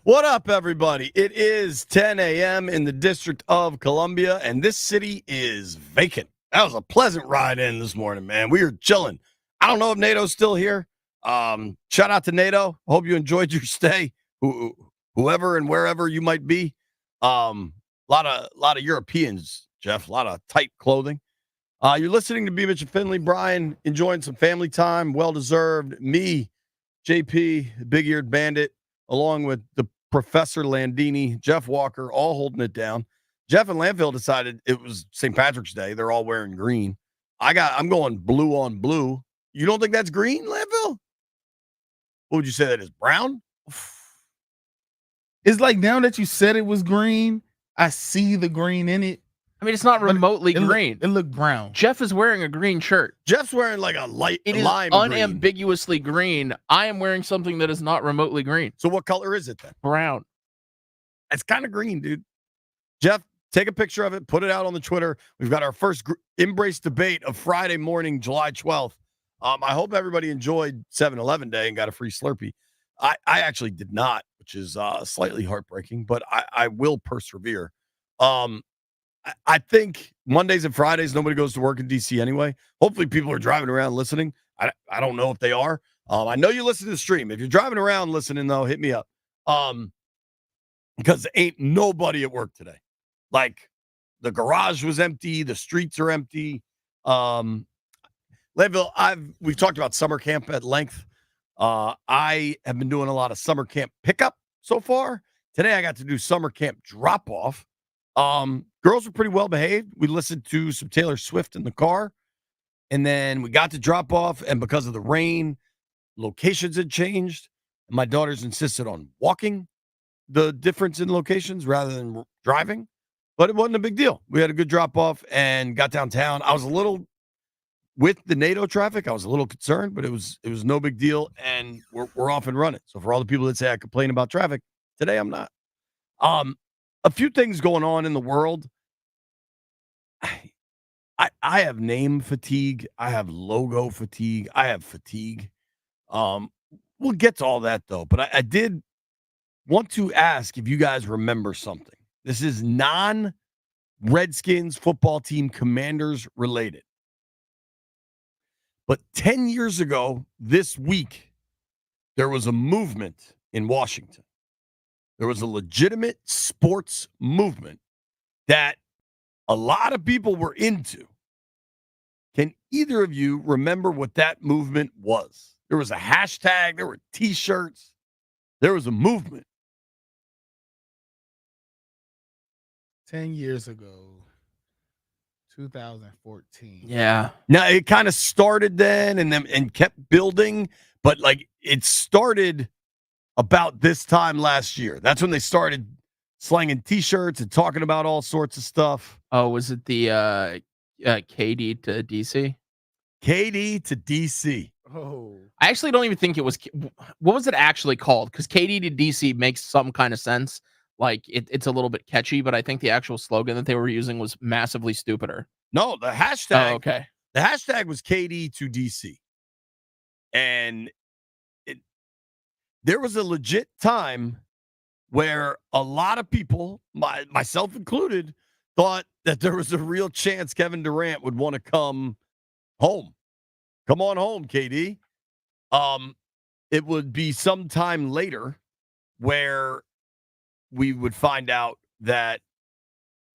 What up, everybody? It is 10 a.m. in the District of Columbia, and this city is vacant. That was a pleasant ride in this morning, man. We were chilling. I don't know if NATO's still here. Shout out to NATO. Hope you enjoyed your stay, whoever and wherever you might be. A lot of Europeans, Jeff. A lot of tight clothing. You're listening to B. Mitch and Finley. Brian, enjoying some family time. Well-deserved. Me, JP, Big-Eared Bandit, along with the Professor Landini, Jeff Walker, all holding it down. Jeff and Landfill decided it was St. Patrick's Day. They're all wearing green. I'm going blue on blue. You don't think that's green, Landfill? What would you say that is? Brown? It's like now that you said it was green, I see the green in it. I mean, it's not remotely green. It looked brown. Jeff is wearing a green shirt. Jeff's wearing like a light It is lime unambiguously green. I am wearing something that is not remotely green. So what color is it then? Brown. It's kind of green, dude. Jeff, take a picture of it. Put it out on the Twitter. We've got our first Embrace debate of Friday morning, July 12th. I hope everybody enjoyed 7-Eleven Day and got a free Slurpee. I actually did not, which is slightly heartbreaking, but I will persevere. I think Mondays and Fridays, nobody goes to work in D.C. anyway. Hopefully people are driving around listening. I don't know if they are. I know you listen to the stream. If you're driving around listening, though, hit me up. Because ain't nobody at work today. Like, the garage was empty. The streets are empty. Leadville, we've talked about summer camp at length. I have been doing a lot of summer camp pickup so far. Today I got to do summer camp drop-off. Girls were pretty well behaved. We listened to some Taylor Swift in the car, and then we got to drop off. And because of the rain, locations had changed. And my daughters insisted on walking the difference in locations rather than driving, but it wasn't a big deal. We had a good drop off and got downtown. I was a little with the NATO traffic. I was a little concerned, but it was no big deal. And we're off and running. So for all the people that say I complain about traffic today, I'm not. A few things going on in the world. I have name fatigue. I have logo fatigue. I have fatigue. We'll get to all that, though. But I did want to ask if you guys remember something. This is non-Redskins football team Commanders related. But 10 years ago this week, there was a movement in Washington. There was a legitimate sports movement that a lot of people were into. Can either of you remember what that movement was? There was a hashtag. There were T-shirts. There was a movement. 10 years ago, 2014. Yeah. Now, it kind of started then and kept building, but like it started about this time last year. That's when they started slanging T-shirts and talking about all sorts of stuff. Oh, was it the KD to DC? KD to DC. Oh. I actually don't even think it was. What was it actually called? Because KD to DC makes some kind of sense. Like, it's a little bit catchy, but I think the actual slogan that they were using was massively stupider. No, the hashtag. Oh, okay. The hashtag was KD to DC. And there was a legit time where a lot of people, myself included, thought that there was a real chance Kevin Durant would want to come home. Come on home, KD. It would be sometime later where we would find out that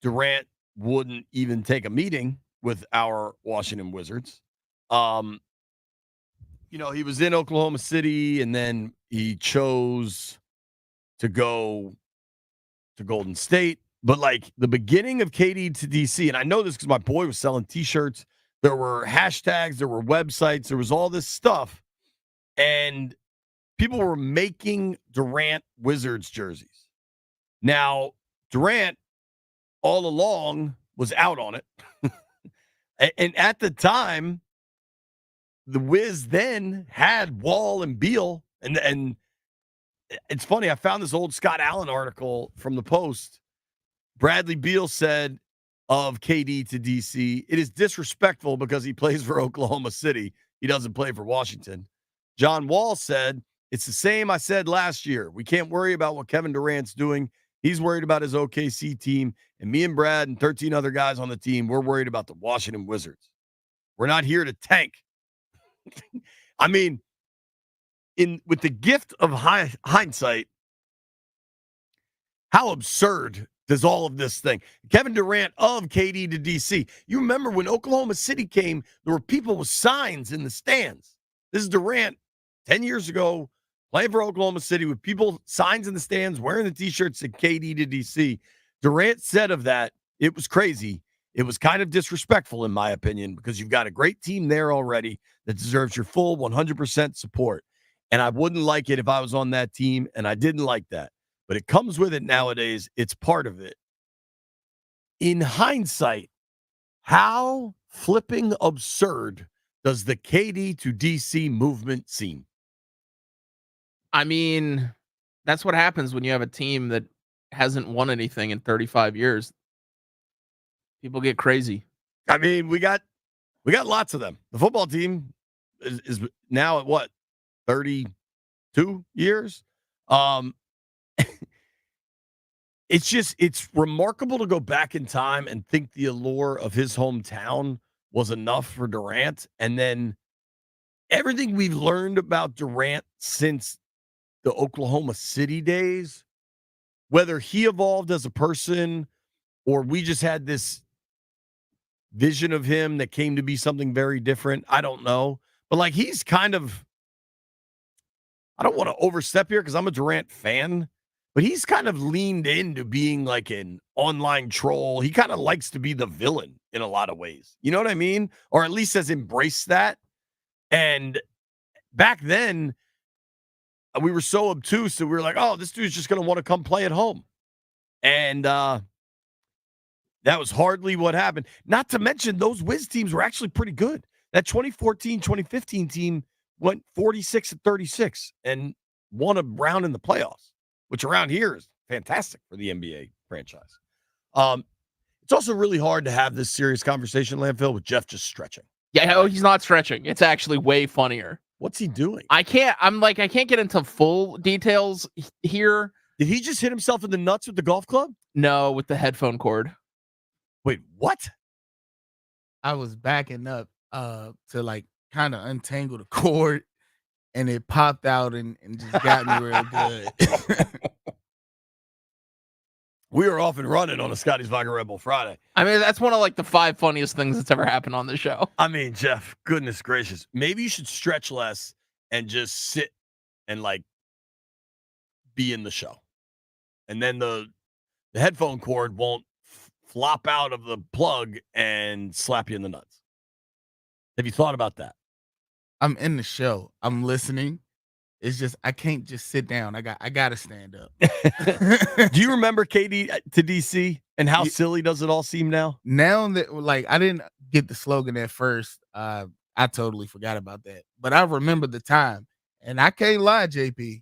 Durant wouldn't even take a meeting with our Washington Wizards. He was in Oklahoma City, and then he chose to go to Golden State. But like the beginning of KD to DC, and I know this because my boy was selling T-shirts. There were hashtags, there were websites, there was all this stuff. And people were making Durant Wizards jerseys. Now, Durant all along was out on it. And at the time, the Wiz then had Wall and Beal. And it's funny, I found this old Scott Allen article from the Post. Bradley Beal said of KD to DC, it is disrespectful because he plays for Oklahoma City. He doesn't play for Washington. John Wall said, It's the same I said last year. We can't worry about what Kevin Durant's doing. He's worried about his OKC team, and me and Brad and 13 other guys on the team, we're worried about the Washington Wizards. We're not here to tank. I mean, with the gift of hindsight, how absurd does all of this thing? Kevin Durant of KD to DC. You remember when Oklahoma City came, there were people with signs in the stands. This is Durant 10 years ago playing for Oklahoma City with people, signs in the stands, wearing the T-shirts at KD to DC. Durant said of that, it was crazy. It was kind of disrespectful, in my opinion, because you've got a great team there already that deserves your full 100% support. And I wouldn't like it if I was on that team, and I didn't like that. But it comes with it nowadays. It's part of it. In hindsight, how flipping absurd does the KD to DC movement seem? I mean, that's what happens when you have a team that hasn't won anything in 35 years. People get crazy. I mean, we got lots of them. The football team is now at what, 32 years? It's remarkable to go back in time and think the allure of his hometown was enough for Durant. And then everything we've learned about Durant since the Oklahoma City days, whether he evolved as a person or we just had this vision of him that came to be something very different, I don't know. But like, he's kind of, I don't want to overstep here because I'm a Durant fan, but he's kind of leaned into being like an online troll. He kind of likes to be the villain in a lot of ways. You know what I mean? Or at least has embraced that. And back then, we were so obtuse that we were like, oh, this dude's just going to want to come play at home. And that was hardly what happened. Not to mention, those Wiz teams were actually pretty good. That 2014, 2015 team went 46-36 and won a round in the playoffs, which around here is fantastic for the NBA franchise. It's also really hard to have this serious conversation, Landfill, with Jeff just stretching. Yeah, he's not stretching. It's actually way funnier. What's he doing? I can't get into full details here. Did he just hit himself in the nuts with the golf club? No, with the headphone cord. Wait, what? I was backing up to like kind of untangle the cord, and it popped out and just got me real good. We were off and running on a Scotty's Vodka Red Bull Friday. I mean, that's one of like the 5 funniest things that's ever happened on the show. I mean, Jeff, goodness gracious. Maybe you should stretch less and just sit and like be in the show. And then the headphone cord won't flop out of the plug and slap you in the nuts. Have you thought about that? I'm in the show. I'm listening. It's just I can't just sit down. I got to stand up. Do you remember KD to DC and how silly does it all seem now? Now that like I didn't get the slogan at first, I totally forgot about that. But I remember the time, and I can't lie, JP.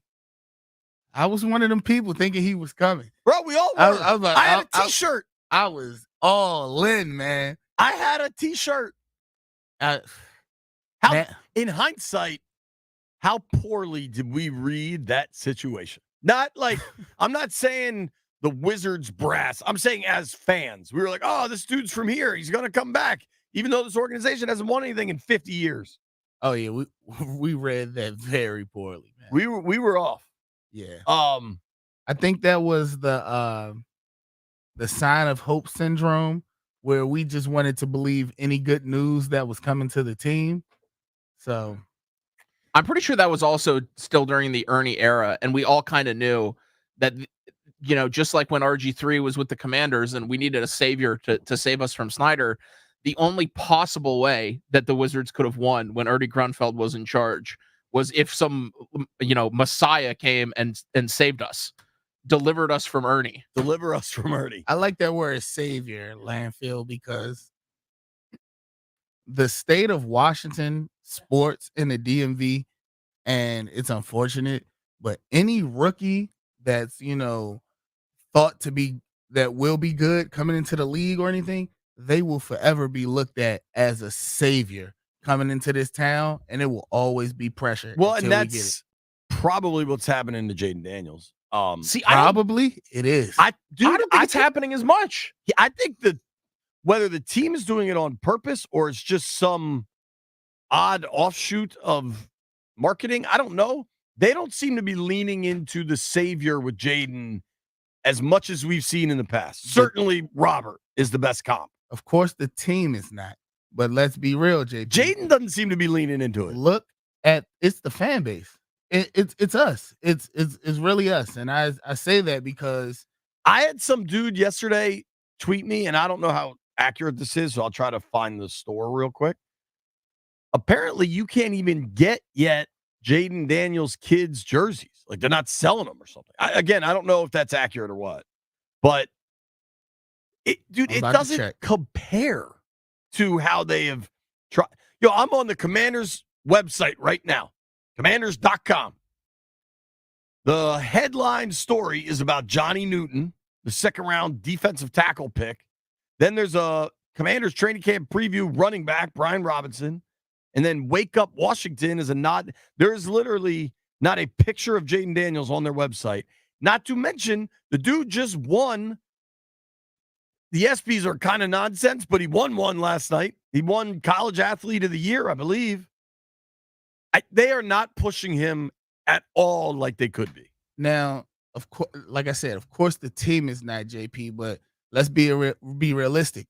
I was one of them people thinking he was coming. Bro, we all were. I had a T-shirt. I was all in, man. I had a T-shirt. In hindsight, how poorly did we read that situation? Not like, I'm not saying the Wizards brass. I'm saying as fans, we were like, oh, this dude's from here. He's going to come back, even though this organization hasn't won anything in 50 years. Oh, yeah. We read that very poorly, man. We were off. Yeah. I think that was the sign of hope syndrome, where we just wanted to believe any good news that was coming to the team. So I'm pretty sure that was also still during the Ernie era, and we all kind of knew that, you know, just like when RG3 was with the Commanders and we needed a savior to save us from Snyder, the only possible way that the Wizards could have won when Ernie Grunfeld was in charge was if some, you know, Messiah came and saved us, delivered us from Ernie. Deliver us from Ernie. I like that word savior, Landfill, because the state of Washington sports in the DMV, and it's unfortunate, but any rookie that's, you know, thought to be, that will be good coming into the league or anything, they will forever be looked at as a savior coming into this town, and it will always be pressure. Well, and that's probably what's happening to Jaden Daniels. See, Probably it is. I don't think it's happening as much. I think that whether the team is doing it on purpose or it's just some odd offshoot of marketing, I don't know. They don't seem to be leaning into the savior with Jaden as much as we've seen in the past. Certainly, Robert is the best comp. Of course, the team is not. But let's be real, JP. Jaden doesn't seem to be leaning into it. Look at it's the fan base. It's us. It's really us. And I say that because I had some dude yesterday tweet me, and I don't know how accurate this is, so I'll try to find the store real quick. Apparently, you can't even get yet Jaden Daniels' kids' jerseys. Like, they're not selling them or something. I don't know if that's accurate or what. But, it doesn't compare to how they have tried. I'm on the Commanders website right now, commanders.com. The headline story is about Johnny Newton, the second-round defensive tackle pick. Then there's a Commanders training camp preview running back, Brian Robinson. And then Wake Up Washington is a nod. There is literally not a picture of Jaden Daniels on their website. Not to mention, the dude just won. The ESPYs are kind of nonsense, but he won one last night. He won College Athlete of the Year, I believe. They are not pushing him at all like they could be. Now, of course, like I said, of course the team is not JP, but let's be realistic.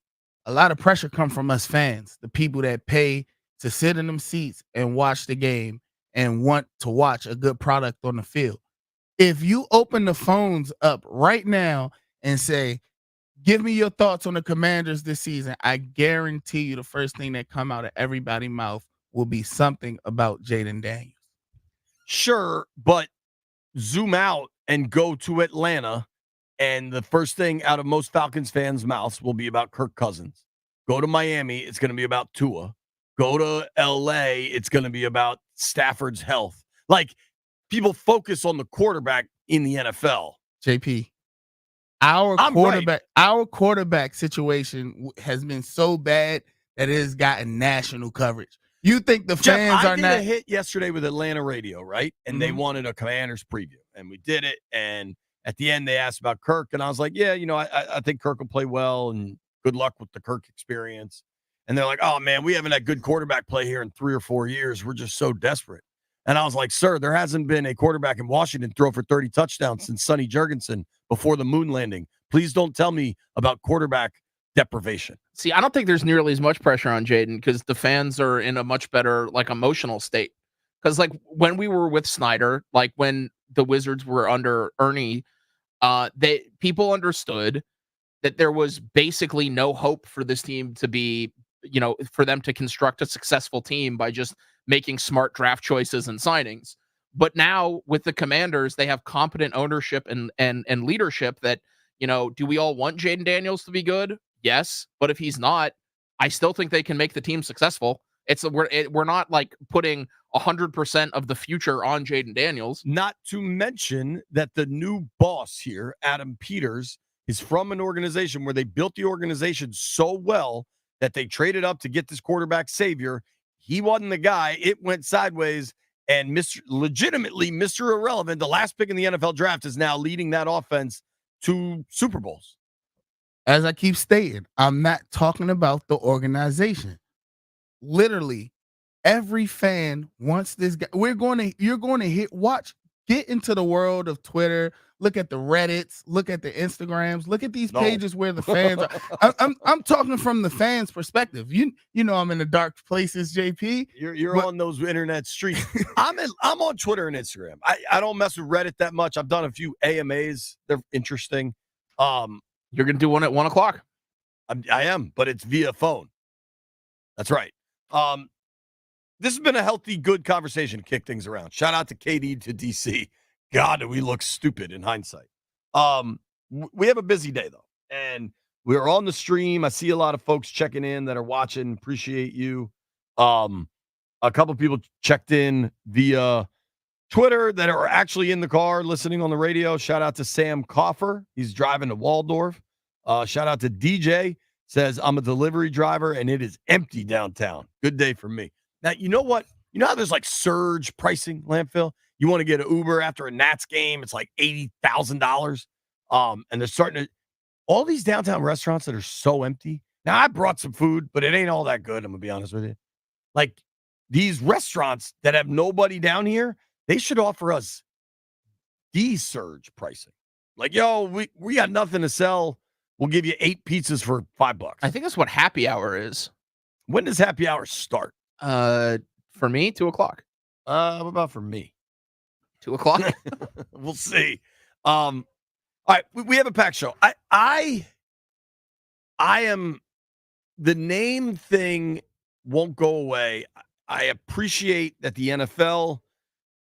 A lot of pressure comes from us fans, the people that pay to sit in them seats and watch the game and want to watch a good product on the field. If you open the phones up right now and say, give me your thoughts on the Commanders this season, I guarantee you the first thing that come out of everybody's mouth will be something about Jaden Daniels. Sure, but zoom out and go to Atlanta, and the first thing out of most Falcons fans' mouths will be about Kirk Cousins. Go to Miami, it's going to be about Tua. Go to LA, it's going to be about Stafford's health. Like, people focus on the quarterback in the NFL. JP, our quarterback situation has been so bad that it has gotten national coverage. You think the fans are not? I did a hit yesterday with Atlanta radio, right? And they wanted a Commanders preview, and we did it. And at the end, they asked about Kirk, and I was like, yeah, I think Kirk will play well, and good luck with the Kirk experience. And they're like, oh, man, we haven't had good quarterback play here in 3 or 4 years. We're just so desperate. And I was like, sir, there hasn't been a quarterback in Washington throw for 30 touchdowns since Sonny Jurgensen before the moon landing. Please don't tell me about quarterback deprivation. See, I don't think there's nearly as much pressure on Jaden because the fans are in a much better, emotional state. Because, when we were with Snyder, when the Wizards were under Ernie, people understood that there was basically no hope for this team to be, for them to construct a successful team by just making smart draft choices and signings. But now with the Commanders, they have competent ownership and leadership that, do we all want Jaden Daniels to be good? Yes. But if he's not, I still think they can make the team successful. We're not putting 100% of the future on Jaden Daniels. Not to mention that the new boss here, Adam Peters, is from an organization where they built the organization so well that they traded up to get this quarterback savior. He wasn't the guy. It went sideways, and legitimately Mr. Irrelevant, the last pick in the NFL draft, is now leading that offense to Super Bowls. As I keep stating, I'm not talking about the organization. Literally, every fan wants this guy. You're going to get into the world of Twitter. Look at the Reddits, look at the Instagrams, look at these pages where the fans are. I'm talking from the fans' perspective. You know I'm in the dark places, JP. You're on those internet streets. I'm on Twitter and Instagram. I don't mess with Reddit that much. I've done a few AMAs. They're interesting. You're gonna do one at 1:00. I am, but it's via phone. That's right. This has been a healthy, good conversation to kick things around. Shout out to KD to DC. God, do we look stupid in hindsight. We have a busy day, though, and we're on the stream. I see a lot of folks checking in that are watching. Appreciate you. A couple of people checked in via Twitter that are actually in the car listening on the radio. Shout out to Sam Coffer. He's driving to Waldorf. Shout out to DJ. Says, I'm a delivery driver, and it is empty downtown. Good day for me. Now, you know what? You know how there's surge pricing, Landfill? You want to get an Uber after a Nats game, it's like $80,000. And they're starting to all these downtown restaurants that are so empty. Now I brought some food, but it ain't all that good. I'm gonna be honest with you. Like these restaurants that have nobody down here, they should offer us surge pricing. Like, yo, we got nothing to sell. We'll give you 8 pizzas for $5. I think that's what happy hour is. When does happy hour start? For me, 2:00. What about for me? 2:00. We'll see. All right, we have a packed show. I am the name thing won't go away. I appreciate that the NFL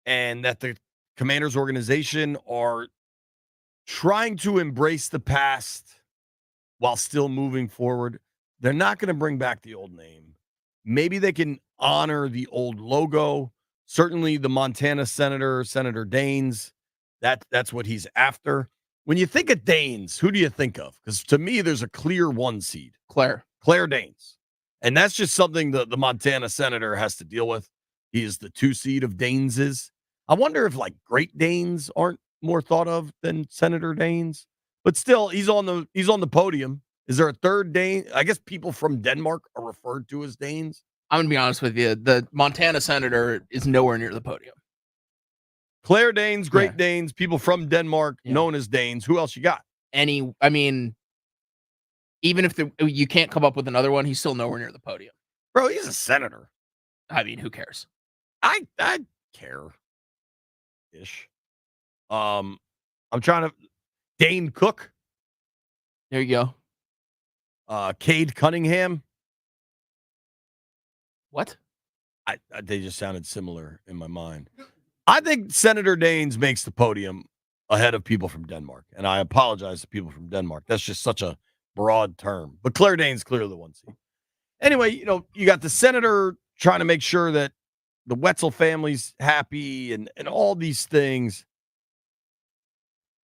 and that the Commanders organization are trying to embrace the past while still moving forward. They're not going to bring back the old name. Maybe they can honor the old logo. Certainly the Montana Senator Daines, that's what he's after. When you think of Daines, who do you think of? Because to me, there's a clear 1 seed. Claire Daines. And that's just something the Montana Senator has to deal with. He is the 2 seed of Daineses. I wonder if like Great Danes aren't more thought of than Senator Daines. But still, he's on the podium. Is there a third Dane? I guess people from Denmark are referred to as Danes. I'm going to be honest with you. The Montana Senator is nowhere near the podium. Claire Danes, Great Danes, people from Denmark known as Danes. Who else you got? Even if you can't come up with another one, he's still nowhere near the podium. Bro, he's a senator. I mean, who cares? I care-ish. I'm trying to Dane Cook. There you go. Cade Cunningham. What? They just sounded similar in my mind. I think Senator Daines makes the podium ahead of people from Denmark, and I apologize to people from Denmark. That's just such a broad term. But Claire Danes clearly the 1 seed. Anyway, you got the senator trying to make sure that the Wetzel family's happy and all these things.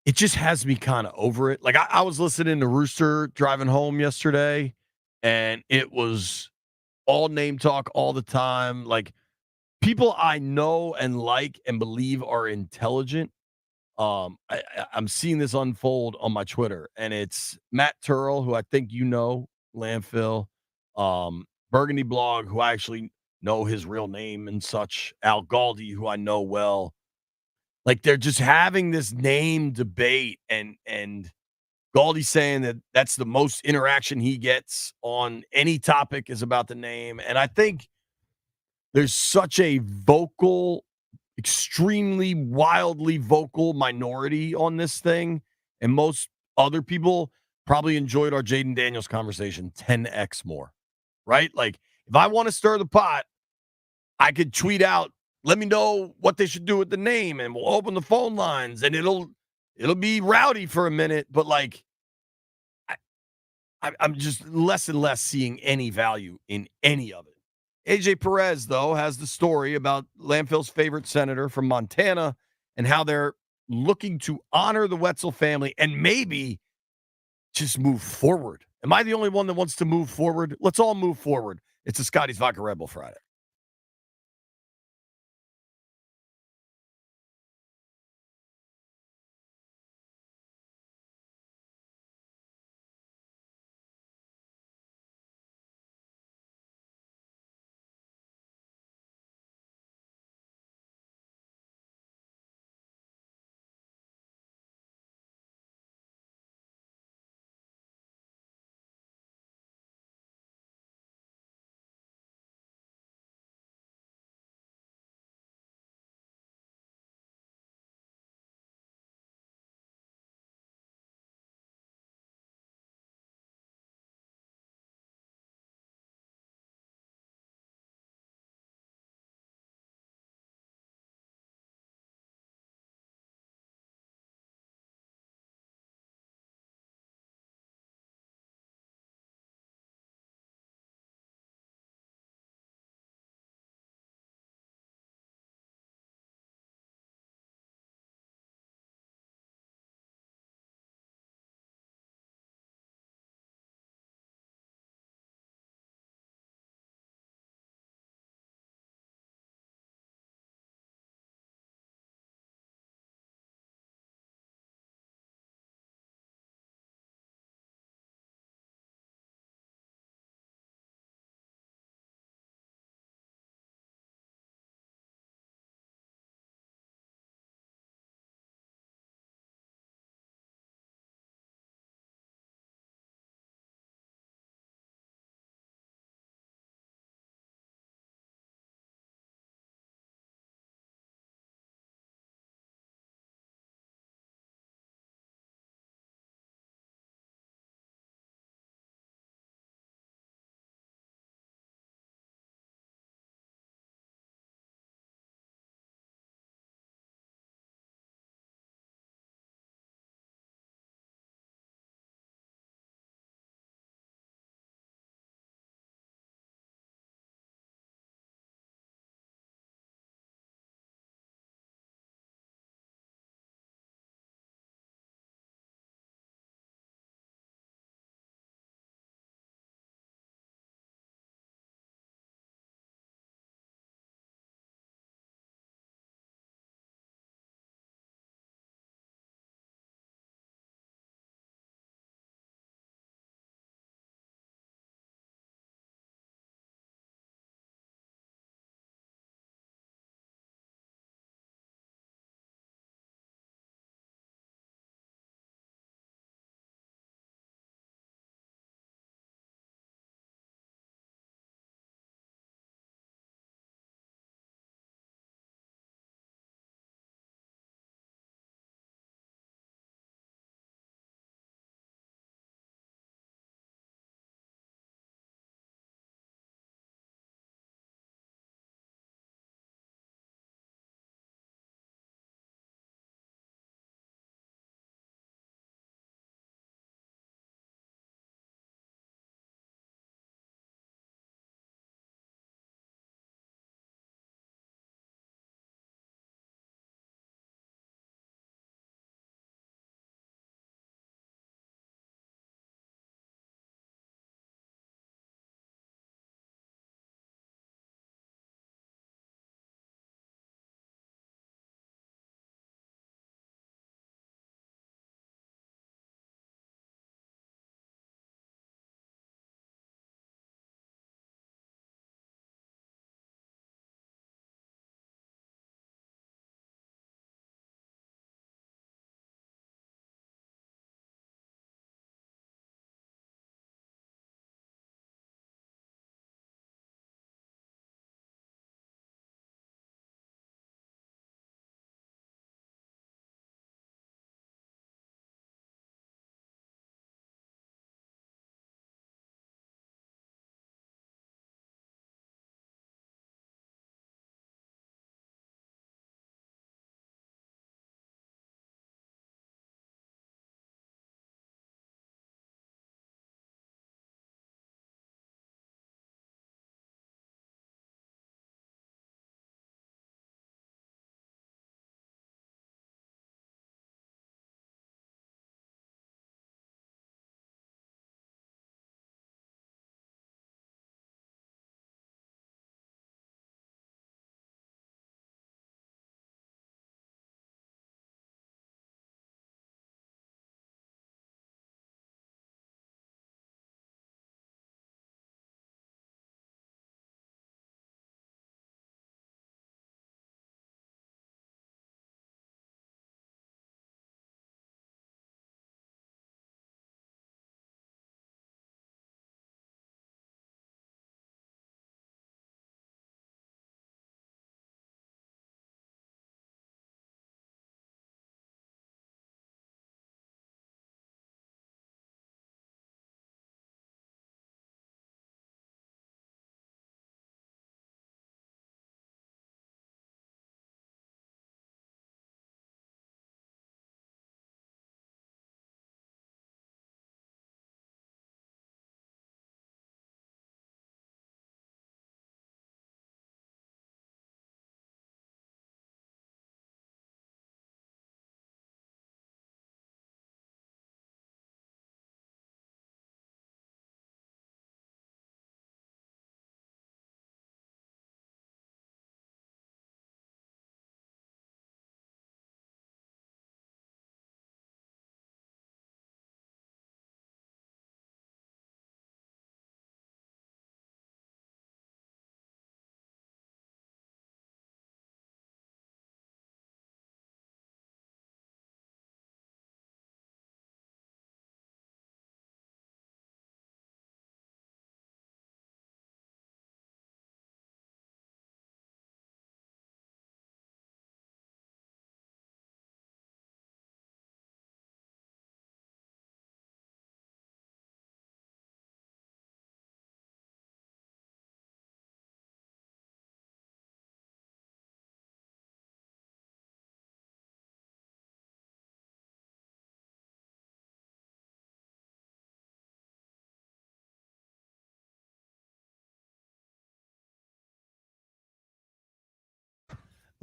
It just has me kind of over it. Like I was listening to Reuter driving home yesterday, and it was all name talk all the time. Like people I know and like and believe are intelligent. I'm seeing this unfold on my Twitter, and it's Matt Turrell, who I think Landfill, Burgundy Blog, who I actually know his real name and such, Al Galdi, who I know well. Like they're just having this name debate, and Galdi saying that that's the most interaction he gets on any topic is about the name. And I think there's such a vocal, extremely wildly vocal minority on this thing. And most other people probably enjoyed our Jaden Daniels conversation 10x more, right? Like if I want to stir the pot, I could tweet out, let me know what they should do with the name, and we'll open the phone lines, and it'll be rowdy for a minute. But like, I'm just less and less seeing any value in any of it. AJ Perez, though, has the story about Landfill's favorite senator from Montana and how they're looking to honor the Wetzel family and maybe just move forward. Am I the only one that wants to move forward? Let's all move forward. It's a Scotty's Vodka Red Bull Friday.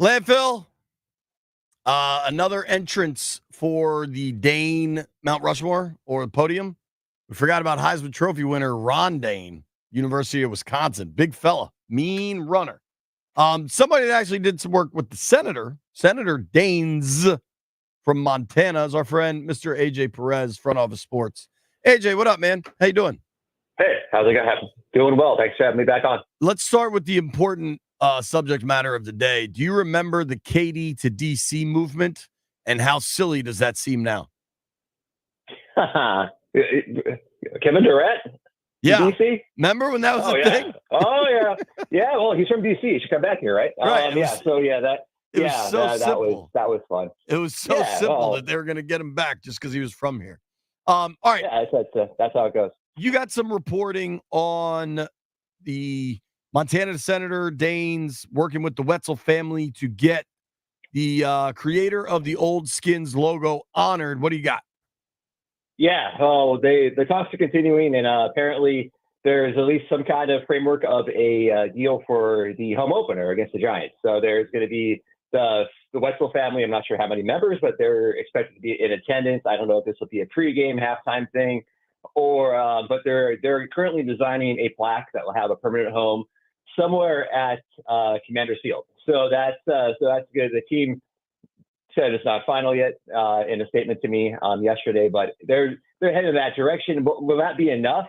Landfill. Another entrance for the Dane Mount Rushmore or the podium. We forgot about Heisman Trophy winner Ron Dane, University of Wisconsin. Big fella, mean runner. Somebody that actually did some work with the Senator Danes from Montana is our friend, Mr. AJ Perez, Front Office Sports. AJ, what up, man? How you doing? Hey, how's it going? Doing well. Thanks for having me back on. Let's start with the important subject matter of the day. Do you remember the KD to DC movement, and how silly does that seem now? Kevin Durant? Yeah. DC? Remember when that was a thing? Oh, yeah. Yeah, well, he's from DC. He should come back here, right? Right. It was so simple. That was fun. It was so simple that they were going to get him back just because he was from here. All right. Yeah, that's how it goes. You got some reporting on the Montana Senator Danes working with the Wetzel family to get the creator of the Old Skins logo honored. What do you got? Yeah, the talks are continuing, and apparently there's at least some kind of framework of a deal for the home opener against the Giants. So there's going to be the Wetzel family. I'm not sure how many members, but they're expected to be in attendance. I don't know if this will be a pregame, halftime thing, but they're currently designing a plaque that will have a permanent home somewhere at Commander's Field. So that's good. The team said it's not final yet in a statement to me yesterday, but they're heading in that direction. Will that be enough?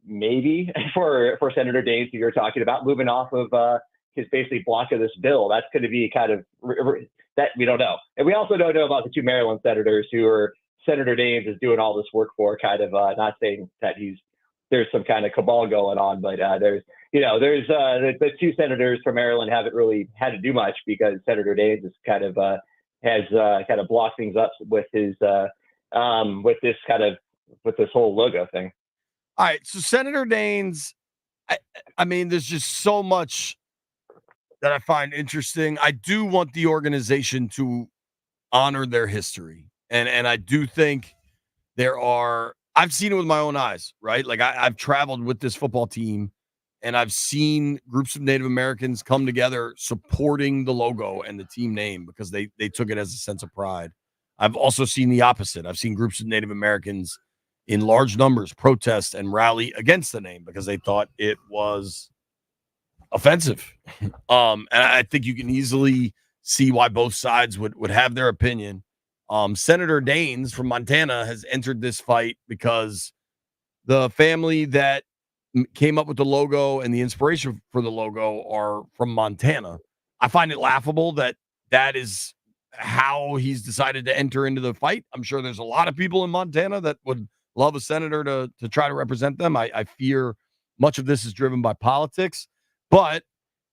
Maybe for Senator Daines, who you're talking about, moving off of his basically block of this bill. That's going to be kind of that we don't know, and we also don't know about the two Maryland senators who are Senator Daines is doing all this work for. Kind of not saying that there's some kind of cabal going on, but there's the two senators from Maryland haven't really had to do much because Senator Daines is kind of has blocked things up with his with this whole logo thing. All right, so Senator Daines, I mean, there's just so much that I find interesting. I do want the organization to honor their history, and I do think I've seen it with my own eyes, right? Like I've traveled with this football team, and I've seen groups of Native Americans come together supporting the logo and the team name because they took it as a sense of pride. I've also seen the opposite. I've seen groups of Native Americans in large numbers protest and rally against the name because they thought it was offensive. And I think you can easily see why both sides would have their opinion. Senator Daines from Montana has entered this fight because the family that came up with the logo and the inspiration for the logo are from Montana. I find it laughable that is how he's decided to enter into the fight. I'm sure there's a lot of people in Montana that would love a senator to try to represent them. I fear much of this is driven by politics. But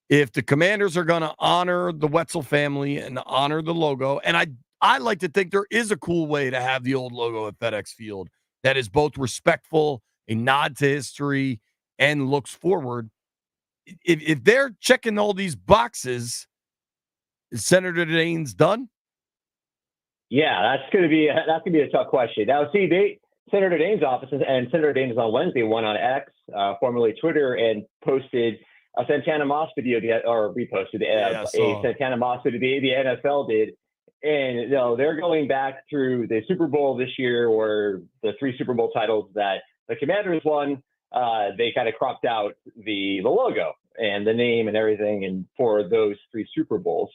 if the Commanders are going to honor the Wetzel family and honor the logo, and I like to think there is a cool way to have the old logo at FedEx Field that is both respectful, a nod to history, and looks forward. If they're checking all these boxes, is Senator Daines done? Yeah, that's gonna be a tough question. Now, see, Senator Daines' office and Senator Daines on Wednesday went on X, formerly Twitter, and posted a Santana Moss video, or reposted a Santana Moss video the NFL did. And they're going back through the Super Bowl this year, or the 3 Super Bowl titles that the Commanders won. They kind of cropped out the logo and the name and everything, and for those 3 Super Bowls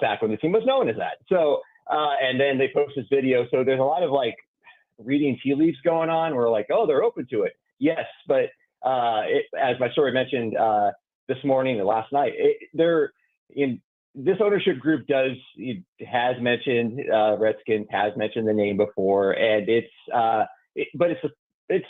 back when the team was known as that. So, and then they post this video. So there's a lot of like reading tea leaves going on. We're like, oh, they're open to it. Yes, but as my story mentioned this morning and last night, this ownership group has mentioned Redskins, has mentioned the name before, and it's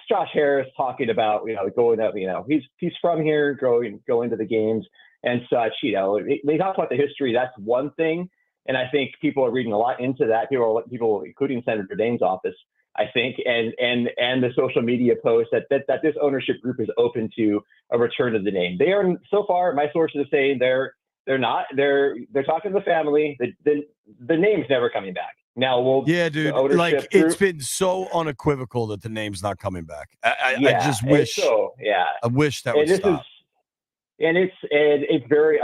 Josh Harris talking about going up. He's from here, going to the games and such. They talk about the history. That's one thing, and I think people are reading a lot into that. People including Senator Daines' office, I think, and the social media posts that this ownership group is open to a return of the name. They are, so far, my sources are saying they're not. They're talking to the family. The name's never coming back. Now, dude, like it's been so unequivocal that the name's not coming back. I just wish. I wish that would stop. And it's very,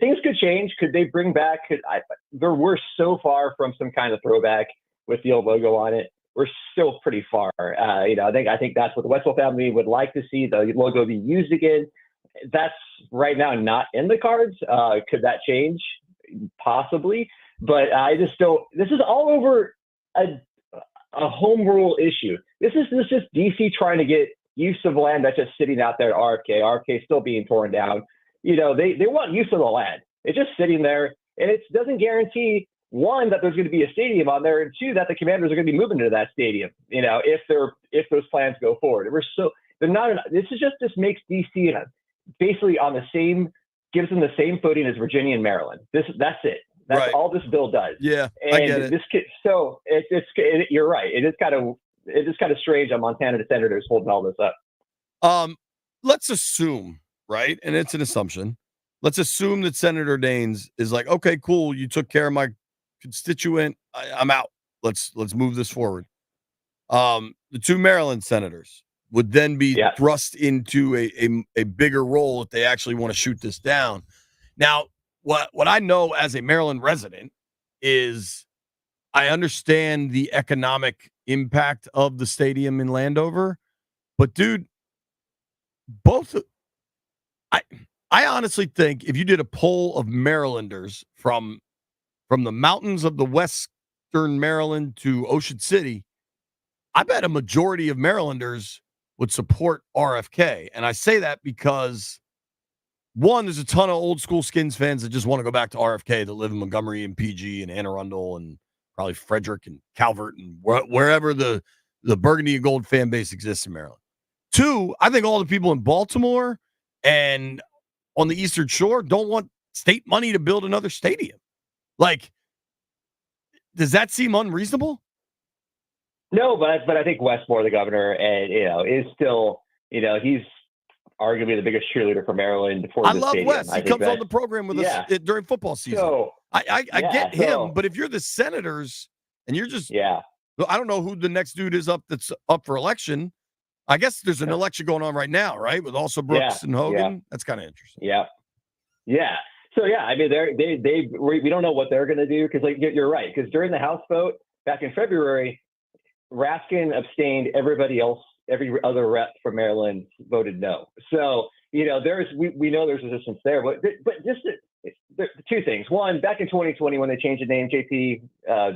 things could change. Could they bring back? We're so far from some kind of throwback with the old logo on it. We're still pretty far. I think that's what the Westphal family would like to see, the logo be used again. That's right now not in the cards. Could that change? Possibly. But I just don't. This is all over a home rule issue. This is just DC trying to get use of land that's just sitting out there at RFK. RFK is still being torn down. They want use of the land. It's just sitting there, and it doesn't guarantee, one, that there's going to be a stadium on there, and two, that the Commanders are going to be moving to that stadium. If those plans go forward. They're not. This makes DC basically gives them the same footing as Virginia and Maryland. That's it. That's right. all this bill does. Yeah, and I get it. You're right. It is kind of strange on Montana senators holding all this up. Let's assume, right, and it's an assumption. Let's assume that Senator Daines is like, okay, cool, you took care of my constituent. I'm out. Let's move this forward. The two Maryland senators would then be thrust into a bigger role if they actually want to shoot this down. Now, what I know as a Maryland resident is I understand the economic impact of the stadium in Landover, but dude, I honestly think if you did a poll of Marylanders from the mountains of the western Maryland to Ocean City, I bet a majority of Marylanders would support RFK. And I say that because, one, there's a ton of old school Skins fans that just want to go back to RFK that live in Montgomery and PG and Anne Arundel and probably Frederick and Calvert and wherever the Burgundy and Gold fan base exists in Maryland. Two, I think all the people in Baltimore and on the Eastern Shore don't want state money to build another stadium. Like, does that seem unreasonable? No, but I think Westmore, the governor, and is still, he's arguably the biggest cheerleader for Maryland. I love Wes. He comes on the program with us during football season. So, I get him, but if you're the Senators and you're just, I don't know who the next dude is that's up for election. I guess there's an election going on right now, right? With also Brooks and Hogan. Yeah. That's kind of interesting. Yeah. Yeah. So, I mean, we don't know what they're going to do because, you're right. Because during the House vote back in February, Raskin abstained. Every other rep from Maryland voted no. So, we know there's resistance there. But just two things. One, back in 2020 when they changed the name, JP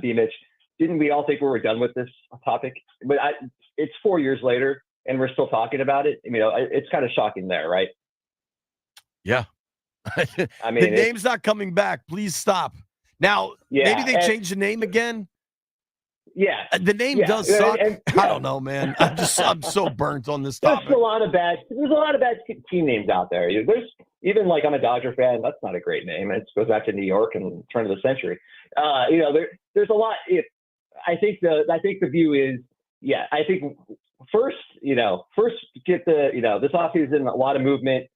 Beamich, didn't we all think we were done with this topic? But it's 4 years later, and we're still talking about it. It's kind of shocking there, right? Yeah. I mean, the name's not coming back. Please stop. Now, maybe they change the name again. Yeah, the name does suck. I don't know, man. I'm so burnt on this topic. There's a lot of bad team names out there. There's even I'm a Dodger fan. That's not a great name. It goes back to New York and turn of the century. There's a lot. I think the view is, I think first get this offseason, a lot of movement,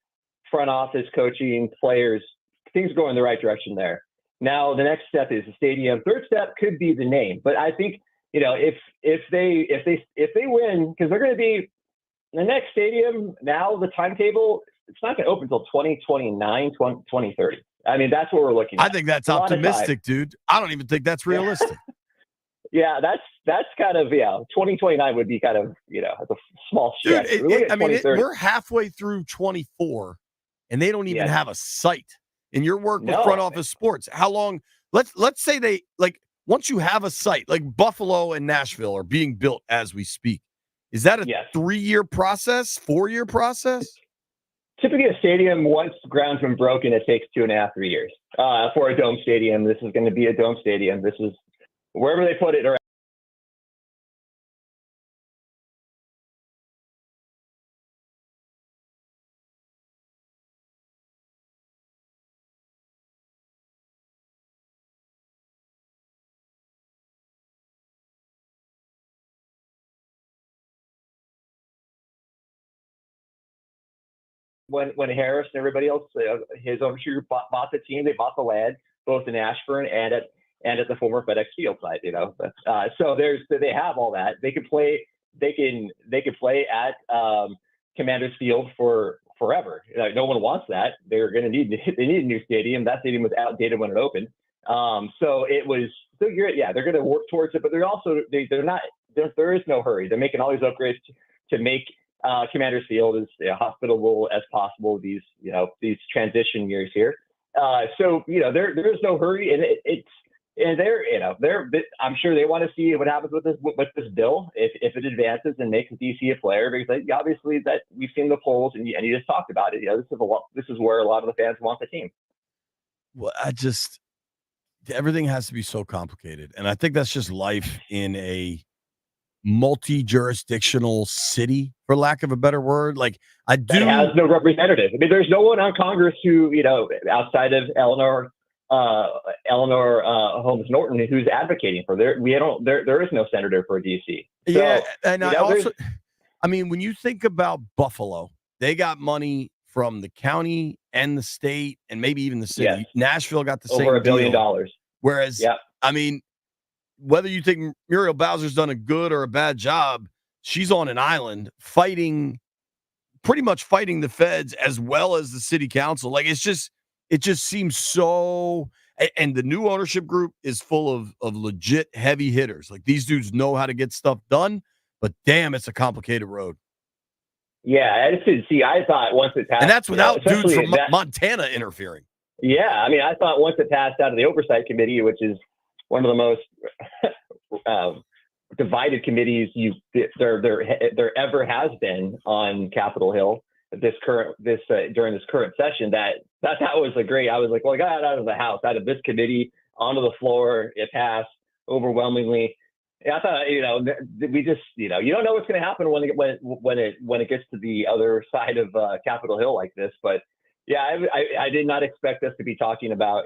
front office, coaching, players, things going in the right direction there. Now the next step is the stadium. Third step could be the name, but I think if they win, because they're going to be the next stadium. Now the timetable, it's not going to open until 2029, 2030. I mean, that's what we're looking at. I think that's optimistic, dude. I don't even think that's realistic. Yeah, that's kind of 2029 would be kind of it's a small stretch. Dude, we're halfway through 24, and they don't even have a site. In your work with front office sports, how long? Let's say they once you have a site, like Buffalo and Nashville are being built as we speak. Is that a 3-year process, 4-year process? Typically, a stadium, once the ground's been broken, it takes 2.5, 3 years. For a dome stadium, this is going to be a dome stadium. This is wherever they put it. When Harris and everybody else, his ownership group bought the team, they bought the land, both in Ashburn and at the former FedEx Field site. So they have all that. They can play. They can play at Commanders Field for forever. No one wants that. They need a new stadium. That stadium was outdated when it opened. So they're going to work towards it, but they're not. There is no hurry. They're making all these upgrades to make Commander's Field as hospitable as possible these transition years here. So there is no hurry, and I'm sure they want to see what happens with this bill if it advances and makes DC a player, because obviously that we've seen the polls and you just talked about it. This is where a lot of the fans want the team. Well, everything has to be so complicated, and I think that's just life in a multi-jurisdictional city, for lack of a better word. Like That has no representative. I mean, there's no one on Congress who, outside of Eleanor Holmes Norton, who's advocating for there is no senator for DC. Yeah, and I mean, when you think about Buffalo, they got money from the county and the state and maybe even the city. Yes. Nashville got the over same $1 billion. deal. Whereas, I mean, whether you think Muriel Bowser's done a good or a bad job, she's on an island pretty much fighting the feds as well as the city council. Like, it just seems so. And the new ownership group is full of legit heavy hitters. Like, these dudes know how to get stuff done, but damn, it's a complicated road. Yeah, I thought once it passed, and that's without dudes from Montana interfering. Yeah, I mean, I thought once it passed out of the oversight committee, which is one of the most divided committees there ever has been on Capitol Hill during this current session, that was great. I was like, well, I got out of the House, out of this committee, onto the floor. It passed overwhelmingly. Yeah, I thought, we just, you don't know what's going to happen when it gets to the other side of Capitol Hill like this. But yeah, I did not expect us to be talking about,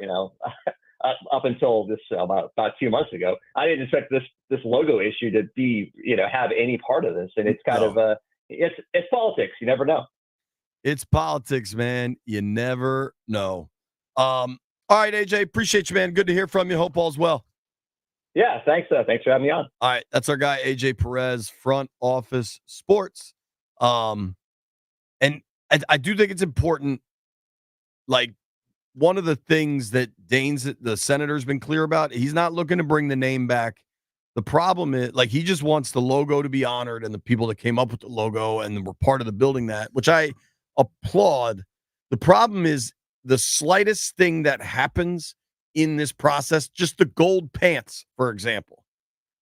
up until this about 2 months ago, I didn't expect this logo issue to be, have any part of this. And it's kind of it's politics. You never know. It's politics, man. You never know. All right, AJ, appreciate you, man. Good to hear from you. Hope all's well. Yeah, thanks. Thanks for having me on. All right, that's our guy, AJ Perez, Front Office Sports. And I do think it's important. Like, one of the things that the senator's been clear about, he's not looking to bring the name back. The problem is, like, he just wants the logo to be honored and the people that came up with the logo and were part of the building that, which I applaud. The problem is the slightest thing that happens in this process, just the gold pants, for example.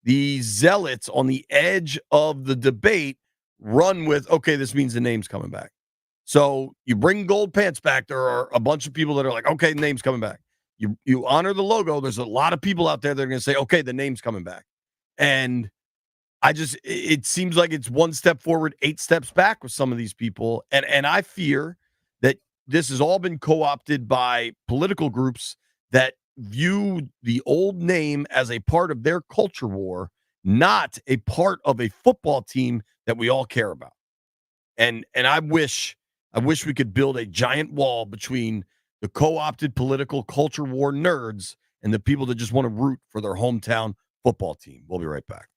The zealots on the edge of the debate run with, okay, this means the name's coming back. So you bring gold pants back. There are a bunch of people that are like, okay, the name's coming back. You honor the logo. There's a lot of people out there that are going to say, okay, the name's coming back. And it seems like it's one step forward, 8 steps back with some of these people. And I fear that this has all been co-opted by political groups that view the old name as a part of their culture war, not a part of a football team that we all care about. And I wish we could build a giant wall between the co-opted political culture war nerds and the people that just want to root for their hometown football team. We'll be right back.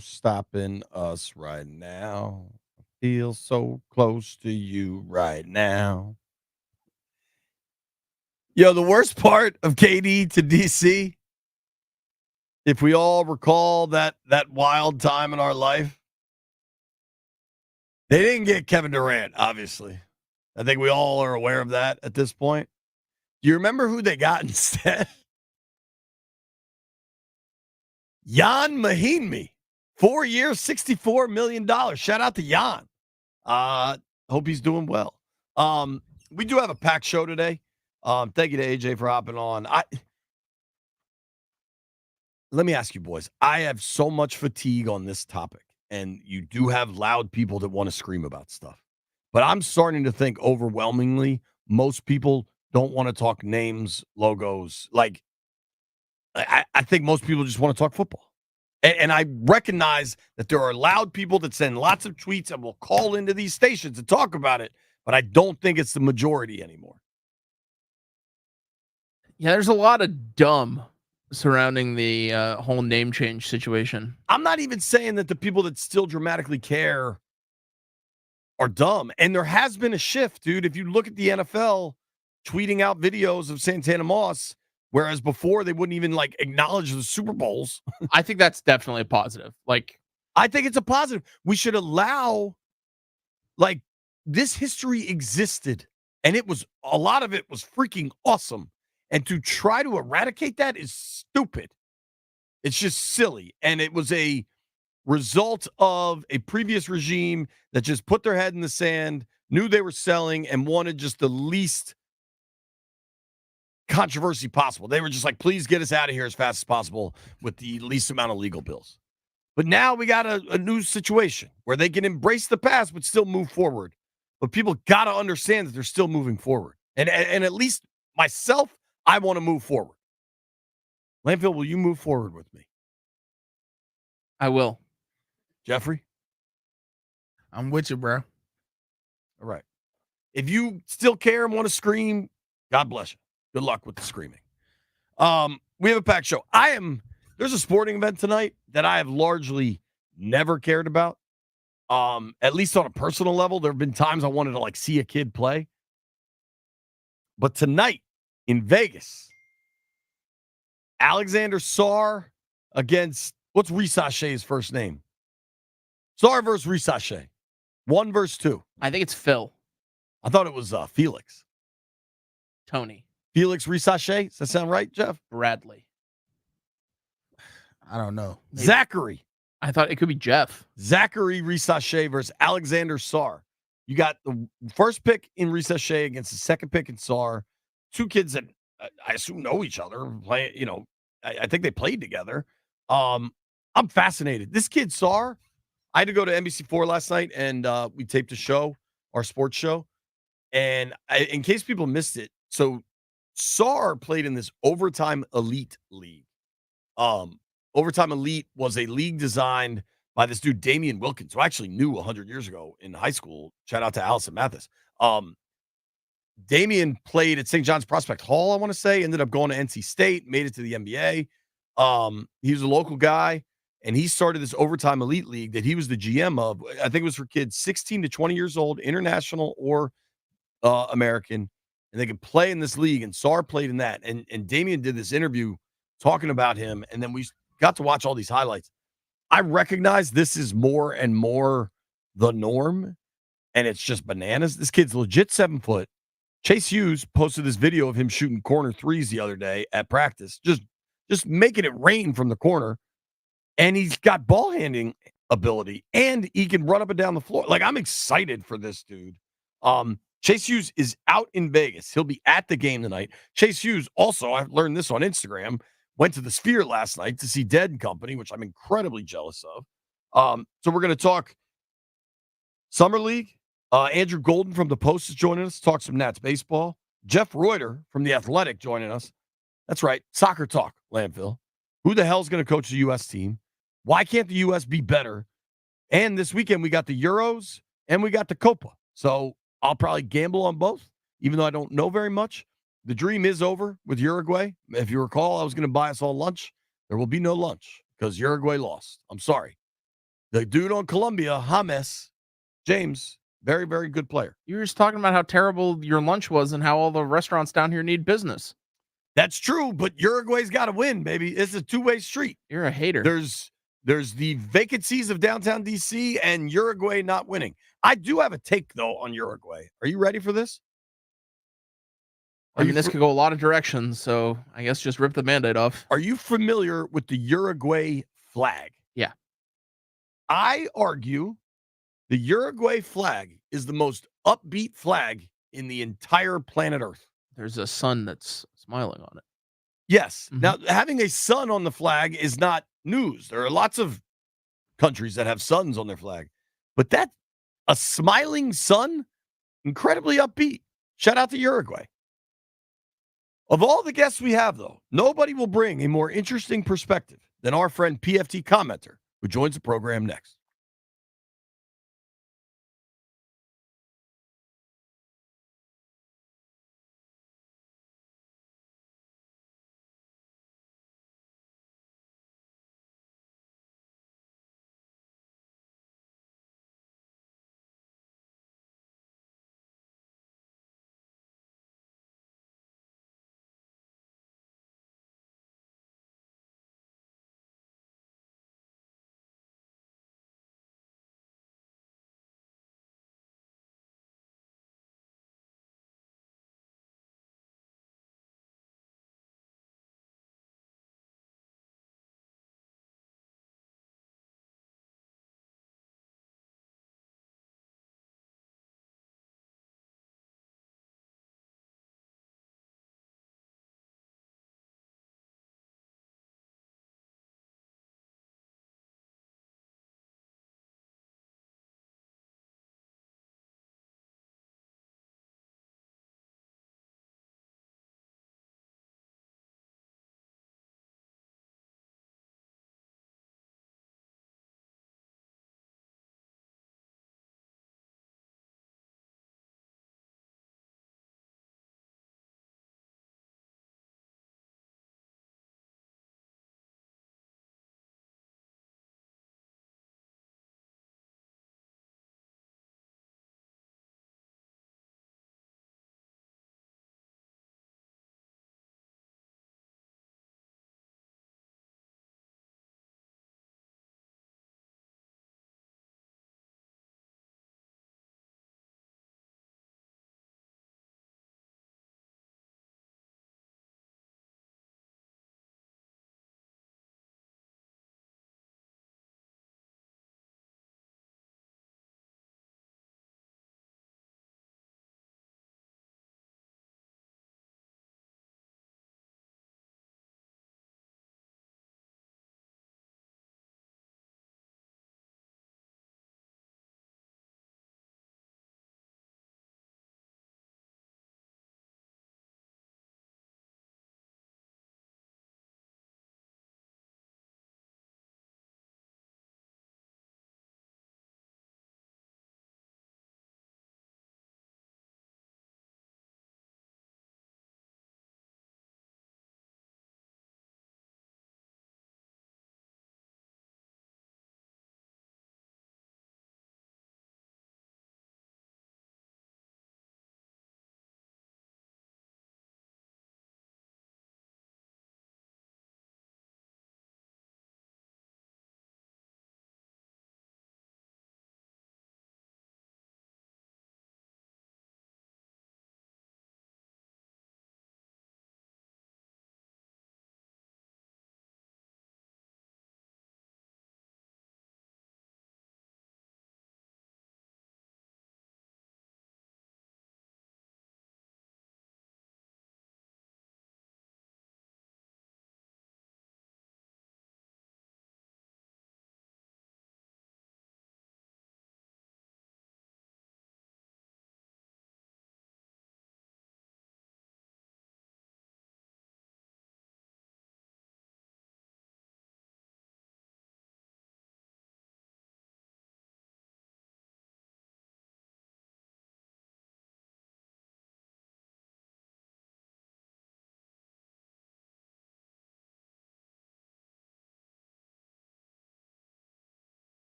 stopping us right now. I feel so close to you right now. Yo, the worst part of KD to DC, if we all recall that wild time in our life, they didn't get Kevin Durant, obviously. I think we all are aware of that at this point. Do you remember who they got instead? Jan Mahinmi. 4 years, $64 million. Shout out to Jan. Hope he's doing well. We do have a packed show today. Thank you to AJ for hopping on. Let me ask you, boys. I have so much fatigue on this topic, and you do have loud people that want to scream about stuff. But I'm starting to think overwhelmingly most people don't want to talk names, logos. Like, I think most people just want to talk football. And I recognize that there are loud people that send lots of tweets and will call into these stations to talk about it, but I don't think it's the majority anymore. Yeah, there's a lot of dumb surrounding the whole name change situation. I'm not even saying that the people that still dramatically care are dumb. And there has been a shift, dude. If you look at the NFL tweeting out videos of Santana Moss, whereas before they wouldn't even like acknowledge the Super Bowls. I think that's definitely a positive. Like, I think it's a positive. We should allow, like, this history existed, and it was, a lot of it was freaking awesome. And to try to eradicate that is stupid. It's just silly. And it was a result of a previous regime that just put their head in the sand, knew they were selling, and wanted just the least controversy possible. They were just like, please get us out of here as fast as possible with the least amount of legal bills. But now we got a new situation where they can embrace the past but still move forward. But people got to understand that they're still moving forward. And at least myself, I want to move forward. Landfill, will you move forward with me? I will. Jeffrey? I'm with you, bro. All right. If you still care and want to scream, God bless you. Good luck with the screaming. We have a packed show. There's a sporting event tonight that I have largely never cared about. At least on a personal level. There have been times I wanted to like see a kid play. But tonight in Vegas, Alexander Sarr against, what's Risaché's first name? Sarr versus Risaché. 1 versus 2. I think it's Phil. I thought it was Felix. Tony. Felix Risaché. Does that sound right, Jeff? Bradley. I don't know. Maybe. Zachary. I thought it could be Jeff. Zachary Risaché versus Alexander Sarr. You got the first pick in Risaché against the second pick in Sarr. Two kids that I assume know each other. Play, I think they played together. I'm fascinated. This kid Sarr, I had to go to NBC4 last night, and we taped a show, our sports show. And in case people missed it, so Sarr played in this Overtime Elite League. Overtime Elite was a league designed by this dude, Damian Wilkins, who I actually knew 100 years ago in high school. Shout out to Allison Mathis. Damian played at St. John's Prospect Hall, I want to say, ended up going to NC State, made it to the NBA. He was a local guy, and he started this Overtime Elite League that he was the GM of. I think it was for kids 16 to 20 years old, international or American, and they could play in this league, and Sarr played in that. And Damian did this interview talking about him, and then we got to watch all these highlights. I recognize this is more and more the norm, and it's just bananas. This kid's legit 7 foot. Chase Hughes posted this video of him shooting corner threes the other day at practice, just making it rain from the corner. And he's got ball handling ability, and he can run up and down the floor. Like, I'm excited for this dude. Chase Hughes is out in Vegas. He'll be at the game tonight. Chase Hughes also, I've learned this on Instagram, went to the Sphere last night to see Dead and Company, which I'm incredibly jealous of. So we're going to talk Summer League. Andrew Golden from The Post is joining us. Talk some Nats baseball. Jeff Reuter from The Athletic joining us. That's right. Soccer talk, Landfill. Who the hell's going to coach the U.S. team? Why can't the U.S. be better? And this weekend, we got the Euros and we got the Copa. So I'll probably gamble on both, even though I don't know very much. The dream is over with Uruguay. If you recall, I was going to buy us all lunch. There will be no lunch because Uruguay lost. I'm sorry. The dude on Colombia, James, very, very good player. You were just talking about how terrible your lunch was and how all the restaurants down here need business. That's true, but Uruguay's got to win, baby. It's a two-way street. You're a hater. There's the vacancies of downtown DC and Uruguay not winning. I do have a take, though, on Uruguay. Are you ready for this? This could go a lot of directions, so I guess just rip the Band-Aid off. Are you familiar with the Uruguay flag? Yeah. I argue the Uruguay flag is the most upbeat flag in the entire planet Earth. There's a sun that's smiling on it. Yes. Mhm. Now, having a sun on the flag is not news. There are lots of countries that have suns on their flag, but a smiling sun, incredibly upbeat. Shout out to Uruguay. Of all the guests we have, though, nobody will bring a more interesting perspective than our friend PFT Commenter, who joins the program next.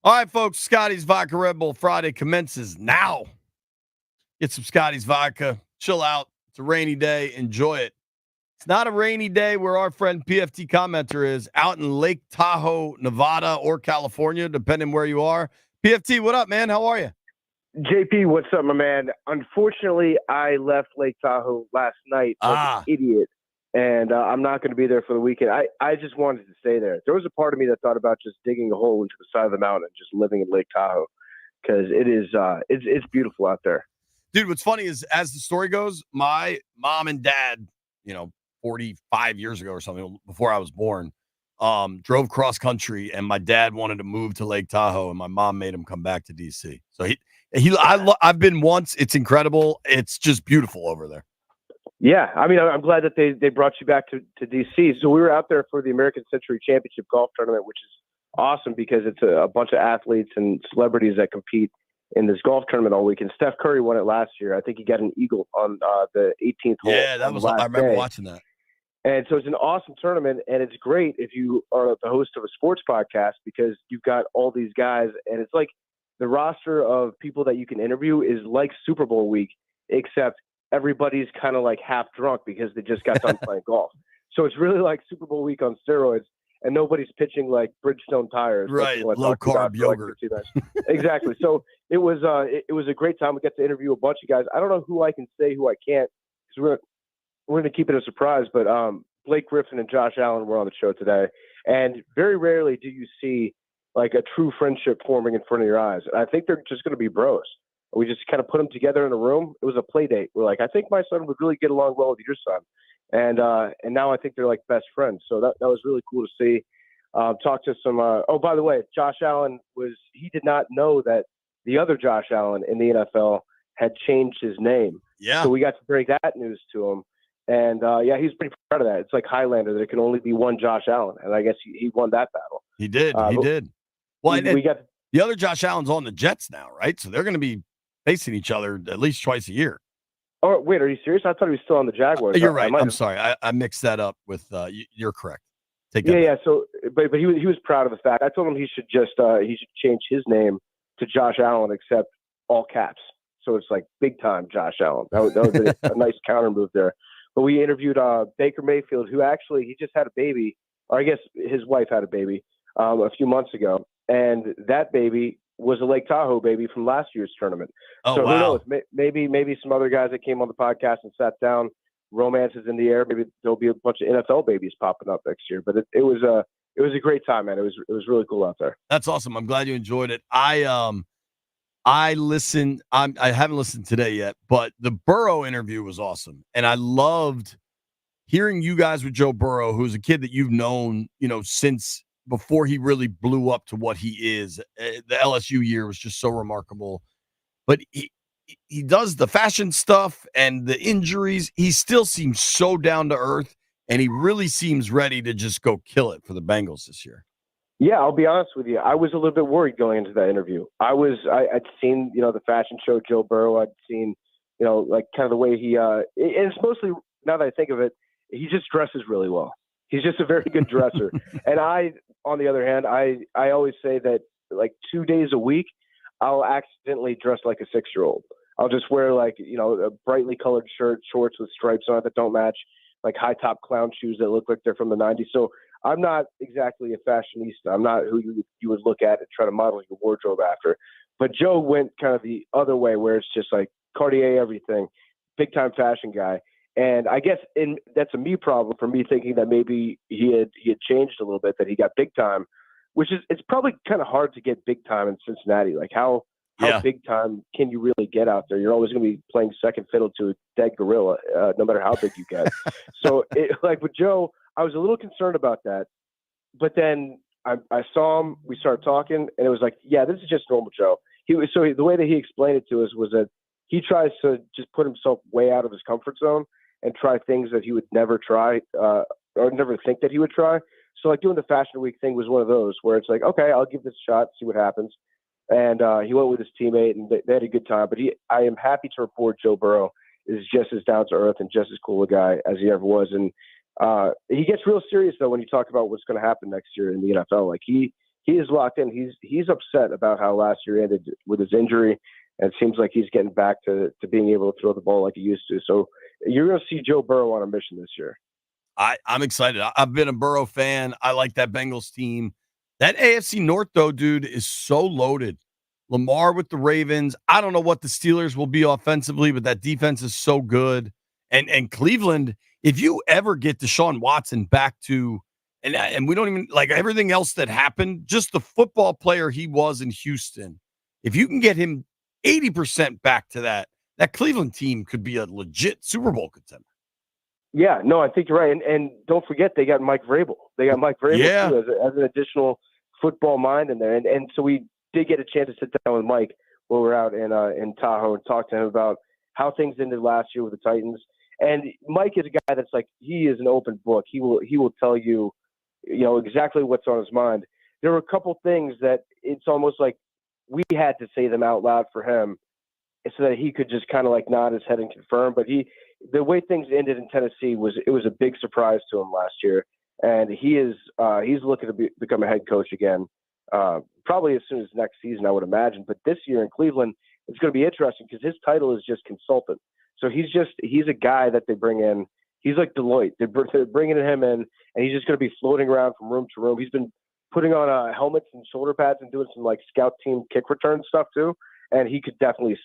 All right, folks, Scotty's Vodka Red Bull Friday commences now. Get some Scotty's Vodka, chill out. It's a rainy day. Enjoy it. It's not a rainy day where our friend PFT Commenter is out in Lake Tahoe, Nevada, or California, depending where you are. PFT, what up, man? How are you? JP, what's up, my man? Unfortunately, I left Lake Tahoe last night like an idiot, and I'm not going to be there for the weekend. I just wanted to stay there. There was a part of me that thought about just digging a hole into the side of the mountain and just living in Lake Tahoe because it is it's beautiful out there. Dude, what's funny is, as the story goes, my mom and dad, 45 years ago or something, before I was born, drove cross country, and my dad wanted to move to Lake Tahoe, and my mom made him come back to DC. So I've been once. It's incredible. It's just beautiful over there. Yeah, I mean, I'm glad that they brought you back to DC. So we were out there for the American Century Championship Golf Tournament, which is awesome because it's a bunch of athletes and celebrities that compete in this golf tournament all week. And Steph Curry won it last year. I think he got an eagle on the 18th hole. Yeah, that was. I remember watching that. And so it's an awesome tournament, and it's great if you are the host of a sports podcast because you've got all these guys, and it's like the roster of people that you can interview is like Super Bowl week, except everybody's kind of like half drunk because they just got done playing golf. So it's really like Super Bowl week on steroids, and nobody's pitching like Bridgestone tires. Right, low carb yogurt. Exactly. So it was a great time. We got to interview a bunch of guys. I don't know who I can say, who I can't, because we're going to keep it a surprise, but Blake Griffin and Josh Allen were on the show today. And very rarely do you see like a true friendship forming in front of your eyes. And I think they're just going to be bros. We just kind of put them together in a room. It was a play date. We're like, I think my son would really get along well with your son. And now I think they're like best friends. So that was really cool to see. Talk to some, by the way, Josh Allen he did not know that the other Josh Allen in the NFL had changed his name. Yeah. So we got to break that news to him. And he's pretty proud of that. It's like Highlander. There can only be one Josh Allen. And I guess he won that battle. He did. He did. Well, we got the other Josh Allen's on the Jets now, right? So they're going to be facing each other at least twice a year. Oh, wait, are you serious? I thought he was still on the Jaguars. You're right. I'm sorry. I mixed that up with you're correct. Take that back. Yeah. So, but he was proud of the fact. I told him he should change his name to Josh Allen, except all caps. So it's like big time Josh Allen. That would be a nice counter move there. But we interviewed Baker Mayfield, who actually he just had a baby, or I guess his wife had a baby a few months ago, and that baby was a Lake Tahoe baby from last year's tournament. Oh, so wow. Who knows? Maybe some other guys that came on the podcast and sat down, romance is in the air. Maybe there'll be a bunch of NFL babies popping up next year. But it was a great time, man. It was really cool out there. That's awesome. I'm glad you enjoyed it. I listened. I haven't listened today yet, but the Burrow interview was awesome, and I loved hearing you guys with Joe Burrow, who's a kid that you've known, since before he really blew up to what he is. The LSU year was just so remarkable, but he does the fashion stuff and the injuries. He still seems so down to earth, and he really seems ready to just go kill it for the Bengals this year. Yeah, I'll be honest with you. I was a little bit worried going into that interview. I'd seen, the fashion show Joe Burrow. I'd seen, like kind of the way he, and it's mostly, now that I think of it, he just dresses really well. He's just a very good dresser. And on the other hand, I always say that like 2 days a week, I'll accidentally dress like a 6-year-old. I'll just wear like, a brightly colored shirt, shorts with stripes on it that don't match, like high top clown shoes that look like they're from the 90s. So I'm not exactly a fashionista. I'm not who you would look at and try to model your wardrobe after. But Joe went kind of the other way where it's just like Cartier everything, big time fashion guy. And I guess that's a me problem for me thinking that maybe he had changed a little bit, that he got big time, which is, it's probably kind of hard to get big time in Cincinnati. Like how big time can you really get out there? You're always going to be playing second fiddle to a dead gorilla, no matter how big you get. So like with Joe, I was a little concerned about that, but then I saw him, we started talking, and it was like, yeah, this is just normal Joe. The way that he explained it to us was that he tries to just put himself way out of his comfort zone and try things that he would never try or never think that he would try. So like doing the Fashion Week thing was one of those where it's like, okay, I'll give this a shot, see what happens. And he went with his teammate, and they had a good time. But I am happy to report Joe Burrow is just as down to earth and just as cool a guy as he ever was. And he gets real serious though when you talk about what's going to happen next year in the NFL. Like he he is locked in. He's upset about how last year ended with his injury, and it seems like he's getting back to being able to throw the ball like he used to. So you're going to see Joe Burrow on a mission this year. I'm excited. I've been a Burrow fan. I like that Bengals team. That AFC North, though, dude, is so loaded. Lamar with the Ravens. I don't know what the Steelers will be offensively, but that defense is so good. And Cleveland, if you ever get Deshaun Watson back to, and we don't even like everything else that happened, just the football player he was in Houston, if you can get him 80% back to that Cleveland team could be a legit Super Bowl contender. Yeah, no, I think you're right. And don't forget, they got Mike Vrabel. They got Mike Vrabel too, as an additional football mind in there. And so we did get a chance to sit down with Mike when we were out in Tahoe and talk to him about how things ended last year with the Titans. And Mike is a guy that's like, he is an open book. He will tell you, exactly what's on his mind. There were a couple things that it's almost like we had to say them out loud for him so that he could just kind of like nod his head and confirm. But the way things ended in Tennessee was a big surprise to him last year. And he's looking to become a head coach again, probably as soon as next season, I would imagine. But this year in Cleveland, it's going to be interesting because his title is just consultant. So he's a guy that they bring in. He's like Deloitte. They're bringing him in, and he's just going to be floating around from room to room. He's been putting on helmets and shoulder pads and doing some like scout team kick return stuff too. And he could definitely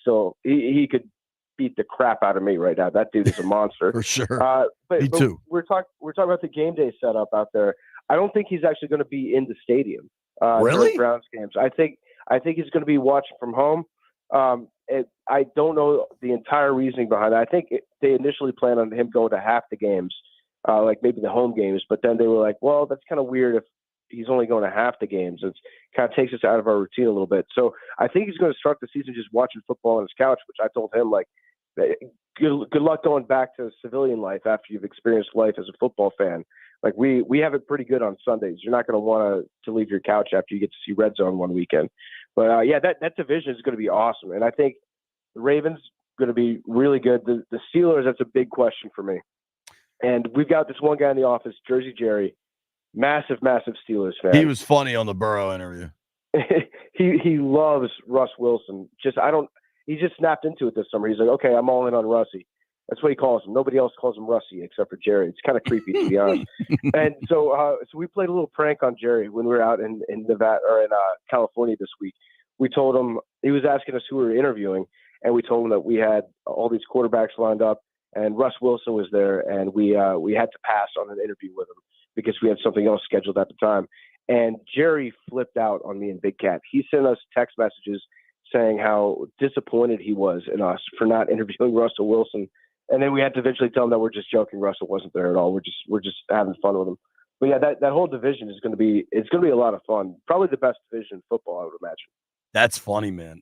he could beat the crap out of me right now. That dude is a monster. For sure. Me too. We're talking about the game day setup out there. I don't think he's actually going to be in the stadium. Really? Browns games. I think he's going to be watching from home. I don't know the entire reasoning behind it. I think they initially planned on him going to half the games, like maybe the home games, but then they were like, well, that's kind of weird if he's only going to half the games. It kind of takes us out of our routine a little bit. So I think he's going to start the season just watching football on his couch, which I told him, like, good luck going back to civilian life after you've experienced life as a football fan. Like we have it pretty good on Sundays. You're not going to want to leave your couch after you get to see Red Zone one weekend. But that division is going to be awesome. And I think the Ravens going to be really good. The Steelers, that's a big question for me. And we've got this one guy in the office, Jersey Jerry, massive Steelers fan. He was funny on the Burrow interview. he loves Russ Wilson. He just snapped into it this summer. He's like, okay, I'm all in on Russie. That's what he calls him. Nobody else calls him Russie except for Jerry. It's kind of creepy, to be honest. And so we played a little prank on Jerry when we were out in Nevada or in California this week. We told him, he was asking us who we were interviewing, and we told him that we had all these quarterbacks lined up, and Russ Wilson was there, and we had to pass on an interview with him because we had something else scheduled at the time. And Jerry flipped out on me and Big Cat. He sent us text messages saying how disappointed he was in us for not interviewing Russell Wilson. And then we had to eventually tell him that we're just joking. Russell wasn't there at all. We're just having fun with him. But yeah, that whole division is going to be a lot of fun. Probably the best division in football, I would imagine. That's funny, man.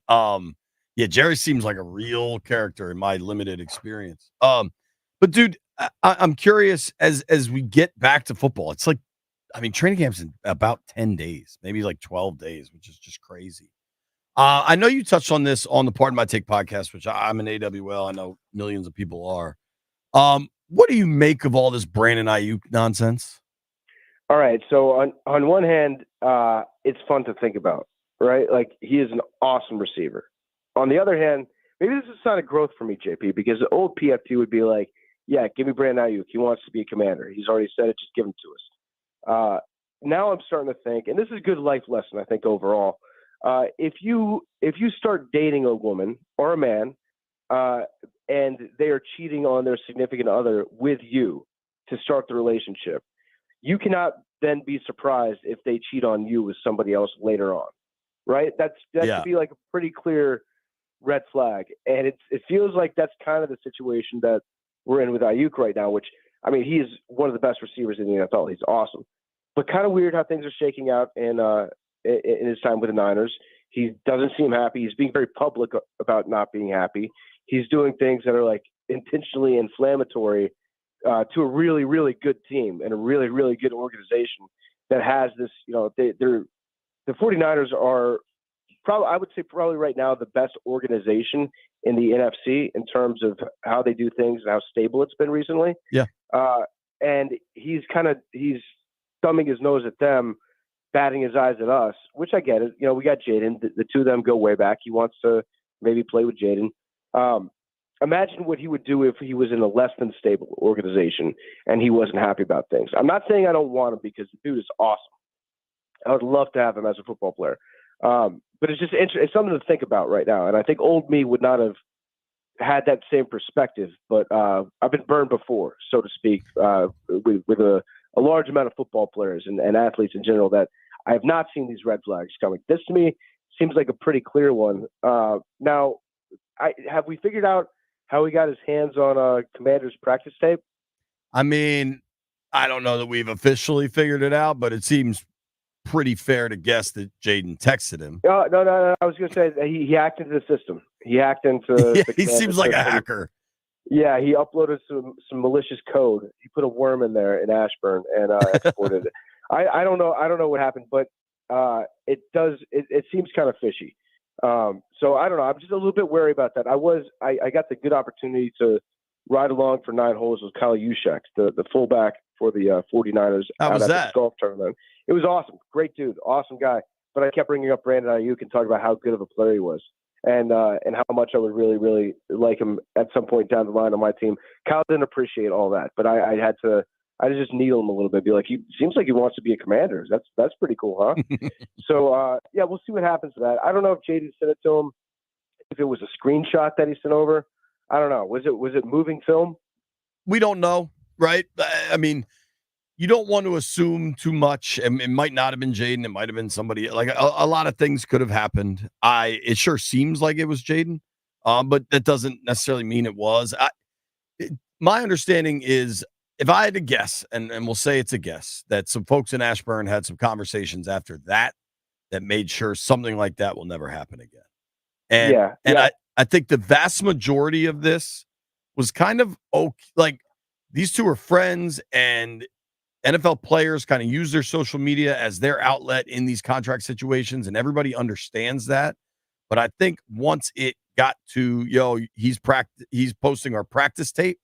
Yeah, Jerry seems like a real character in my limited experience. But dude, I'm curious as we get back to football. It's like, I mean, training camp's in about 10 days, maybe like 12 days, which is just crazy. I know you touched on this on the Pardon My Take podcast, which I'm an AWL. I know millions of people are. What do you make of all this Brandon Ayuk nonsense? All right. So on one hand, it's fun to think about, right? Like, he is an awesome receiver. On the other hand, maybe this is a sign of growth for me, JP, because the old PFT would be like, yeah, give me Brandon Ayuk. He wants to be a Commander. He's already said it. Just give him to us. Now I'm starting to think, and this is a good life lesson, I think, overall. If you start dating a woman or a man, and they are cheating on their significant other with you to start the relationship, you cannot then be surprised if they cheat on you with somebody else later on, right? That should be like a pretty clear red flag, and it feels like that's kind of the situation that we're in with Ayuk right now. Which, I mean, he is one of the best receivers in the NFL. He's awesome, but kind of weird how things are shaking out in his time with the Niners. He doesn't seem happy. He's being very public about not being happy. He's doing things that are like intentionally inflammatory to a really, really good team and a really, really good organization that has this, the 49ers are probably, I would say probably right now, the best organization in the NFC in terms of how they do things and how stable it's been recently. Yeah. And he's thumbing his nose at them batting his eyes at us, which I get it. You know, we got Jaden. The two of them go way back. He wants to maybe play with Jaden. Imagine what he would do if he was in a less than stable organization and he wasn't happy about things. I'm not saying I don't want him because the dude is awesome. I would love to have him as a football player. But it's just it's something to think about right now. And I think old me would not have had that same perspective, but I've been burned before, so to speak, with a large amount of football players and athletes in general that I have not seen these red flags coming. This to me seems like a pretty clear one. Now, have we figured out how he got his hands on Commander's practice tape? I mean, I don't know that we've officially figured it out, but it seems pretty fair to guess that Jaden texted him. No. I was going to say that he hacked into the system. He hacked into. Yeah, he seems like a hacker. Yeah, he uploaded some malicious code. He put a worm in there in Ashburn and exported it. I don't know. I don't know what happened, but it does. It seems kind of fishy. So I don't know. I'm just a little bit wary about that. I got the good opportunity to ride along for 9 holes with Kyle Juszczyk, the fullback for the 49ers. How was that? The golf tournament. It was awesome. Great dude. Awesome guy. But I kept bringing up Brandon Ayuk and talking about how good of a player he was and how much I would really, really like him at some point down the line on my team. Kyle didn't appreciate all that, but I had to just needle him a little bit, be like, he seems like he wants to be a Commander. That's pretty cool, huh? So, yeah, we'll see what happens to that. I don't know if Jaden sent it to him, if it was a screenshot that he sent over. I don't know. Was it moving film? We don't know, right? I mean, you don't want to assume too much. It might not have been Jaden. It might have been somebody. Like a lot of things could have happened. It sure seems like it was Jaden, but that doesn't necessarily mean it was. My understanding is, if I had to guess, and we'll say it's a guess, that some folks in Ashburn had some conversations after that made sure something like that will never happen again. And I think the vast majority of this was kind of okay. Like, these two are friends, and NFL players kind of use their social media as their outlet in these contract situations, and everybody understands that. But I think once it got to, he's posting our practice tape,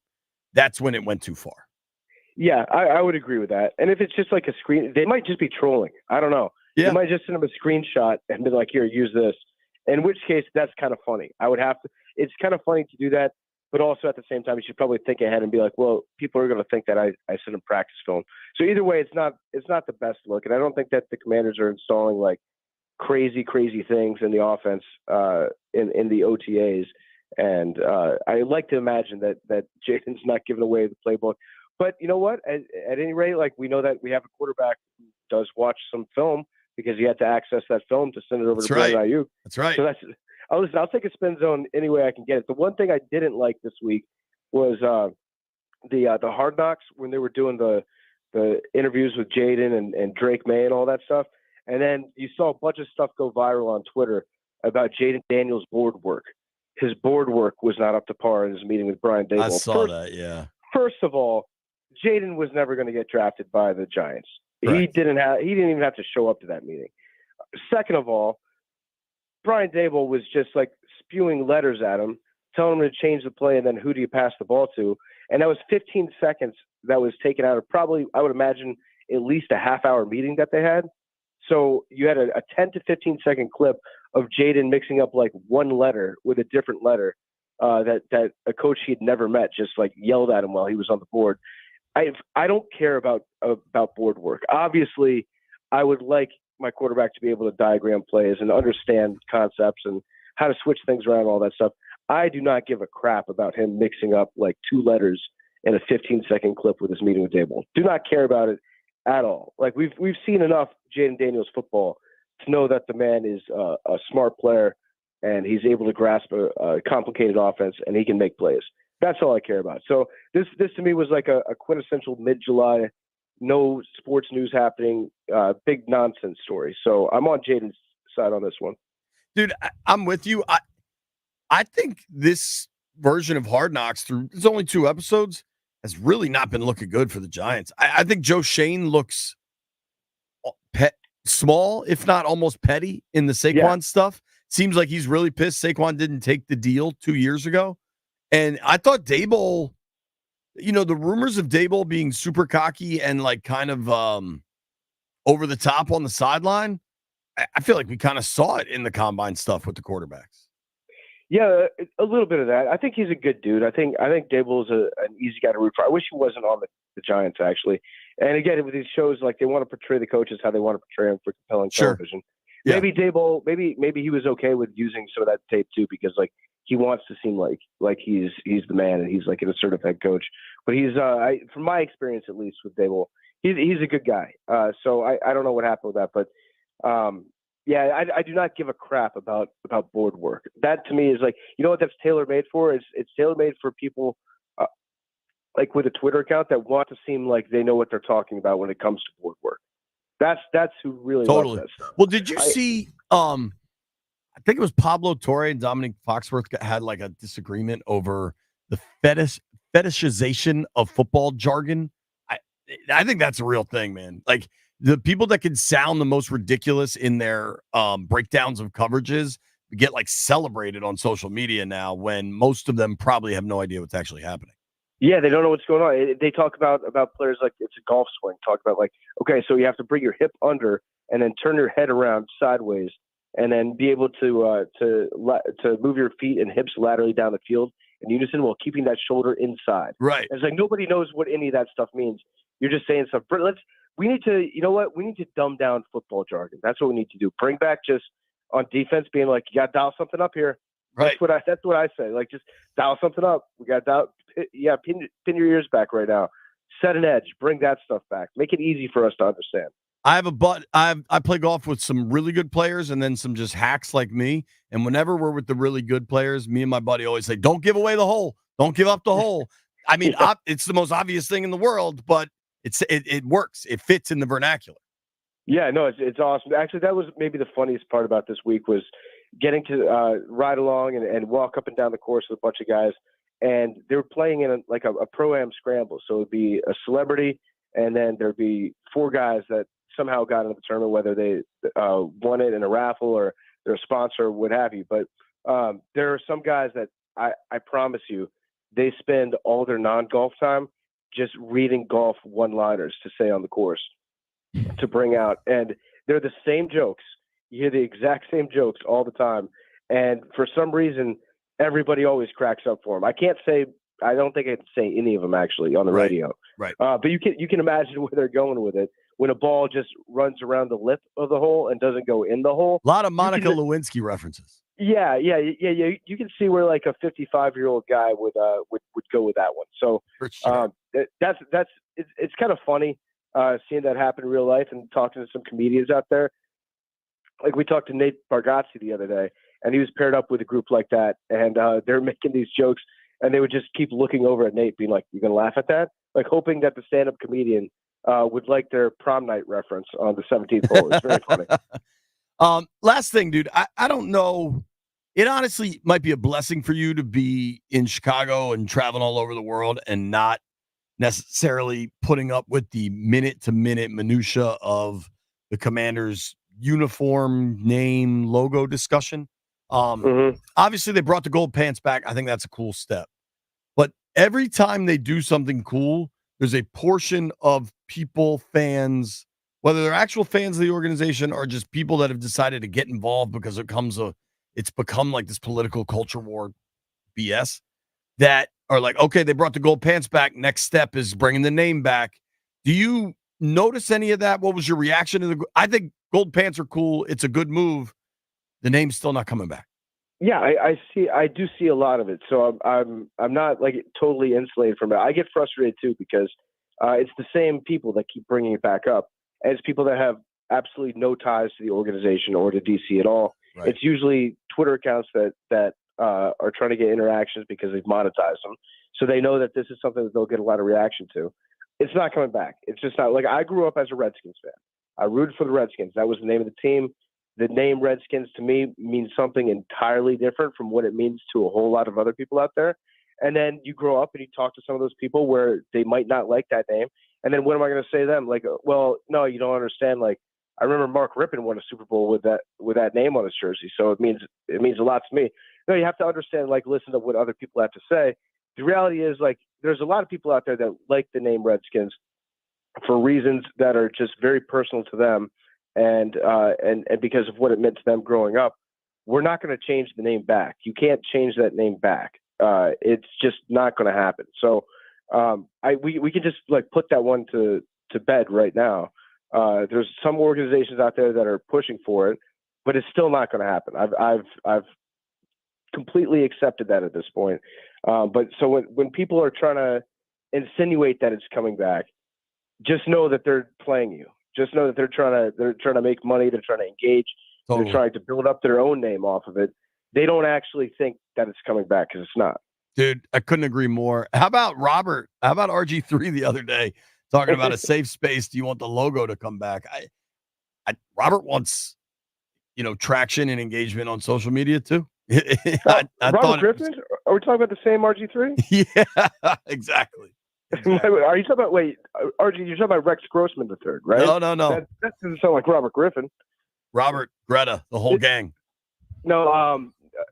that's when it went too far. Yeah, I would agree with that. And if it's just like a screen, they might just be trolling. I don't know. Yeah. They might just send them a screenshot and be like, here, use this. In which case, that's kind of funny. It's kind of funny to do that, but also at the same time, you should probably think ahead and be like, well, people are going to think that I sent them practice film. So either way, it's not the best look. And I don't think that the Commanders are installing like crazy things in the offense in the OTAs. And I like to imagine that Jaden's not giving away the playbook. But you know what? At any rate, like, we know that we have a quarterback who does watch some film because he had to access that film to send it over to Brandon Ayuk. That's right. So I'll take a spin zone any way I can get it. The one thing I didn't like this week was the Hard Knocks when they were doing the interviews with Jaden and Drake May and all that stuff. And then you saw a bunch of stuff go viral on Twitter about Jaden Daniels' board work. His board work was not up to par in his meeting with Brian Daboll. I saw that, yeah. First of all, Jaden was never going to get drafted by the Giants. Correct. He didn't even have to show up to that meeting. Second of all, Brian Daboll was just like spewing letters at him, telling him to change the play and then who do you pass the ball to? And that was 15 seconds that was taken out of probably, I would imagine, at least a half-hour meeting that they had. So you had a 10 to 15-second clip of Jaden mixing up like one letter with a different letter that a coach he had never met just like yelled at him while he was on the board. I don't care about board work. Obviously, I would like my quarterback to be able to diagram plays and understand concepts and how to switch things around, all that stuff. I do not give a crap about him mixing up like 2 letters in a 15-second clip with his meeting with Daboll. Do not care about it at all. Like, we've seen enough Jaden Daniels football to know that the man is a smart player and he's able to grasp a complicated offense and he can make plays. That's all I care about. So this to me was like a quintessential mid-July, no sports news happening, big nonsense story. So I'm on Jaden's side on this one. Dude, I'm with you. I think this version of Hard Knocks, through it's only 2 episodes, has really not been looking good for the Giants. I think Joe Shane looks small, if not almost petty, in the Saquon stuff. Seems like he's really pissed Saquon didn't take the deal 2 years ago. And I thought Daboll, the rumors of Daboll being super cocky and like kind of over the top on the sideline. I feel like we kind of saw it in the combine stuff with the quarterbacks. Yeah, a little bit of that. I think he's a good dude. I think Daboll's an easy guy to root for. I wish he wasn't on the Giants, actually. And again, with these shows, like they want to portray the coaches how they want to portray them for compelling television. Yeah. Maybe Daboll, maybe he was okay with using some of that tape too, because like he wants to seem like he's the man and he's like an assertive head coach. But he's from my experience at least with Daboll, he's a good guy. So I don't know what happened with that, but yeah, I do not give a crap about board work. That to me is like, you know what that's tailor made for? It's tailor made for people like with a Twitter account that want to seem like they know what they're talking about when it comes to board work. That's who really Totally. loves that stuff. Well, did you see? I think it was Pablo Torre and Dominic Foxworth had like a disagreement over the fetishization of football jargon. I think that's a real thing, man. Like the people that can sound the most ridiculous in their breakdowns of coverages get like celebrated on social media now, when most of them probably have no idea what's actually happening. Yeah, they don't know what's going on. They talk about players like it's a golf swing. Talk about like, okay, so you have to bring your hip under and then turn your head around sideways and then be able to move your feet and hips laterally down the field in unison while keeping that shoulder inside. Right. It's like nobody knows what any of that stuff means. You're just saying stuff. We need to, you know what? We need to dumb down football jargon. That's what we need to do. Bring back just on defense being like, you got to dial something up here. Right. That's what I say. Like, just dial something up. We got to dial. Yeah, pin your ears back right now. Set an edge. Bring that stuff back. Make it easy for us to understand. I play golf with some really good players and then some just hacks like me. And whenever we're with the really good players, me and my buddy always say, "Don't give away the hole. Don't give up the hole." I mean, Yeah. it's the most obvious thing in the world, but it works. It fits in the vernacular. Yeah, no, it's awesome. Actually, that was maybe the funniest part about this week was getting to ride along and walk up and down the course with a bunch of guys. And they were playing in a pro-am scramble. So it would be a celebrity, and then there'd be 4 guys that somehow got into the tournament, whether they won it in a raffle or they're a sponsor or what have you. But there are some guys that I promise you, they spend all their non-golf time just reading golf one-liners to say on the course to bring out. And they're the same jokes. You hear the exact same jokes all the time. And for some reason, everybody always cracks up for them. I don't think I can say any of them actually on the radio. Right. But you can imagine where they're going with it. When a ball just runs around the lip of the hole and doesn't go in the hole. A lot of Monica Lewinsky references. Yeah. You can see where like a 55-year-old guy would go with that one. So For sure. it's kind of funny seeing that happen in real life and talking to some comedians out there. Like we talked to Nate Bargatze the other day, and he was paired up with a group like that, and they're making these jokes, and they would just keep looking over at Nate, being like, "You gonna laugh at that?" Like hoping that the stand-up comedian would like their prom night reference on the 17th hole. It's very funny. Last thing, dude. I don't know. It honestly might be a blessing for you to be in Chicago and traveling all over the world and not necessarily putting up with the minute-to-minute minutia of the Commanders' uniform, name, logo discussion. Obviously, they brought the gold pants back. I think that's a cool step. But every time they do something cool, there's a portion of people, fans, whether they're actual fans of the organization or just people that have decided to get involved because it's become like this political culture war BS, that are like, okay, they brought the gold pants back. Next step is bringing the name back. Do you notice any of that? What was your reaction to I think gold pants are cool. It's a good move. The name's still not coming back. Yeah, I do see a lot of it. So I'm not like totally insulated from it. I get frustrated too because it's the same people that keep bringing it back up as people that have absolutely no ties to the organization or to DC at all. Right. It's usually Twitter accounts that are trying to get interactions because they've monetized them. So they know that this is something that they'll get a lot of reaction to. It's not coming back. It's just not like I grew up as a Redskins fan. I rooted for the Redskins. That was the name of the team. The name Redskins to me means something entirely different from what it means to a whole lot of other people out there. And then you grow up and you talk to some of those people where they might not like that name. And then what am I going to say to them? Like, well, no, you don't understand. Like, I remember Mark Rippon won a Super Bowl with that name on his jersey. So it means a lot to me. No, you have to understand, like, listen to what other people have to say. The reality is, like, there's a lot of people out there that like the name Redskins for reasons that are just very personal to them, and because of what it meant to them growing up. We're not going to change the name back. You can't change that name back. It's just not going to happen. So we can just like put that one to bed right now. There's some organizations out there that are pushing for it, but it's still not going to happen. I've completely accepted that at this point. But so when people are trying to insinuate that it's coming back, just know that they're playing you. Just know that they're trying to make money. They're trying to engage. Totally. They're trying to build up their own name off of it. They don't actually think that it's coming back because it's not. Dude, I couldn't agree more. How about Robert? How about RG3 the other day talking about a safe space? Do you want the logo to come back? Robert wants, traction and engagement on social media too. I Robert Griffin? Are we talking about the same RG3? Yeah, exactly. Are you talking about RG? You're talking about Rex Grossman the third, right? No. That doesn't sound like Robert Griffin. Robert, Greta, the whole gang. No,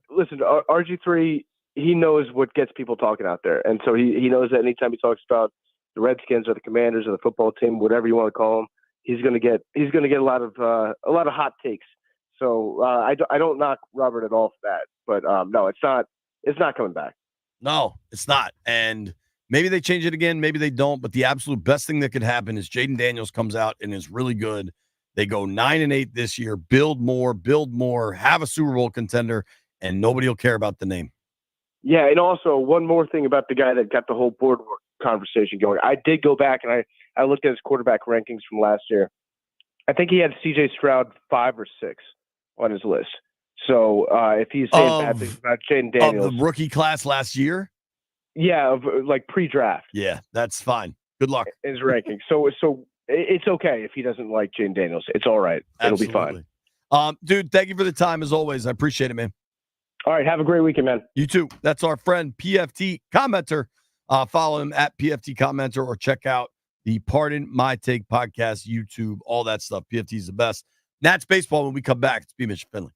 listen, RG3, he knows what gets people talking out there, and so he knows that anytime he talks about the Redskins or the Commanders or the football team, whatever you want to call them, he's going to get a lot of hot takes. So I don't knock Robert at all for that, but no, it's not coming back. No, it's not, and maybe they change it again, maybe they don't. But the absolute best thing that could happen is Jaden Daniels comes out and is really good. They go 9-8 this year, build more, have a Super Bowl contender, and nobody will care about the name. Yeah, and also one more thing about the guy that got the whole boardwalk conversation going. I did go back and I looked at his quarterback rankings from last year. I think he had C.J. Stroud 5 or 6 on his list. So if he's saying bad things about Jaden Daniels. Of the rookie class last year? Yeah, like pre-draft. Yeah, that's fine. Good luck. His ranking. So it's okay if he doesn't like Jaden Daniels. It's all right. Absolutely. It'll be fine. Dude, thank you for the time as always. I appreciate it, man. All right. Have a great weekend, man. You too. That's our friend PFT Commenter. Follow him at PFT Commenter or check out the Pardon My Take podcast, YouTube, all that stuff. PFT is the best. Nats baseball when we come back. It's B. Mitch Finley.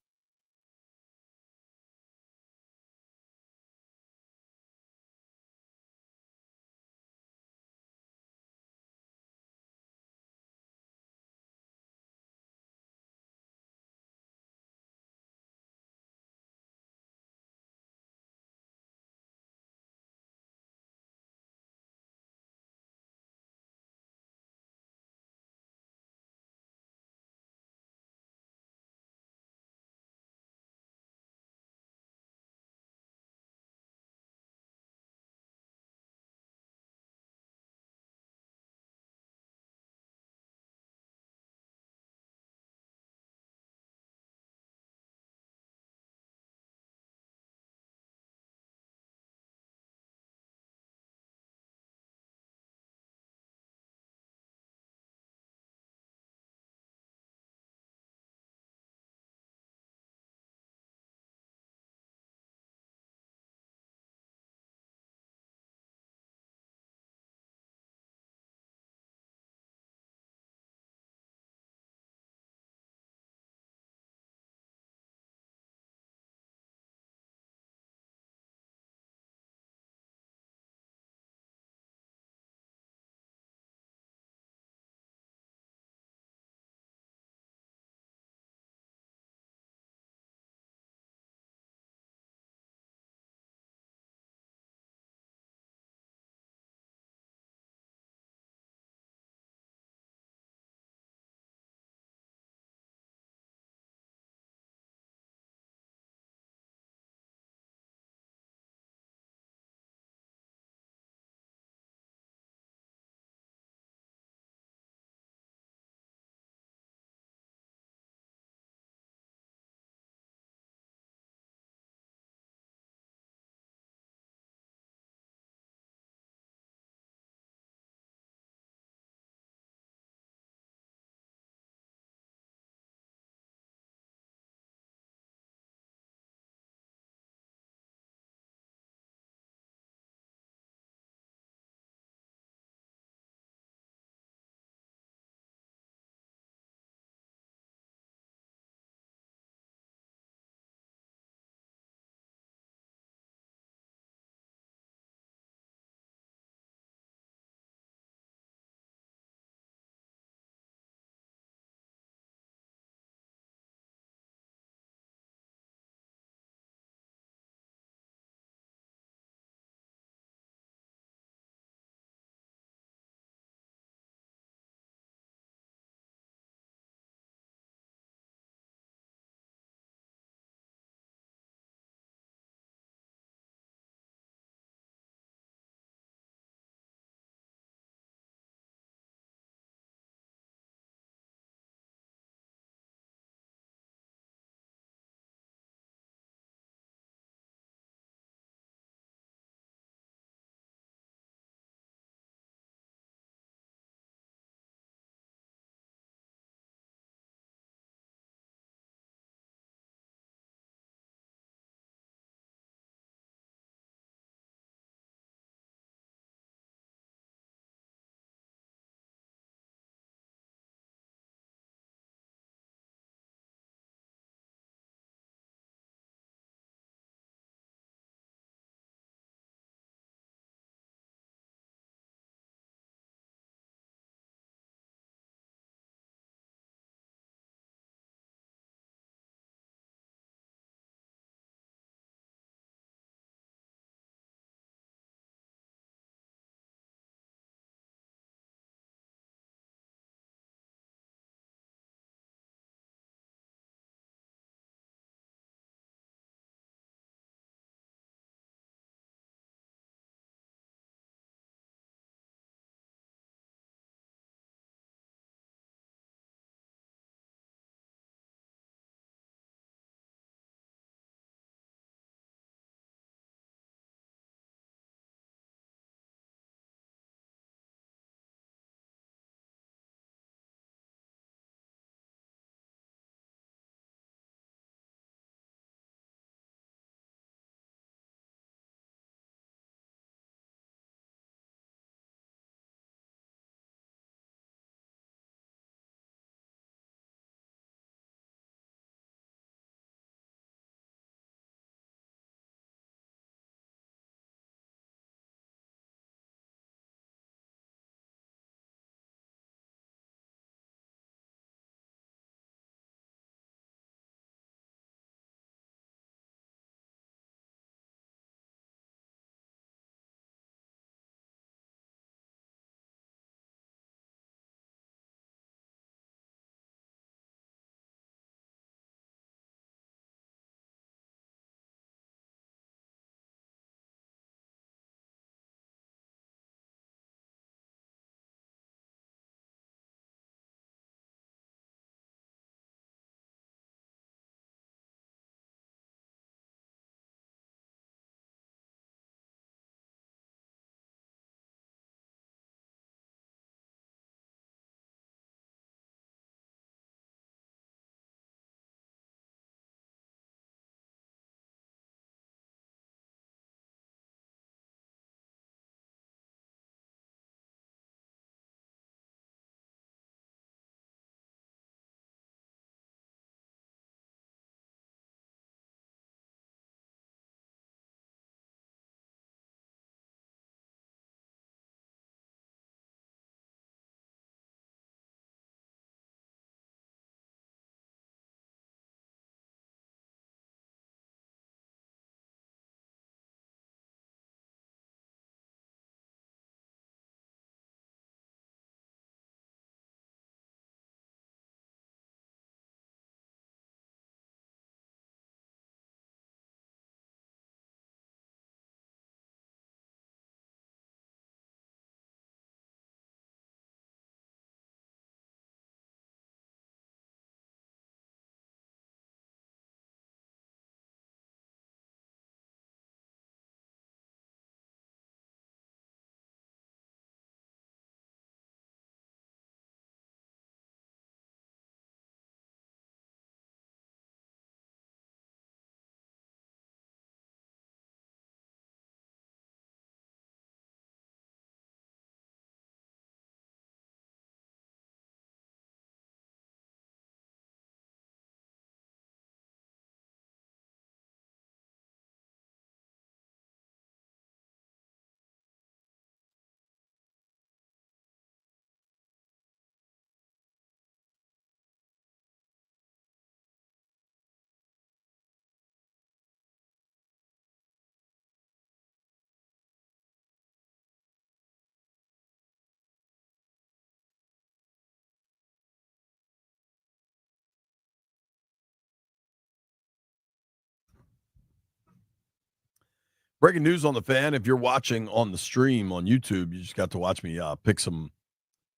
Breaking news on the Fan. If you're watching on the stream on YouTube, you just got to watch me pick some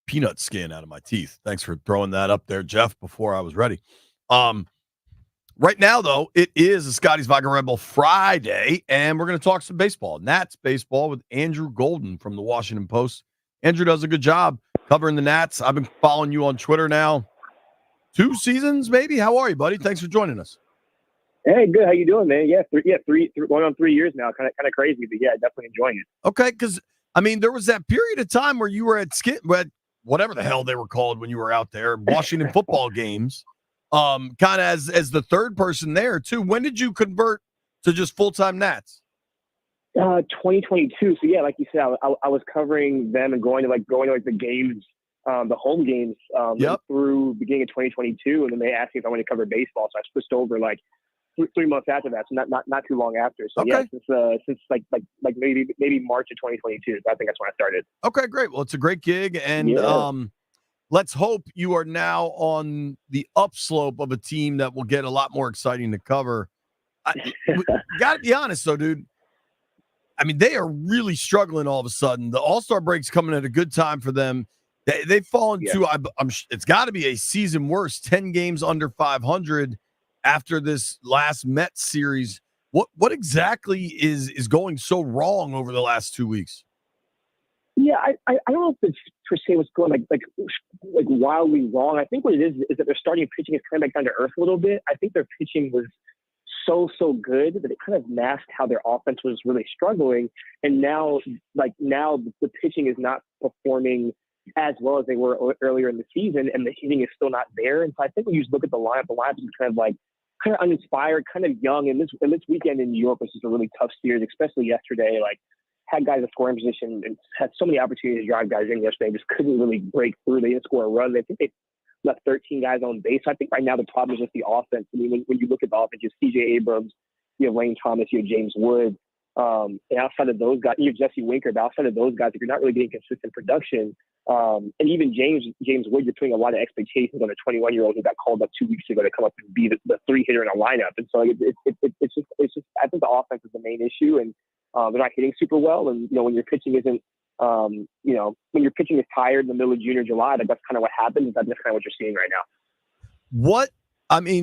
peanut skin out of my teeth. Thanks for throwing that up there, Jeff, before I was ready. Right now, though, it is a Scotty's Vodka Rebel Friday, and we're going to talk some baseball. Nats baseball with Andrew Golden from the Washington Post. Andrew does a good job covering the Nats. I've been following you on Twitter now 2 seasons, maybe. How are you, buddy? Thanks for joining us. Hey, good. How you doing, man? Yeah, three going on 3 years now. Kind of crazy, but yeah, definitely enjoying it. Okay, because I mean, there was that period of time where you were at whatever the hell they were called when you were out there, Washington football games, kind of as the third person there too. When did you convert to just full-time Nats? 2022. So yeah, like you said, I was covering them and going to the games, the home games, through beginning of 2022, and then they asked me if I wanted to cover baseball, so I switched over 3 months after that, so not too long after. So okay. Yeah, since maybe March of 2022. I think that's when I started. Okay, great. Well, it's a great gig, and let's hope you are now on the upslope of a team that will get a lot more exciting to cover. Got to be honest, though, dude. I mean, they are really struggling all of a sudden. The All-Star break's coming at a good time for them. They've fallen to, it's got to be a season worst, 10 games under 500 after this last Mets series. What exactly is going so wrong over the last 2 weeks? Yeah, I don't know if it's per se what's going like wildly wrong. I think what it is that their starting pitching is kind of back down to earth a little bit. I think their pitching was so good that it kind of masked how their offense was really struggling. And now the pitching is not performing as well as they were earlier in the season, and the hitting is still not there. And so I think when you look at the lineup is kind of uninspired, kind of young. And this weekend in New York was just a really tough series, especially yesterday. Had guys at scoring position and had so many opportunities to drive guys in yesterday, just couldn't really break through. They didn't score a run. I think they left 13 guys on base. So I think right now the problem is just the offense. I mean, when you look at the offense, you have C.J. Abrams, you have Lane Thomas, you have James Wood. And outside of those guys, you have Jesse Winker. But outside of those guys, if you're not really getting consistent production, and even James Wood, you're putting a lot of expectations on a 21-year-old who got called up 2 weeks ago to come up and be the 3-hitter in a lineup. And so it's just I think the offense is the main issue, and they're not hitting super well. And when your pitching isn't, when your pitching is tired in the middle of June or July, that's kind of what happens. That's kind of what you're seeing right now.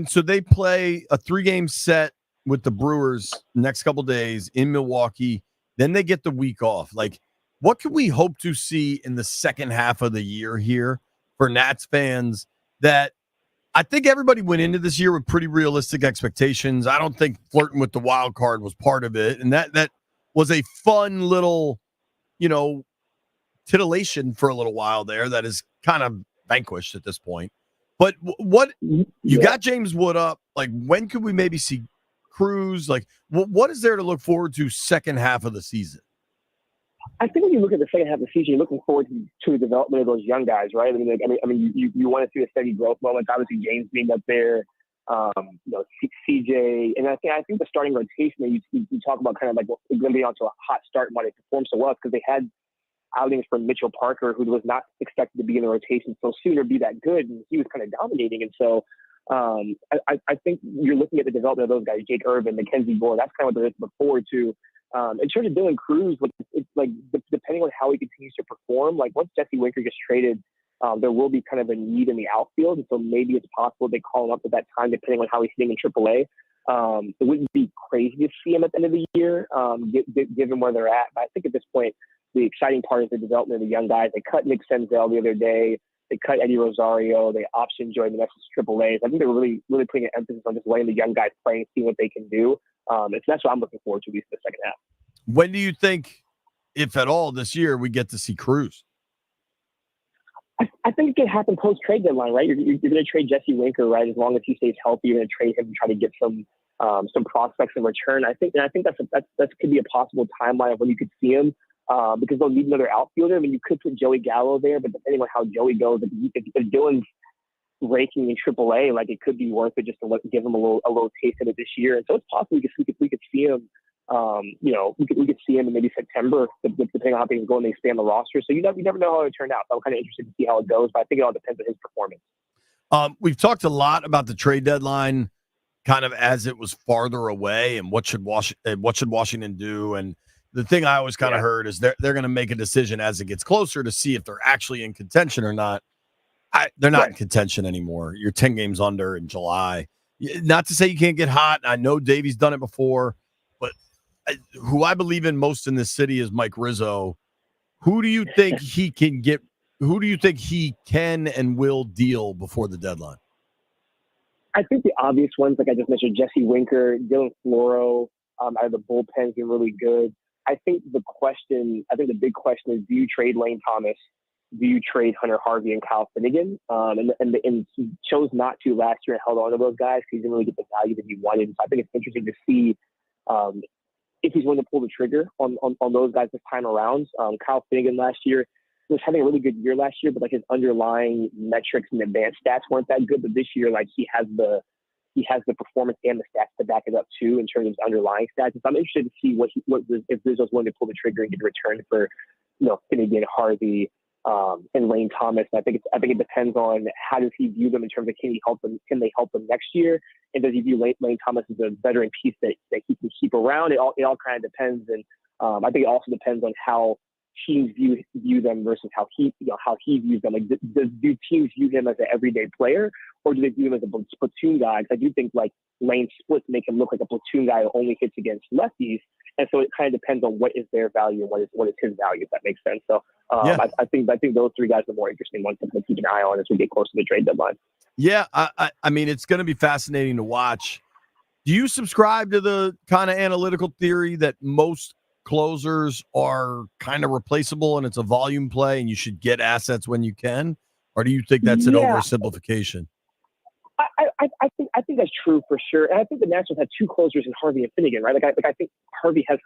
So they play a 3-game set with the Brewers next couple days in Milwaukee. Then they get the week off. What can we hope to see in the second half of the year here for Nats fans? That I think everybody went into this year with pretty realistic expectations. I don't think flirting with the wild card was part of it. And that was a fun little, titillation for a little while there that is kind of vanquished at this point. But what you got James Wood up, when could we maybe see Cruz? What is there to look forward to second half of the season? I think when you look at the second half of the season, you're looking forward to the development of those young guys, right? You want to see a steady growth moment. Obviously, James being up there, CJ, and I think the starting rotation. You talk about kind of going to be onto a hot start and why they performed so well because they had outings from Mitchell Parker, who was not expected to be in the rotation so soon or be that good, and he was kind of dominating. And so I think you're looking at the development of those guys, Jake Irvin, Mackenzie Gore. That's kind of what they're looking forward to. In terms of Dylan Cruz, it's depending on how he continues to perform, once Jesse Winker gets traded, there will be kind of a need in the outfield. And so maybe it's possible they call him up at that time, depending on how he's hitting in AAA. It wouldn't be crazy to see him at the end of the year, given where they're at. But I think at this point, the exciting part is the development of the young guys. They cut Nick Senzel the other day. They cut Eddie Rosario. They optioned Joey Meneses AAA. I think they're really, really putting an emphasis on just letting the young guys play and see what they can do. And so that's what I'm looking forward to, at least in the second half. When do you think, if at all, this year we get to see Cruz? I think it can happen post-trade deadline, right? You're going to trade Jesse Winker, right? As long as he stays healthy, you're going to trade him and try to get some prospects in return. I think that could be a possible timeline of when you could see him. Because they'll need another outfielder. I mean, you could put Joey Gallo there, but depending on how Joey goes, if Dylan's raking in AAA, it could be worth it just to give him a little taste of it this year. And so it's possible we could see him. We could see him in maybe September, depending on how things go and they stay on the roster. So you never know how it turned out. So I'm kind of interested to see how it goes, but I think it all depends on his performance. We've talked a lot about the trade deadline kind of as it was farther away, and what should Washington do? And the thing I always kind of heard is they're going to make a decision as it gets closer to see if they're actually in contention or not. They're not in contention anymore. You're 10 games under in July. Not to say you can't get hot. I know Davey's done it before, but who I believe in most in this city is Mike Rizzo. Who do you think he can get? Who do you think he can and will deal before the deadline? I think the obvious ones, like I just mentioned, Jesse Winker, Dylan Floro, out of the bullpen's been really good. I think the big question is, do you trade Lane Thomas? Do you trade Hunter Harvey and Kyle Finnegan? And he chose not to last year and held on to those guys because he didn't really get the value that he wanted. So I think it's interesting to see if he's going to pull the trigger on those guys this time around. Kyle Finnegan last year was having a really good year last year, but like his underlying metrics and advanced stats weren't that good. But this year, like he has the performance and the stats to back it up too in terms of his underlying stats. And so I'm interested to see if Rizzo's willing to pull the trigger and get a return for, Finnegan, Harvey, and Lane Thomas. And I think it depends on how does he view them in terms of can they help them next year, and does he view Lane Thomas as a veteran piece that he can keep around? It all kind of depends, and I think it also depends on how teams view them versus how he views them. Like, do teams view him as an everyday player, or do they view him as a platoon guy? Because I do think like Lane splits make him look like a platoon guy who only hits against lefties, and so it kind of depends on what is their value and what is his value, if that makes sense. So I think those three guys are the more interesting ones to keep an eye on as we get close to the trade deadline. Yeah, I mean, it's going to be fascinating to watch. Do you subscribe to the kind of analytical theory that most closers are kind of replaceable and it's a volume play and you should get assets when you can? Or do you think that's an oversimplification? I think that's true for sure. And I think the Nationals had two closers in Harvey and Finnegan, right? I think Harvey has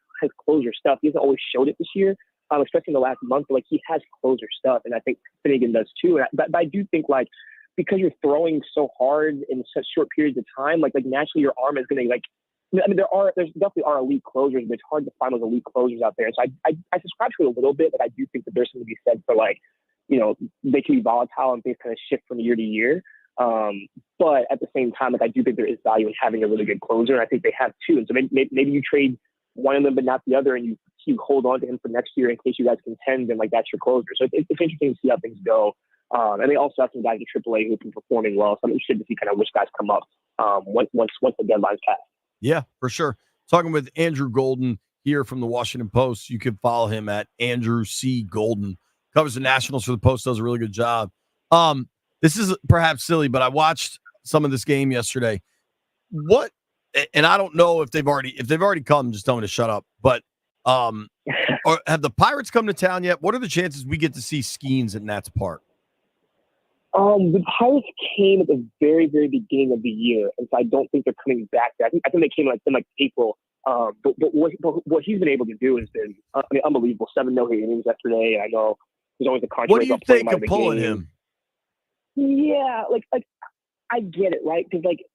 closer stuff. He hasn't always showed it this year, especially in the last month, but like he has closer stuff. And I think Finnegan does too. But I do think like, because you're throwing so hard in such short periods of time, like naturally your arm is going to there's definitely are elite closers, but it's hard to find those elite closers out there. So I subscribe to it a little bit, but I do think that there's something to be said for like, they can be volatile and things kind of shift from year to year. But at the same time, like I do think there is value in having a really good closer, and I think they have two. And so maybe you trade one of them but not the other, and you hold on to him for next year in case you guys contend, and like that's your closer. So it's interesting to see how things go. And they also have some guys in AAA who've been performing well. So I'm interested to see kind of which guys come up once the deadline's passed. Yeah, for sure. Talking with Andrew Golden here from the Washington Post. You can follow him at Andrew C. Golden. Covers the Nationals for the Post, does a really good job. This is perhaps silly, but I watched some of this game yesterday. And I don't know if they've already come, just tell me to shut up. But or have the Pirates come to town yet? What are the chances we get to see Skeens at Nats Park? The Pirates came at the very, very beginning of the year, and so I don't think they're coming back there. I think they came in April. But what he's been able to do has been unbelievable. 7 no-hit innings yesterday, and I know there's always a controversy. What do you think of pulling him? Yeah, like I get it, right? Because like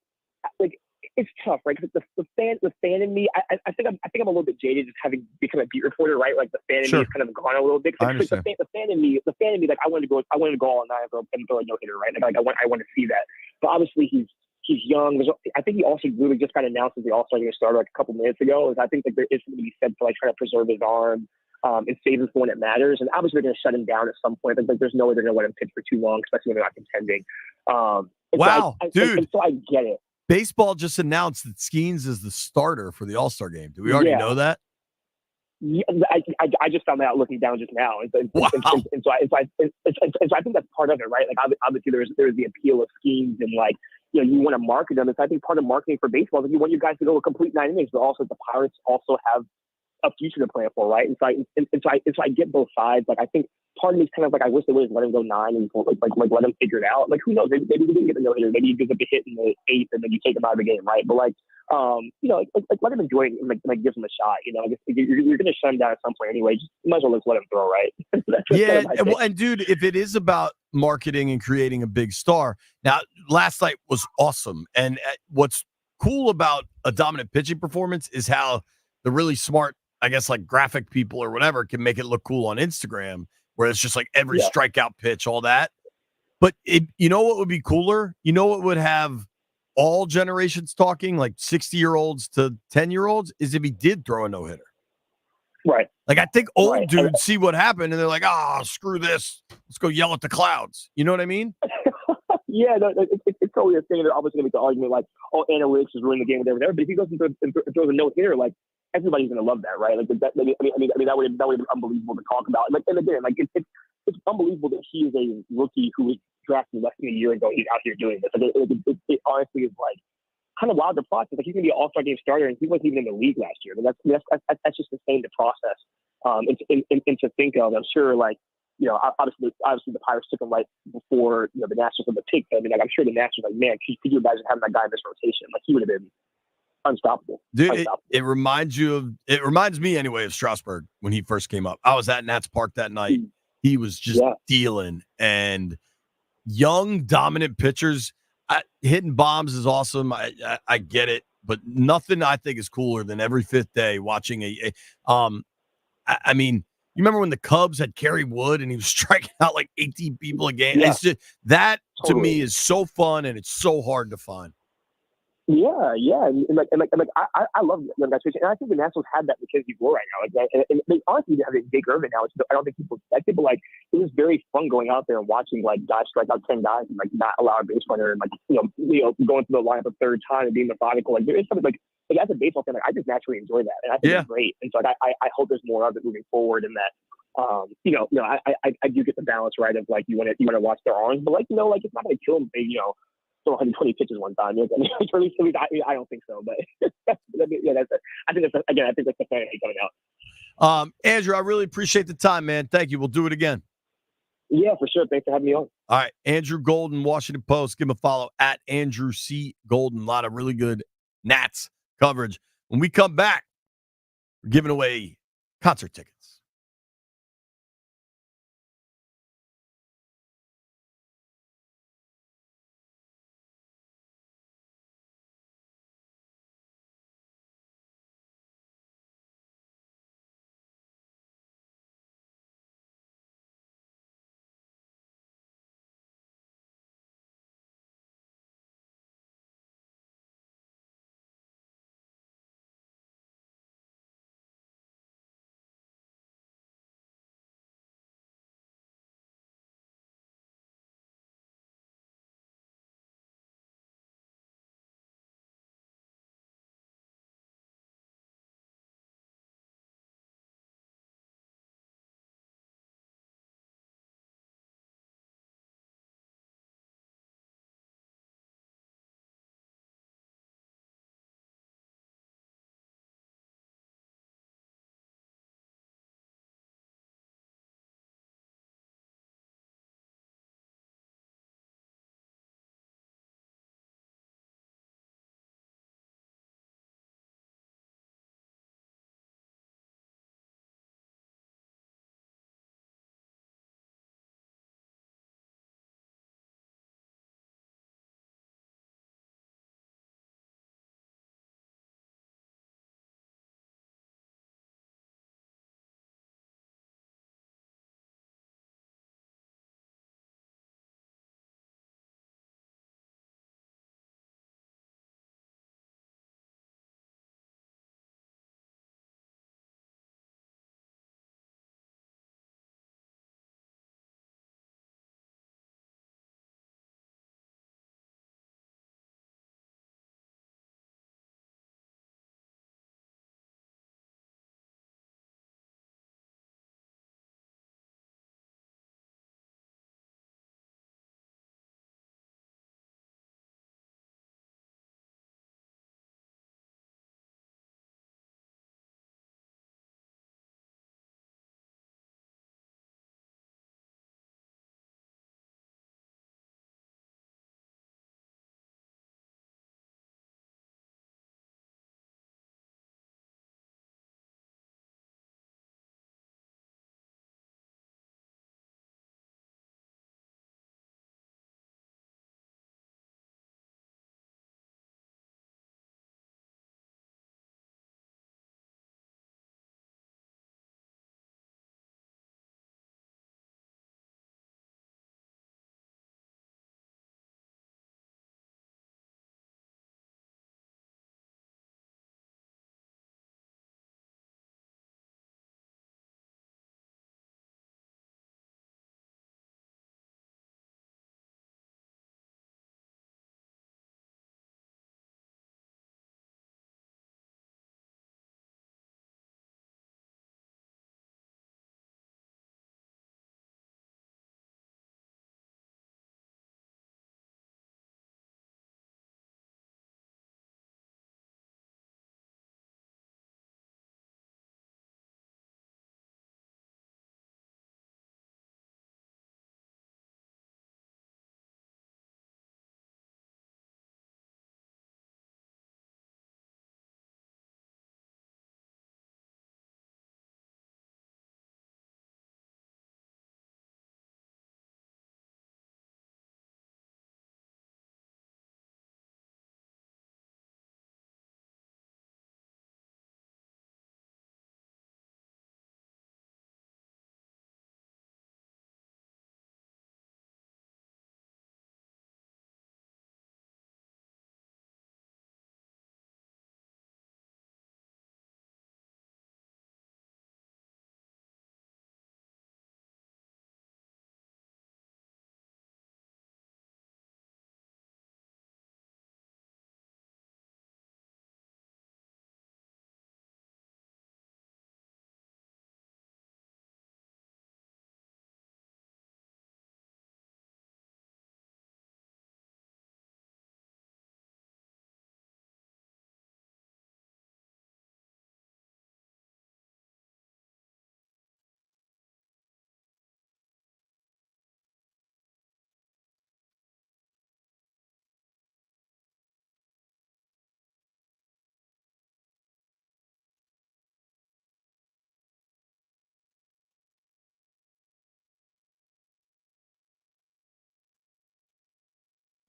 it's tough, right? Because the fan in me, I think I'm a little bit jaded just having become a beat reporter, right? Like the fan in me has kind of gone a little bit. I understand. The fan in me, like I wanted to go all night and throw a no hitter, right? Like I want to see that. But obviously he's young. I think he also really just got announced as the All-Star game starter like a couple minutes ago. I think that there is something to be said for like trying to preserve his arm and save him for when it matters. And obviously they're going to shut him down at some point. But there's no way they're going to let him pitch for too long, especially when they're not contending. Wow, dude! So I get it. Baseball just announced that Skeens is the starter for the All-Star game. Do we already know that? Yeah, I just found that out looking down just now, and so I think that's part of it, right? Like obviously there's the appeal of Skeens, and like you want to market them. And so I think part of marketing for baseball is you want your guys to go a complete 9 innings, but also the Pirates also have a future to plan for, right? And so I get both sides. Like I think part of me is kind of like I wish they would have let him go 9 and like let him figure it out. Like who knows? Maybe he didn't get the no hitter. Maybe he gives up a hit in the 8th and then you take him out of the game, right? But like let him enjoy it and like give him a shot. I guess you're going to shut him down at some point anyway. Just might as well just let him throw, right? Yeah, and dude, if it is about marketing and creating a big star, now last night was awesome, and what's cool about a dominant pitching performance is how the really smart, I guess, like graphic people or whatever can make it look cool on Instagram, where it's just like every strikeout pitch, all that. But you know what would be cooler? You know what would have all generations talking, like 60-year-olds to 10-year-olds, is if he did throw a no-hitter. Right. Like, I think old Right. dudes see what happened and they're like, screw this. Let's go yell at the clouds. You know what I mean? Yeah, no, it's totally a thing. They're obviously going to make the argument like, oh, analytics is ruining the game, whatever. But if he goes and throws a no-hitter, like, everybody's going to love that, right? Like, that would have been unbelievable to talk about. Like, and again, like, it's unbelievable that he is a rookie who was drafted less than a year ago. He's out here doing this. Like, it honestly is like kind of wild to process. Like, he's going to be an all-star game starter, and he wasn't even in the league last year. I mean, that's just insane to process and to think of. I'm sure, like, you know, obviously the Pirates took him right before, you know, the Nationals had the pick. I mean, like, I'm sure the Nationals like, man, could you imagine having that guy in this rotation? Like, he would have been unstoppable. Dude, it reminds me anyway of Strasburg when he first came up. I was at Nats Park that night. He was just dealing, and young, dominant pitchers hitting bombs is awesome. I get it, but nothing I think is cooler than every fifth day watching I mean, you remember when the Cubs had Kerry Wood and he was striking out like 18 people a game? Yeah. It's just that Totally. to me is so fun and it's so hard to find. Yeah, and I love young guys pitching, and I think the Nationals had that because you were right now. Like, and they honestly have Jake Irvin now, which I don't think people expect it, but like it was very fun going out there and watching like guys strike out 10 guys and like not allow a base runner and like you know going through the lineup a third time and being methodical. Like there is something like as a baseball fan, like I just naturally enjoy that, and I think it's great. And so like I hope there's more of it moving forward, and that I do get the balance right of like you want to watch their arms, but like like it's not going to kill them. You know. 120 pitches one time. I mean, at least I don't think so, but yeah, I think that's the fan coming out. Andrew, I really appreciate the time, man. Thank you. We'll do it again. Yeah, for sure. Thanks for having me on. All right, Andrew Golden, Washington Post. Give him a follow at Andrew C. Golden. A lot of really good Nats coverage. When we come back, we're giving away concert tickets.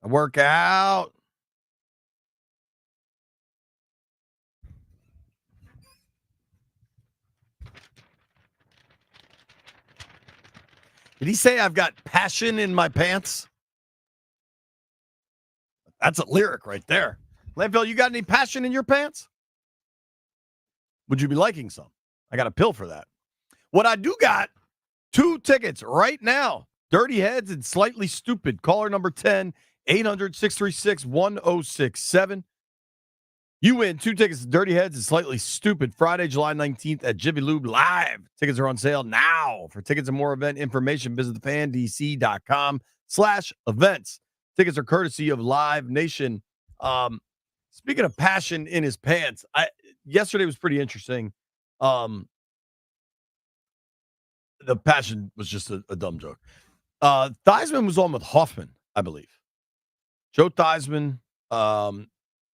I work out. Did he say I've got passion in my pants? That's a lyric right there. Landfill, you got any passion in your pants? Would you be liking some? I got a pill for that. What I do got, 2 tickets right now. Dirty Heads and Slightly Stupid. Caller number 10, 800-636-1067. You win 2 tickets to Dirty Heads and Slightly Stupid Friday, July 19th at Jibby Lube Live. Tickets are on sale now. For tickets and more event information, visit thefandc.com/events. Tickets are courtesy of Live Nation. Speaking of passion in his pants, yesterday was pretty interesting. The passion was just a dumb joke. Theismann was on with Hoffman, I believe. Joe Theismann,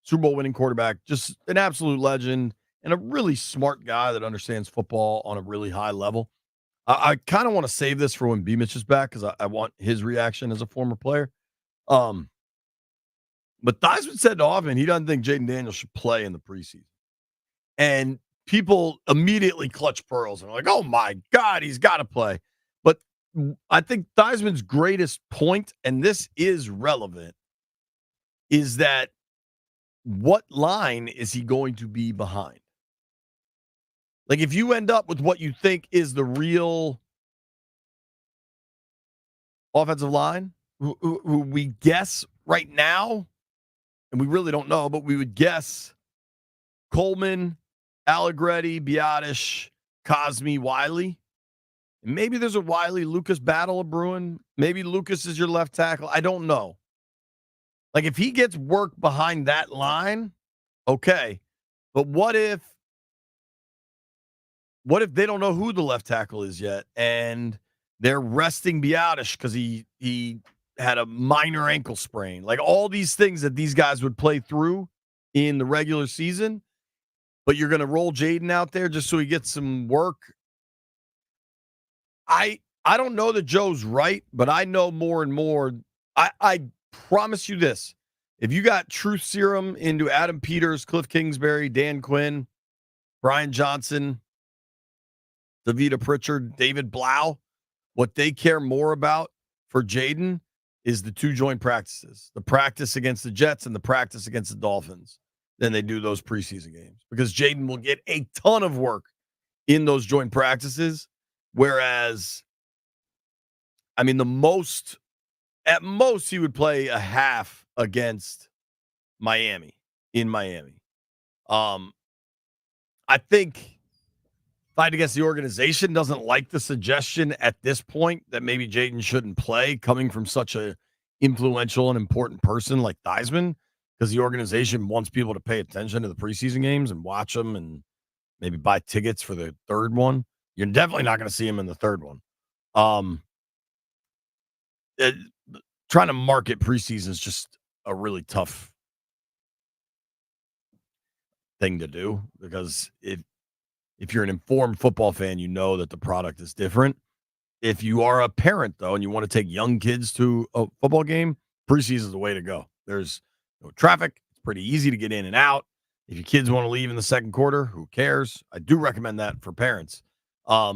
Super Bowl winning quarterback, just an absolute legend and a really smart guy that understands football on a really high level. I kind of want to save this for when B-Mitch is back because I want his reaction as a former player. But Theismann said to Hoffman he doesn't think Jaden Daniels should play in the preseason. And people immediately clutch pearls and are like, oh, my God, he's got to play. But I think Theismann's greatest point, and this is relevant, is that what line is he going to be behind? Like, if you end up with what you think is the real offensive line, who we guess right now, and we really don't know, but we would guess Coleman, Allegretti, Biotish, Cosme, Wiley. And maybe there's a Wiley-Lucas battle of brewing. Maybe Lucas is your left tackle. I don't know. Like, if he gets work behind that line, okay. But what if they don't know who the left tackle is yet, and they're resting Biotish because he had a minor ankle sprain? Like, all these things that these guys would play through in the regular season, but you're going to roll Jaden out there just so he gets some work. I don't know that Joe's right, but I know more and more. I promise you this. If you got truth serum into Adam Peters, Cliff Kingsbury, Dan Quinn, Brian Johnson, Davida Pritchard, David Blau, what they care more about for Jaden is the 2 joint practices, the practice against the Jets and the practice against the Dolphins, than they do those preseason games, because Jaden will get a ton of work in those joint practices. Whereas, I mean, at most, he would play a half against Miami, in Miami. I think, if I had to guess, the organization doesn't like the suggestion at this point that maybe Jaden shouldn't play, coming from such a influential and important person like Theismann, because the organization wants people to pay attention to the preseason games and watch them and maybe buy tickets for the third one. You're definitely not going to see him in the third one. Trying to market preseason is just a really tough thing to do, because if you're an informed football fan, you know that the product is different. If you are a parent, though, and you want to take young kids to a football game, preseason is the way to go. There's no traffic. It's pretty easy to get in and out. If your kids want to leave in the second quarter, who cares? I do recommend that for parents. But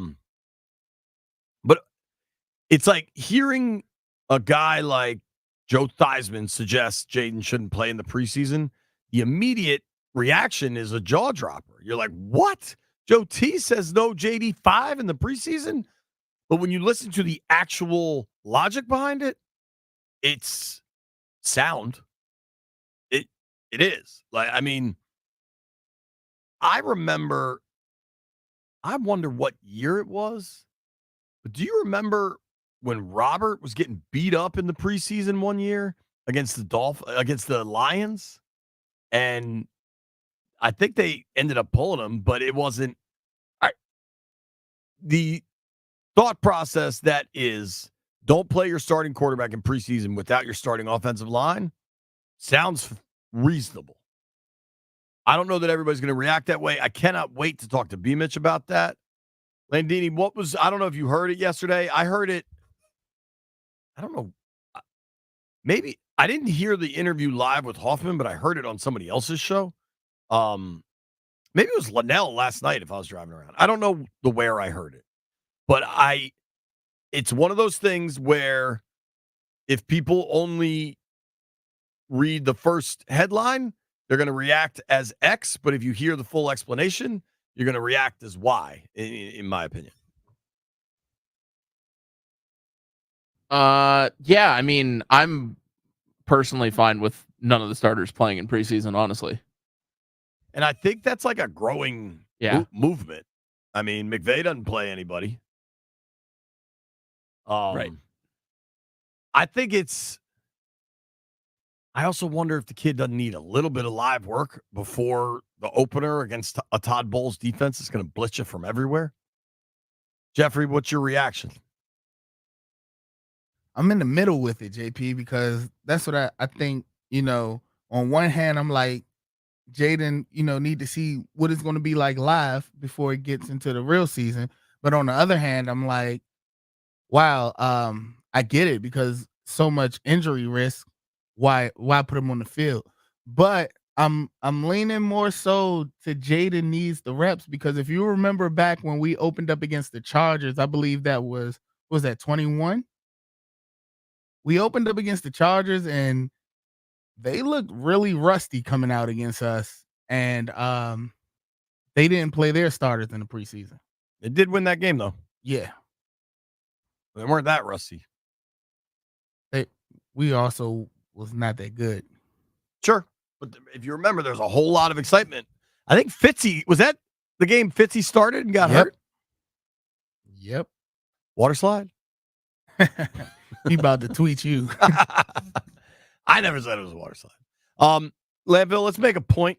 it's like hearing a guy like Joe Theismann suggest Jaden shouldn't play in the preseason. The immediate reaction is a jaw dropper. You're like, what? Joe T says no JD5 in the preseason? But when you listen to the actual logic behind it, it's sound. It is. Like, I mean, I wonder what year it was, but do you remember when Robert was getting beat up in the preseason one year against the Lions? And I think they ended up pulling him, but it wasn't the thought process that is, don't play your starting quarterback in preseason without your starting offensive line. Sounds reasonable. I don't know that everybody's going to react that way. I cannot wait to talk to B-Mitch about that. Landini, I don't know if you heard it yesterday. I heard it. I don't know. Maybe I didn't hear the interview live with Hoffman, but I heard it on somebody else's show. Maybe it was Linnell last night if I was driving around. I don't know where I heard it, but it's one of those things where if people only read the first headline, they're going to react as X, but if you hear the full explanation, you're going to react as Y, in my opinion. Yeah, I mean, I'm personally fine with none of the starters playing in preseason, honestly. And I think that's like a growing movement. I mean, McVay doesn't play anybody. Right. I think I also wonder if the kid doesn't need a little bit of live work before the opener against a Todd Bowles defense is going to blitz you from everywhere. Jeffrey, what's your reaction? I'm in the middle with it, JP, because that's what I think, on one hand, I'm like, Jaden, need to see what it's going to be like live before it gets into the real season. But on the other hand, I'm like, wow, I get it because so much injury risk. Why put him on the field? But I'm leaning more so to Jaden needs the reps because if you remember back when we opened up against the Chargers, I believe that was that 21. We opened up against the Chargers and they looked really rusty coming out against us, and they didn't play their starters in the preseason. They did win that game though. Yeah, they weren't that rusty. We also was not that good. Sure. But if you remember, there's a whole lot of excitement. I think Fitzy, was that the game Fitzy started and got hurt? Yep. Water slide? He about to tweet you. I never said it was a water slide. Landville, let's make a point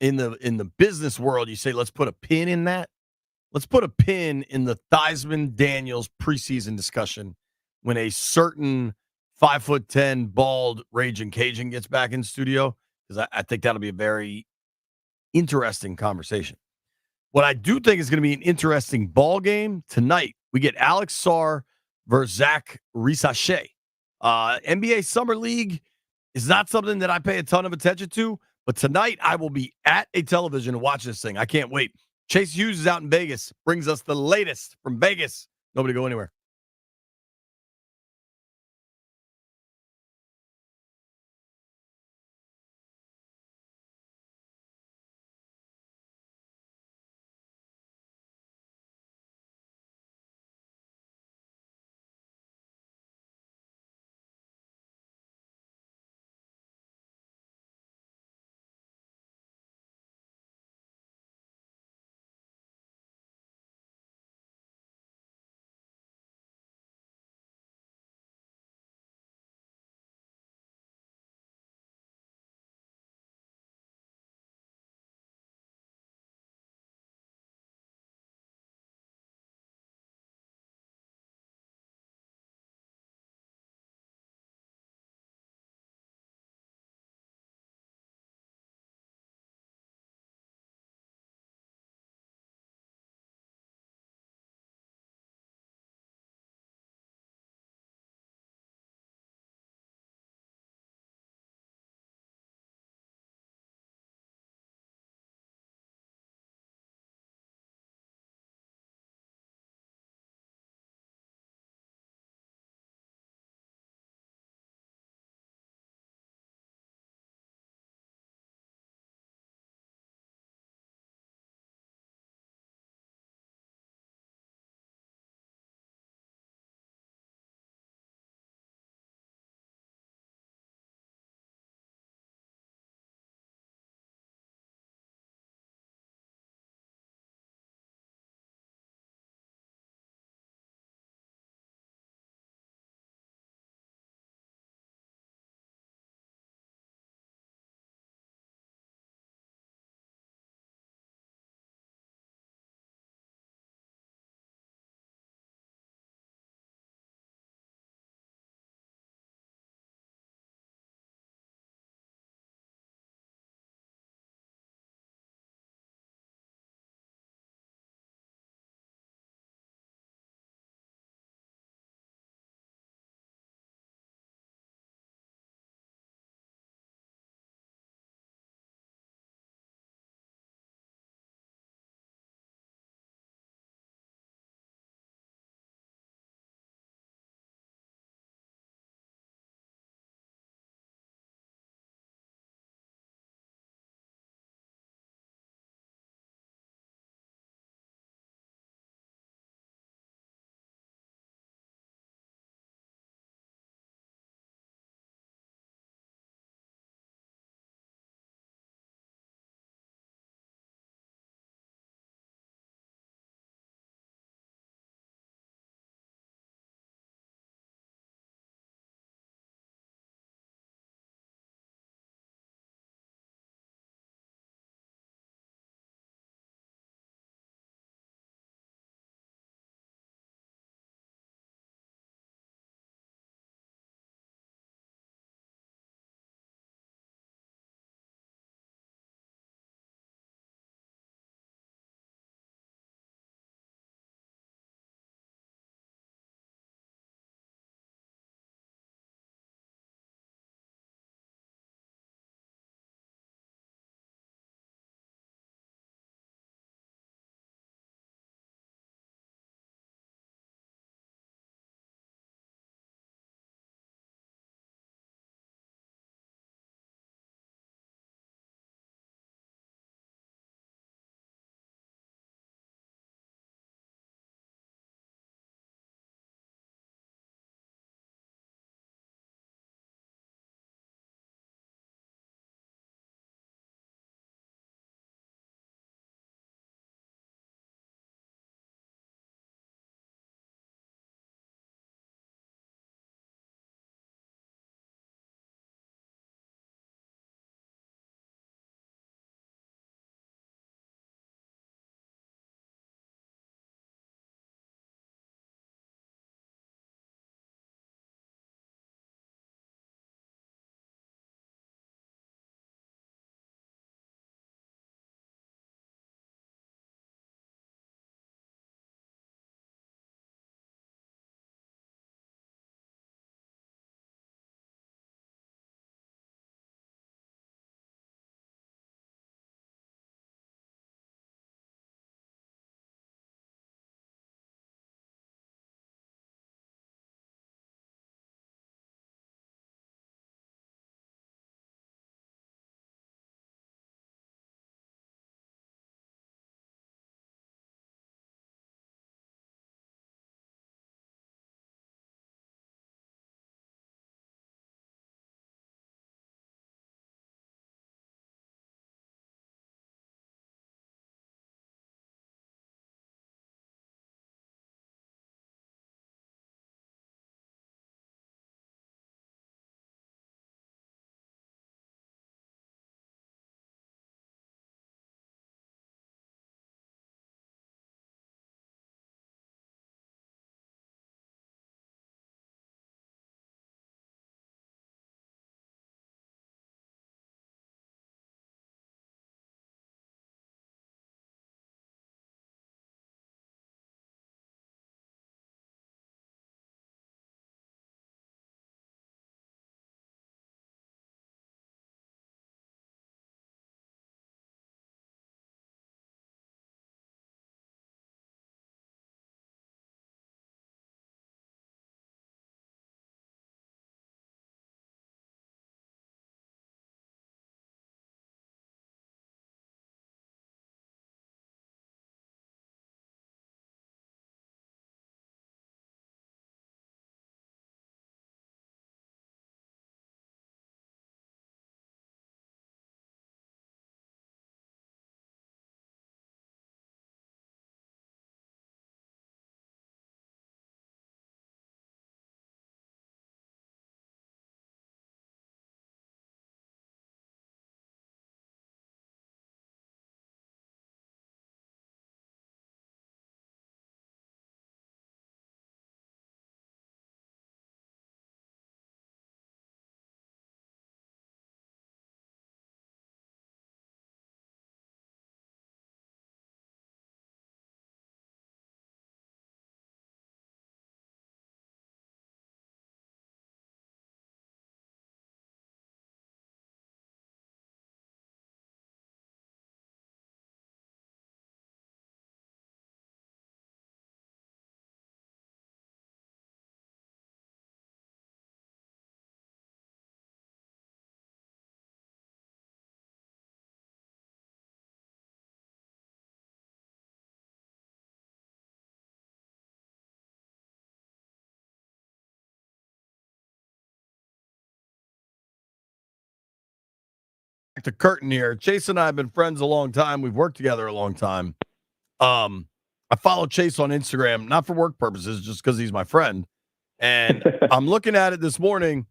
in the business world. You say, let's put a pin in that. Let's put a pin in the Theismann Daniels preseason discussion when a certain 5'10" bald Raging Cajun gets back in studio, because I think that'll be a very interesting conversation. What I do think is going to be an interesting ball game tonight, we get Alex Sarr versus Zach Risachet. NBA Summer League is not something that I pay a ton of attention to, but tonight I will be at a television to watch this thing. I can't wait. Chase Hughes is out in Vegas, brings us the latest from Vegas. Nobody go anywhere. the curtain here. Chase and I have been friends a long time. We've worked together a long time. I follow Chase on Instagram, not for work purposes, just because he's my friend. And I'm looking at it this morning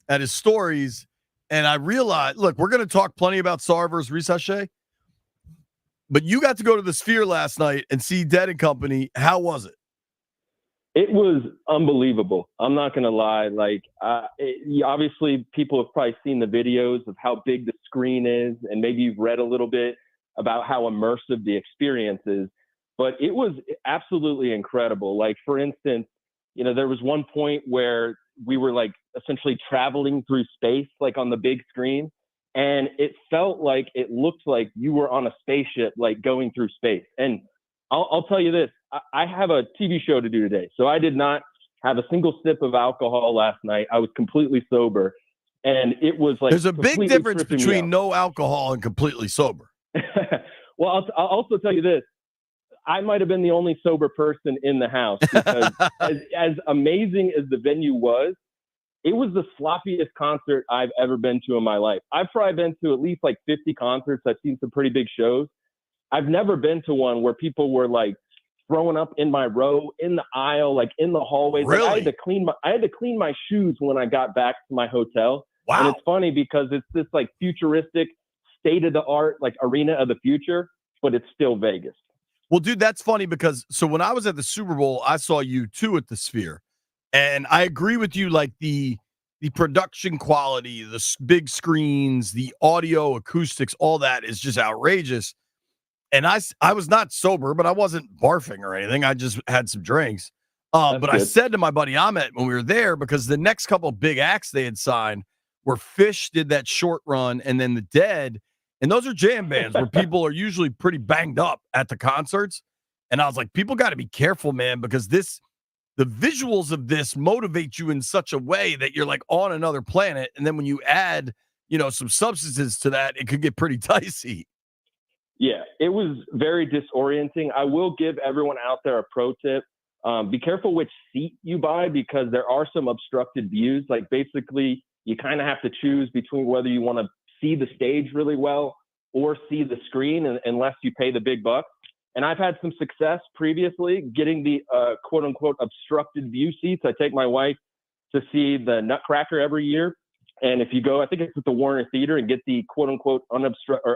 at his stories, and I realized, look, we're going to talk plenty about Sarr versus Risache, but you got to go to the Sphere last night and see Dead and Company. How was it? It was unbelievable. I'm not going to lie. Like, obviously, people have probably seen the videos of how big the screen is, and maybe you've read a little bit about how immersive the experience is. But it was absolutely incredible. Like, for instance, you know, there was one point where we were like essentially traveling through space, like on the big screen. And it felt like it looked like you were on a spaceship, like going through space. And I'll tell you this, I have a TV show to do today. So I did not have a single sip of alcohol last night. I was completely sober. And it was like, there's a big difference between no alcohol and completely sober. Well, I'll also tell you this. I might have been the only sober person in the house because as amazing as the venue was, it was the sloppiest concert I've ever been to in my life. I've probably been to at least like 50 concerts. I've seen some pretty big shows. I've never been to one where people were like throwing up in my row, in the aisle, like in the hallways. Really? Like I had to clean my shoes when I got back to my hotel. Wow. And it's funny because it's this like futuristic, state-of-the-art like arena of the future, but it's still Vegas. Well, dude, that's funny because so when I was at the Super Bowl, I saw you too at the Sphere. And I agree with you, like the production quality, the big screens, the audio, acoustics, all that is just outrageous. And I was not sober, but I wasn't barfing or anything. I just had some drinks. But good. I said to my buddy Ahmet when we were there, because the next couple of big acts they had signed were Fish did that short run, and then the Dead. And those are jam bands where people are usually pretty banged up at the concerts. And I was like, people got to be careful, man, because the visuals of this motivate you in such a way that you're like on another planet. And then when you add, you know, some substances to that, it could get pretty dicey. Yeah, it was very disorienting. I will give everyone out there a pro tip. Be careful which seat you buy because there are some obstructed views. Like basically, you kind of have to choose between whether you want to see the stage really well or see the screen unless you pay the big bucks. And I've had some success previously getting the quote unquote obstructed view seats. I take my wife to see the Nutcracker every year. And if you go, I think it's at the Warner Theater and get the quote unquote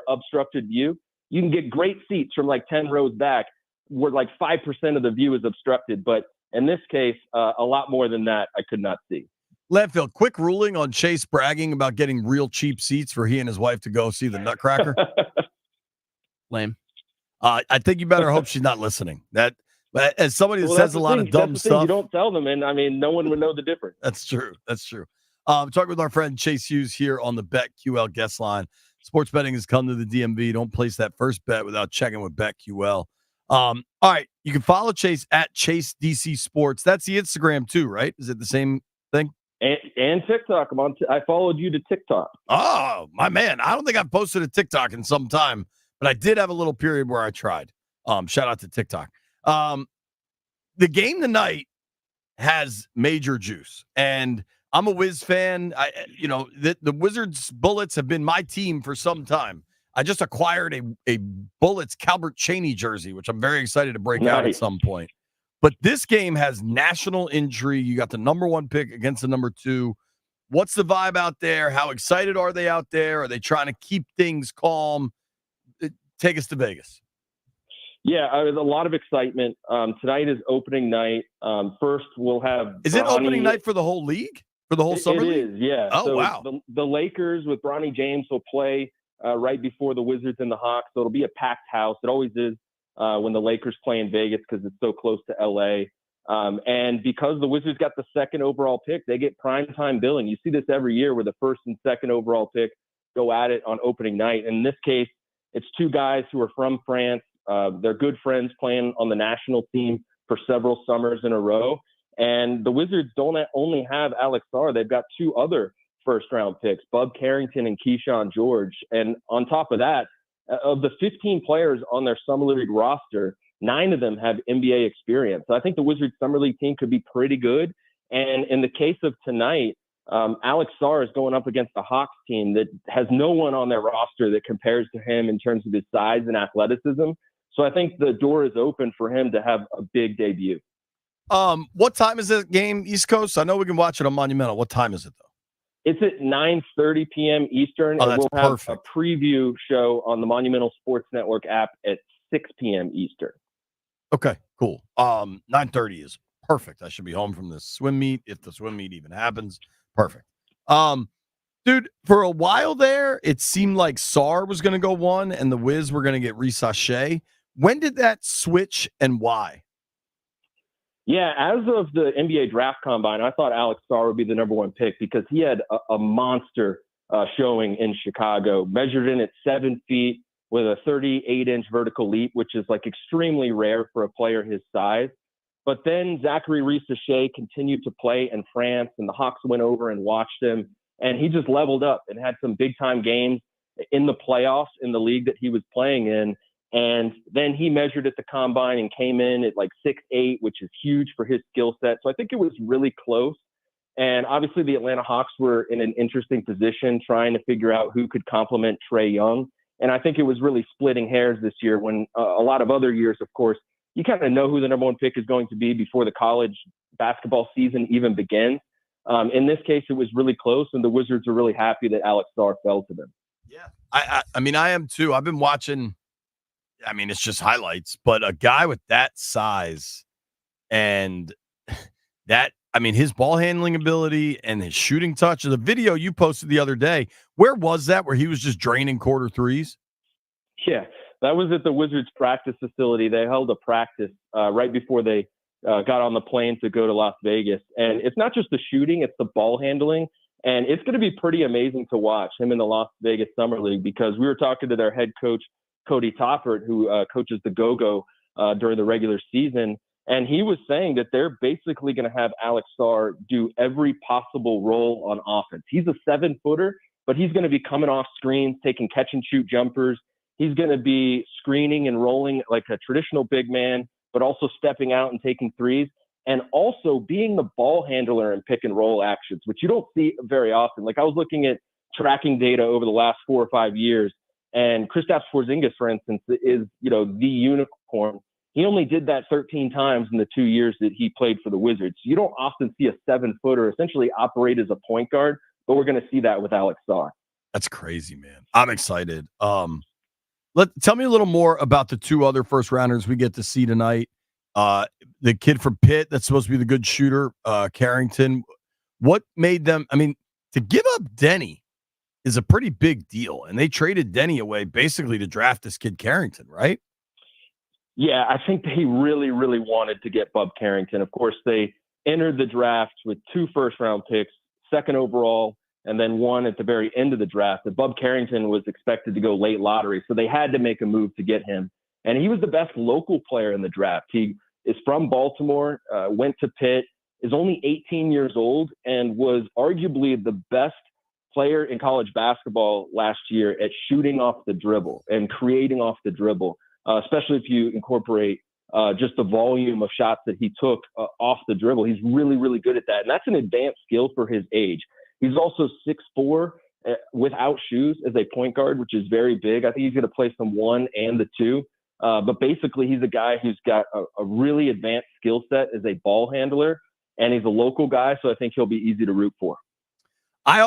obstructed view, you can get great seats from like 10 rows back where like 5% of the view is obstructed. But in this case, a lot more than that I could not see. Landfill, quick ruling on Chase bragging about getting real cheap seats for he and his wife to go see the Nutcracker. Lame. I think you better hope she's not listening. That, as somebody that says a lot of dumb stuff, you don't tell them, and I mean, no one would know the difference. That's true. That's true. Talking with our friend Chase Hughes here on the BetQL guest line. Sports betting has come to the DMV. Don't place that first bet without checking with BetQL. All right, you can follow Chase at Chase DC Sports. That's the Instagram too, right? Is it the same thing? And TikTok. I followed you to TikTok. Oh, my man. I don't think I've posted a TikTok in some time, but I did have a little period where I tried. Shout out to TikTok. The game tonight has major juice, and I'm a Wiz fan. The Wizards Bullets have been my team for some time. I just acquired a Bullets Calbert Chaney jersey, which I'm very excited to break out at some point. But this game has national intrigue. You got the number 1 pick against the number 2. What's the vibe out there? How excited are they out there? Are they trying to keep things calm? Take us to Vegas. Yeah, there's a lot of excitement. Tonight is opening night. First, we'll have. Is it opening night for the whole league? For the whole summer league? It is, yeah. Oh, so wow. The Lakers with Bronny James will play right before the Wizards and the Hawks. So it'll be a packed house. It always is when the Lakers play in Vegas because it's so close to LA. And because the Wizards got the 2nd overall pick, they get primetime billing. You see this every year where the 1st and 2nd overall pick go at it on opening night. In this case, it's 2 guys who are from France. They're good friends playing on the national team for several summers in a row. And the Wizards don't only have Alex Sarr, they've got 2 other first-round picks, Bub Carrington and Keyshawn George. And on top of that, of the 15 players on their Summer League roster, 9 of them have NBA experience. So I think the Wizards Summer League team could be pretty good. And in the case of tonight, Alex Sarr is going up against the Hawks team that has no one on their roster that compares to him in terms of his size and athleticism. So I think the door is open for him to have a big debut. What time is this game, East Coast? I know we can watch it on Monumental. What time is it, though? It's at 9:30 p.m. Eastern, and that's we'll have perfect. a preview show on the Monumental Sports Network app at 6 p.m. Eastern. Okay, cool. 9:30 is perfect. I should be home from the swim meet if the swim meet even happens. Perfect. Dude, for a while there, it seemed like Sarr was going to go one and the Wiz were going to get Risache. When did that switch and why? Yeah, as of the NBA draft combine, I thought Alex Sarr would be the number one pick because he had a monster showing in Chicago, measured in at 7 feet with a 38-inch vertical leap, which is like extremely rare for a player his size. But then Zachary Risache continued to play in France, and the Hawks went over and watched him, and he just leveled up and had some big-time games in the playoffs in the league that he was playing in. And then he measured at the combine and came in at like 6'8", which is huge for his skill set. So I think it was really close. And obviously the Atlanta Hawks were in an interesting position trying to figure out who could complement Trae Young. And I think it was really splitting hairs this year when a lot of other years, of course, you kind of know who the number one pick is going to be before the college basketball season even begins. In this case, it was really close, and the Wizards are really happy that Alex Sarr fell to them. Yeah, I mean, I am too. I've been watching. I mean, it's just highlights, but a guy with that size and that, I mean, his ball handling ability and his shooting touch. The video you posted the other day, where was that? Where he was just draining quarter threes? Yeah, that was at the Wizards practice facility. They held a practice right before they got on the plane to go to Las Vegas. And it's not just the shooting, it's the ball handling. And it's going to be pretty amazing to watch him in the Las Vegas Summer League because we were talking to their head coach, Cody Toppert, who coaches the Go-Go during the regular season. And he was saying that they're basically going to have Alex Sarr do every possible role on offense. He's a 7-footer, but he's going to be coming off screens, taking catch-and-shoot jumpers. He's going to be screening and rolling like a traditional big man, but also stepping out and taking threes, and also being the ball handler in pick-and-roll actions, which you don't see very often. Like I was looking at tracking data over the last 4 or 5 years, and Kristaps Porzingis, for instance, is, the unicorn. He only did that 13 times in the 2 years that he played for the Wizards. You don't often see a 7-footer essentially operate as a point guard, but we're going to see that with Alex Sarr. That's crazy, man. I'm excited. Tell me a little more about the 2 other first rounders we get to see tonight. The kid from Pitt that's supposed to be the good shooter, Carrington. What made them? I mean, to give up Denny is a pretty big deal, and they traded Denny away basically to draft this kid Carrington, right? Yeah, I think they really, really wanted to get Bub Carrington. Of course, they entered the draft with 2 first-round picks, 2nd overall, and then 1 at the very end of the draft. And Bub Carrington was expected to go late lottery, so they had to make a move to get him. And he was the best local player in the draft. He is from Baltimore, went to Pitt, is only 18 years old, and was arguably the best player in college basketball last year at shooting off the dribble and creating off the dribble, especially if you incorporate just the volume of shots that he took off the dribble. He's really, really good at that. And that's an advanced skill for his age. He's also 6'4", without shoes as a point guard, which is very big. I think he's going to play some 1 and the 2. But basically, he's a guy who's got a really advanced skill set as a ball handler, and he's a local guy, so I think he'll be easy to root for. I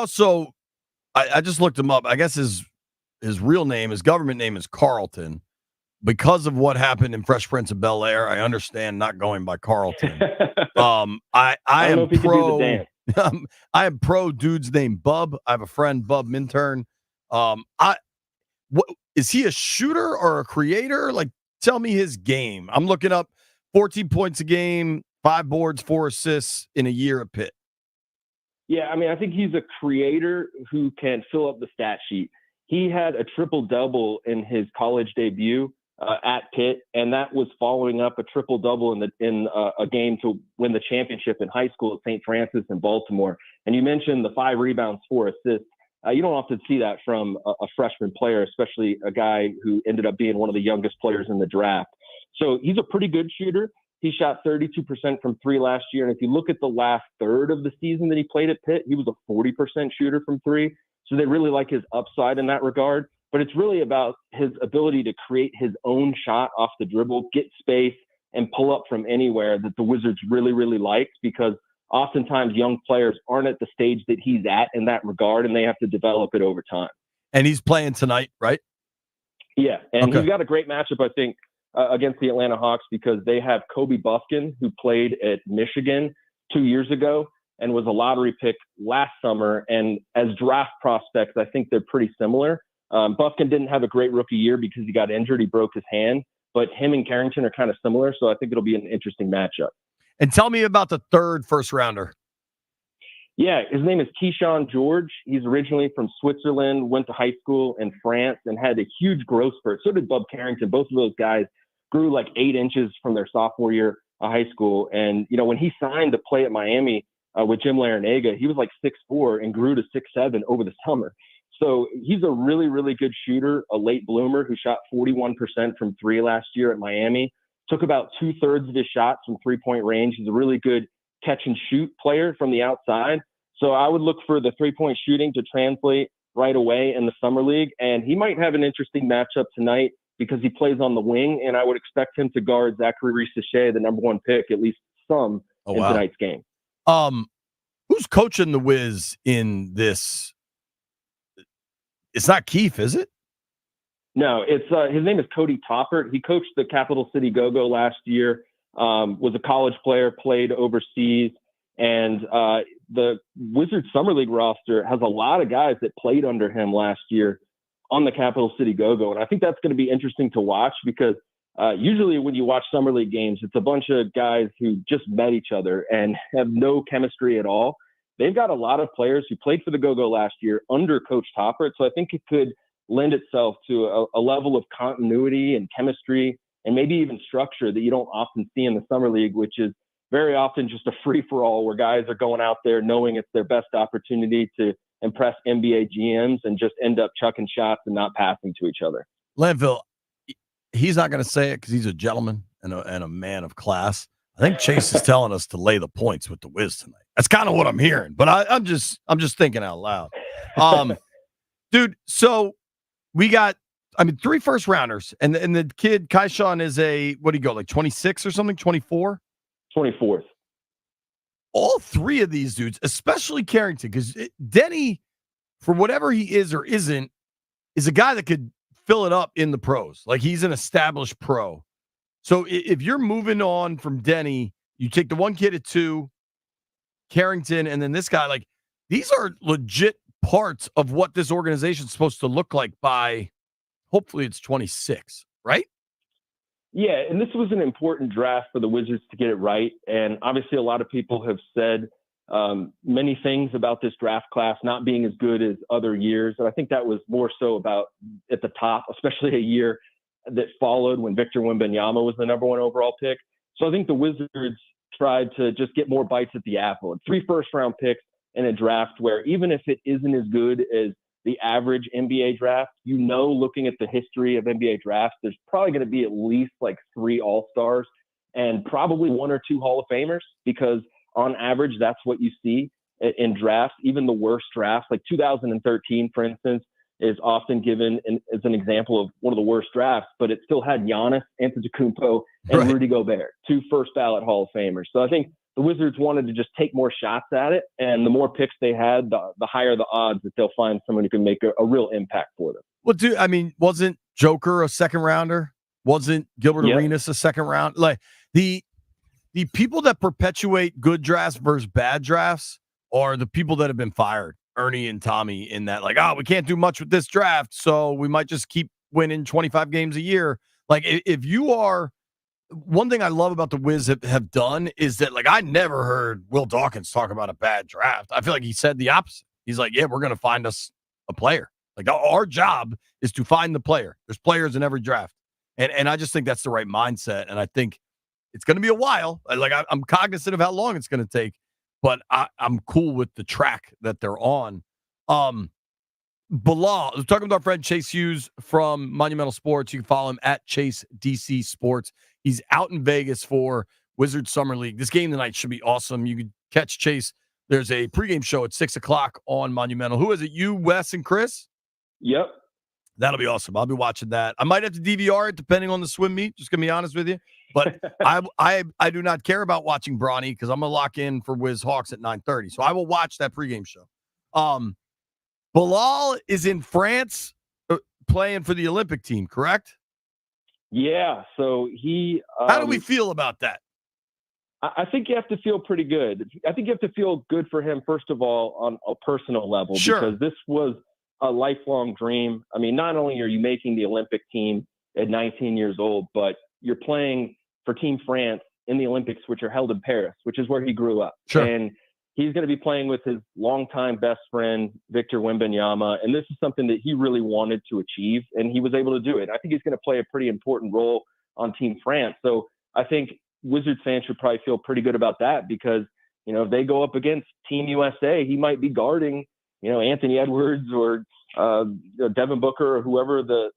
just looked him up. I guess his real name, his government name is Carlton. Because of what happened in Fresh Prince of Bel-Air, I understand not going by Carlton. I am pro. I am pro dudes named Bub. I have a friend, Bub Minturn. What is he, a shooter or a creator? Like, tell me his game. I'm looking up 14 points a game, 5 boards, 4 assists in a year at Pitt. Yeah, I mean, I think he's a creator who can fill up the stat sheet. He had a triple-double in his college debut at Pitt, and that was following up a triple-double in a game to win the championship in high school at St. Francis in Baltimore. And you mentioned the 5 rebounds, 4 assists. You don't often see that from a freshman player, especially a guy who ended up being one of the youngest players in the draft. So he's a pretty good shooter. He shot 32% from three last year. And if you look at the last third of the season that he played at Pitt, he was a 40% shooter from three. So they really like his upside in that regard. But it's really about his ability to create his own shot off the dribble, get space, and pull up from anywhere that the Wizards really, really liked, because oftentimes young players aren't at the stage that he's at in that regard, and they have to develop it over time. And he's playing tonight, right? Yeah, and Okay. he's got a great matchup, I think, against the Atlanta Hawks, because they have Kobe Bufkin, who played at Michigan 2 years ago and was a lottery pick last summer. And as draft prospects, I think they're pretty similar. Bufkin didn't have a great rookie year because he got injured. He broke his hand. But him and Carrington are kind of similar, so I think it'll be an interesting matchup. And tell me about the third first rounder. Yeah, his name is Keyshawn George. He's originally from Switzerland, went to high school in France, and had a huge growth spurt. So did Bub Carrington. Both of those guys grew like 8 inches from their sophomore year of high school. And, you know, when he signed to play at Miami with Jim Larinaga, he was like 6'4" and grew to 6'7" over the summer. So he's a really, really good shooter, a late bloomer who shot 41% from three last year at Miami. Took about 2/3 of his shots from three-point range. He's a really good catch and shoot player from the outside. So I would look for the three-point shooting to translate right away in the summer league. And he might have an interesting matchup tonight because he plays on the wing, and I would expect him to guard Zachary Reese-Shea, the number 1 pick, at least some in tonight's game. Who's coaching the Wiz in this? It's not Keefe, is it? No, it's his name is Cody Toppert. He coached the Capital City Go-Go last year, was a college player, played overseas, and the Wizards Summer League roster has a lot of guys that played under him last year on the Capital City Go-Go. And I think that's going to be interesting to watch because usually when you watch Summer League games, it's a bunch of guys who just met each other and have no chemistry at all. They've got a lot of players who played for the Go-Go last year under Coach Toppert. So I think it could lend itself to a level of continuity and chemistry and maybe even structure that you don't often see in the Summer League, which is very often just a free-for-all where guys are going out there knowing it's their best opportunity to impress NBA GMs and just end up chucking shots and not passing to each other. Landfill, he's not going to say it because he's a gentleman and a man of class. I think Chase is telling us to lay the points with the Wiz tonight. That's kind of what I'm hearing, but I'm just thinking out loud. Dude, so we got, 3 first rounders, and the kid Keyshawn is what do you go, like 26 or something, 24? 24th. All 3 of these dudes, especially Carrington, because Denny, for whatever he is or isn't, is a guy that could fill it up in the pros. Like, he's an established pro. So if you're moving on from Denny, you take the one kid at 2, Carrington, and then this guy, like, these are legit parts of what this organization is supposed to look like by, hopefully it's 26, right? Yeah, and this was an important draft for the Wizards to get it right. And obviously a lot of people have said many things about this draft class not being as good as other years. And I think that was more so about at the top, especially a year that followed when Victor Wembanyama was the number 1 overall pick. So I think the Wizards tried to just get more bites at the apple. 3 first-round picks in a draft where even if it isn't as good as the average NBA draft, looking at the history of NBA drafts, there's probably going to be at least like 3 All-Stars and probably 1 or 2 Hall of Famers, because on average, that's what you see in drafts. Even the worst drafts, like 2013, for instance, is often given as an example of one of the worst drafts, but it still had Giannis Antetokounmpo and Rudy Gobert, 2 first-ballot Hall of Famers. So I think the Wizards wanted to just take more shots at it, and the more picks they had, the higher the odds that they'll find someone who can make a real impact for them. Well, dude, wasn't Joker a second rounder? Wasn't Gilbert Arenas a second round? Like, the people that perpetuate good drafts versus bad drafts are the people that have been fired. Ernie and Tommy, in that, like, we can't do much with this draft, so we might just keep winning 25 games a year. Like, if you are, one thing I love about the Wiz have done is that, like, I never heard Will Dawkins talk about a bad draft. I feel like he said the opposite. He's like, yeah, we're going to find us a player. Like, our job is to find the player. There's players in every draft. And I just think that's the right mindset. And I think it's going to be a while. Like, I'm cognizant of how long it's going to take, but I'm cool with the track that they're on. Bilal, I was talking with our friend Chase Hughes from Monumental Sports. You can follow him at Chase DC Sports. He's out in Vegas for Wizards Summer League. This game tonight should be awesome. You could catch Chase. There's a pregame show at 6:00 on Monumental. Who is it? You, Wes, and Chris? Yep. That'll be awesome. I'll be watching that. I might have to DVR it depending on the swim meet. Just gonna be honest with you, but I do not care about watching Bronny because I'm gonna lock in for Wiz Hawks at 9:30. So I will watch that pregame show. Bilal is in France playing for the Olympic team, correct? Yeah. So he. How do we feel about that? I think you have to feel pretty good. I think you have to feel good for him, first of all, on a personal level, Sure. because this was a lifelong dream. I mean, not only are you making the Olympic team at 19 years old, but you're playing for Team France in the Olympics, which are held in Paris, which is where he grew up. Sure. And he's going to be playing with his longtime best friend, Victor Wembanyama. And this is something that he really wanted to achieve, and he was able to do it. I think he's going to play a pretty important role on Team France. So I think Wizards fans should probably feel pretty good about that because, if they go up against Team USA, he might be guarding, Anthony Edwards or Devin Booker or whoever the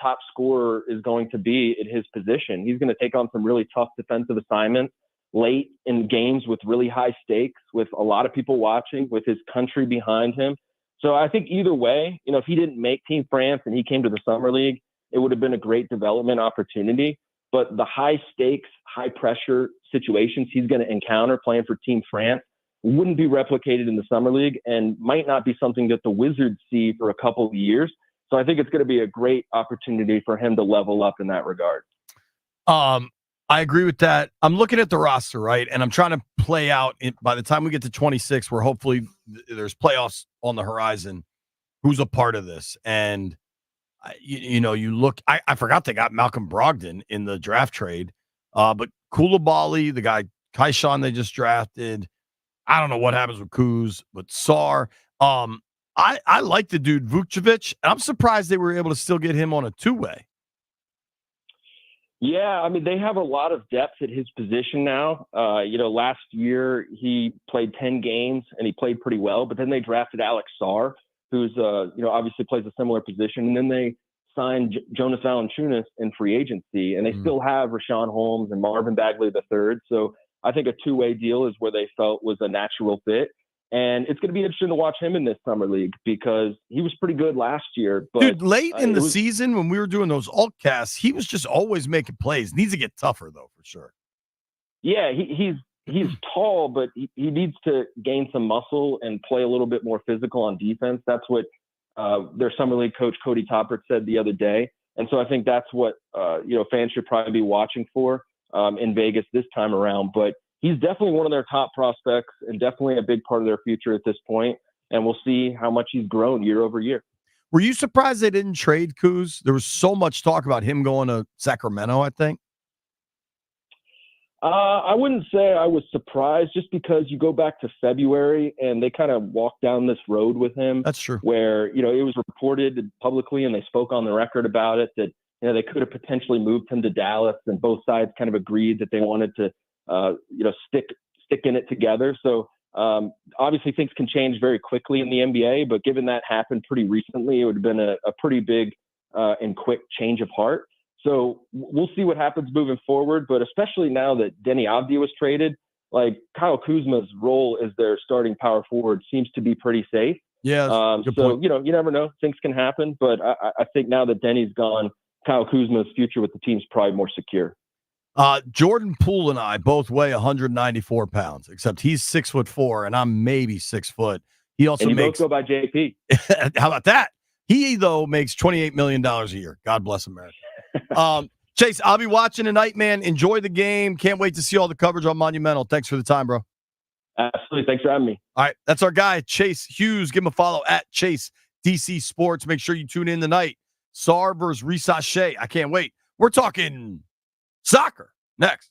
top scorer is going to be at his position. He's going to take on some really tough defensive assignments late in games with really high stakes, with a lot of people watching, with his country behind him. So I think either way, if he didn't make Team France and he came to the Summer League, it would have been a great development opportunity. But the high stakes, high pressure situations he's going to encounter playing for Team France wouldn't be replicated in the Summer League and might not be something that the Wizards see for a couple of years. So I think it's going to be a great opportunity for him to level up in that regard. I agree with that. I'm looking at the roster, right? And I'm trying to play out by the time we get to 26, where hopefully there's playoffs on the horizon, who's a part of this. And you look, I forgot they got Malcolm Brogdon in the draft trade, but Koulibaly, the guy Kaishan they just drafted. I don't know what happens with Kuz, but Sar. I like the dude Vucevic, and I'm surprised they were able to still get him on a two-way. Yeah, I mean, they have a lot of depth at his position now. Last year he played 10 games and he played pretty well, but then they drafted Alex Sarr, who's, obviously plays a similar position. And then they signed Jonas Valanciunas in free agency, and they still have Rashawn Holmes and Marvin Bagley III. So I think a two-way deal is where they felt was a natural fit. And it's going to be interesting to watch him in this summer league because he was pretty good last year. But dude, late in the season when we were doing those alt casts, he was just always making plays. Needs to get tougher though, for sure. Yeah, he's tall, but he needs to gain some muscle and play a little bit more physical on defense. That's what their summer league coach Cody Toppert said the other day. And so I think that's what fans should probably be watching for in Vegas this time around. But he's definitely one of their top prospects and definitely a big part of their future at this point. And we'll see how much he's grown year over year. Were you surprised they didn't trade Kuz? There was so much talk about him going to Sacramento, I think. I wouldn't say I was surprised just because you go back to February and they kind of walked down this road with him. That's true. Where, it was reported publicly and they spoke on the record about it that, they could have potentially moved him to Dallas, and both sides kind of agreed that they wanted to, stick in it together. So obviously things can change very quickly in the NBA, but given that happened pretty recently, it would have been a pretty big and quick change of heart. So we'll see what happens moving forward, but especially now that Denny Avdija was traded, like Kyle Kuzma's role as their starting power forward seems to be pretty safe. Yeah. So, you never know. Things can happen, but I think now that Denny's gone, Kyle Kuzma's future with the team's probably more secure. Jordan Poole and I both weigh 194 pounds, except he's 6'4" and I'm maybe 6 foot. He also both go by JP. How about that? He, though, makes $28 million a year. God bless America. Chase, I'll be watching tonight, man. Enjoy the game. Can't wait to see all the coverage on Monumental. Thanks for the time, bro. Absolutely. Thanks for having me. All right. That's our guy, Chase Hughes. Give him a follow at Chase DC Sports. Make sure you tune in tonight. Sarr versus Risache. I can't wait. We're talking soccer next.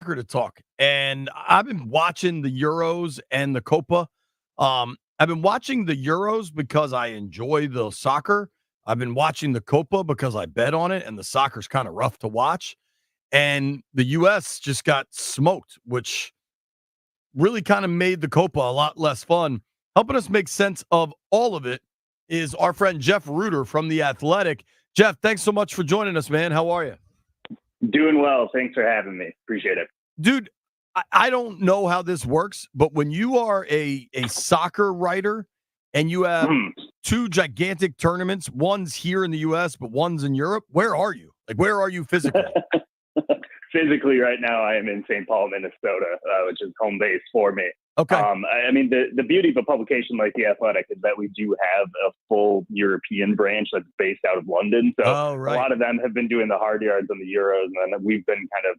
to talk, and I've been watching the Euros and the Copa. I've been watching the Euros because I enjoy the soccer. I've been watching the Copa because I bet on it, and the soccer's kind of rough to watch. And the U.S. just got smoked, which really kind of made the Copa a lot less fun. Helping us make sense of all of it is our friend Jeff Reuter from The Athletic. Jeff, thanks so much for joining us, man. How are you? Doing well. Thanks for having me. Appreciate it. Dude, I don't know how this works, but when you are a soccer writer and you have two gigantic tournaments, one's here in the U.S., but one's in Europe, where are you? Like, where are you physically? Physically, right now, I am in St. Paul, Minnesota, which is home base for me. Okay. I mean, the beauty of a publication like The Athletic is that we do have a full European branch that's based out of London. So a lot of them have been doing the hard yards on the Euros, and then we've been kind of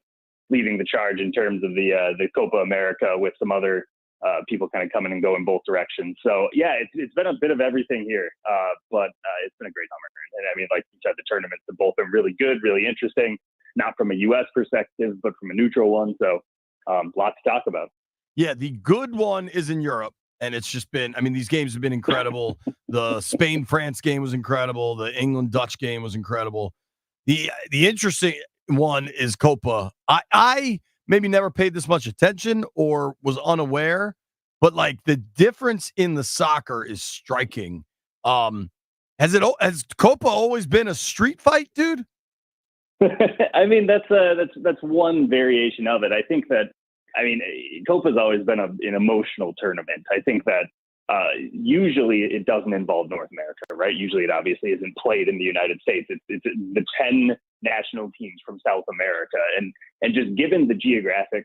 leading the charge in terms of the Copa America with some other people kind of coming and going both directions. So yeah, it's been a bit of everything here, but it's been a great summer. And I mean, like you said, the tournaments have both been really good, really interesting, not from a U.S. perspective, but from a neutral one. So lots to talk about. Yeah, the good one is in Europe, and it's just been, I mean, these games have been incredible. The Spain-France game was incredible. The England-Dutch game was incredible. The interesting one is Copa. I maybe never paid this much attention or was unaware, but like the difference in the soccer is striking. Has Copa always been a street fight, dude? I mean, that's one variation of it. I think that, I mean, Copa's always been an emotional tournament. I think that usually it doesn't involve North America, right? Usually it obviously isn't played in the United States. It's the 10 national teams from South America. And just given the geographic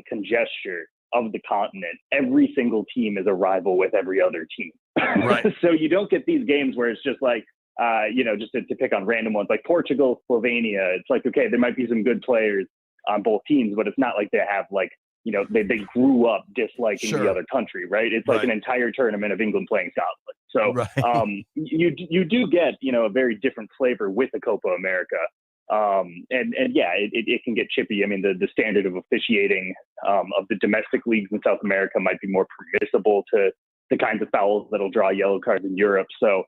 congestion of the continent, every single team is a rival with every other team. Right. So you don't get these games where it's just like, just to pick on random ones like Portugal, Slovenia. It's like, okay, there might be some good players on both teams, but it's not like they have like, they grew up disliking the other country, right? It's like an entire tournament of England playing Scotland. So you do get, a very different flavor with the Copa America. It can get chippy. I mean, the standard of officiating of the domestic leagues in South America might be more permissible to the kinds of fouls that'll draw yellow cards in Europe. So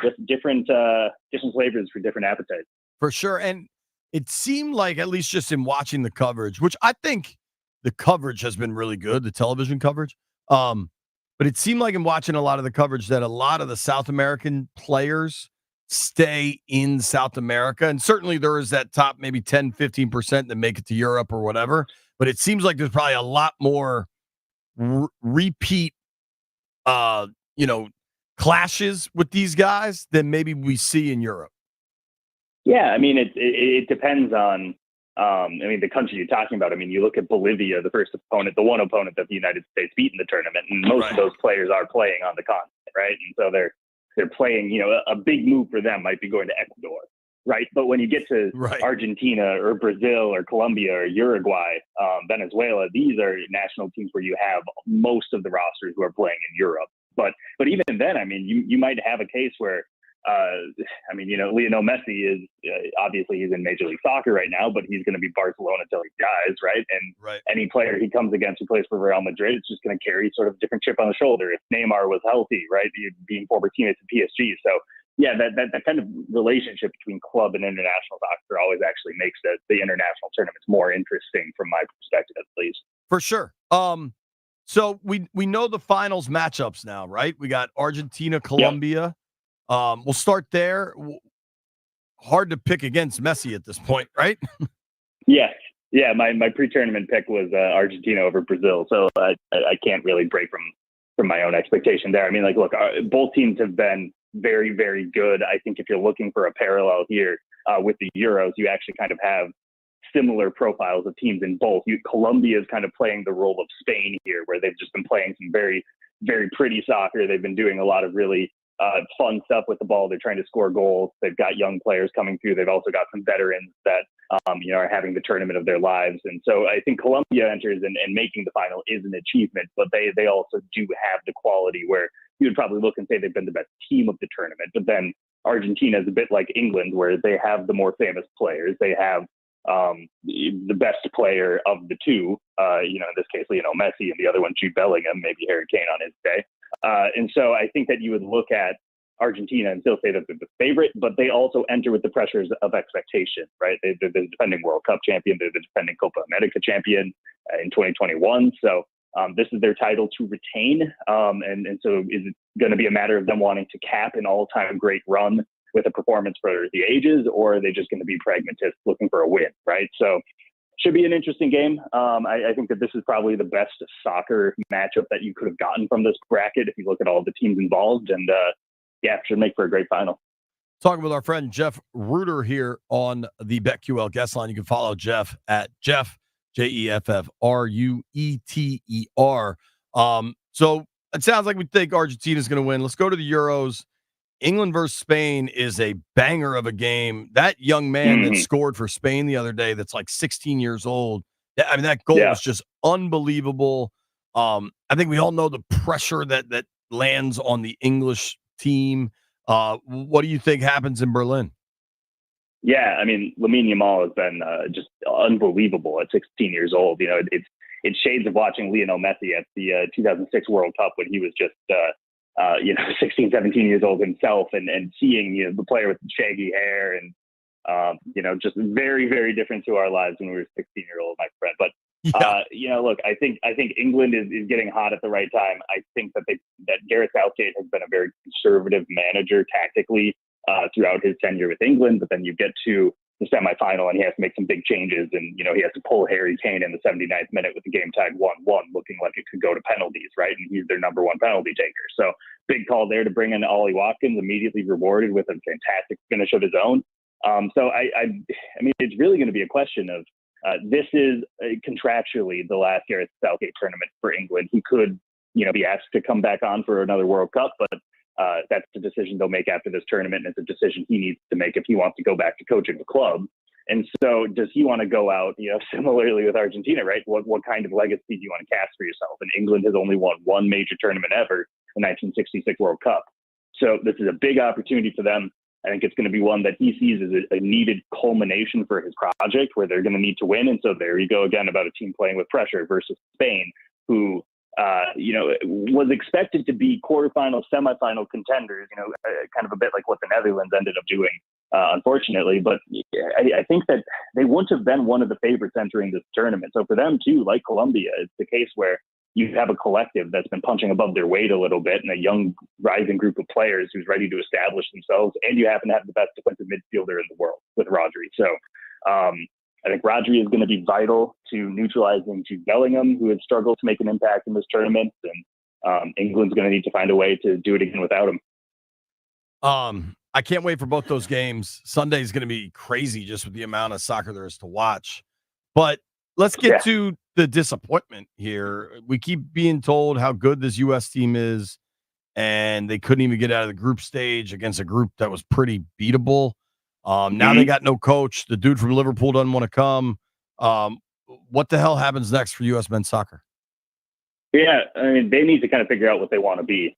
just different flavors for different appetites. For sure. And it seemed like, at least just in watching the coverage, which I think the coverage has been really good, the television coverage. But it seemed like in watching a lot of the coverage that a lot of the South American players stay in South America. And certainly there is that top maybe 10, 15% that make it to Europe or whatever. But it seems like there's probably a lot more repeat, clashes with these guys than maybe we see in Europe. Yeah, I mean, it depends on, the country you're talking about. I mean, you look at Bolivia, the first opponent, the one opponent that the United States beat in the tournament, and most of those players are playing on the continent, right? And so they're playing, a big move for them might be going to Ecuador, right? But when you get to Argentina or Brazil or Colombia or Uruguay, Venezuela, these are national teams where you have most of the rosters who are playing in Europe. But even then, I mean, you might have a case where, Lionel Messi is obviously he's in Major League Soccer right now, but he's going to be Barcelona until he dies, right? And any player he comes against who plays for Real Madrid, it's just going to carry sort of different chip on the shoulder. If Neymar was healthy, right, being former teammates at PSG. So yeah, that kind of relationship between club and international soccer always actually makes the international tournaments more interesting from my perspective, at least. For sure. So we know the finals matchups now, right? We got Argentina, Colombia. Yep. We'll start there. Hard to pick against Messi at this point, right? Yes. Yeah, my pre-tournament pick was Argentina over Brazil, so I can't really break from my own expectation there. I mean, look, both teams have been very, very good. I think if you're looking for a parallel here with the Euros, you actually kind of have similar profiles of teams in both. Colombia is kind of playing the role of Spain here, where they've just been playing some very, very pretty soccer. They've been doing a lot of really fun stuff with the ball. They're trying to score goals. They've got young players coming through. They've also got some veterans that are having the tournament of their lives. And so I think Colombia enters and making the final is an achievement, but they also do have the quality where you would probably look and say they've been the best team of the tournament. But then Argentina is a bit like England, where they have the more famous players. They have the best player of the two, in this case, Lionel Messi, and the other one, Jude Bellingham, maybe Harry Kane on his day. And so I think that you would look at Argentina and still say that they're the favorite, but they also enter with the pressures of expectation, right? They're the defending World Cup champion. They're the defending Copa America champion in 2021. So this is their title to retain. And so is it going to be a matter of them wanting to cap an all-time great run with a performance for the ages, or are they just going to be pragmatists looking for a win, right? So should be an interesting game. I think that this is probably the best soccer matchup that you could have gotten from this bracket if you look at all the teams involved. And should make for a great final. Talking with our friend Jeff Reuter here on the BetQL guest line. You can follow Jeff at Jeff, JEFFRUETER. So it sounds like we think Argentina's going to win. Let's go to the Euros. England versus Spain is a banger of a game. That young man that scored for Spain the other day, that's like 16 years old. I mean, that goal was just unbelievable. I think we all know the pressure that lands on the English team. What do you think happens in Berlin? Yeah, I mean, Lamine Yamal has been just unbelievable at 16 years old. It's shades of watching Lionel Messi at the 2006 World Cup when he was just 16, 17 years old himself, and seeing the player with the shaggy hair and just very, very different to our lives when we were 16-year-old, my friend. But look, I think England is getting hot at the right time. I think that Gareth Southgate has been a very conservative manager tactically throughout his tenure with England. But then you get to the semifinal and he has to make some big changes, and he has to pull Harry Kane in the 79th minute with the game tied 1-1, looking like it could go to penalties, right? And he's their number one penalty taker. So big call there to bring in Ollie Watkins, immediately rewarded with a fantastic finish of his own. So I mean, it's really going to be a question of. This is contractually the last Gareth Southgate tournament for England. He could, be asked to come back on for another World Cup, but that's the decision they'll make after this tournament. And it's a decision he needs to make if he wants to go back to coaching the club. And so does he want to go out, similarly with Argentina, right? What kind of legacy do you want to cast for yourself? And England has only won one major tournament ever, the 1966 World Cup. So this is a big opportunity for them. I think it's going to be one that he sees as a needed culmination for his project, where they're going to need to win. And so there you go again about a team playing with pressure versus Spain, who, was expected to be quarterfinal, semifinal contenders, kind of a bit like what the Netherlands ended up doing, unfortunately. But I think that they wouldn't have been one of the favorites entering this tournament. So for them too, like Colombia, it's the case where you have a collective that's been punching above their weight a little bit, and a young rising group of players who's ready to establish themselves. And you happen to have the best defensive midfielder in the world with Rodri. So I think Rodri is going to be vital to neutralizing Jude Bellingham, who has struggled to make an impact in this tournament. And England's going to need to find a way to do it again without him. I can't wait for both those games. Sunday is going to be crazy just with the amount of soccer there is to watch. But let's get to the disappointment here. We keep being told how good this U.S. team is, and they couldn't even get out of the group stage against a group that was pretty beatable. Now they got no coach. The dude from Liverpool doesn't want to come. What the hell happens next for U.S. men's soccer? Yeah, I mean, they need to kind of figure out what they want to be,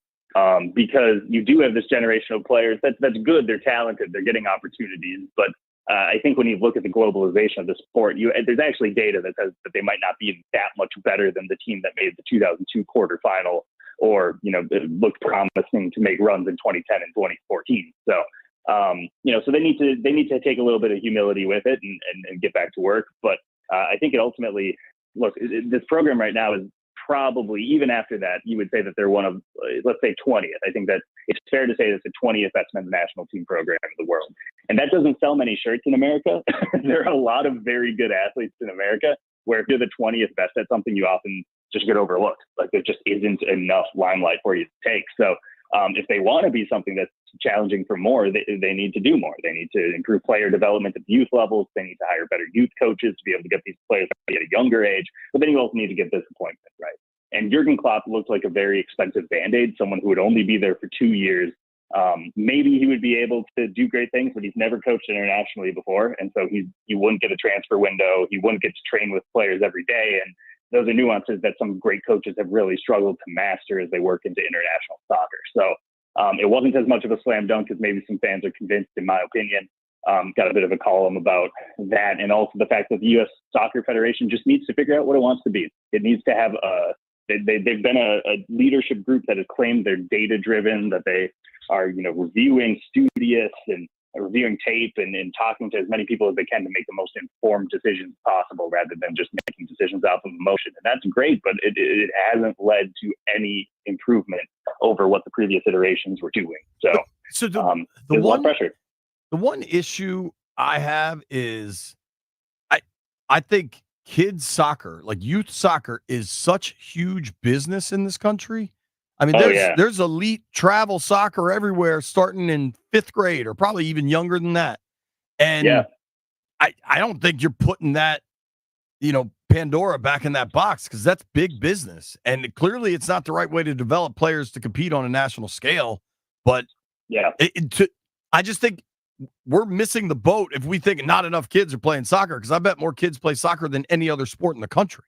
because you do have this generation of players that's good. They're talented. They're getting opportunities, but I think when you look at the globalization of the sport, there's actually data that says that they might not be that much better than the team that made the 2002 quarterfinal, or looked promising to make runs in 2010 and 2014. So so they need to take a little bit of humility with it and get back to work. But I think it ultimately, this program right now is probably, even after that, you would say that they're one of, let's say, 20th. I think that it's fair to say it's the 20th best men's national team program in the world. And that doesn't sell many shirts in America. There are a lot of very good athletes in America where if you're the 20th best at something, you often just get overlooked. Like there just isn't enough limelight for you to take. So if they want to be something that's challenging for more, they need to do more. They need to improve player development at youth levels. They need to hire better youth coaches to be able to get these players at a younger age. But then you also need to get disappointment right. And Jurgen Klopp looked like a very expensive Band-Aid, someone who would only be there for 2 years. Maybe he would be able to do great things, but he's never coached internationally before. And so he wouldn't get a transfer window. He wouldn't get to train with players every day. And those are nuances that some great coaches have really struggled to master as they work into international soccer. So it wasn't as much of a slam dunk as maybe some fans are convinced, in my opinion. got a bit of a column about that, and also the fact that the U.S. Soccer Federation just needs to figure out what it wants to be. It needs to have they've been a leadership group that has claimed they're data driven, that they are, reviewing studious and reviewing tape and talking to as many people as they can to make the most informed decisions possible rather than just making decisions off of emotion. And that's great, but it hasn't led to any improvement over what the previous iterations were doing. So the there's a lot of pressure. The one issue I have is I think kids soccer, like youth soccer, is such huge business in this country. I mean, there's elite travel soccer everywhere, starting in 5th grade or probably even younger than that. And I don't think you're putting that, Pandora back in that box, because that's big business. And clearly it's not the right way to develop players to compete on a national scale. But I just think we're missing the boat if we think not enough kids are playing soccer, because I bet more kids play soccer than any other sport in the country.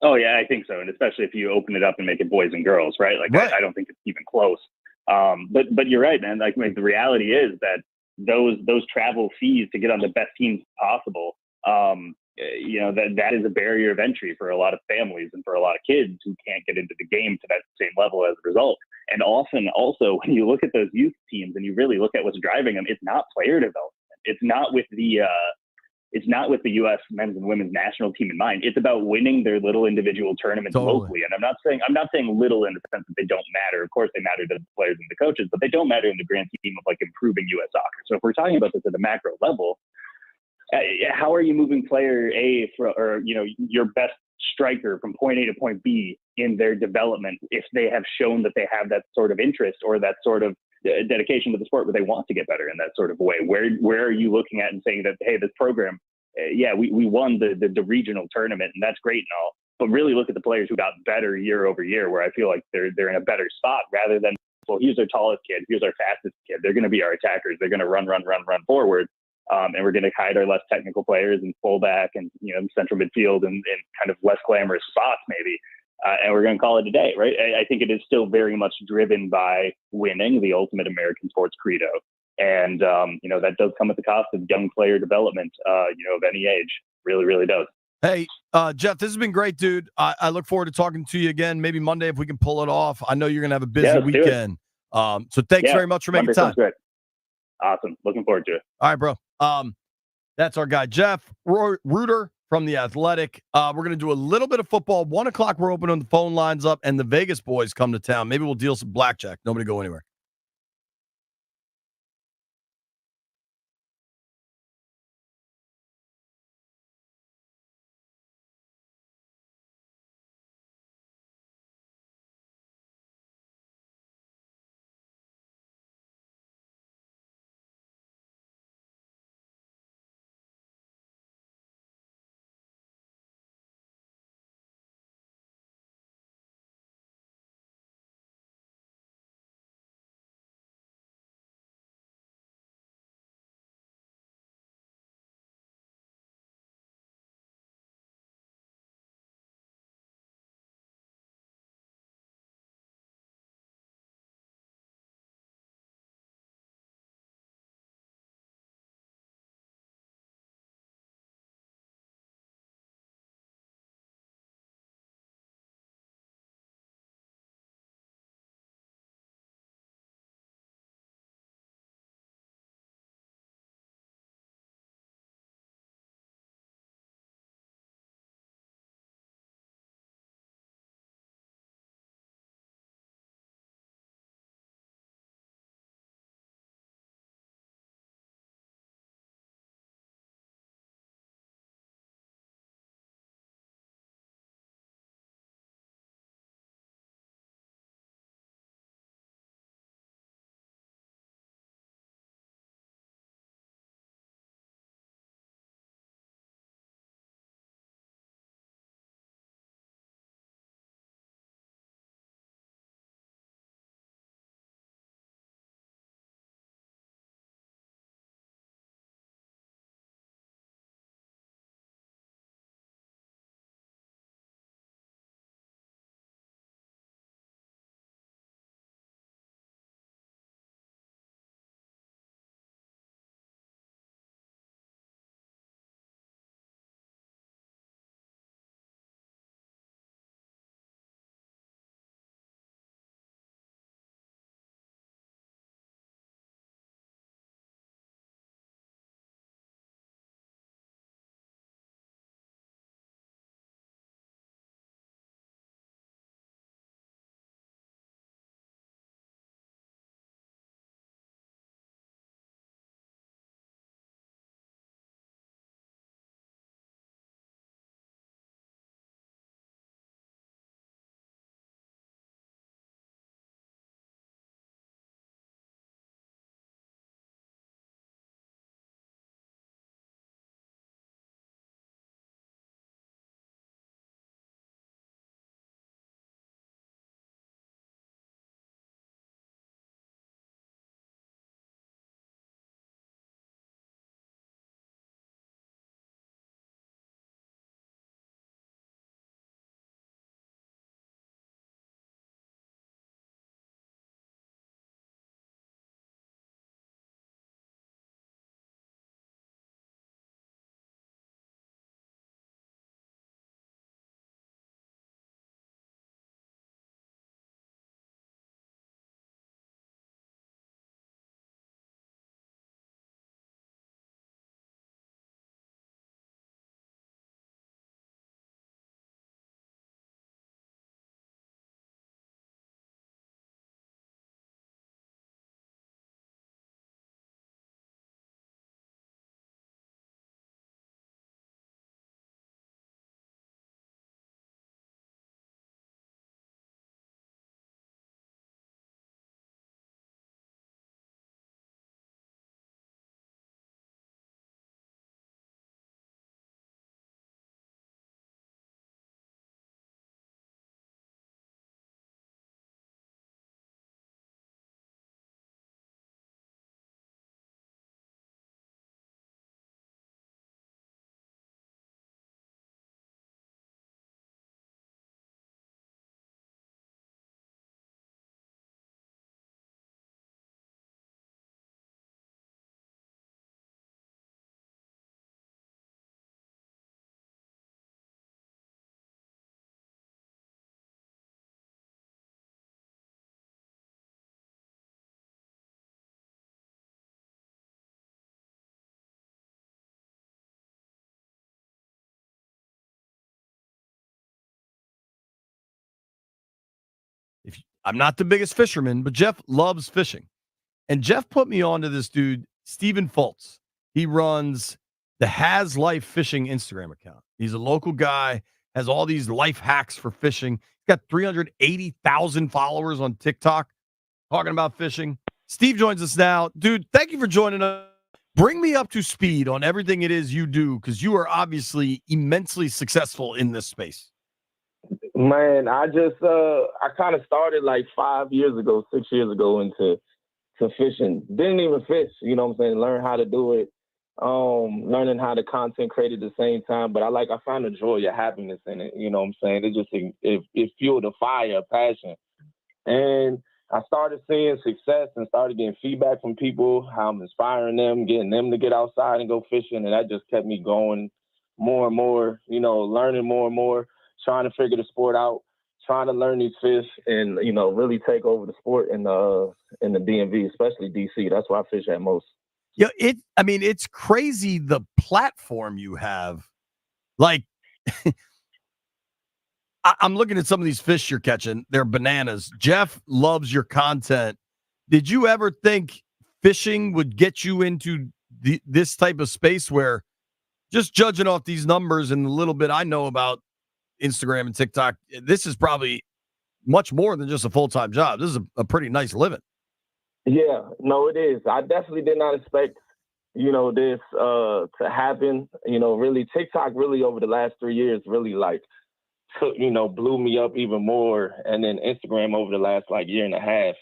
Oh yeah, I think so, and especially if you open it up and make it boys and girls, right? I don't think it's even close. But you're right, man. The reality is that those travel fees to get on the best teams possible, that is a barrier of entry for a lot of families and for a lot of kids who can't get into the game to that same level as a result. And often, also, when you look at those youth teams and you really look at what's driving them, it's not player development. It's not with the U.S. men's and women's national team in mind. It's about winning their little individual tournaments locally. And I'm not saying little in the sense that they don't matter. Of course, they matter to the players and the coaches, but they don't matter in the grand scheme of improving U.S. soccer. So if we're talking about this at a macro level, how are you moving player A your best striker from point A to point B in their development if they have shown that they have that sort of interest or that sort of dedication to the sport where they want to get better in that sort of way? Where are you looking at and saying that, hey, this program, we won the regional tournament and that's great and all, but really look at the players who got better year over year, where I feel like they're in a better spot, rather than, well, here's our tallest kid, here's our fastest kid, they're going to be our attackers, they're going to run forward. And we're going to hide our less technical players and fullback and central midfield and kind of less glamorous spots maybe, and we're going to call it a day, right? I think it is still very much driven by winning, the ultimate American sports credo, and that does come at the cost of young player development, of any age. Really, really does. Hey, Jeff, this has been great, dude. I look forward to talking to you again, maybe Monday if we can pull it off. I know you're going to have a busy weekend, so thanks very much for making Monday time. Sounds great. Awesome. Looking forward to it. All right, bro. That's our guy, Jeff Reuter from The Athletic. We're going to do a little bit of football. 1 o'clock, we're opening the phone lines up, and the Vegas boys come to town. Maybe we'll deal some blackjack. Nobody go anywhere. I'm not the biggest fisherman, but Jeff loves fishing. And Jeff put me on to this dude, Stephen Fultz. He runs the Has Life Fishing Instagram account. He's a local guy, has all these life hacks for fishing. He's got 380,000 followers on TikTok talking about fishing. Steve joins us now. Dude, thank you for joining us. Bring me up to speed on everything it is you do, because you are obviously immensely successful in this space. Man, I kind of started like 6 years ago into fishing. Didn't even fish, you know what I'm saying? Learn how to do it. Learning how to content create at the same time. But I found a joy, a happiness in it. You know what I'm saying? It fueled a fire, a passion. And I started seeing success and started getting feedback from people, how I'm inspiring them, getting them to get outside and go fishing. And that just kept me going more and more, you know, learning more and more, trying to figure the sport out, trying to learn these fish and, you know, really take over the sport in the DMV, especially DC. That's where I fish at most. Yeah, it's crazy the platform you have. Like, I'm looking at some of these fish you're catching. They're bananas. Jeff loves your content. Did you ever think fishing would get you into this type of space where, just judging off these numbers and the little bit I know about Instagram and TikTok, this is probably much more than just a full-time job. This is a pretty nice living. Yeah, no, it is. I definitely did not expect, you know, this to happen. You know, really, TikTok really over the last 3 years really blew me up even more. And then Instagram over the last year and a half.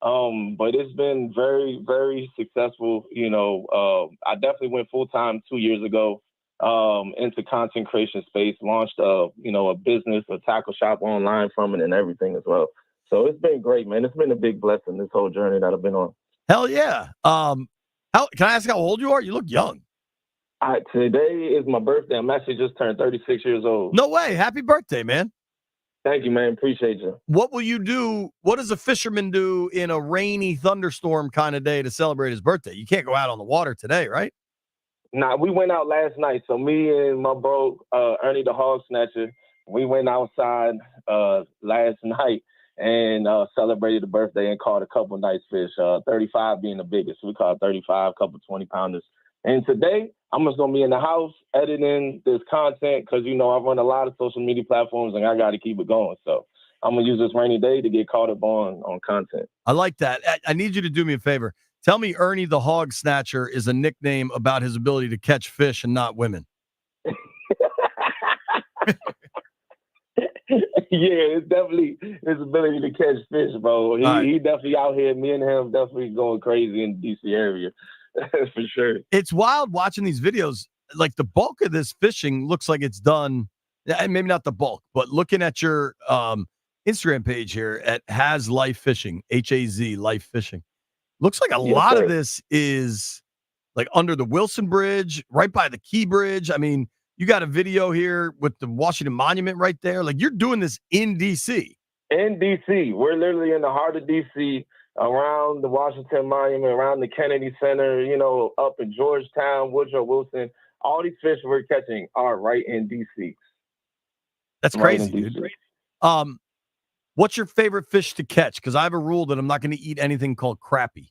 But it's been very, very successful. You know, I definitely went full-time 2 years ago into content creation space, launched a business, a tackle shop online from it and everything as well. So it's been great, man. It's been a big blessing, this whole journey that I've been on. Hell yeah. Can I ask how old you are? You look young. Today is my birthday. I'm actually just turned 36 years old. No way. Happy birthday, man. Thank you, man. Appreciate you. What will you do? What does a fisherman do in a rainy thunderstorm kind of day to celebrate his birthday? You can't go out on the water today, right? Nah, we went out last night. So me and my bro, Ernie the Hog Snatcher, we went outside last night and celebrated the birthday and caught a couple nice fish, 35 being the biggest. We caught 35, couple 20-pounders. And today, I'm just going to be in the house editing this content because, you know, I run a lot of social media platforms and I got to keep it going. So I'm going to use this rainy day to get caught up on content. I like that. I need you to do me a favor. Tell me Ernie the Hog Snatcher is a nickname about his ability to catch fish and not women. Yeah, it's definitely his ability to catch fish, bro. He definitely out here. Me and him definitely going crazy in the DC area. For sure. It's wild watching these videos. Like the bulk of this fishing looks like it's done, maybe not the bulk, but looking at your Instagram page here at Has Life Fishing, HAZ Life Fishing. Looks like a lot of this is like under the Wilson Bridge, right by the Key Bridge. I mean, you got a video here with the Washington Monument right there. Like you're doing this in DC. In DC. We're literally in the heart of DC, around the Washington Monument, around the Kennedy Center, you know, up in Georgetown, Woodrow Wilson. All these fish we're catching are right in DC. That's crazy, dude. What's your favorite fish to catch? Because I have a rule that I'm not going to eat anything called crappie.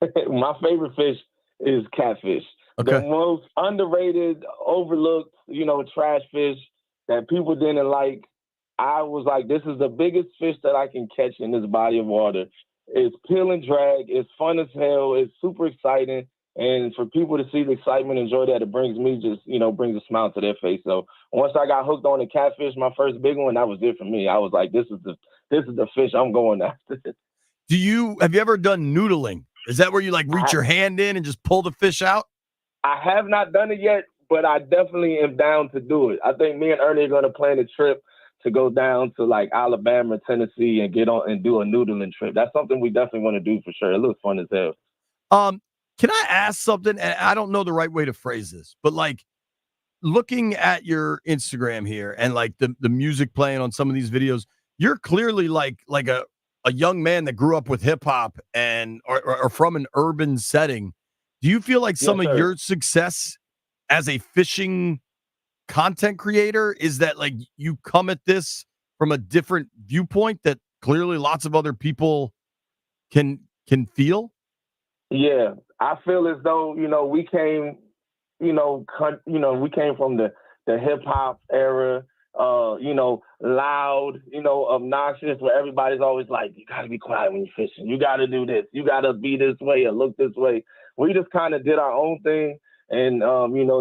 My favorite fish is catfish. Okay. The most underrated, overlooked, you know, trash fish that people didn't like. I was like, this is the biggest fish that I can catch in this body of water. It's peel and drag. It's fun as hell. It's super exciting. And for people to see the excitement and joy that it brings me, just, you know, brings a smile to their face. So once I got hooked on the catfish, my first big one, that was it for me. I was like, this is the fish I'm going after. Have you ever done noodling? Is that where you like reach your hand in and just pull the fish out? I have not done it yet, but I definitely am down to do it. I think me and Ernie are going to plan a trip to go down to like Alabama, Tennessee, and get on and do a noodling trip. That's something we definitely want to do for sure. It looks fun as hell. Can I ask something? And I don't know the right way to phrase this, but like looking at your Instagram here and like the music playing on some of these videos, you're clearly like a young man that grew up with hip hop and or from an urban setting. Do you feel like some of your success as a fishing content creator is that like you come at this from a different viewpoint that clearly lots of other people can feel? Yeah, I feel as though we came, we came from the hip hop era, loud, obnoxious, where everybody's always like, you got to be quiet when you're fishing. You got to do this. You got to be this way or look this way. We just kind of did our own thing and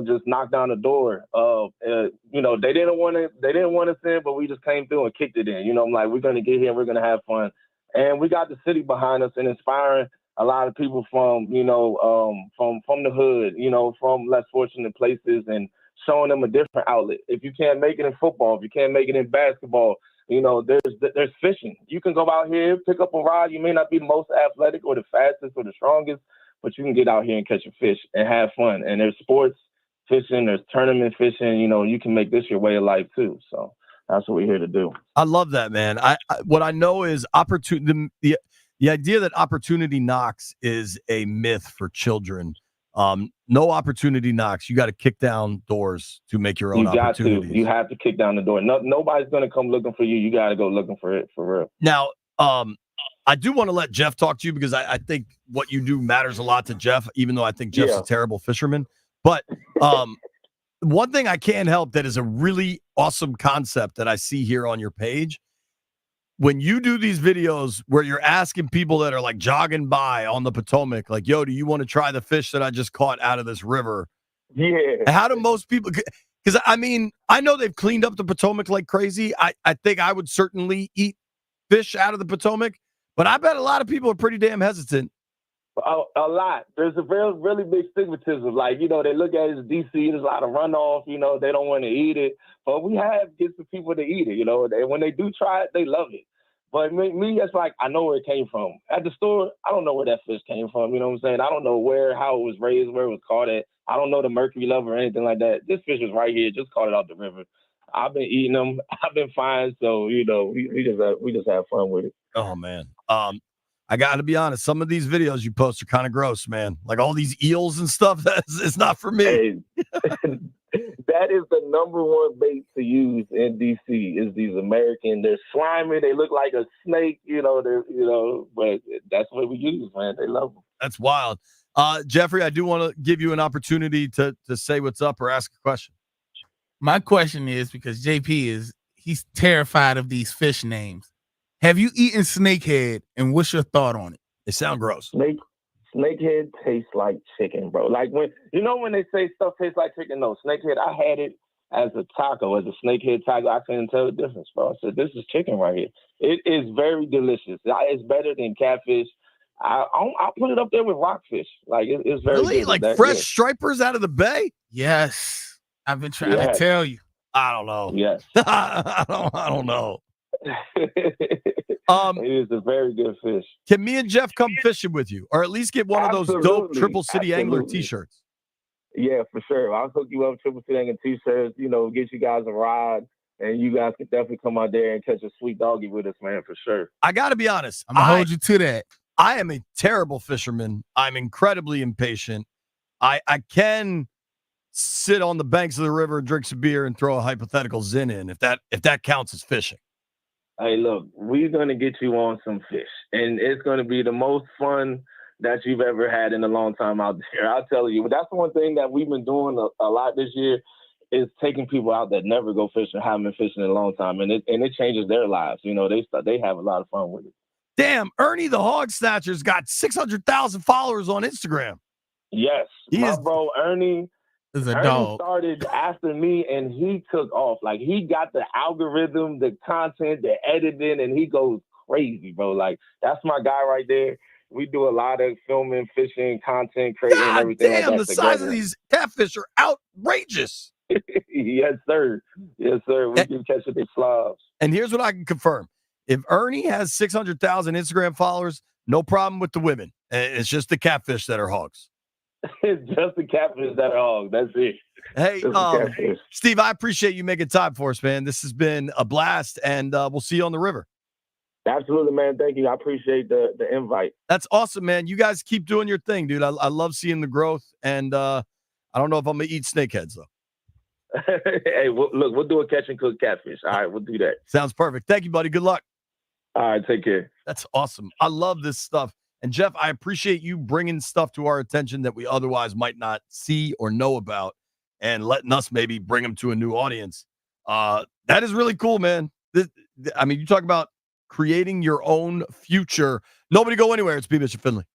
just knocked down the door. They didn't want us in, but we just came through and kicked it in. I'm like, we're gonna get here, and we're gonna have fun, and we got the city behind us and inspiring a lot of people from from the hood, from less fortunate places, and showing them a different outlet. If you can't make it in football, if you can't make it in basketball, there's fishing. You can go out here, pick up a rod. You may not be the most athletic or the fastest or the strongest, but you can get out here and catch a fish and have fun. And there's sports fishing, there's tournament fishing. You can make this your way of life too. So that's what we're here to do. I love that, man. What I know is opportunity. The idea that opportunity knocks is a myth for children. No opportunity knocks. You got to kick down doors to make your own opportunities. You have to kick down the door. Nobody's going to come looking for you. You got to go looking for it, for real. Now, I do want to let Jeff talk to you because I think what you do matters a lot to Jeff, even though I think Jeff's a terrible fisherman. But one thing I can't help that is a really awesome concept that I see here on your page. When you do these videos where you're asking people that are like jogging by on the Potomac, like, yo, do you want to try the fish that I just caught out of this river? Yeah. How do most people, because I know they've cleaned up the Potomac like crazy. I think I would certainly eat fish out of the Potomac, but I bet a lot of people are pretty damn hesitant. A lot. There's a really big stigmatism. Like, they look at it as DC, there's a lot of runoff, they don't want to eat it. But we have gets the people to eat it, when they do try it, they love it. But me, it's like, I know where it came from. At the store, I don't know where that fish came from, you know what I'm saying? I don't know how it was raised, where it was caught at. I don't know the mercury level or anything like that. This fish was right here, just caught it out the river. I've been eating them. I've been fine. So, we just have fun with it. Oh, man. I got to be honest. Some of these videos you post are kind of gross, man. Like all these eels and stuff. It's not for me. Hey, that is the number one bait to use in DC is these American. They're slimy. They look like a snake, but that's what we use, man. They love them. That's wild. Jeffrey, I do want to give you an opportunity to say what's up or ask a question. My question is, because he's terrified of these fish names. Have you eaten snakehead, and what's your thought on it? They sound gross. Snakehead tastes like chicken, bro. Like when they say stuff tastes like chicken, no, snakehead, I had it as a taco, as a snakehead taco. I couldn't tell the difference, bro. I said, this is chicken right here. It is very delicious. It's better than catfish. I'll put it up there with rockfish. Like it's very really good. Like fresh stripers out of the bay. Yes, I've been trying to tell you. I don't know. Yes, I don't know. It is a very good fish. Can me and Jeff come fishing with you, or at least get one of those dope Triple City Angler T-shirts? Yeah, for sure. I'll hook you up with Triple City Angler T-shirts. Get you guys a ride, and you guys can definitely come out there and catch a sweet doggy with us, man, for sure. I got to be honest. I'm gonna hold you to that. I am a terrible fisherman. I'm incredibly impatient. I can sit on the banks of the river, drink some beer, and throw a hypothetical zin in if that counts as fishing. Hey, look, we're going to get you on some fish, and it's going to be the most fun that you've ever had in a long time out there. I'll tell you. But that's one thing that we've been doing a lot this year is taking people out that never go fishing, haven't been fishing in a long time, and it changes their lives. They have a lot of fun with it. Damn, Ernie the Hog Snatcher's got 600,000 followers on Instagram. Yes, bro, Ernie. Ernie started after me, and he took off. Like, he got the algorithm, the content, the editing, and he goes crazy, bro. Like, that's my guy right there. We do a lot of filming, fishing, content creating, and everything like that. Damn, the size of these catfish are outrageous. Yes, sir. Yes, sir. We can catch the slobs. And here's what I can confirm. If Ernie has 600,000 Instagram followers, no problem with the women. It's just the catfish that are hogs. It's just the catfish that are hogs. That's it. Hey, Steve, I appreciate you making time for us, man. This has been a blast, and we'll see you on the river. Absolutely, man. Thank you. I appreciate the invite. That's awesome, man. You guys keep doing your thing, dude. I love seeing the growth, and I don't know if I'm going to eat snakeheads, though. Hey, look, we'll do a catch and cook catfish. All right, we'll do that. Sounds perfect. Thank you, buddy. Good luck. All right, take care. That's awesome. I love this stuff. And Jeff, I appreciate you bringing stuff to our attention that we otherwise might not see or know about, and letting us maybe bring them to a new audience. That is really cool, man. I mean, you talk about creating your own future. Nobody go anywhere. It's B. Bishop Finley.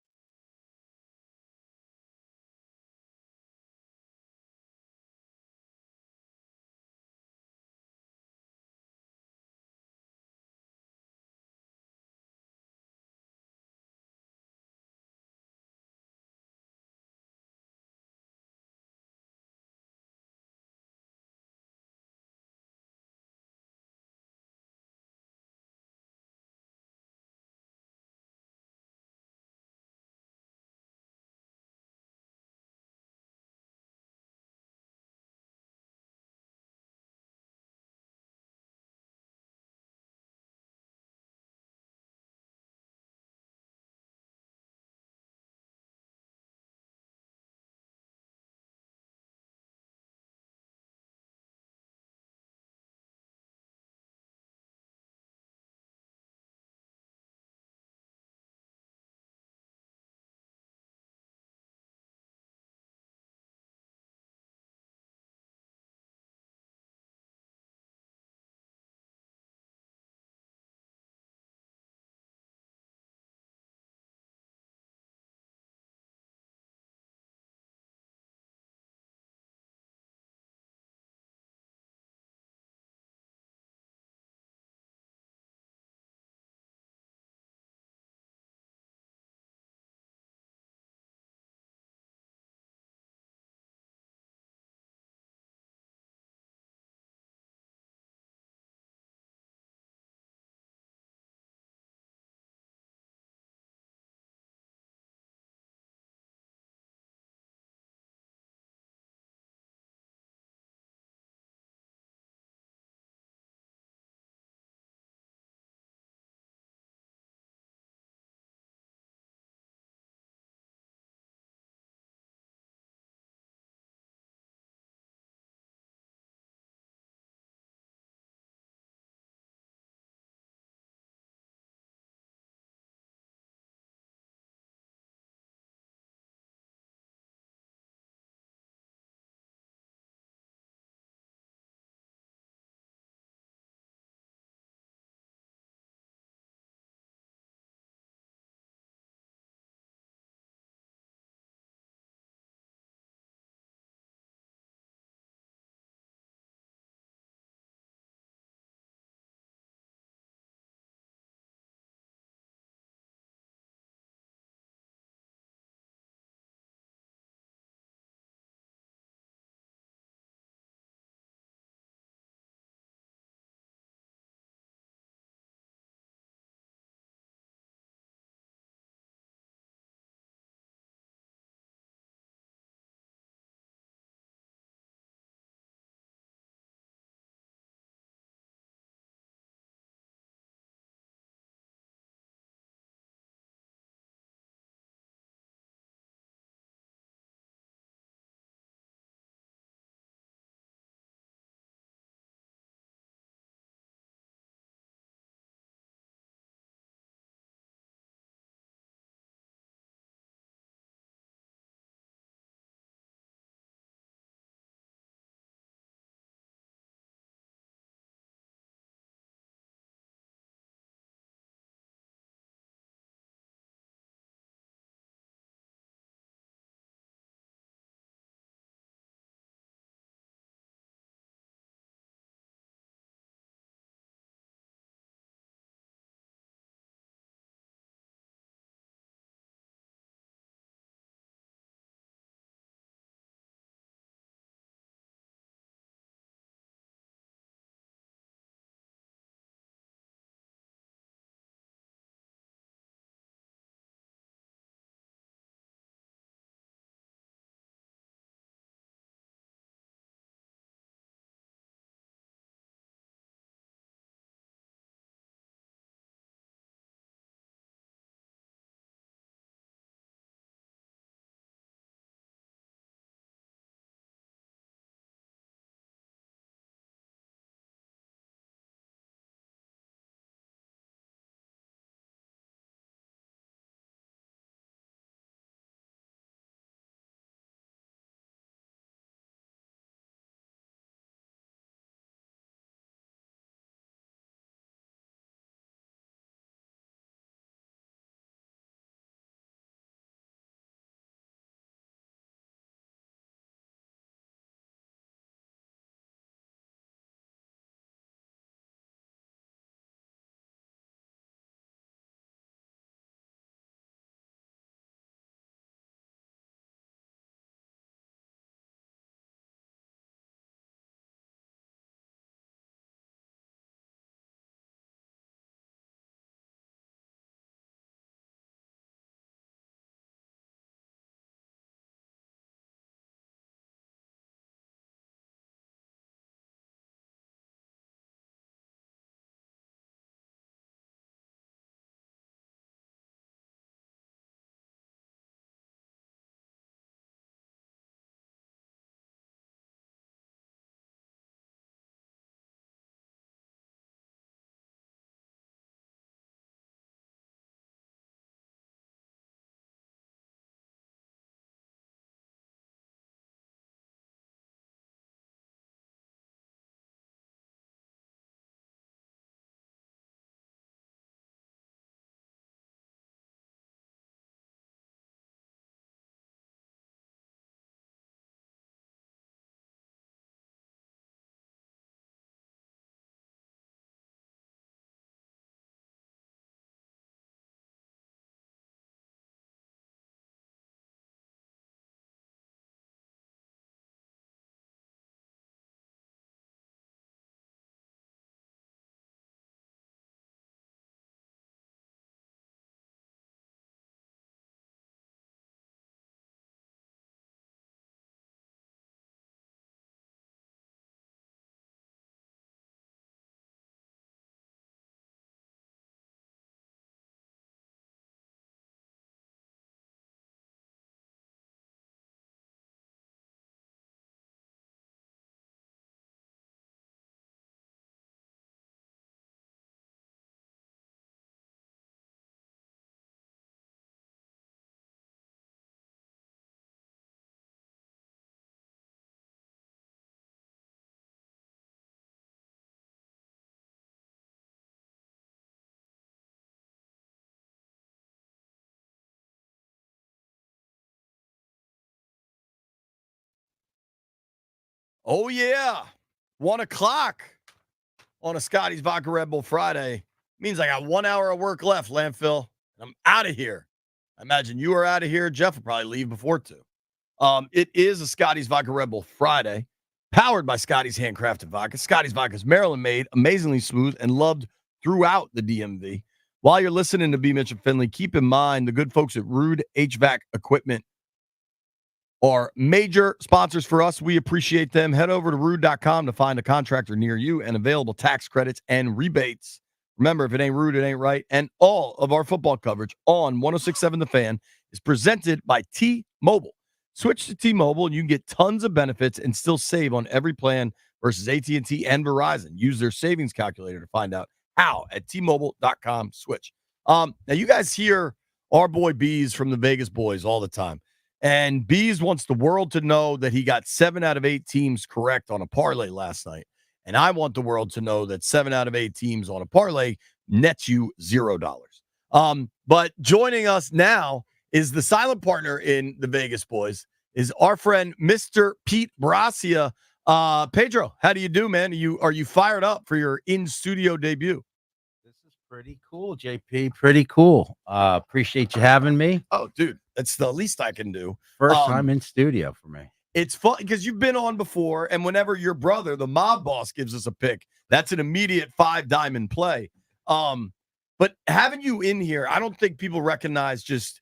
Oh, yeah. 1 o'clock on a Scotty's Vodka Red Bull Friday. Means I got 1 hour of work left, landfill. I'm out of here. I imagine you are out of here. Jeff will probably leave before 2. It is a Scotty's Vodka Red Bull Friday, powered by Scotty's Handcrafted Vodka. Scotty's Vodka is Maryland-made, amazingly smooth, and loved throughout the DMV. While you're listening to B. Mitch and Finley, keep in mind the good folks at Rude HVAC Equipment are major sponsors for us. We appreciate them. Head over to rude.com to find a contractor near you and available tax credits and rebates. Remember, if it ain't Rude, it ain't right. And all of our football coverage on 106.7 The Fan is presented by T-Mobile. Switch to T-Mobile and you can get tons of benefits and still save on every plan versus AT&T and Verizon. Use their savings calculator to find out how at T-Mobile.com switch. Now, you guys hear our boy Bees from the Vegas Boys all the time. And Bees wants the world to know that he got 7 out of 8 teams correct on a parlay last night. And I want the world to know that 7 out of 8 teams on a parlay nets you $0. But joining us now is the silent partner in the Vegas Boys, is our friend Mr. Pete Brasia. Pedro, how do you do, man? Are you fired up for your in-studio debut? This is pretty cool, JP. Pretty cool. Appreciate you having me. Oh, dude, that's the least I can do. First time in studio for me. It's fun because you've been on before, and whenever your brother, the mob boss, gives us a pick, that's an immediate 5-diamond play. But having you in here, I don't think people recognize just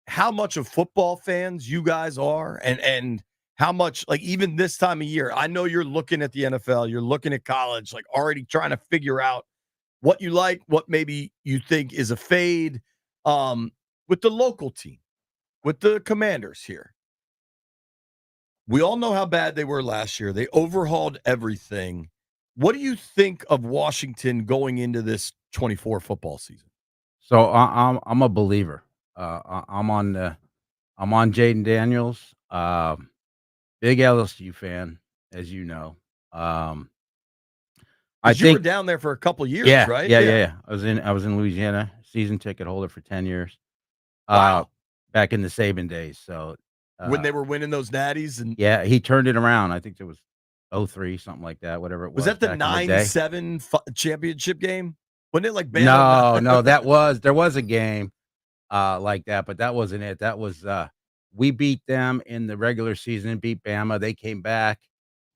how much of football fans you guys are, and how much, like, even this time of year, I know you're looking at the NFL, you're looking at college, like already trying to figure out what you like, what maybe you think is a fade, with the local team, with the Commanders here. We all know how bad they were last year. They overhauled everything. What do you think of Washington going into this 24 football season? So I'm a believer. I'm on Jaden Daniels. Big LSU fan, as you know. I You think were down there for a couple years, yeah, right? yeah. I was in Louisiana, season ticket holder for 10 years. Wow. Back in the Saban days. So When they were winning those natties, and yeah, he turned it around. I think it was 03, something like that, whatever it was. was that the back in the day. 9-7 championship game? Wasn't it like No, there was a game like that, but that wasn't it. That was we beat them in the regular season, beat Bama. They came back,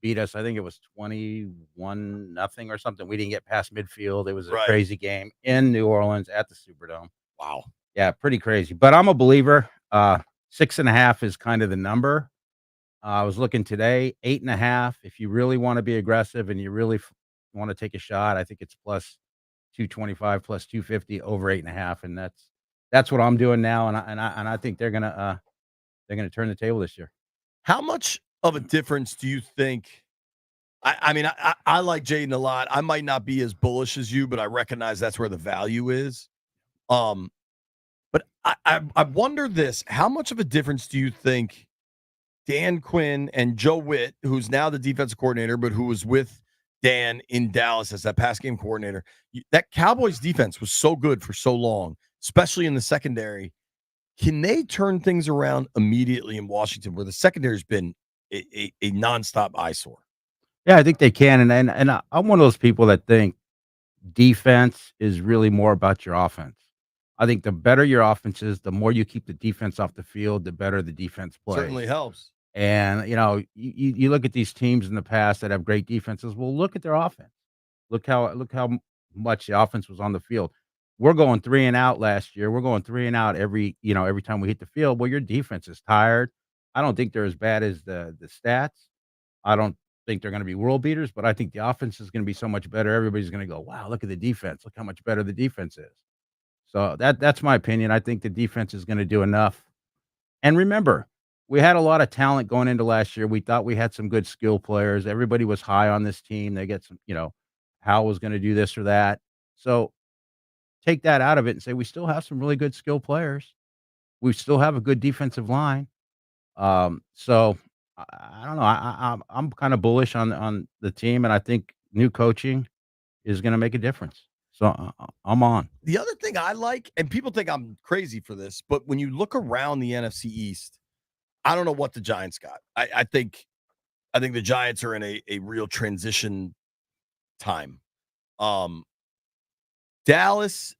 beat us. I think it was 21-0 or something. We didn't get past midfield. It was a crazy game in New Orleans at the Superdome. Wow. Yeah, pretty crazy. But I'm a believer. 6.5 is kind of the number. I was looking today, 8.5. If you really want to be aggressive and you really want to take a shot, I think it's plus 225, plus 250 over 8.5, and that's what I'm doing now. And I think they're gonna turn the table this year. How much of a difference do you think? I mean, I like Jaden a lot. I might not be as bullish as you, but I recognize that's where the value is. But I wonder this: how much of a difference do you think Dan Quinn and Joe Witt, who's now the defensive coordinator, but who was with Dan in Dallas as that pass game coordinator, that Cowboys defense was so good for so long, especially in the secondary. Can they turn things around immediately in Washington, where the secondary's been a nonstop eyesore? Yeah, I think they can, and I'm one of those people that think defense is really more about your offense. I think the better your offense is, the more you keep the defense off the field, the better the defense plays. Certainly helps. And, you look at these teams in the past that have great defenses. Well, look at their offense. Look how much the offense was on the field. We're going 3 and out last year. We're going 3 and out every time we hit the field. Well, your defense is tired. I don't think they're as bad as the stats. I don't think they're going to be world beaters, but I think the offense is going to be so much better. Everybody's going to go, wow, look at the defense. Look how much better the defense is. So that's my opinion. I think the defense is going to do enough. And remember, we had a lot of talent going into last year. We thought we had some good skill players. Everybody was high on this team. They get some, Hal was going to do this or that. So take that out of it and say we still have some really good skill players. We still have a good defensive line. So I don't know. I'm kind of bullish on the team, and I think new coaching is going to make a difference. So I'm on. The other thing I like, and people think I'm crazy for this, but when you look around the NFC East, I don't know what the Giants got. I think I think the Giants are in a real transition time. Dallas,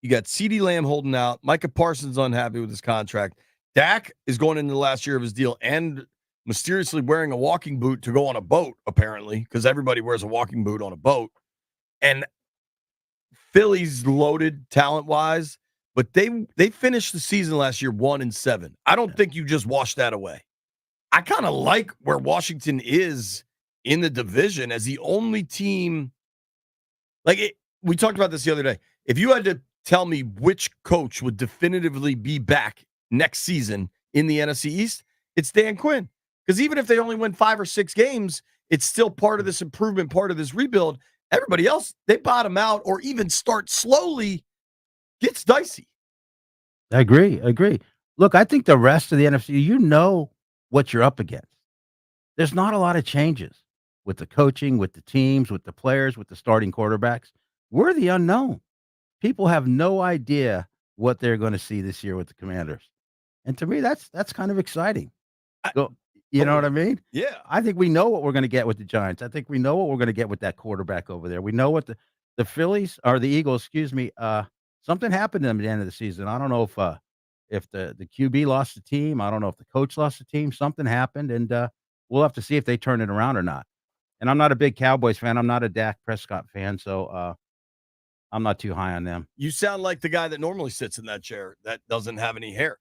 you got CeeDee Lamb holding out. Micah Parsons unhappy with his contract. Dak is going into the last year of his deal and mysteriously wearing a walking boot to go on a boat, apparently, because everybody wears a walking boot on a boat. And Philly's loaded talent-wise, but they finished the season last year 1-7. I don't think you just wash that away. I kind of like where Washington is in the division as the only team. We talked about this the other day. If you had to tell me which coach would definitively be back next season in the NFC East, it's Dan Quinn. Because even if they only win 5 or 6 games, it's still part of this improvement, part of this rebuild. Everybody else, they bottom out or even start slowly, gets dicey. I agree. Look, I think the rest of the NFC, you know what you're up against. There's not a lot of changes with the coaching, with the teams, with the players, with the starting quarterbacks. We're the unknown. People have no idea what they're going to see this year with the Commanders. And to me, that's kind of exciting. You know what I mean? Yeah. I think we know what we're going to get with the Giants. I think we know what we're going to get with that quarterback over there. We know what the Phillies or the Eagles, excuse me, something happened to them at the end of the season. I don't know if the QB lost the team. I don't know if the coach lost the team. Something happened, and we'll have to see if they turn it around or not. And I'm not a big Cowboys fan. I'm not a Dak Prescott fan, so I'm not too high on them. You sound like the guy that normally sits in that chair that doesn't have any hair.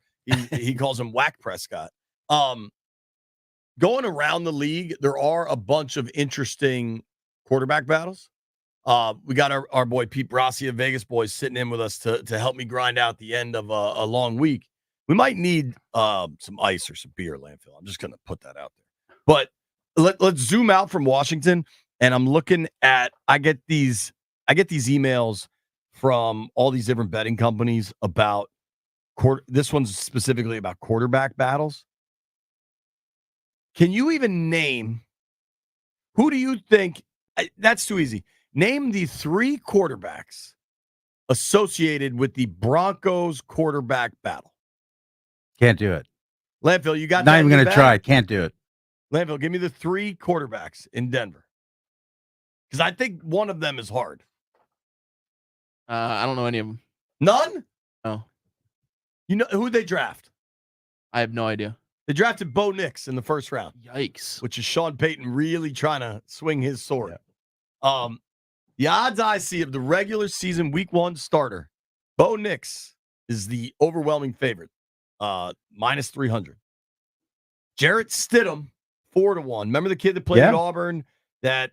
He calls him Whack Prescott. Going around the league, there are a bunch of interesting quarterback battles. We got our boy Pete Brasia, Vegas boys, sitting in with us to help me grind out the end of a long week. We might need some ice or some beer, Landfill. I'm just going to put that out there. But let's zoom out from Washington, and I'm looking at I get these emails from all these different betting companies about this one's specifically about quarterback battles. Can you even name who do you think? That's too easy. Name the 3 quarterbacks associated with the Broncos quarterback battle. Can't do it. Landfill, you got not that even going to try. Can't do it. Landfill, give me the 3 quarterbacks in Denver. Because I think one of them is hard. I don't know any of them. None? No. You know who they draft? I have no idea. They drafted Bo Nix in the first round. Yikes. Which is Sean Payton really trying to swing his sword. Yeah. The odds I see of the regular season week 1 starter, Bo Nix is the overwhelming favorite, minus 300. Jarrett Stidham, 4-1. Remember the kid that played at Auburn that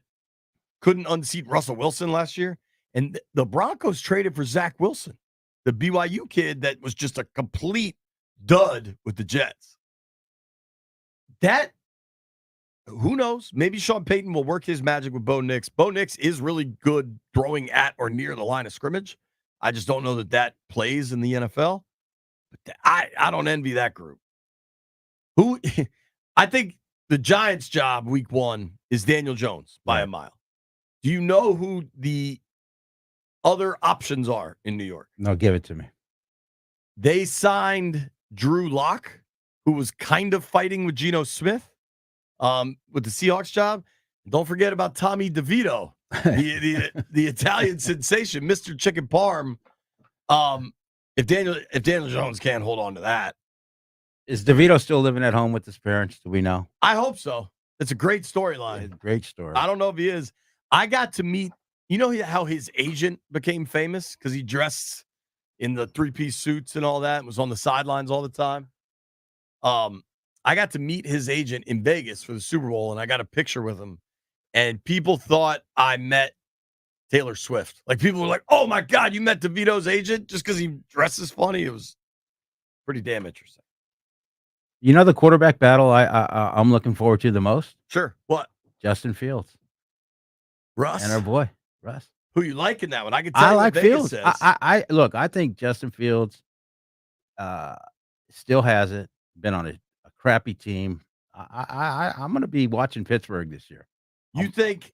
couldn't unseat Russell Wilson last year? And the Broncos traded for Zach Wilson, the BYU kid that was just a complete dud with the Jets. Who knows? Maybe Sean Payton will work his magic with Bo Nix. Bo Nix is really good throwing at or near the line of scrimmage. I just don't know that plays in the NFL. But I don't envy that group. I think the Giants' job week 1 is Daniel Jones by a mile. Do you know who the other options are in New York? No, give it to me. They signed Drew Lock, who was kind of fighting with Geno Smith with the Seahawks job. Don't forget about Tommy DeVito, the Italian sensation, Mr. Chicken Parm. If Daniel Jones can't hold on to that. Is DeVito still living at home with his parents? Do we know? I hope so. It's a great storyline. Great story. I don't know if he is. I got to meet, you know how his agent became famous? Because he dressed in the 3-piece suits and all that and was on the sidelines all the time. I got to meet his agent in Vegas for the Super Bowl, and I got a picture with him. And people thought I met Taylor Swift. Like, people were like, oh, my God, you met DeVito's agent just because he dresses funny? It was pretty damn interesting. You know the quarterback battle I'm looking forward to the most? Sure. What? Justin Fields. Russ? And our boy, Russ. Who you like in that one? I can tell I you like what Vegas Fields. says. Look, I think Justin Fields still has it. Been on a crappy team. I'm going to be watching Pittsburgh this year. You think?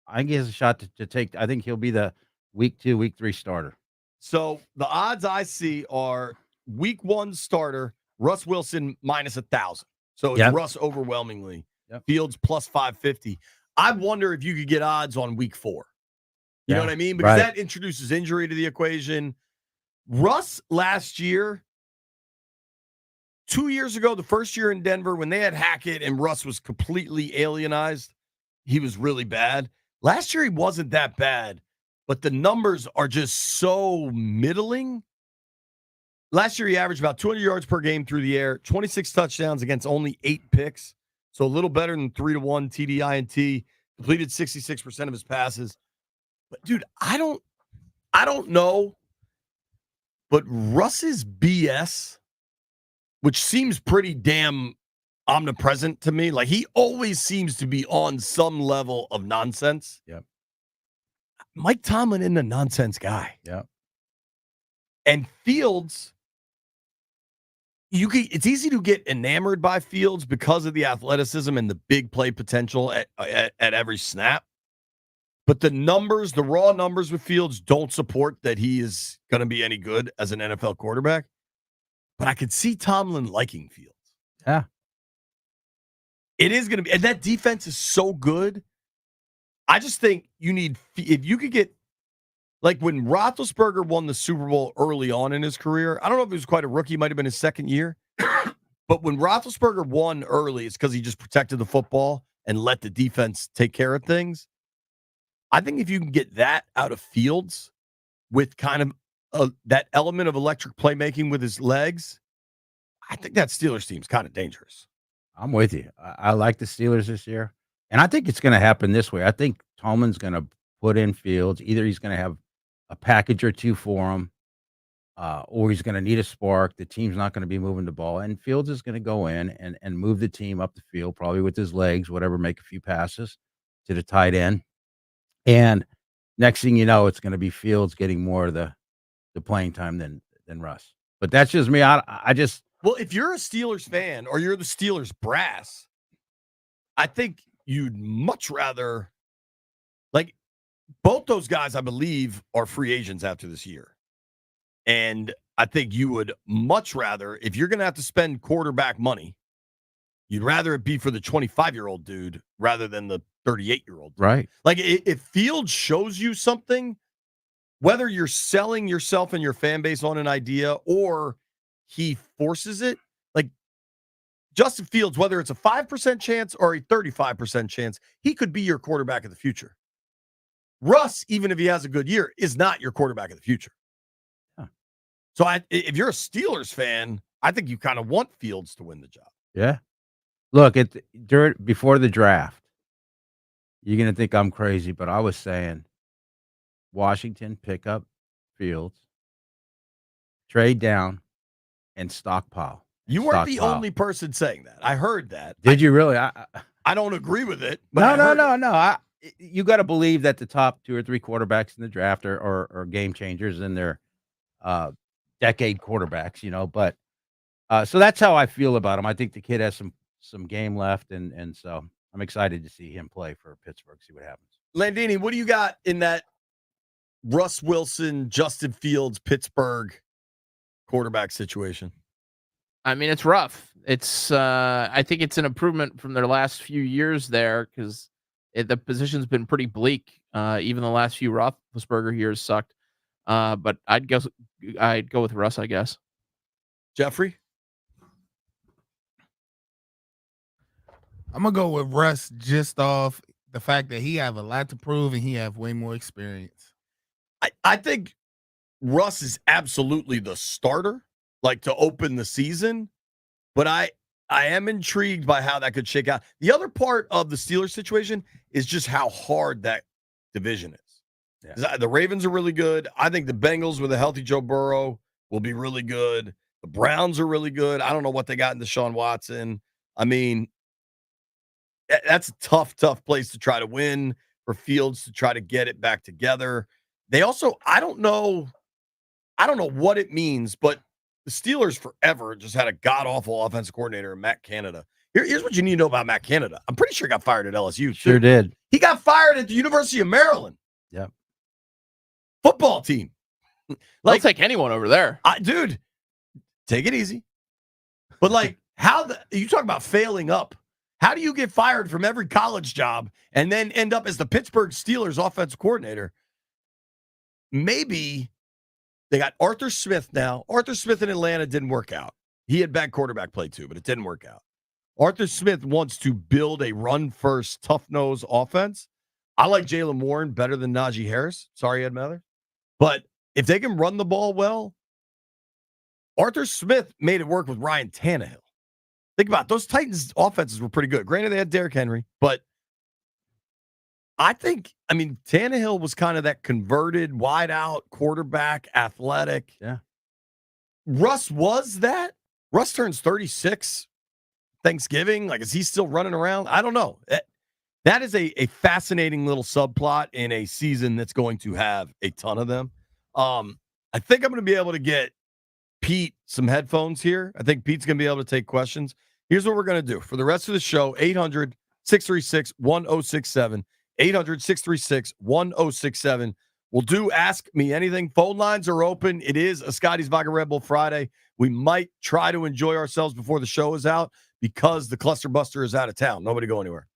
I think he has a shot to take. I think he'll be the week 2, week 3 starter. So the odds I see are week 1 starter, Russ Wilson minus 1,000. So it's Russ overwhelmingly. Yep. Fields plus 550. I wonder if you could get odds on week 4. You know what I mean? Because right. that introduces injury to the equation. Russ last year, 2 years ago, the first year in Denver, when they had Hackett and Russ was completely alienized, he was really bad. Last year, he wasn't that bad, but the numbers are just so middling. Last year, he averaged about 200 yards per game through the air, 26 touchdowns against only 8 picks. So a little better than 3-1 TDINT, completed 66% of his passes. But dude, I don't know, but Russ's BS, which seems pretty damn omnipresent to me, like he always seems to be on some level of nonsense. Yep. Mike Tomlin isn't a nonsense guy. Yep. And Fields, it's easy to get enamored by Fields because of the athleticism and the big play potential at every snap. But the numbers, the raw numbers with Fields don't support that he is going to be any good as an NFL quarterback. But I could see Tomlin liking Fields. Yeah. It is going to be, and that defense is so good. I just think you need, if you could get, like when Roethlisberger won the Super Bowl early on in his career, I don't know if he was quite a rookie, might have been his second year. But when Roethlisberger won early, it's because he just protected the football and let the defense take care of things. I think if you can get that out of Fields with kind of that element of electric playmaking with his legs, I think that Steelers team's kind of dangerous. I'm with you. I like the Steelers this year. And I think it's going to happen this way. I think Tomlin's going to put in Fields. Either he's going to have a package or two for him, or he's going to need a spark. The team's not going to be moving the ball. And Fields is going to go in and move the team up the field, probably with his legs, whatever, make a few passes to the tight end. And next thing you know, it's going to be Fields getting more of the playing time than Russ. But that's just me. I just. Well, if you're a Steelers fan or you're the Steelers brass, I think you'd much rather, like, both those guys, I believe, are free agents after this year. And I think you would much rather, if you're going to have to spend quarterback money, you'd rather it be for the 25-year-old dude rather than the 38-year-old dude. Right. Like, if Fields shows you something, whether you're selling yourself and your fan base on an idea or he forces it, like Justin Fields, whether it's a 5% chance or a 35% chance, he could be your quarterback of the future. Russ, even if he has a good year, is not your quarterback of the future. Huh. So if you're a Steelers fan, I think you kind of want Fields to win the job. Yeah. Look, before the draft, you're going to think I'm crazy, but I was saying Washington pick up Fields, trade down, and stockpile. You weren't the only person saying that. I heard that. Did you really? I don't agree with it. But No. You got to believe that the top 2 or 3 quarterbacks in the draft are game changers and they're decade quarterbacks, you know. But so that's how I feel about him. I think the kid has some game left, and so I'm excited to see him play for Pittsburgh. See what happens. Landini, what do you got in that Russ Wilson, Justin Fields, Pittsburgh quarterback situation? I mean, it's rough. It's I think it's an improvement from their last few years there because the position's been pretty bleak. Even the last few Roethlisberger years sucked. But I'd go with Russ, I guess. Jeffrey? I'm going to go with Russ just off the fact that he have a lot to prove and he have way more experience. I think Russ is absolutely the starter, like to open the season, but I am intrigued by how that could shake out. The other part of the Steelers situation is just how hard that division is. Yeah. The Ravens are really good. I think the Bengals with a healthy Joe Burrow will be really good. The Browns are really good. I don't know what they got in Deshaun Watson. I mean, that's a tough place to try to win, for Fields to try to get it back together. They also, I don't know what it means, but the Steelers forever just had a god-awful offensive coordinator, Matt Canada. Here's what you need to know about Matt Canada. I'm pretty sure he got fired at LSU. Sure did. He got fired at the University of Maryland. Yep. Football team. Like, I'll take anyone over there. Dude, take it easy. But like, you talk about failing up. How do you get fired from every college job and then end up as the Pittsburgh Steelers offensive coordinator? Maybe they got Arthur Smith now. Arthur Smith in Atlanta didn't work out. He had bad quarterback play too, but it didn't work out. Arthur Smith wants to build a run-first, tough-nose offense. I like Jalen Warren better than Najee Harris. Sorry, Ed Mather. But if they can run the ball well, Arthur Smith made it work with Ryan Tannehill. Think about it. Those Titans offenses were pretty good. Granted, they had Derrick Henry, but Tannehill was kind of that converted, wide-out quarterback, athletic. Yeah. Russ was that. Russ turns 36 Thanksgiving. Like, is he still running around? I don't know. That is a fascinating little subplot in a season that's going to have a ton of them. I think I'm going to be able to get Pete some headphones here. I think Pete's going to be able to take questions. Here's what we're going to do. For the rest of the show, 800-636-1067. 800-636-1067. We'll do Ask Me Anything. Phone lines are open. It is a Scotty's Vodka Red Bull Friday. We might try to enjoy ourselves before the show is out because the Cluster Buster is out of town. Nobody go anywhere.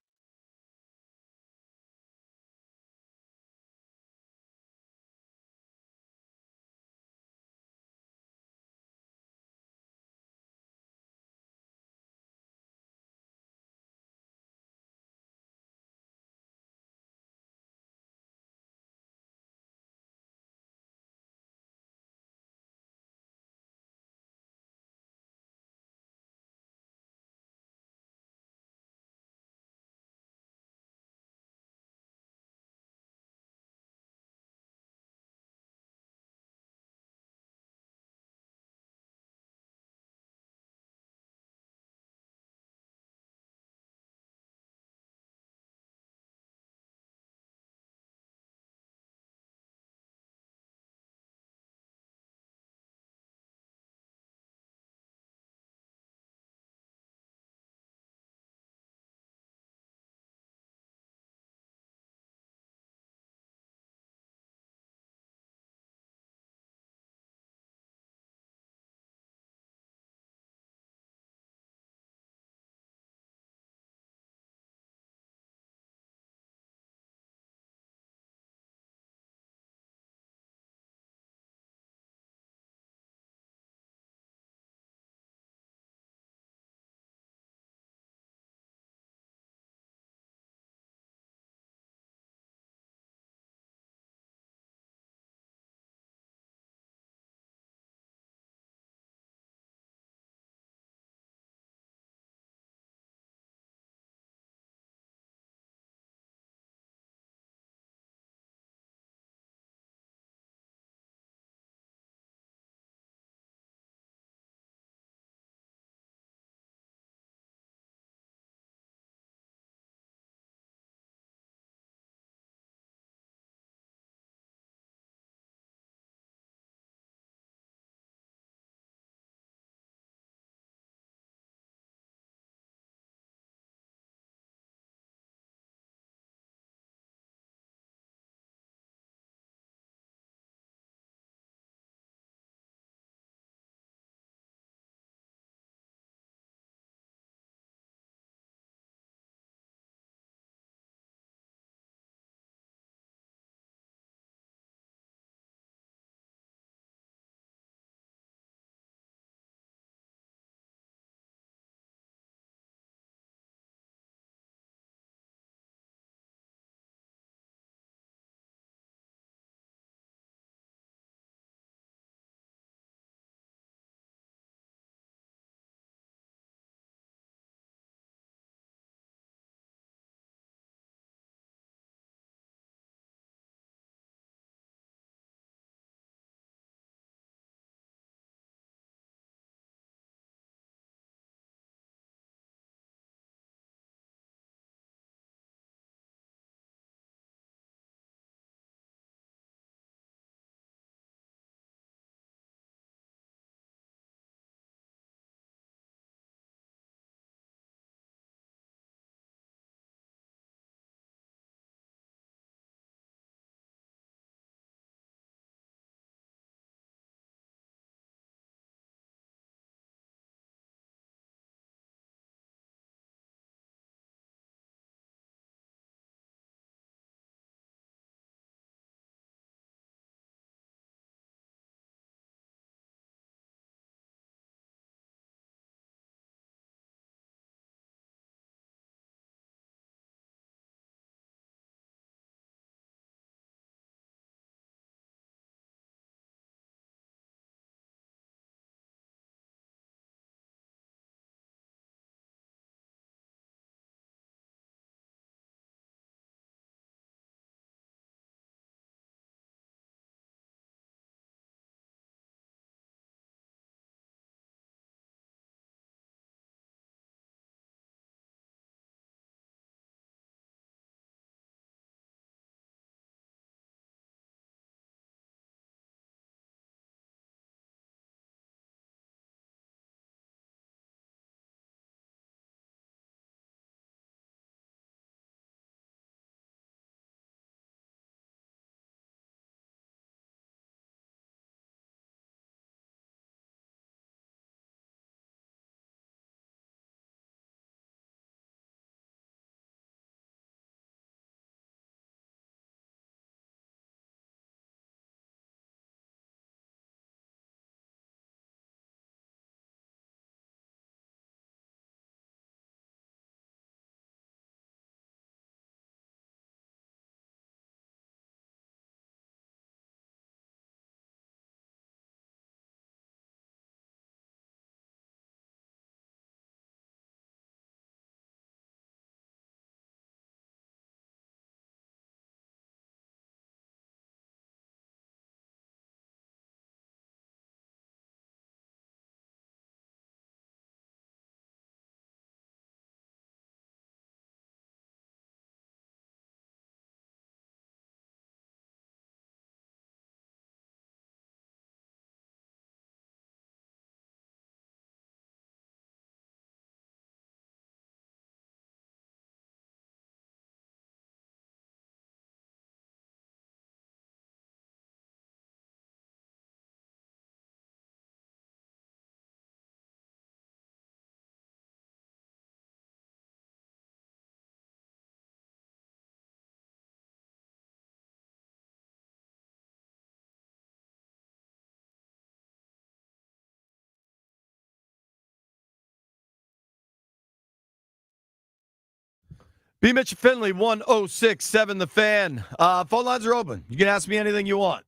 B. Mitch Finley, 1067 The Fan. Phone lines are open. You can ask me anything you want.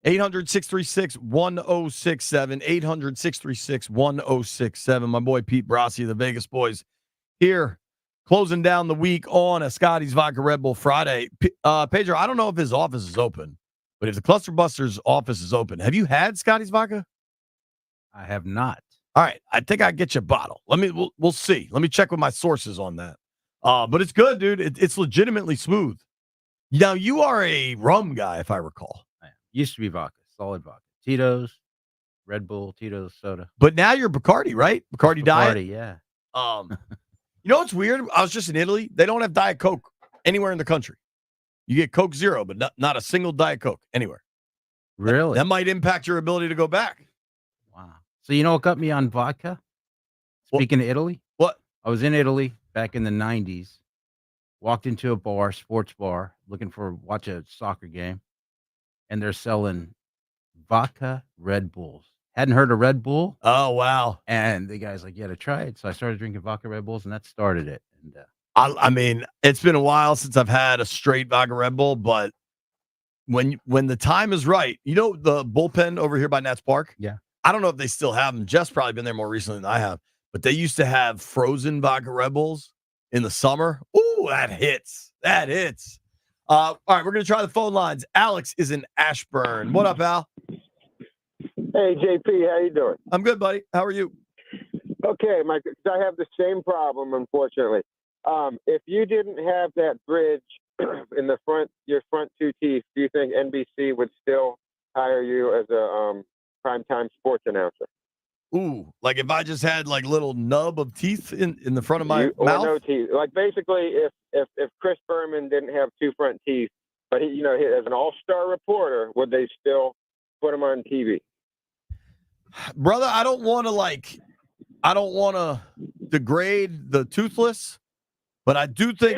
800-636-1067. 800-636-1067. My boy Pete Brasia, the Vegas boys, here closing down the week on a Scotty's Vodka Red Bull Friday. Pedro, I don't know if his office is open, but if the Cluster Busters office is open, have you had Scotty's Vodka? I have not. All right, I think I get you a bottle. We'll see. Let me check with my sources on that. But it's good, dude. It's legitimately smooth. Now, you are a rum guy, if I recall. Used to be vodka, solid vodka. Tito's, Red Bull, Tito's, soda. But now you're Bacardi, right? Bacardi Diet? Yeah. You know what's weird? I was just in Italy. They don't have Diet Coke anywhere in the country. You get Coke Zero, but not a single Diet Coke anywhere. Really? That might impact your ability to go back. Wow. So you know what got me on vodka? Speaking of Italy? What? I was in Italy back in the 90s. Walked into a bar, sports bar, looking for watch a soccer game. And they're selling vodka Red Bulls. Hadn't heard of Red Bull. Oh, wow. And the guy's like, yeah, to try it. So I started drinking vodka Red Bulls, and that started it. And I mean, it's been a while since I've had a straight vodka Red Bull, but when the time is right, you know the bullpen over here by Nats Park? Yeah. I don't know if they still have them. Jeff's probably been there more recently than I have, but they used to have frozen vodka Red Bulls in the summer. Ooh, that hits. That hits. All right, we're going to try the phone lines. Alex is in Ashburn. What up, Al? Hey, JP, how you doing? I'm good, buddy. How are you? Okay, Mike, I have the same problem, unfortunately. If you didn't have that bridge in the front, your front two teeth, do you think NBC would still hire you as a primetime sports announcer? Ooh, like if I just had like little nub of teeth in the front of my mouth? No teeth. Like basically, if Chris Berman didn't have two front teeth, but he as an all-star reporter, would they still put him on TV? Brother, I don't want to degrade the toothless, but I do think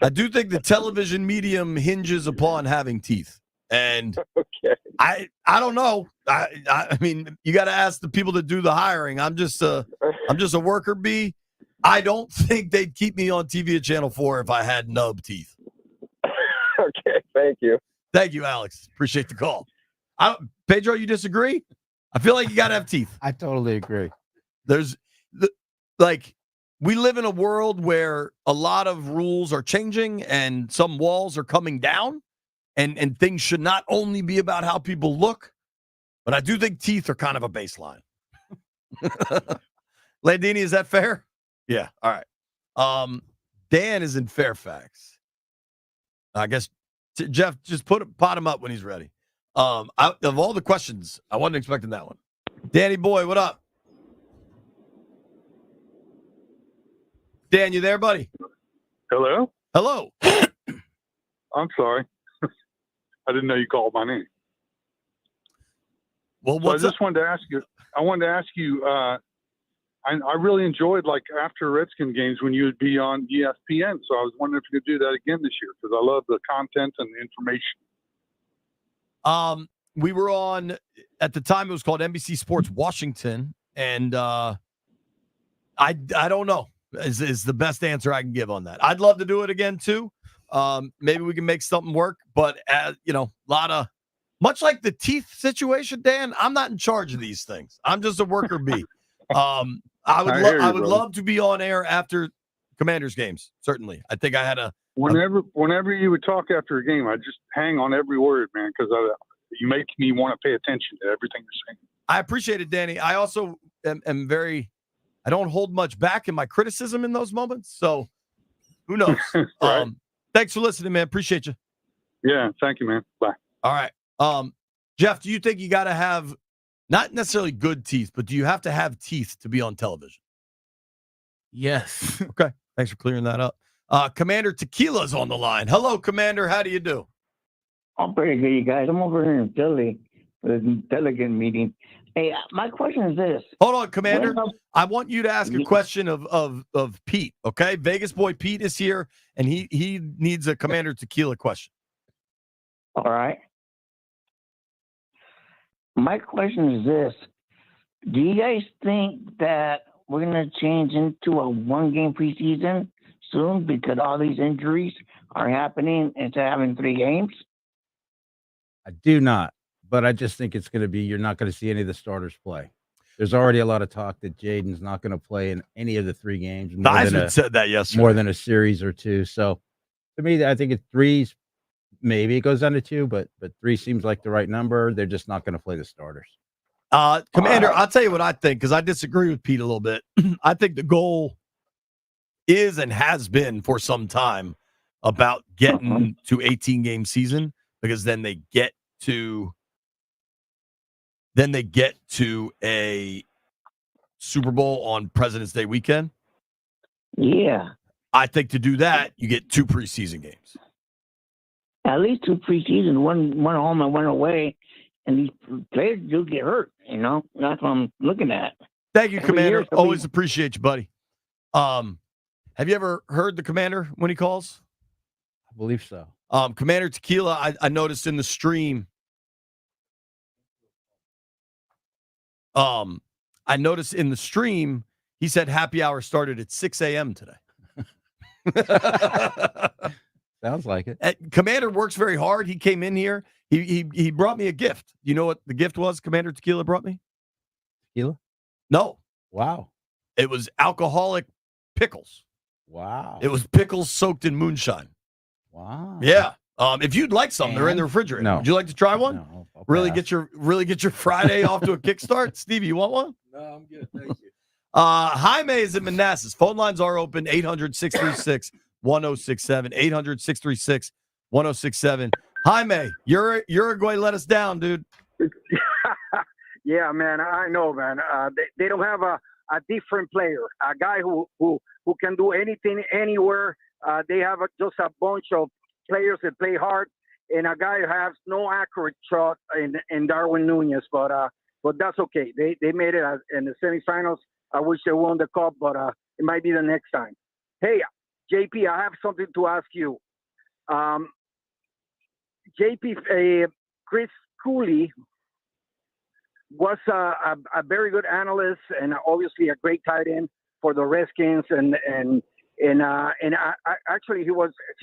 the television medium hinges upon having teeth. And okay. I don't know. I mean, you got to ask the people that do the hiring. I'm just a worker bee. I don't think they'd keep me on TV at Channel 4 if I had nub teeth. Okay, thank you. Thank you, Alex. Appreciate the call. Pedro, you disagree? I feel like you got to have teeth. I totally agree. We live in a world where a lot of rules are changing and some walls are coming down, and things should not only be about how people look, but I do think teeth are kind of a baseline. Landini, is that fair? Yeah. All right. Dan is in Fairfax. I guess, Jeff, just pot him up when he's ready. Of all the questions, I wasn't expecting that one. Danny boy, what up? Dan, you there, buddy? Hello? Hello. I'm sorry. I didn't know you called my name. Well, I just wanted to ask you, I really enjoyed, like, after Redskin games when you would be on ESPN. So I was wondering if you could do that again this year because I love the content and the information. We were on, at the time it was called NBC Sports Washington, and I don't know is the best answer I can give on that. I'd love to do it again too. Maybe we can make something work, but much like the teeth situation, Dan, I'm not in charge of these things. I'm just a worker bee. I would love to be on air after Commanders games. Certainly. I think I had whenever you would talk after a game, I just hang on every word, man, because you make me want to pay attention to everything you're saying. I appreciate it, Danny. I also am very, I don't hold much back in my criticism in those moments. So who knows? Right. Thanks for listening, man. Appreciate you. Yeah. Thank you, man. Bye. All right. Jeff, do you think you got to have not necessarily good teeth, but do you have to have teeth to be on television? Yes. Okay. Thanks for clearing that up. Commander Tequila's on the line. Hello, Commander. How do you do? I'm pretty good, you guys. I'm over here in Philly for the delegate meeting. Hey, my question is this. Hold on, Commander. I want you to ask a question of Pete, okay? Vegas boy Pete is here, and he needs a Commander Tequila question. All right. My question is this. Do you guys think that we're going to change into a one-game preseason soon because all these injuries are happening instead of having 3 games? I do not, but I just think it's going to be you're not going to see any of the starters play. There's already a lot of talk that Jaden's not going to play in any of the 3 games. Theismann said that yesterday. More than a series or 2. So to me, I think it's 3's. Maybe it goes down to 2, but 3 seems like the right number. They're just not going to play the starters. Commander, I'll tell you what I think, because I disagree with Pete a little bit. I think the goal is and has been for some time about getting to 18-game season, because then they get to a Super Bowl on President's Day weekend. Yeah. I think to do that, you get 2 preseason games. At least 2 preseason, one home and one away, and these players do get hurt. That's what I'm looking at. Thank you, Every Commander. year, Always appreciate you, buddy. Have you ever heard the Commander when he calls? I believe so. Commander Tequila, I noticed in the stream. He said happy hour started at 6 a.m. today. Sounds like it. Commander works very hard. He came in here. He brought me a gift. You know what the gift was? Commander Tequila brought me? Tequila? No. Wow. It was alcoholic pickles. Wow. It was pickles soaked in moonshine. Wow. Yeah. If you'd like some, they're in the refrigerator. No. Would you like to try one? No, I'll Really pass. get your Friday off to a kickstart? Stevie, you want one? No, I'm good. Thank you. Jaime is in Manassas. Phone lines are open. 800-636-1067. 800-636-1067. Jaime, Uruguay let us down, dude. Yeah, man, I know, man. They don't have a different player, a guy who can do anything, anywhere. They have just a bunch of players that play hard, and a guy who has no accurate shot in Darwin Nunez. But that's okay. They made it in the semifinals. I wish they won the cup, but it might be the next time. Hey, JP, I have something to ask you. JP, Chris Cooley was a very good analyst and obviously a great tight end for the Redskins, and actually he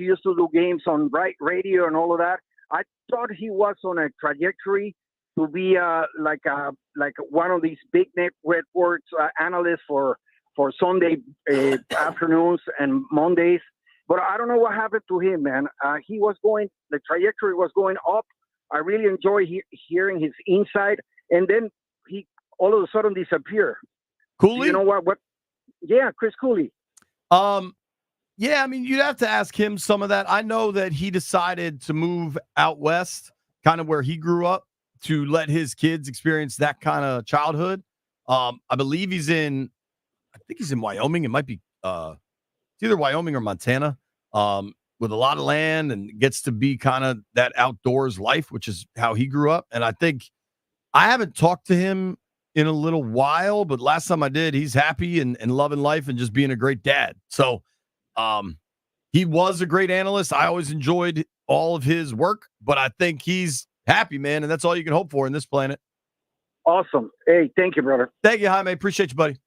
used to do games on radio and all of that. I thought he was on a trajectory to be like one of these big networks analysts for Sunday afternoons and Mondays. But I don't know what happened to him, man. The trajectory was going up. I really enjoy hearing his insight, and then he all of a sudden disappeared. Cooley? You know what? Yeah, Chris Cooley. Yeah, I mean, you'd have to ask him some of that. I know that he decided to move out west, kind of where he grew up, to let his kids experience that kind of childhood. I believe he's in Wyoming. It might be it's either Wyoming or Montana, with a lot of land, and gets to be kind of that outdoors life, which is how he grew up. And I think I haven't talked to him in a little while, but last time I did, he's happy and loving life and just being a great dad. So he was a great analyst. I always enjoyed all of his work, but I think he's happy, man, and that's all you can hope for in this planet. Awesome. Hey, thank you, brother. Thank you, Jaime. Appreciate you, buddy.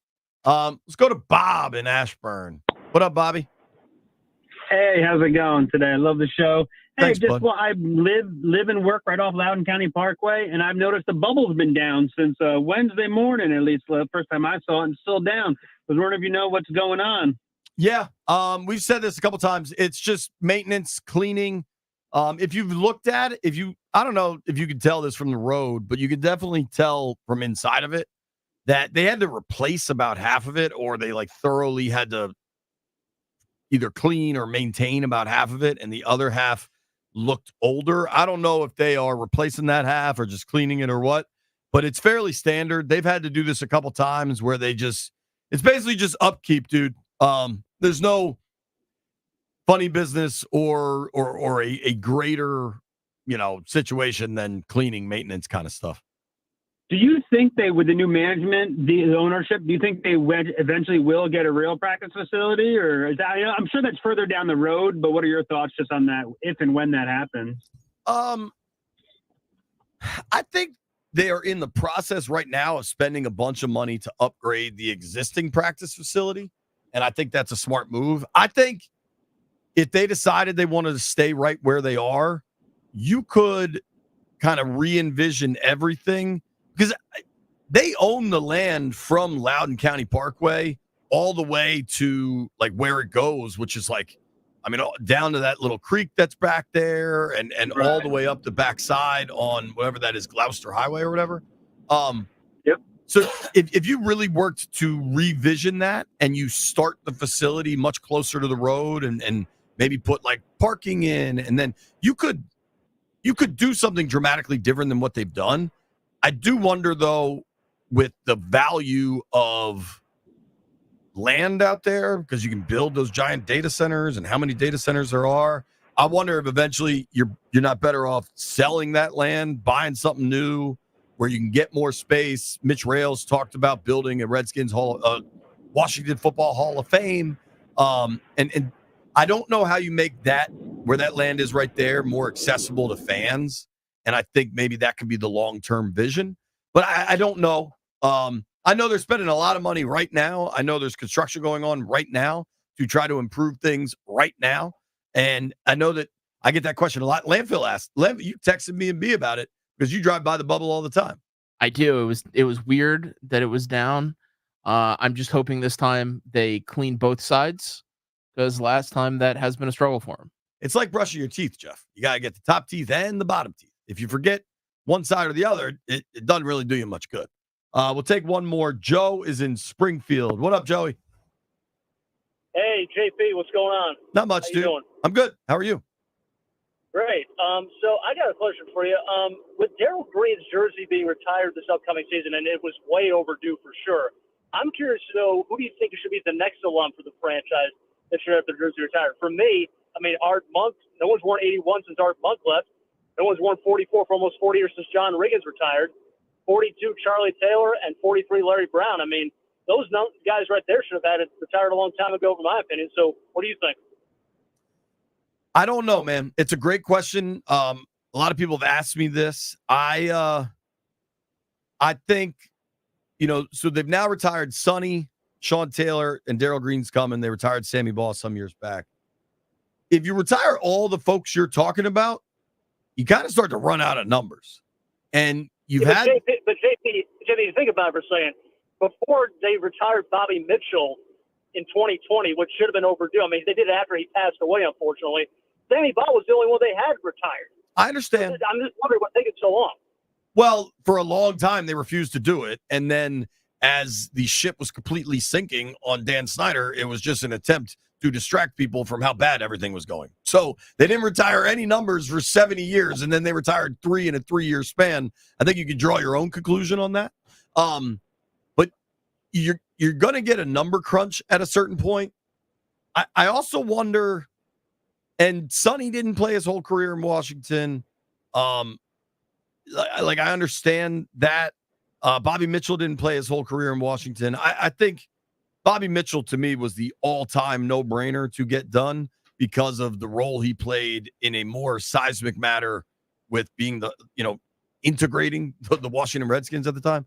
Let's go to Bob in Ashburn. What up, Bobby? Hey, how's it going today? I love the show. Hey, Thanks, bud. I live and work right off Loudoun County Parkway, and I've noticed the bubble's been down since Wednesday morning, at least the first time I saw it, and still down. I was wondering if you know what's going on. Yeah, we've said this a couple times. It's just maintenance, cleaning. If you've looked at it, I don't know if you could tell this from the road, but you could definitely tell from inside of it that they had to replace about half of it, or they thoroughly had to either clean or maintain about half of it, and the other half looked older. I don't know if they are replacing that half or just cleaning it or what, but it's fairly standard. They've had to do this a couple times where it's basically just upkeep, dude. There's no funny business or a greater, situation than cleaning, maintenance kind of stuff. Do you think with the new management, the ownership, do you think they eventually will get a real practice facility, or is that, I'm sure that's further down the road, but what are your thoughts just on that, if and when that happens? I think they are in the process right now of spending a bunch of money to upgrade the existing practice facility. and I think that's a smart move. I think if they decided they wanted to stay right where they are, you could kind of re-envision everything because they own the land from Loudoun County Parkway all the way to like where it goes, which is like, I mean, down to that little creek that's back there and all the way up the backside on whatever that is, Gloucester Highway or whatever. Yep. So if you really worked to revision that and you start the facility much closer to the road and maybe put like parking in, and then you could do something dramatically different than what they've done. I do wonder though, with the value of land out there, because you can build those giant data centers and how many data centers there are. I wonder if eventually you're not better off selling that land, buying something new where you can get more space. Mitch Rales talked about building a Redskins Washington Football Hall of Fame. And I don't know how you make that, where that land is right there, more accessible to fans. And I think maybe that could be the long-term vision. But I don't know. I know they're spending a lot of money right now. I know there's construction going on right now to try to improve things right now. And I know that I get that question a lot. Landfill asked, you texted me and me about it because you drive by the bubble all the time. I do. It was weird that it was down. I'm just hoping this time they clean both sides, because last time that has been a struggle for them. It's like brushing your teeth, Jeff. You got to get the top teeth and the bottom teeth. If you forget one side or the other, it doesn't really do you much good. We'll take one more. Joe is in Springfield. What up, Joey? Hey, JP, what's going on? Not much, How dude. you doing? I'm good. How are you? Great. So I got a question for you. With Darryl Green's jersey being retired this upcoming season, and it was way overdue for sure, I'm curious to know, who do you think should be the next alum for the franchise that should have their jersey retired? For me, I mean, Art Monk, no one's worn 81 since Art Monk left. No one's worn 44 for almost 40 years since John Riggins retired. 42 Charlie Taylor, and 43 Larry Brown. I mean, those guys right there should have had it retired a long time ago, in my opinion. So what do you think? I don't know, man. It's a great question. A lot of people have asked me this. I think, so they've now retired Sonny, Sean Taylor, and Darryl Green's coming. They retired Sammy Baugh some years back. If you retire all the folks you're talking about, you kind of start to run out of numbers. And you've had... But JP, think about it for a second. Before they retired Bobby Mitchell in 2020, which should have been overdue. I mean, they did it after he passed away, unfortunately. Sammy Baugh was the only one they had retired. I understand. I'm just wondering what taking so long. Well, for a long time, they refused to do it. And then as the ship was completely sinking on Dan Snyder, it was just an attempt to distract people from how bad everything was going. So they didn't retire any numbers for 70 years, and then they retired 3 in a 3-year span. I think you can draw your own conclusion on that. But you're going to get a number crunch at a certain point. I also wonder, and Sonny didn't play his whole career in Washington. I understand that. Bobby Mitchell didn't play his whole career in Washington. I think Bobby Mitchell, to me, was the all-time no-brainer to get done because of the role he played in a more seismic matter with being integrating the Washington Redskins at the time.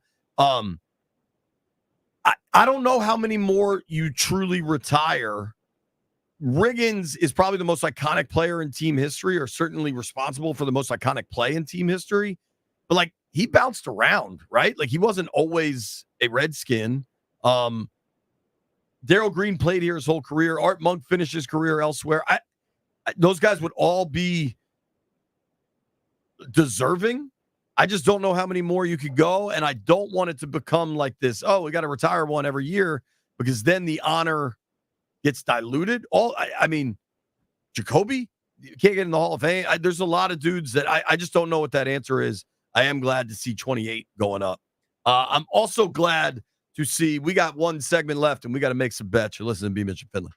I don't know how many more you truly retire. Riggins is probably the most iconic player in team history, or certainly responsible for the most iconic play in team history. But he bounced around, right? He wasn't always a Redskin. Darryl Green played here his whole career. Art Monk finished his career elsewhere. Those guys would all be deserving. I just don't know how many more you could go, and I don't want it to become like this, we got to retire one every year, because then the honor gets diluted. Jacoby, you can't get in the Hall of Fame. There's a lot of dudes that I just don't know what that answer is. I am glad to see 28 going up. I'm also glad to see we got one segment left, and we got to make some bets. You're listening to B. Mitch and Finley.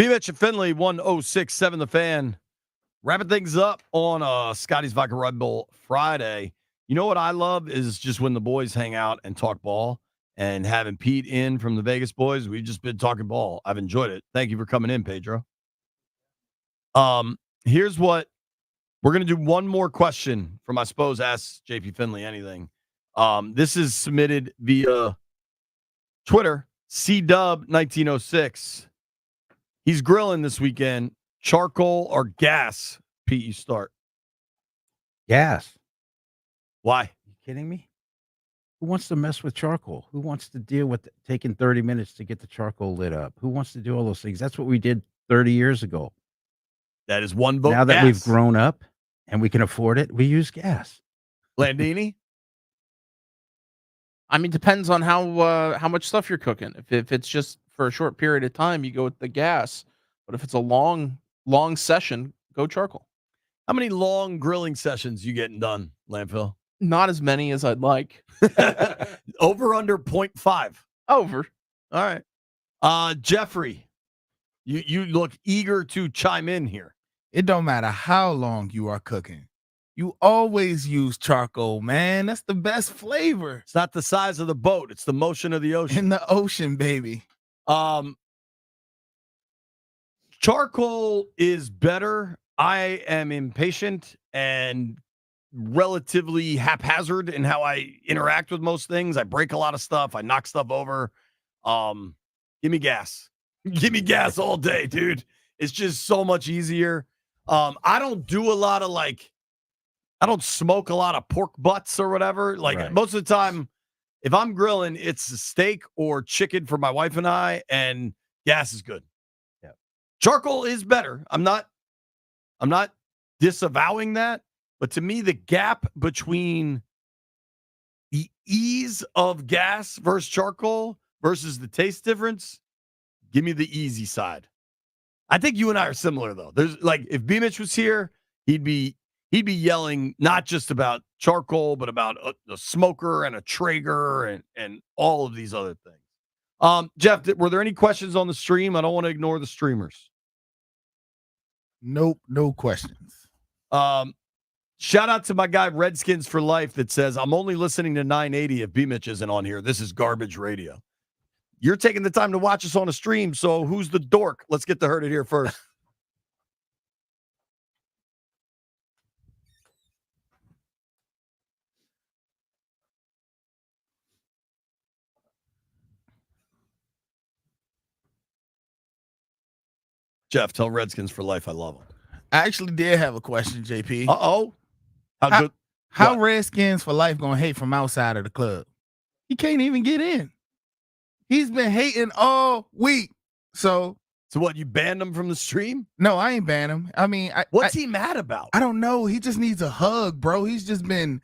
B-Mitch and Finley, 1067 The Fan. Wrapping things up on Scotty's Vodka Red Bull Friday. You know what I love is just when the boys hang out and talk ball, and having Pete in from the Vegas boys. We've just been talking ball. I've enjoyed it. Thank you for coming in, Pedro. Here's what we're going to do. One more question from, I suppose, Ask JP Finley Anything. This is submitted via Twitter, CDub1906. He's grilling this weekend. Charcoal or gas? Pete, you start. Gas. Why? You kidding me? Who wants to mess with charcoal? Who wants to deal with taking 30 minutes to get the charcoal lit up? Who wants to do all those things? That's what we did 30 years ago. That is one vote. Now that gas. we've grown up and we can afford it, we use gas. Landini? I mean, depends on how much stuff you're cooking. If it's just for a short period of time, you go with the gas. But if it's a long session, go charcoal. How many long grilling sessions you getting done, Landfill? Not as many as I'd like. Over under 0.5. Over. All right. Jeffrey, you look eager to chime in here. It don't matter how long you are cooking. You always use charcoal, man. That's the best flavor. It's not the size of the boat. It's the motion of the ocean. In the ocean, baby. Charcoal is better. I am impatient and relatively haphazard in how I interact with most things. I break a lot of stuff. I knock stuff over. Give me gas. Give me gas all day, dude. It's just so much easier. I don't do a lot of I don't smoke a lot of pork butts or whatever. Right. Most of the time, if I'm grilling, it's a steak or chicken for my wife and I, and gas is good. Yeah. Charcoal is better. I'm not disavowing that, but to me, the gap between the ease of gas versus charcoal versus the taste difference, give me the easy side. I think you and I are similar, though. There's if B-Mitch was here, he'd be yelling not just about charcoal, but about a smoker and a Traeger and all of these other things. Jeff, were there any questions on the stream? I don't want to ignore the streamers. Nope, no questions. Shout out to my guy Redskins for Life that says, I'm only listening to 980 if B-Mitch isn't on here. This is garbage radio. You're taking the time to watch us on a stream, so who's the dork? Let's get the herd it here first. Jeff, tell Redskins for Life I love them. I actually did have a question, JP. Uh-oh. How Redskins for Life gonna hate from outside of the club? He can't even get in. He's been hating all week. So what, you banned him from the stream? No, I ain't banned him. I mean, what's he mad about? I don't know. He just needs a hug, bro. He's just been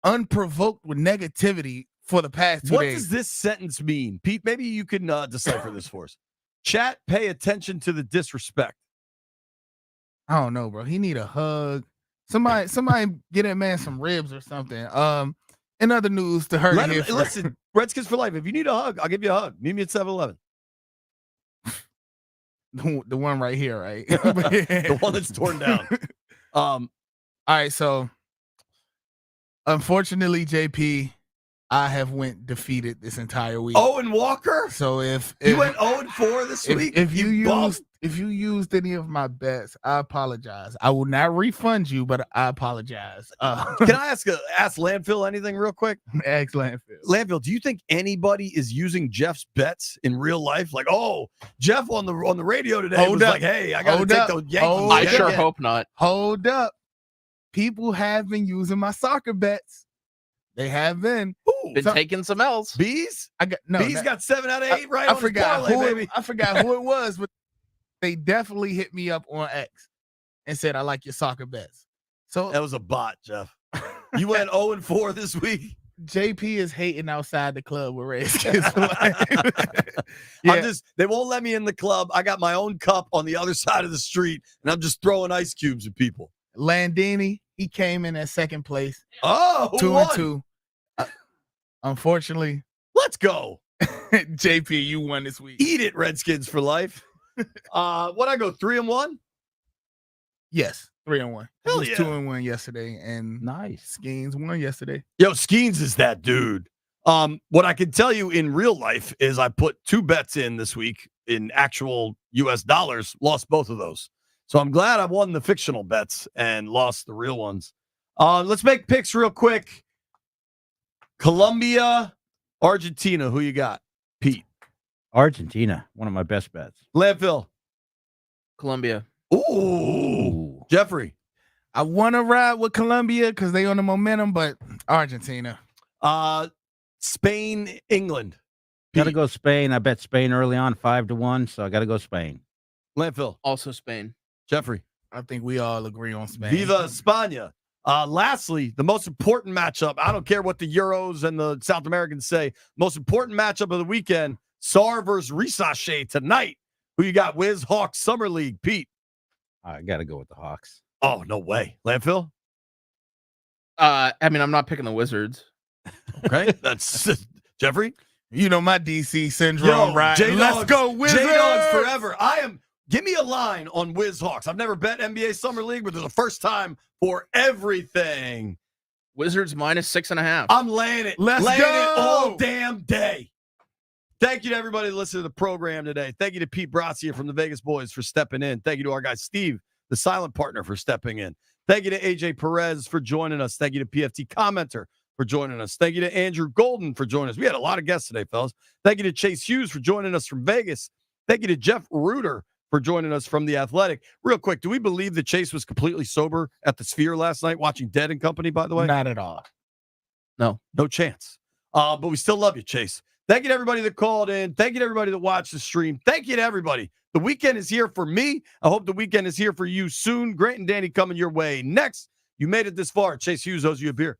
unprovoked with negativity for the past 2 days. What does this sentence mean? Pete, maybe you can decipher this for us. Chat, pay attention to the disrespect. I don't know, bro. He need a hug. Somebody get that man some ribs or something. In other news, to hurt him. Listen, Redskins for Life. If you need a hug, I'll give you a hug. Meet me at 7-Eleven. The one right here, right? The one that's torn down. All right, so unfortunately, JP, I have went defeated this entire week. Owen Walker? So if you went 0-4 this week, if you used any of my bets, I apologize. I will not refund you, but I apologize. Can I ask Landfill anything real quick? Ask Landfill. Landfill, do you think anybody is using Jeff's bets in real life? Like, oh, Jeff on the radio today was like, hey, I got to take those Yankees. I sure hope not. Hold up. People have been using my soccer bets. They have been. Taking some L's. Bees? Bees got 7 out of 8 right I on forgot his parlay, baby. I forgot who it was, but they definitely hit me up on X and said, I like your soccer bets. So that was a bot, Jeff. You went 0-4 this week. JP is hating outside the club with Redskins. They won't let me in the club. I got my own cup on the other side of the street, and I'm just throwing ice cubes at people. Landini, he came in at second place. Oh, 2-2. Unfortunately, let's go. JP, you won this week. Eat it, Redskins for Life. What I go 3-1? Yes, 3-1. It Hell was yeah. 2-1 yesterday, and Nice. Skeens won yesterday. Yo, Skeens is that dude. What I can tell you in real life is I put 2 bets in this week in actual US dollars, lost both of those. So I'm glad I won the fictional bets and lost the real ones. Let's make picks real quick. Colombia, Argentina. Who you got? Pete. Argentina, one of my best bets. Landfill. Colombia. Ooh. Jeffrey. I want to ride with Colombia because they on the momentum, but Argentina. Spain, England. Got to go Spain. I bet Spain early on 5-1, so I got to go Spain. Landfill. Also Spain. Jeffrey. I think we all agree on Spain. Viva España. Lastly, the most important matchup. I don't care what the Euros and the South Americans say. Most important matchup of the weekend. SAR versus Risache tonight. Who you got? Wiz Hawks Summer League. Pete. I got to go with the Hawks. Oh, no way. Landfill? I mean, I'm not picking the Wizards. Okay. That's Jeffrey. You know my DC syndrome, right? Let's go Wizards. J-Dogs forever. Give me a line on Wiz Hawks. I've never bet NBA Summer League, but it's the first time for everything. Wizards -6.5. I'm laying it. Let's laying go. it all damn day. Thank you to everybody that listened to the program today. Thank you to Pete Brasia from the Vegas Boys for stepping in. Thank you to our guy Steve, the silent partner, for stepping in. Thank you to AJ Perez for joining us. Thank you to PFT Commenter for joining us. Thank you to Andrew Golden for joining us. We had a lot of guests today, fellas. Thank you to Chase Hughes for joining us from Vegas. Thank you to Jeff Reuter for joining us from The Athletic. Real quick, do we believe that Chase was completely sober at the Sphere last night watching Dead and Company, by the way? Not at all. No chance. But we still love you, Chase. Thank you to everybody that called in. Thank you to everybody that watched the stream. Thank you to everybody. The weekend is here for me. I hope the weekend is here for you soon. Grant and Danny coming your way next. You made it this far. Chase Hughes owes you a beer.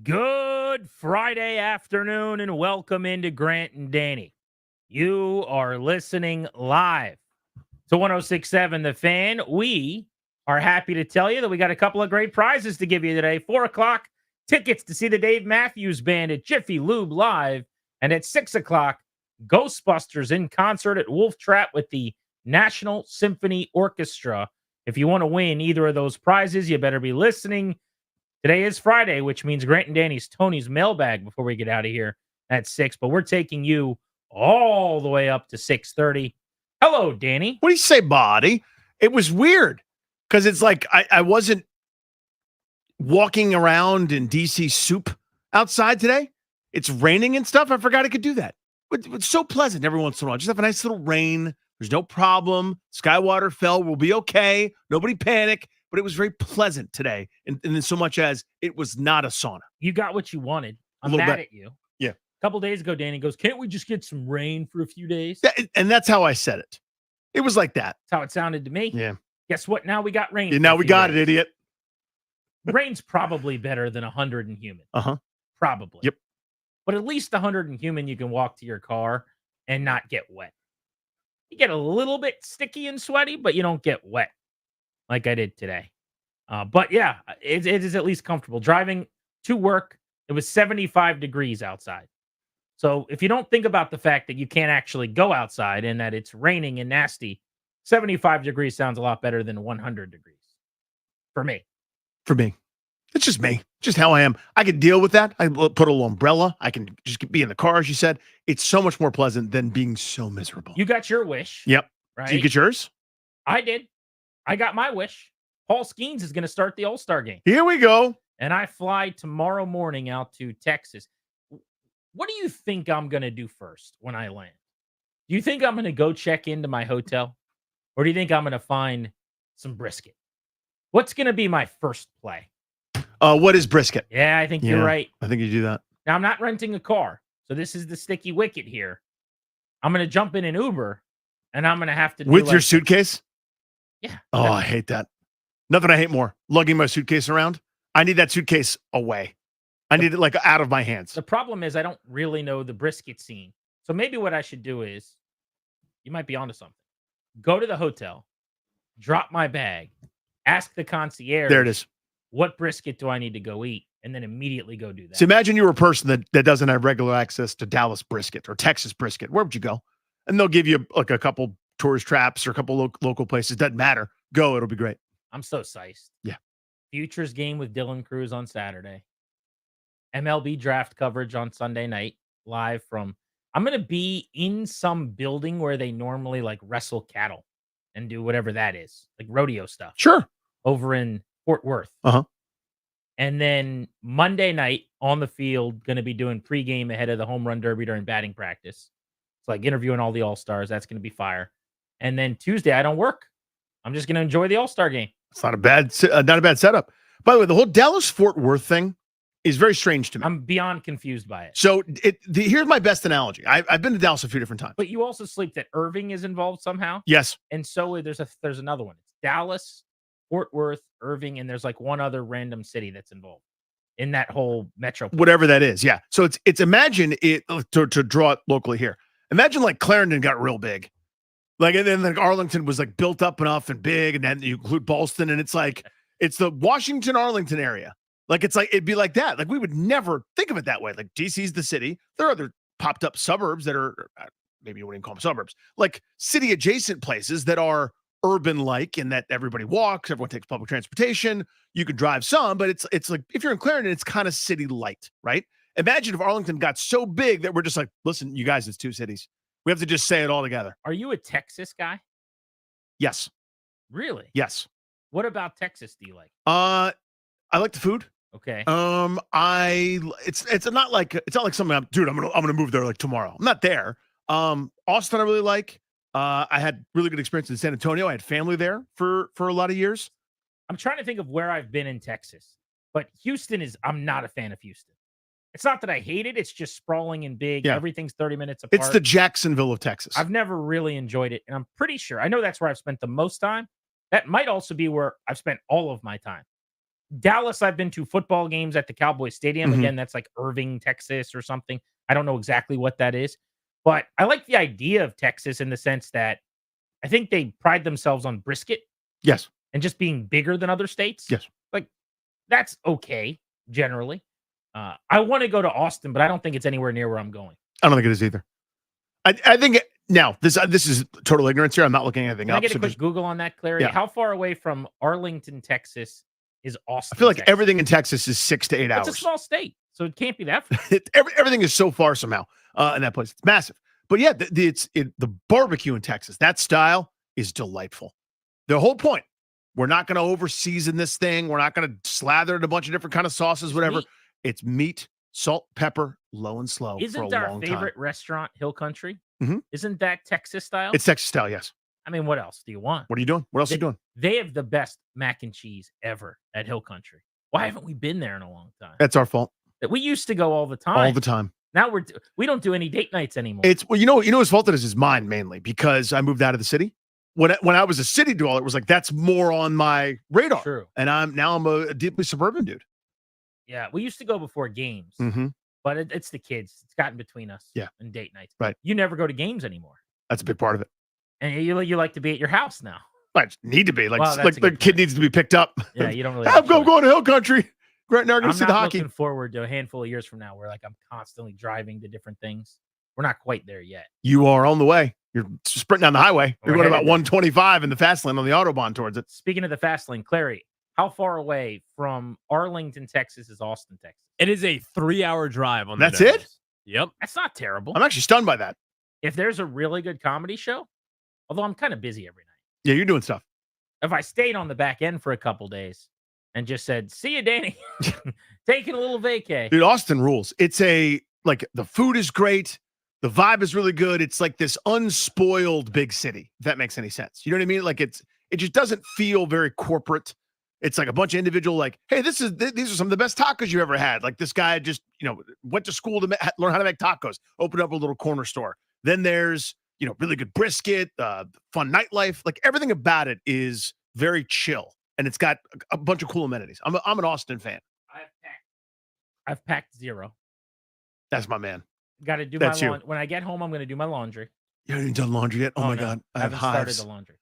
Good Friday afternoon and welcome into Grant and Danny. You are listening live to 106.7 The Fan. We are happy to tell you that we got a couple of great prizes to give you today. 4 o'clock, tickets to see the Dave Matthews Band at Jiffy Lube Live. And at 6 o'clock, Ghostbusters in concert at Wolf Trap with the National Symphony Orchestra. If you want to win either of those prizes, you better be listening. Today is Friday, which means Grant and Danny's Tony's mailbag before we get out of here at 6. But we're taking you all the way up to 6:30. Hello, Danny. What do you say, buddy? It was weird because it's like I wasn't walking around in DC soup outside today. It's raining and stuff. I forgot I could do that. It's so pleasant every once in a while. Just have a nice little rain. There's no problem. Skywater fell. We'll be okay. Nobody panic. But it was very pleasant today, and then so much as it was not a sauna. You got what you wanted. I'm little mad bit. at you. Yeah. A couple days ago, Danny goes, can't we just get some rain for a few days? And that's how I said it. It was like that. That's how it sounded to me. Yeah. Guess what? Now we got rain. Yeah, for now a we few got days. it, idiot. Rain's probably better than 100 and humid. Uh-huh. Probably. Yep. But at least 100 and humid, you can walk to your car and not get wet. You get a little bit sticky and sweaty, but you don't get wet like I did today. But yeah, it is at least comfortable. Driving to work, it was 75 degrees outside. So if you don't think about the fact that you can't actually go outside and that it's raining and nasty, 75 degrees sounds a lot better than 100 degrees for me. For me. It's just me. Just how I am. I could deal with that. I put a little umbrella. I can just be in the car, as you said. It's so much more pleasant than being so miserable. You got your wish. Yep. Right? Did you get yours? I did. I got my wish. Paul Skeens is going to start the All-Star game. Here we go. And I fly tomorrow morning out to Texas. What do you think I'm going to do first when I land? Do you think I'm going to go check into my hotel? Or do you think I'm going to find some brisket? What's going to be my first play? What is brisket? Yeah, I think you're right. I think you do that. Now, I'm not renting a car. So this is the sticky wicket here. I'm going to jump in an Uber, and I'm going to have to do With your like- suitcase? Yeah. Oh, I hate that. Nothing I hate more. Lugging my suitcase around. I need that suitcase away. I need it like out of my hands. The problem is I don't really know the brisket scene. So maybe what I should do is, you might be onto something. Go to the hotel, drop my bag, ask the concierge. There it is. What brisket do I need to go eat? And then immediately go do that. So imagine you were a person that doesn't have regular access to Dallas brisket or Texas brisket. Where would you go? And they'll give you like a couple tourist traps or a couple local places. Doesn't matter. Go. It'll be great. I'm so psyched. Yeah. Futures game with Dylan Cruz on Saturday. MLB draft coverage on Sunday night, live from. I'm going to be in some building where they normally like wrestle cattle and do whatever that is, like rodeo stuff. Sure. Over in Fort Worth. Uh-huh. And then Monday night on the field, going to be doing pregame ahead of the home run derby during batting practice. It's like interviewing all the All-Stars. That's going to be fire. And then Tuesday, I don't work. I'm just going to enjoy the All-Star game. It's not a bad setup. By the way, the whole Dallas Fort Worth thing is very strange to me. I'm beyond confused by it. So here's my best analogy. I've been to Dallas a few different times. But you also sleep that Irving is involved somehow. Yes. And so there's another one. It's Dallas, Fort Worth, Irving, and there's like one other random city that's involved in that whole metro. Whatever that is. Yeah. So it's imagine it to draw it locally here. Imagine like Clarendon got real big. Like, and then like Arlington was like built up enough and big, and then you include Ballston, and it's like it's the Washington Arlington area. Like it's like it'd be like that. Like we would never think of it that way. Like DC's the city. There are other popped up suburbs that are maybe you wouldn't call them suburbs, like city adjacent places that are urban like, in that everybody walks, everyone takes public transportation. You could drive some, but it's like if you're in Clarendon, it's kind of city light, right? Imagine if Arlington got so big that we're just like, listen, you guys, it's two cities. We have to just say it all together. Are you a Texas guy? Yes. Really? Yes. What about Texas do you like? I like the food. Okay. It's not like something I'm gonna move there like tomorrow. I'm not there. Austin I really like. I had really good experience in San Antonio. I had family there for a lot of years. I'm trying to think of where I've been in Texas, but I'm not a fan of Houston. It's not that I hate it. It's just sprawling and big. Yeah. Everything's 30 minutes apart. It's the Jacksonville of Texas. I've never really enjoyed it. And I'm pretty sure, I know that's where I've spent the most time. That might also be where I've spent all of my time. Dallas, I've been to football games at the Cowboys Stadium. Mhm. Again, that's like Irving, Texas or something. I don't know exactly what that is. But I like the idea of Texas in the sense that I think they pride themselves on brisket Yes. and just being bigger than other states. Yes. Like, that's okay, generally. I want to go to Austin, but I don't think it's anywhere near where I'm going. I don't think it is either. I think now this is total ignorance here. I'm not looking anything Can I up. get a So quick just, Google on that, Clary? Yeah. How far away from Arlington, Texas is Austin? I feel like Texas? everything in Texas is 6 to 8 hours. It's a small state, so it can't be that far. Everything is so far somehow in that place. It's massive. But yeah, the barbecue in Texas, that style is delightful. The whole point, we're not going to over-season this thing. We're not going to slather it in a bunch of different kind of sauces, whatever. Meat. It's meat, salt, pepper, low and slow for a Isn't our long favorite time. restaurant Hill Country? Mhm. Isn't that Texas style? It's Texas style, yes. I mean, what else do you want? What are you doing? What else are you doing? They have the best mac and cheese ever at Hill Country. Why haven't we been there in a long time? That's our fault. We used to go all the time. All the time. Now we don't do any date nights anymore. It's well, you know whose fault it is mine mainly because I moved out of the city. When I was a city dweller, it was like that's more on my radar. True. And I'm a deeply suburban dude. Yeah, we used to go before games, Mm-hmm. but it's the kids. It's gotten between us. Yeah. And date nights. Right. You never go to games anymore, That's a big part of it. and you like to be at your house now. I just need to be like Well, that's like a the good kid needs to be picked up. Yeah, you don't really. I'm going to Hill Country. Grant and I are going I'm to see not the hockey. looking forward to a handful of years from now where like I'm constantly driving to different things. We're not quite there yet. You are on the way. You're sprinting down the highway. You're We're going about headed there. 125 in the fast lane on the Autobahn towards it. Speaking of the fast lane, Clary, how far away from Arlington, Texas is Austin, Texas? It is a 3-hour drive on the That's it? nose. Yep. That's not terrible. I'm actually stunned by that. If there's a really good comedy show, although I'm kind of busy every night. Yeah, you're doing stuff. If I stayed on the back end for a couple days and just said, "See you, Danny," taking a little vacay. Dude, Austin rules. It's the food is great. The vibe is really good. It's like this unspoiled big city, if that makes any sense. You know what I mean? Like it just doesn't feel very corporate. It's like a bunch of individual, like, hey, these are some of the best tacos you ever had. Like this guy just, went to school to learn how to make tacos, opened up a little corner store. Then there's, really good brisket, fun nightlife. Like everything about it is very chill. And it's got a bunch of cool amenities. I'm an Austin fan. I've packed zero. That's my man. Got to do That's my you. laundry. When I get home, I'm going to do my laundry. You haven't done laundry yet? Oh my no. God. I I have haven't hives. started the laundry.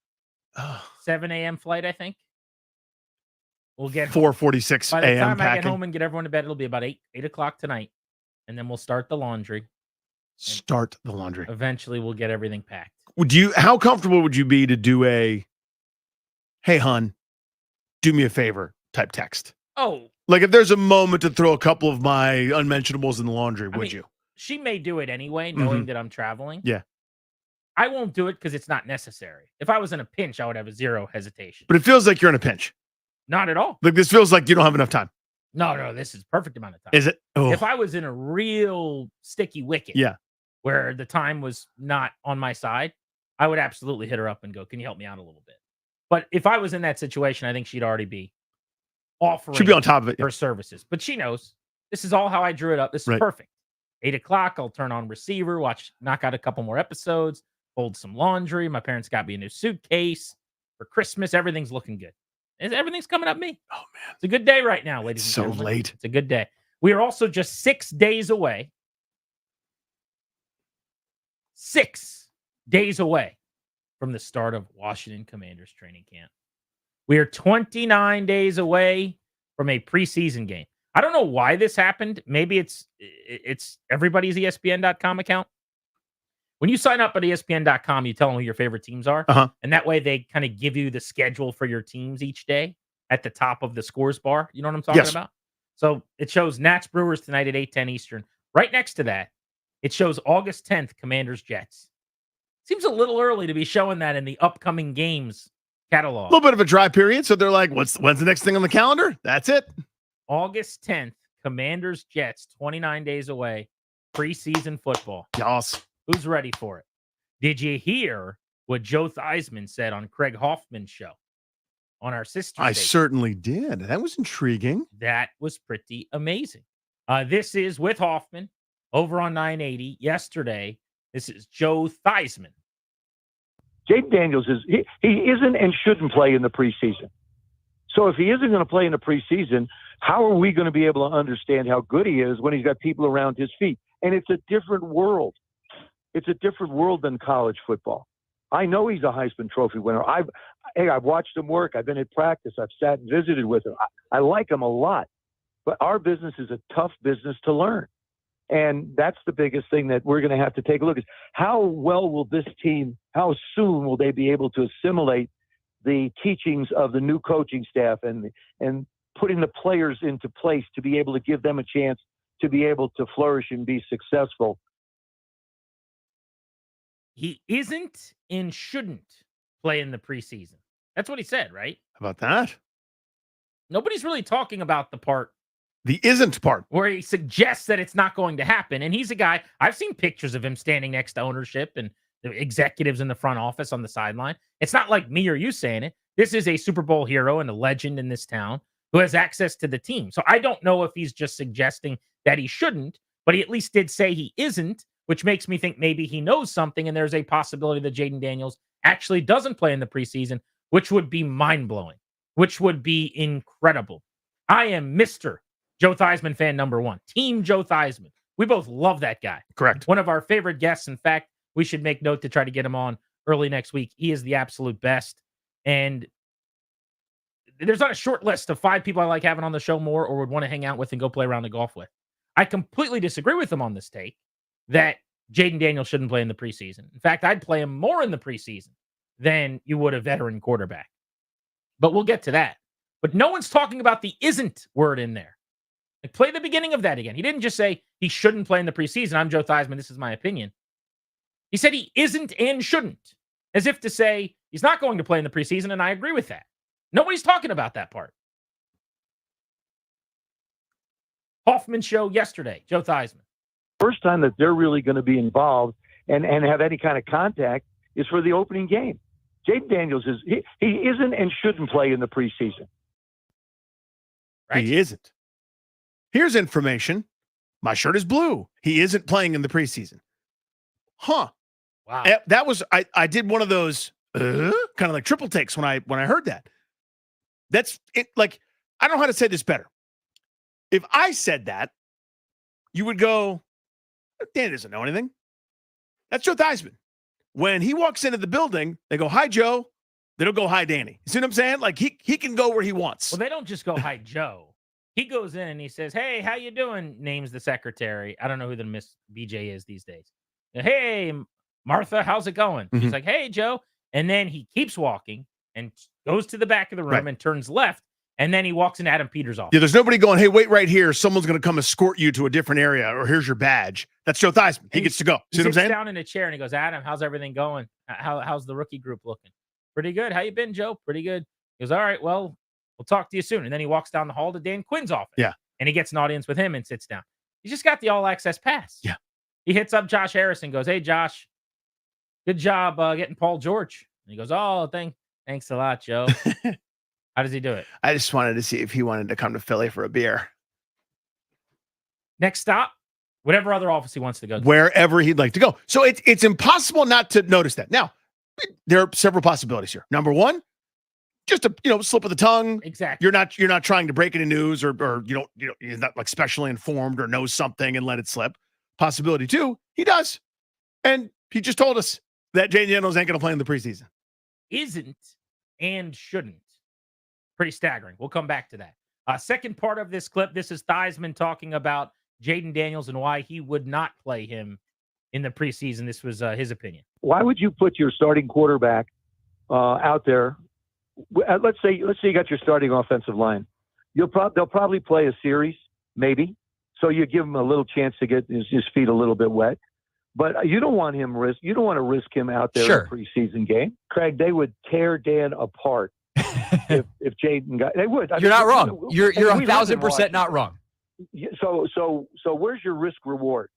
7 a.m. flight, I think. We'll get 4:46 by the a.m. time I get packing. home and get everyone to bed, it'll be about 8 o'clock tonight, and then we'll start the laundry. Start the laundry. Eventually, we'll get everything packed. How comfortable would you be to do a, hey, hun, do me a favor type text? Oh, Like if there's a moment to throw a couple of my unmentionables in the laundry, would you? She may do it anyway, knowing Mhm. that I'm traveling. Yeah. I won't do it because it's not necessary. If I was in a pinch, I would have a zero hesitation. But it feels like you're in a pinch. Not at all. Like this feels like you don't have enough time. No, this is perfect amount of time. Is it? Oh. If I was in a real sticky wicket, Yeah. where the time was not on my side, I would absolutely hit her up and go, "Can you help me out a little bit?" But if I was in that situation, I think she'd already be offering She'd be on top of it. her services. But she knows this is all how I drew it up. This is Right. perfect. 8 o'clock, I'll turn on receiver, knock out a couple more episodes, fold some laundry. My parents got me a new suitcase for Christmas. Everything's looking good. Everything's coming up me. Oh man, it's a good day right now, ladies and so gentlemen. late. It's a good day. We are also just 6 days away. 6 days away from the start of Washington Commanders training camp. We are 29 days away from a preseason game. I don't know why this happened. Maybe it's everybody's ESPN.com account. When you sign up at ESPN.com, you tell them who your favorite teams are. Uh-huh. And that way they kind of give you the schedule for your teams each day at the top of the scores bar. You know what I'm talking Yes. about? So it shows Nats Brewers tonight at 8:10 Eastern. Right next to that, it shows August 10th, Commanders Jets. Seems a little early to be showing that in the upcoming games A catalog. little bit of a dry period. So they're like, when's the next thing on the calendar? That's it. August 10th, Commanders Jets, 29 days away. Preseason football. Yes. Who's ready for it? Did you hear what Joe Theismann said on Craig Hoffman's show on our sister I station? certainly did. That was intriguing. That was pretty amazing. This is with Hoffman over on 980 yesterday. This is Joe Theismann. Jaden Daniels he isn't and shouldn't play in the preseason. So if he isn't going to play in the preseason, how are we going to be able to understand how good he is when he's got people around his feet? And it's a different world. It's a different world than college football. I know he's a Heisman Trophy winner. I've watched him work. I've been at practice. I've sat and visited with him. I like him a lot. But our business is a tough business to learn. And that's the biggest thing that we're going to have to take a look at. How well will this team, how soon will they be able to assimilate the teachings of the new coaching staff and putting the players into place to be able to give them a chance to be able to flourish and be successful? He isn't and shouldn't play in the preseason. That's what he said, right? How about that? Nobody's really talking about the part. The isn't part. Where he suggests that it's not going to happen. And he's a guy, I've seen pictures of him standing next to ownership and the executives in the front office on the sideline. It's not like me or you saying it. This is a Super Bowl hero and a legend in this town who has access to the team. So I don't know if he's just suggesting that he shouldn't, but he at least did say he isn't, which makes me think maybe he knows something and there's a possibility that Jayden Daniels actually doesn't play in the preseason, which would be mind-blowing, which would be incredible. I am Mr. Joe Theismann fan number one. Team Joe Theismann. We both love that guy. Correct. One of our favorite guests. In fact, we should make note to try to get him on early next week. He is the absolute best. And there's not a short list of 5 people I like having on the show more or would want to hang out with and go play around the golf with. I completely disagree with him on this take that Jayden Daniels shouldn't play in the preseason. In fact, I'd play him more in the preseason than you would a veteran quarterback. But we'll get to that. But no one's talking about the isn't word in there. Like, play the beginning of that again. He didn't just say he shouldn't play in the preseason. I'm Joe Theismann. This is my opinion. He said he isn't and shouldn't, as if to say he's not going to play in the preseason, and I agree with that. Nobody's talking about that part. Hoffman show yesterday, Joe Theismann. First time that they're really going to be involved and have any kind of contact is for the opening game. Jayden Daniels he isn't and shouldn't play in the preseason. Right? He isn't. Here's information. My shirt is blue. He isn't playing in the preseason. Huh. Wow. That was I did one of those kind of like triple takes when I heard that. That's it. Like, I don't know how to say this better. If I said that, you would go, Dan doesn't know anything. That's Joe Theismann. When he walks into the building, they go, "Hi, Joe." They don't go, "Hi, Danny." You see what I'm saying? Like, he can go where he wants. Well, they don't just go, "Hi, Joe." He goes in and he says, "Hey, how you doing?" Names the secretary. I don't know who the Miss BJ is these days. "Hey, Martha, how's it going?" She's like, "Hey, Joe." And then he keeps walking and goes to the back of the room and turns left. And then he walks into Adam Peters' office. Yeah, there's nobody going, "Hey, wait right here. Someone's going to come escort you to a different area," or "Here's your badge." That's Joe Theismann. He gets to go. See what I'm saying? He sits down in a chair and he goes, "Adam, how's everything going? How's the rookie group looking?" "Pretty good. How you been, Joe?" "Pretty good." He goes, "All right, well, we'll talk to you soon." And then he walks down the hall to Dan Quinn's office. Yeah. And he gets an audience with him and sits down. He's just got the all-access pass. Yeah. He hits up Josh Harris and goes, "Hey, Josh, good job getting Paul George." And he goes, "Oh, thanks a lot, Joe." How does he do it? I just wanted to see if he wanted to come to Philly for a beer. Next stop, whatever other office he wants to go to. Wherever he'd like to go. So it's impossible not to notice that. Now, there are several possibilities here. Number one, just a slip of the tongue. Exactly. You're not trying to break any news or you're not like specially informed or knows something and let it slip. Possibility two, he does. And he just told us that Jayden Daniels ain't going to play in the preseason. Isn't and shouldn't. Pretty staggering. We'll come back to that. Second part of this clip, this is Theismann talking about Jayden Daniels and why he would not play him in the preseason. This was his opinion. Why would you put your starting quarterback out there? Let's say you got your starting offensive line. They'll probably play a series, maybe. So you give him a little chance to get his feet a little bit wet. But you don't want him risk. You don't want to risk him out there in a preseason game. Craig, they would tear Dan apart if Jayden got. They would. You're not wrong. You're 1,000% not wrong. So where's your risk reward?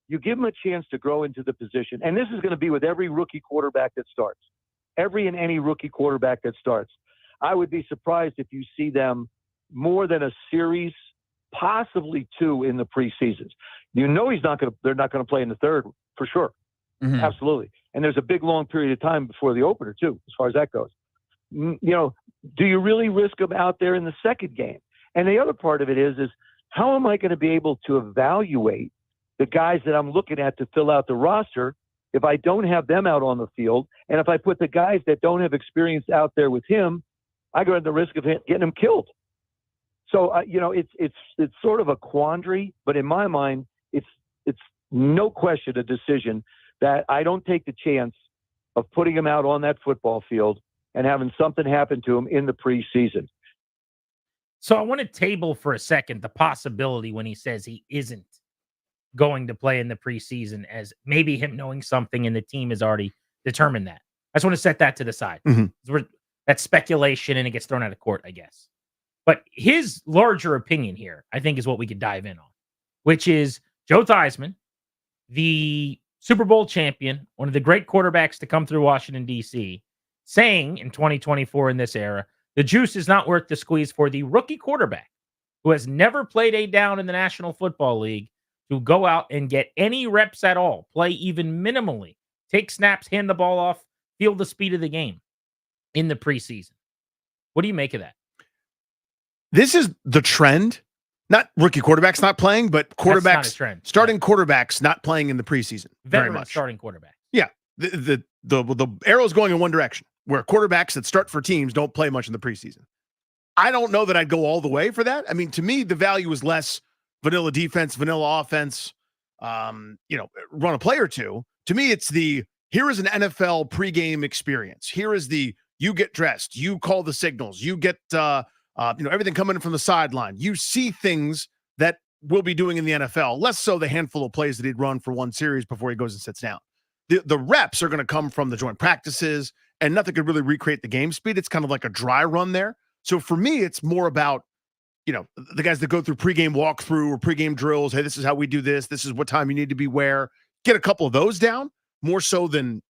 You give him a chance to grow into the position, and this is going to be with every rookie quarterback that starts. Every and any rookie quarterback that starts. I would be surprised if you see them more than a series, possibly 2 in the preseasons. They're not going to play in the third for sure. Mm-hmm. Absolutely. And there's a big long period of time before the opener too, as far as that goes. do you really risk him out there in the second game? And the other part of it is how am I going to be able to evaluate the guys that I'm looking at to fill out the roster if I don't have them out on the field? And if I put the guys that don't have experience out there with him, I go at the risk of getting him killed. So, it's sort of a quandary, but in my mind, it's no question a decision that I don't take the chance of putting him out on that football field and having something happen to him in the preseason. So I want to table for a second the possibility when he says he isn't going to play in the preseason as maybe him knowing something and the team has already determined that. I just want to set that to the side. That's speculation and it gets thrown out of court, I guess. But his larger opinion here, I think, is what we could dive in on, which is Joe Theismann, the Super Bowl champion, one of the great quarterbacks to come through Washington, D.C., saying in 2024 in this era, the juice is not worth the squeeze for the rookie quarterback who has never played a down in the National Football League to go out and get any reps at all, play even minimally, take snaps, hand the ball off, feel the speed of the game in the preseason. What do you make of that? This is the trend. Not rookie quarterbacks not playing, but quarterbacks, starting quarterbacks not playing in the preseason. Very Veteran much. starting quarterback. Yeah. The arrow's going in one direction, where quarterbacks that start for teams don't play much in the preseason. I don't know that I'd go all the way for that. I mean, to me, the value is less vanilla defense, vanilla offense, run a play or two. To me, it's here is an NFL pregame experience. Here is you get dressed, you call the signals, you get everything coming in from the sideline. You see things that we'll be doing in the NFL, less so the handful of plays that he'd run for one series before he goes and sits down. The reps are going to come from the joint practices, and nothing could really recreate the game speed. It's kind of like a dry run there. So for me, it's more about, the guys that go through pregame walkthrough or pregame drills. Hey, this is how we do this. This is what time you need to be where. Get a couple of those down, more so than,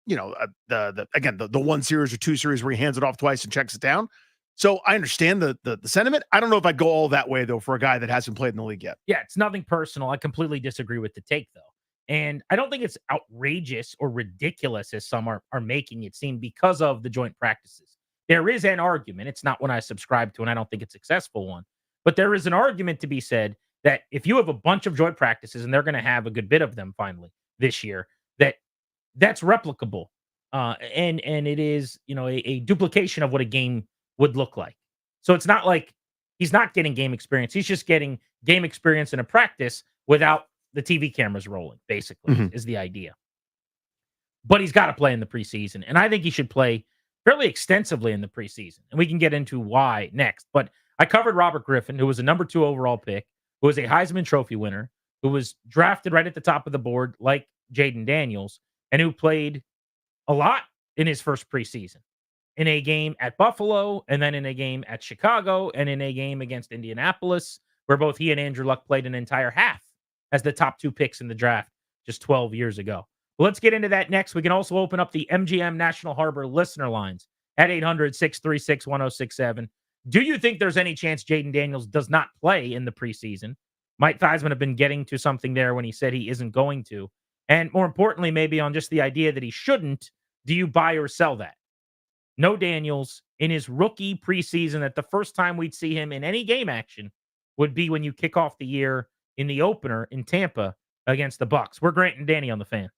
the one series or two series where he hands it off twice and checks it down. So I understand the sentiment. I don't know if I'd go all that way, though, for a guy that hasn't played in the league yet. Yeah, it's nothing personal. I completely disagree with the take, though. And I don't think it's outrageous or ridiculous as some are making it seem because of the joint practices. There is an argument. It's not one I subscribe to, and I don't think it's a successful one. But there is an argument to be said that if you have a bunch of joint practices, and they're going to have a good bit of them finally this year, that's replicable. And it is, a duplication of what a game would look like. So it's not like he's not getting game experience. He's just getting game experience in a practice without the TV cameras rolling, basically, is the idea. But he's got to play in the preseason. And I think he should play fairly extensively in the preseason. And we can get into why next. But I covered Robert Griffin, who was a number 2 overall pick, who was a Heisman Trophy winner, who was drafted right at the top of the board like Jaden Daniels, and who played a lot in his first preseason. In a game at Buffalo, and then in a game at Chicago, and in a game against Indianapolis, where both he and Andrew Luck played an entire half as the top 2 picks in the draft just 12 years ago. Well, let's get into that next. We can also open up the MGM National Harbor listener lines at 800-636-1067. Do you think there's any chance Jaden Daniels does not play in the preseason? Might Theismann have been getting to something there when he said he isn't going to? And more importantly, maybe on just the idea that he shouldn't, do you buy or sell that? No Daniels in his rookie preseason, that the first time we'd see him in any game action would be when you kick off the year in the opener in Tampa against the Bucs. We're Grant and Danny on the Fan.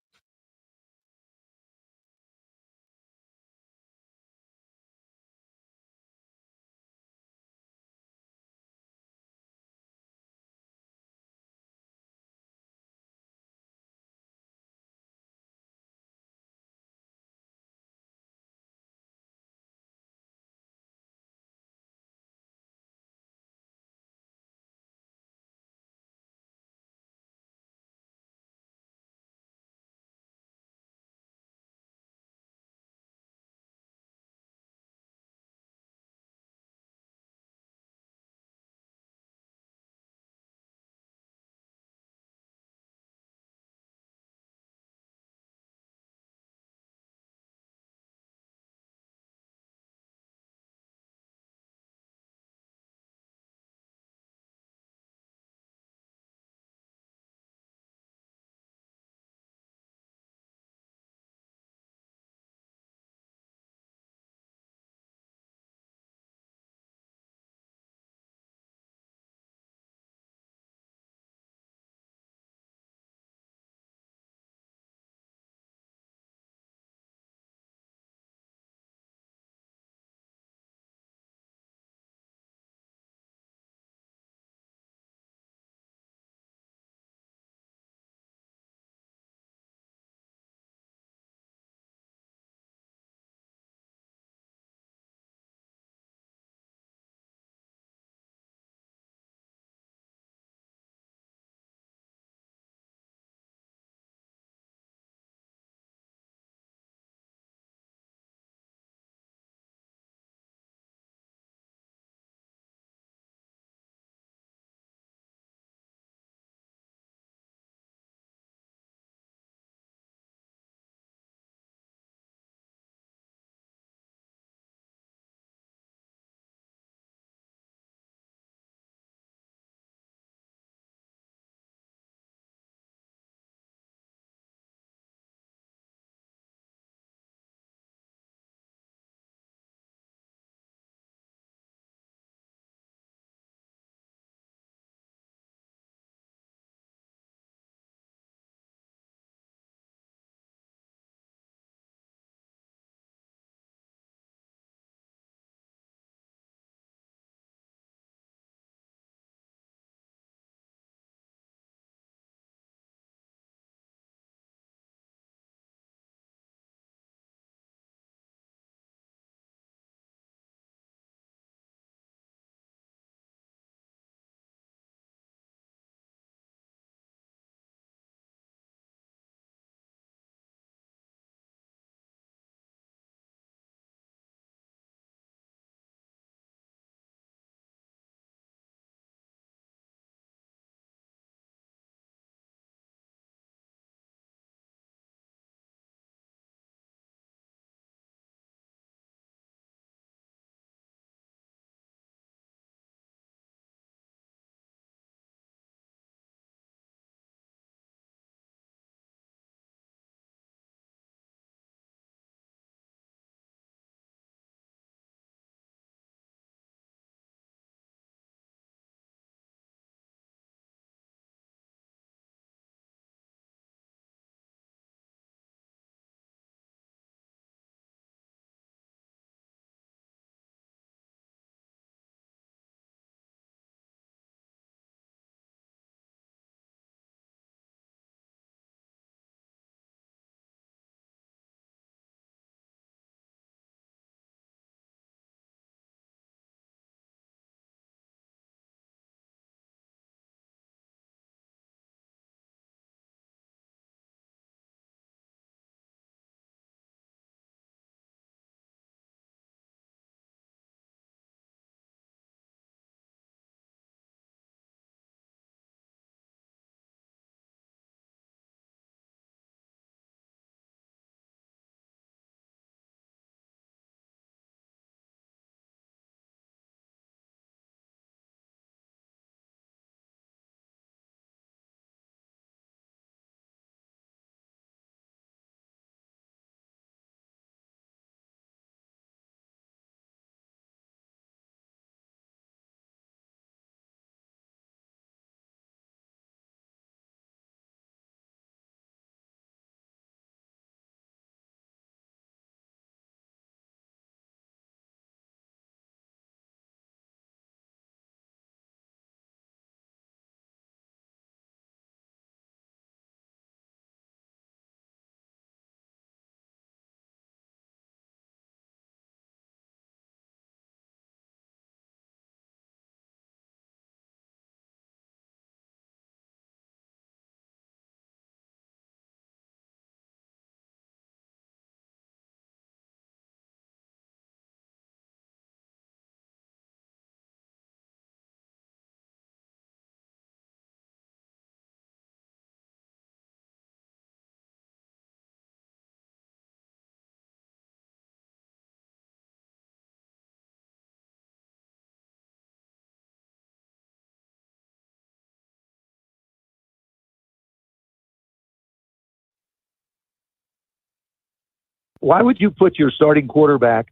why would you put your starting quarterback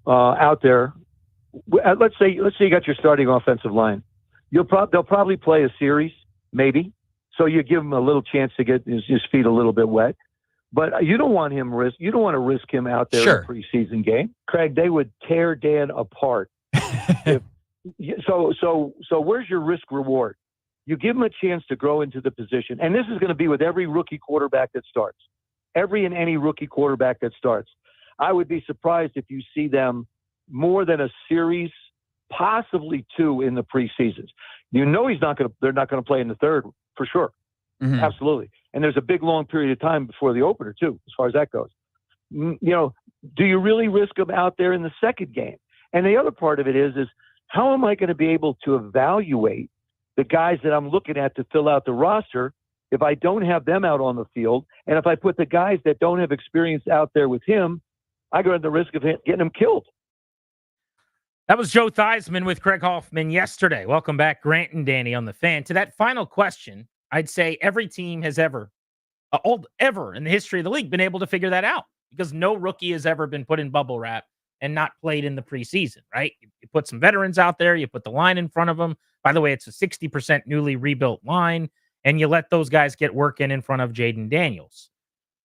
out there? Let's say you got your starting offensive line. They'll probably play a series, maybe. So you give him a little chance to get his feet a little bit wet. But you don't want You don't want to risk him out there in a preseason game, Craig. They would tear Dan apart. So where's your risk reward? You give him a chance to grow into the position, and this is going to be with every rookie quarterback that starts. Every and any rookie quarterback that starts. I would be surprised if you see them more than a series, possibly 2 in the preseasons. You know they're not going to play in the third for sure. Mm-hmm. Absolutely. And there's a big, long period of time before the opener, too, as far as that goes. You know, do you really risk them out there in the second game? And the other part of it is how am I going to be able to evaluate the guys that I'm looking at to fill out the roster if I don't have them out on the field? And if I put the guys that don't have experience out there with him, I go at the risk of getting them killed. That was Joe Theismann with Craig Hoffman yesterday. Welcome back, Grant and Danny on the Fan. To that final question, I'd say every team has ever in the history of the league been able to figure that out, because no rookie has ever been put in bubble wrap and not played in the preseason, right? You put some veterans out there, you put the line in front of them. By the way, it's a 60% newly rebuilt line, and you let those guys get work in front of Jaden Daniels.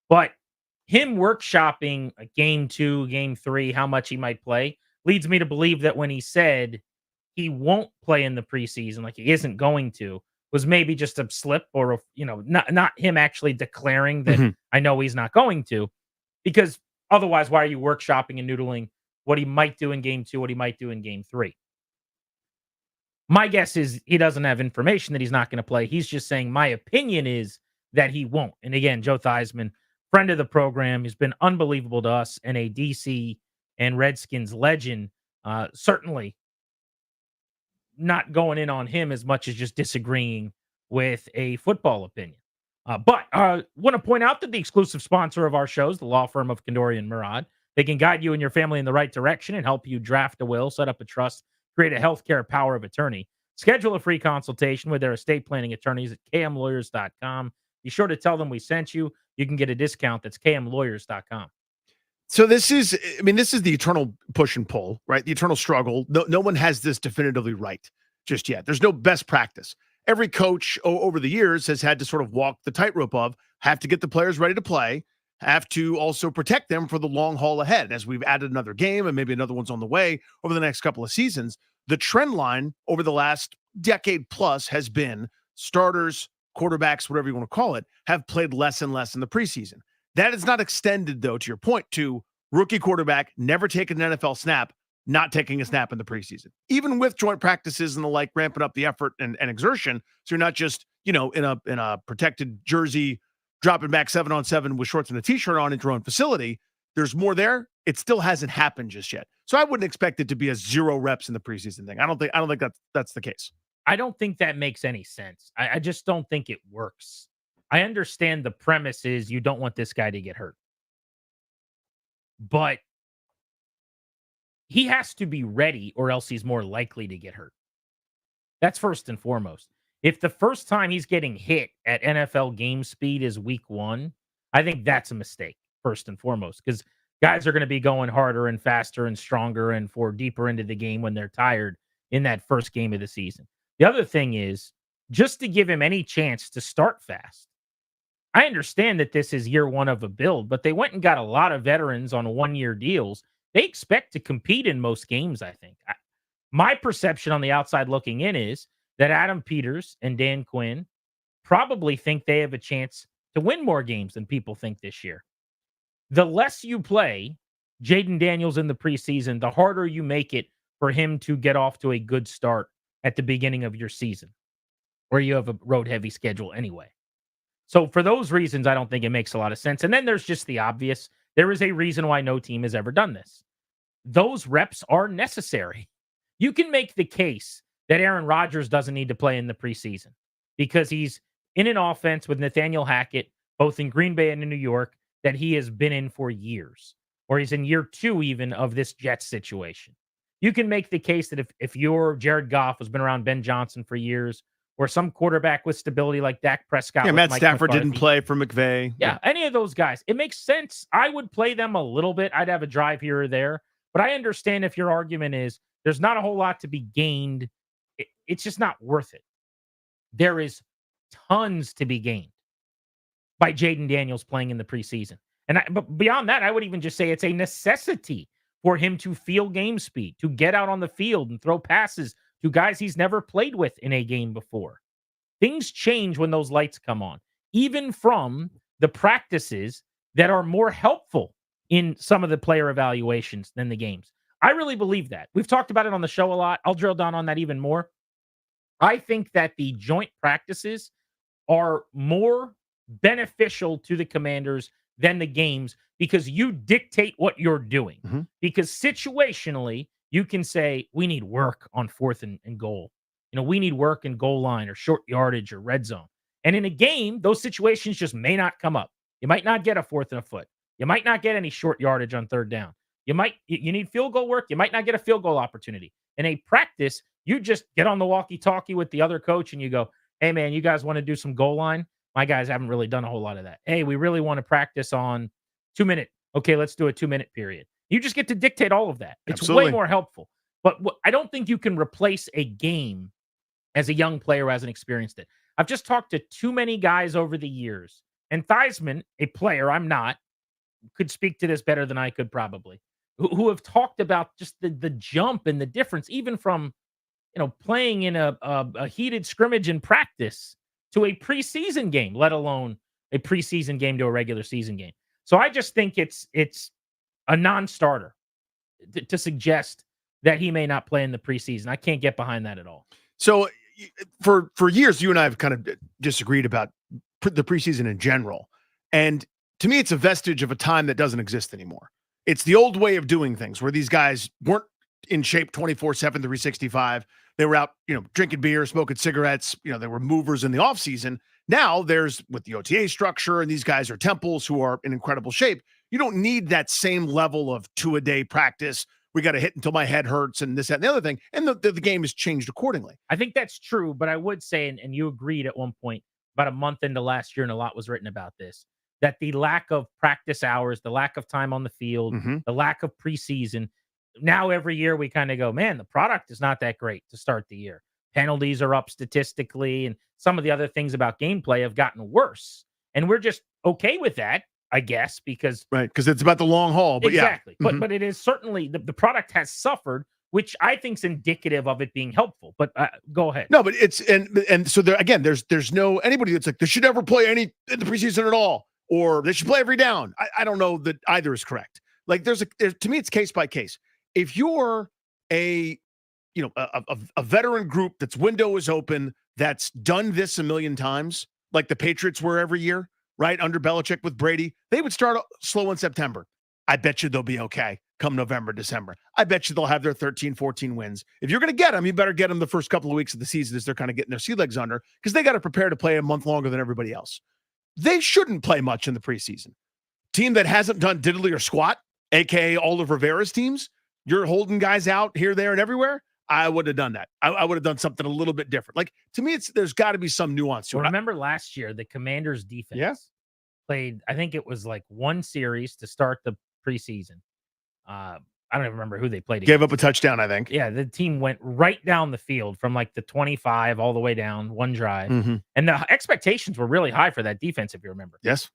But him workshopping a game 2, game 3, how much he might play, leads me to believe that when he said he won't play in the preseason, like he isn't going to, was maybe just a slip, or not him actually declaring that I know he's not going to, because otherwise, why are you workshopping and noodling what he might do in game 2, what he might do in game 3? My guess is he doesn't have information that he's not going to play. He's just saying my opinion is that he won't. And again, Joe Theismann, friend of the program, has been unbelievable to us and a DC and Redskins legend. Certainly not going in on him as much as just disagreeing with a football opinion. But I want to point out that the exclusive sponsor of our shows, the law firm of Kandori and Murad, they can guide you and your family in the right direction and help you draft a will, set up a trust, create a healthcare power of attorney. Schedule a free consultation with their estate planning attorneys at kmlawyers.com. Be sure to tell them we sent you. You can get a discount. That's kmlawyers.com. So this is the eternal push and pull, right? The eternal struggle. No one has this definitively right just yet. There's no best practice. Every coach over the years has had to sort of walk the tightrope of have to get the players ready to play, have to also protect them for the long haul ahead. As we've added another game and maybe another one's on the way over the next couple of seasons, the trend line over the last decade plus has been starters, quarterbacks, whatever you want to call it, have played less and less in the preseason. That is not extended, though, to your point, to rookie quarterback never taking an NFL snap, not taking a snap in the preseason, even with joint practices and the like, ramping up the effort and exertion. So you're not just, in a protected jersey, dropping back 7-on-7 with shorts and a t-shirt on at your own facility. There's more there. It still hasn't happened just yet. So I wouldn't expect it to be a 0 reps in the preseason thing. I don't think that's the case. I don't think that makes any sense. I just don't think it works. I understand the premise is you don't want this guy to get hurt. But he has to be ready or else he's more likely to get hurt. That's first and foremost. If the first time he's getting hit at NFL game speed is week 1, I think that's a mistake, first and foremost, because guys are going to be going harder and faster and stronger and for deeper into the game when they're tired in that first game of the season. The other thing is just to give him any chance to start fast. I understand that this is year 1 of a build, but they went and got a lot of veterans on 1-year deals. They expect to compete in most games, I think. My perception on the outside looking in is that Adam Peters and Dan Quinn probably think they have a chance to win more games than people think this year. The less you play Jaden Daniels in the preseason, the harder you make it for him to get off to a good start at the beginning of your season, where you have a road-heavy schedule anyway. So for those reasons, I don't think it makes a lot of sense. And then there's just the obvious. There is a reason why no team has ever done this. Those reps are necessary. You can make the case that Aaron Rodgers doesn't need to play in the preseason because he's in an offense with Nathaniel Hackett, both in Green Bay and in New York, that he has been in for years, or he's in year 2 even of this Jets situation. You can make the case that if you're Jared Goff, who's been around Ben Johnson for years, or some quarterback with stability like Dak Prescott. Yeah, with Matt Mike Stafford McCarthy. didn't play for McVay. Yeah, any of those guys. It makes sense. I would play them a little bit. I'd have a drive here or there. But I understand if your argument is there's not a whole lot to be gained. It's just not worth it. There is tons to be gained by Jaden Daniels playing in the preseason. But beyond that, I would even just say it's a necessity for him to feel game speed, to get out on the field and throw passes to guys he's never played with in a game before. Things change when those lights come on, even from the practices that are more helpful in some of the player evaluations than the games. I really believe that. We've talked about it on the show a lot. I'll drill down on that even more. I think that the joint practices are more beneficial to the Commanders than the games because you dictate what you're doing. Mm-hmm. Because situationally, you can say, we need work on 4th and goal. We need work in goal line or short yardage or red zone. And in a game, those situations just may not come up. You might not get a 4th and a foot. You might not get any short yardage on 3rd down. You need field goal work. You might not get a field goal opportunity. In a practice, you just get on the walkie-talkie with the other coach and you go, hey, man, you guys want to do some goal line? My guys haven't really done a whole lot of that. Hey, we really want to practice on 2-minute. Okay, let's do a 2-minute period. You just get to dictate all of that. It's Absolutely. way more helpful. But I don't think you can replace a game as a young player who hasn't experienced it. I've just talked to too many guys over the years. And Theismann, a player I'm not, could speak to this better than I could probably, who have talked about just the jump and the difference, even from playing in a heated scrimmage in practice to a preseason game, let alone a preseason game to a regular season game. So I just think it's a non-starter to suggest that he may not play in the preseason. I can't get behind that at all. So for years, you and I have kind of disagreed about the preseason in general. And to me, it's a vestige of a time that doesn't exist anymore. It's the old way of doing things where these guys weren't in shape 24/7, 365. They were out, drinking beer, smoking cigarettes. They were movers in the off season. Now there's with the OTA structure, and these guys are temples who are in incredible shape. You don't need that same level of 2-a-day practice. We got to hit until my head hurts and this, that, and the other thing. And the game has changed accordingly. I think that's true, but I would say, and you agreed at one point, about a month into last year, and a lot was written about this, that the lack of practice hours, the lack of time on the field, the lack of preseason, now every year we kind of go, man, the product is not that great to start the year. Penalties are up statistically, and some of the other things about gameplay have gotten worse. And we're just okay with that, I guess, because it's about the long haul. But exactly. Yeah. But it is certainly the product has suffered, which I think is indicative of it being helpful. But go ahead. No, but it's and so there again, there's no anybody that's like they should never play any in the preseason at all, or they should play every down. I don't know that either is correct. Like there's to me, it's case by case. If you're a veteran group that's window is open, that's done this a million times, like the Patriots were every year, right? Under Belichick with Brady, they would start slow in September. I bet you they'll be okay come November, December. I bet you they'll have their 13, 14 wins. If you're going to get them, you better get them the first couple of weeks of the season as they're kind of getting their sea legs under, because they got to prepare to play a month longer than everybody else. They shouldn't play much in the preseason. Team that hasn't done diddly or squat, aka all of Rivera's teams, you're holding guys out here, there, and everywhere. I would have done that. I would have done something a little bit different. Like, to me, there's got to be some nuance to it. Remember last year, the Commanders defense played, I think it was like one series to start the preseason. I don't even remember who they played against. Gave up a touchdown, I think. Yeah, the team went right down the field from like the 25 all the way down, one drive. And the expectations were really high for that defense, if you remember. Yes.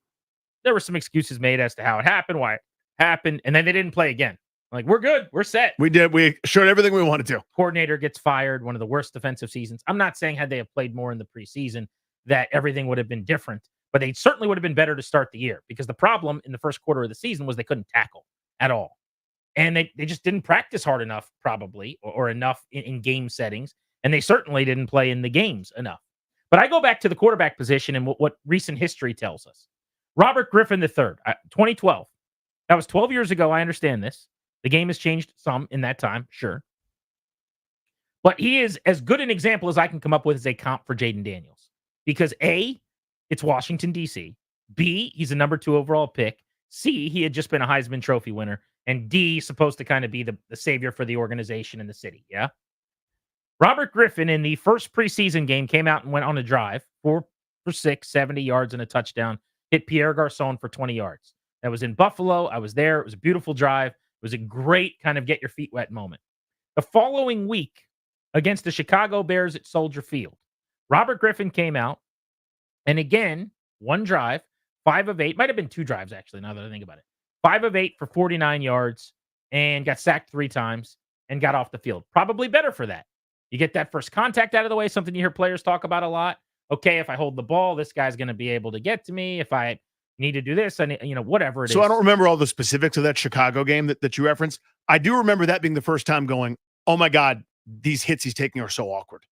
There were some excuses made as to how it happened, why it happened, and then they didn't play again. Like, we're good. We're set. We did. We showed everything we wanted to. Coordinator gets fired. One of the worst defensive seasons. I'm not saying had they have played more in the preseason that everything would have been different, but they certainly would have been better to start the year, because the problem in the first quarter of the season was they couldn't tackle at all. And they just didn't practice hard enough, probably, or enough in game settings. And they certainly didn't play in the games enough. But I go back to the quarterback position and what recent history tells us. Robert Griffin III, 2012. That was 12 years ago. I understand this. The game has changed some in that time, sure. But he is as good an example as I can come up with as a comp for Jaden Daniels. Because A, it's Washington, D.C. B, he's a number 2 overall pick. C, he had just been a Heisman Trophy winner. And D, supposed to kind of be the savior for the organization in the city, yeah? Robert Griffin in the first preseason game came out and went on a drive, 4 for 6, 70 yards and a touchdown, hit Pierre Garçon for 20 yards. That was in Buffalo. I was there. It was a beautiful drive. It was a great kind of get your feet wet moment. The following week against the Chicago Bears at Soldier Field, Robert Griffin came out and again, one drive, 5 of 8, might have been 2 drives actually, now that I think about it. 5 of 8 for 49 yards and got sacked 3 times and got off the field. Probably better for that. You get that first contact out of the way, something you hear players talk about a lot. Okay, if I hold the ball, this guy's going to be able to get to me. If I need to do this, I need, whatever it is. So I don't remember all the specifics of that Chicago game that you referenced. I do remember that being the first time going, oh my God, these hits he's taking are so awkward.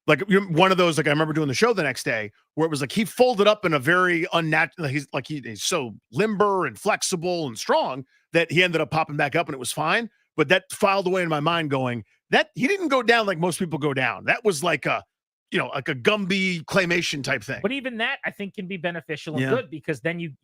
Like one of those, like I remember doing the show the next day where it was like he folded up in a very unnatural, he's so limber and flexible and strong that he ended up popping back up and it was fine. But that filed away in my mind going, that he didn't go down like most people go down. That was like a Gumby claymation type thing. But even that, I think, can be beneficial and good because then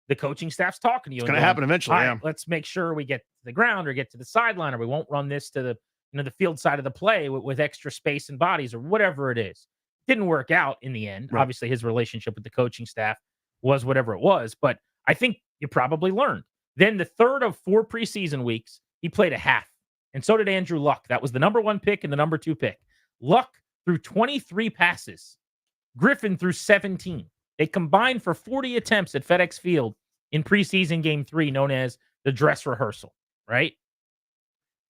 the coaching staff's talking to you. It's going to happen eventually. Right, let's make sure we get to the ground or get to the sideline, or we won't run this to the the field side of the play with extra space and bodies or whatever it is. Didn't work out in the end. Right. Obviously, his relationship with the coaching staff was whatever it was, but I think you probably learned. Then the third of 4 preseason weeks, he played a half, and so did Andrew Luck. That was the number 1 pick and the number 2 pick. Luck threw 23 passes. Griffin threw 17. They combined for 40 attempts at FedEx Field in preseason game 3, known as the dress rehearsal, right?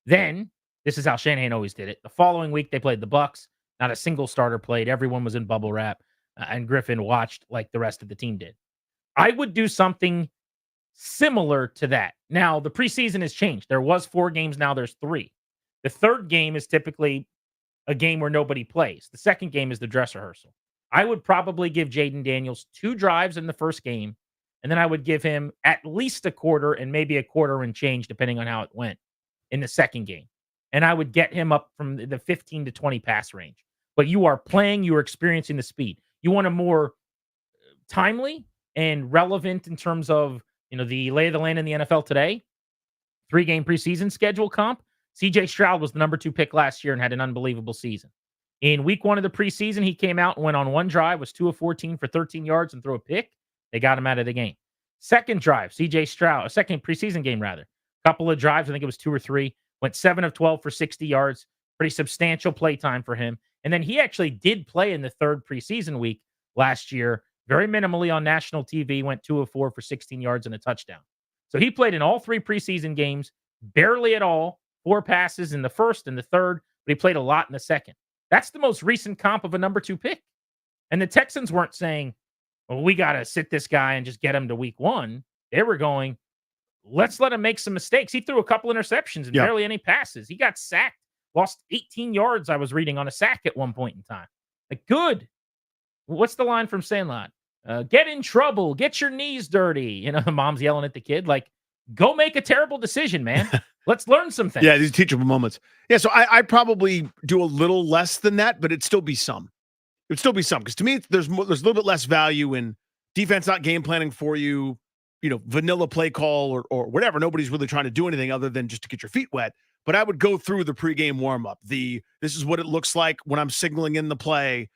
Then, this is how Shanahan always did it. The following week, they played the Bucs. Not a single starter played. Everyone was in bubble wrap, and Griffin watched like the rest of the team did. I would do something similar to that. Now, the preseason has changed. There was 4 games. Now there's 3. The third game is typically a game where nobody plays. The second game is the dress rehearsal. I would probably give Jaden Daniels 2 drives in the first game, and then I would give him at least a quarter and maybe a quarter and change, depending on how it went, in the second game. And I would get him up from the 15 to 20 pass range. But you are playing, you are experiencing the speed. You want a more timely and relevant in terms of, the lay of the land in the NFL today. 3-game preseason schedule comp. CJ Stroud was the number 2 pick last year and had an unbelievable season. In week 1 of the preseason, he came out and went on 1 drive, was 2 of 14 for 13 yards and threw a pick. They got him out of the game. Second drive, CJ Stroud, a second preseason game rather. Couple of drives, I think it was 2 or 3. Went 7 of 12 for 60 yards. Pretty substantial play time for him. And then he actually did play in the 3rd preseason week last year, very minimally on national TV, went 2 of 4 for 16 yards and a touchdown. So he played in all 3 preseason games, barely at all, 4 passes in the first and the third, but he played a lot in the second. That's the most recent comp of a number 2 pick. And the Texans weren't saying, well, we got to sit this guy and just get him to week 1. They were going, let's let him make some mistakes. He threw a couple interceptions and barely any passes. He got sacked, lost 18 yards, I was reading, on a sack at one point in time. Like, good. What's the line from Sandlot? Get in trouble. Get your knees dirty. Mom's yelling at the kid. Like, go make a terrible decision, man. Let's learn some things. Yeah, these teachable moments. Yeah, so I'd probably do a little less than that, but it'd still be some. It would still be some. Because to me, there's a little bit less value in defense not game planning for you, vanilla play call or whatever. Nobody's really trying to do anything other than just to get your feet wet. But I would go through the pregame warm-up. This is what it looks like when I'm signaling in the play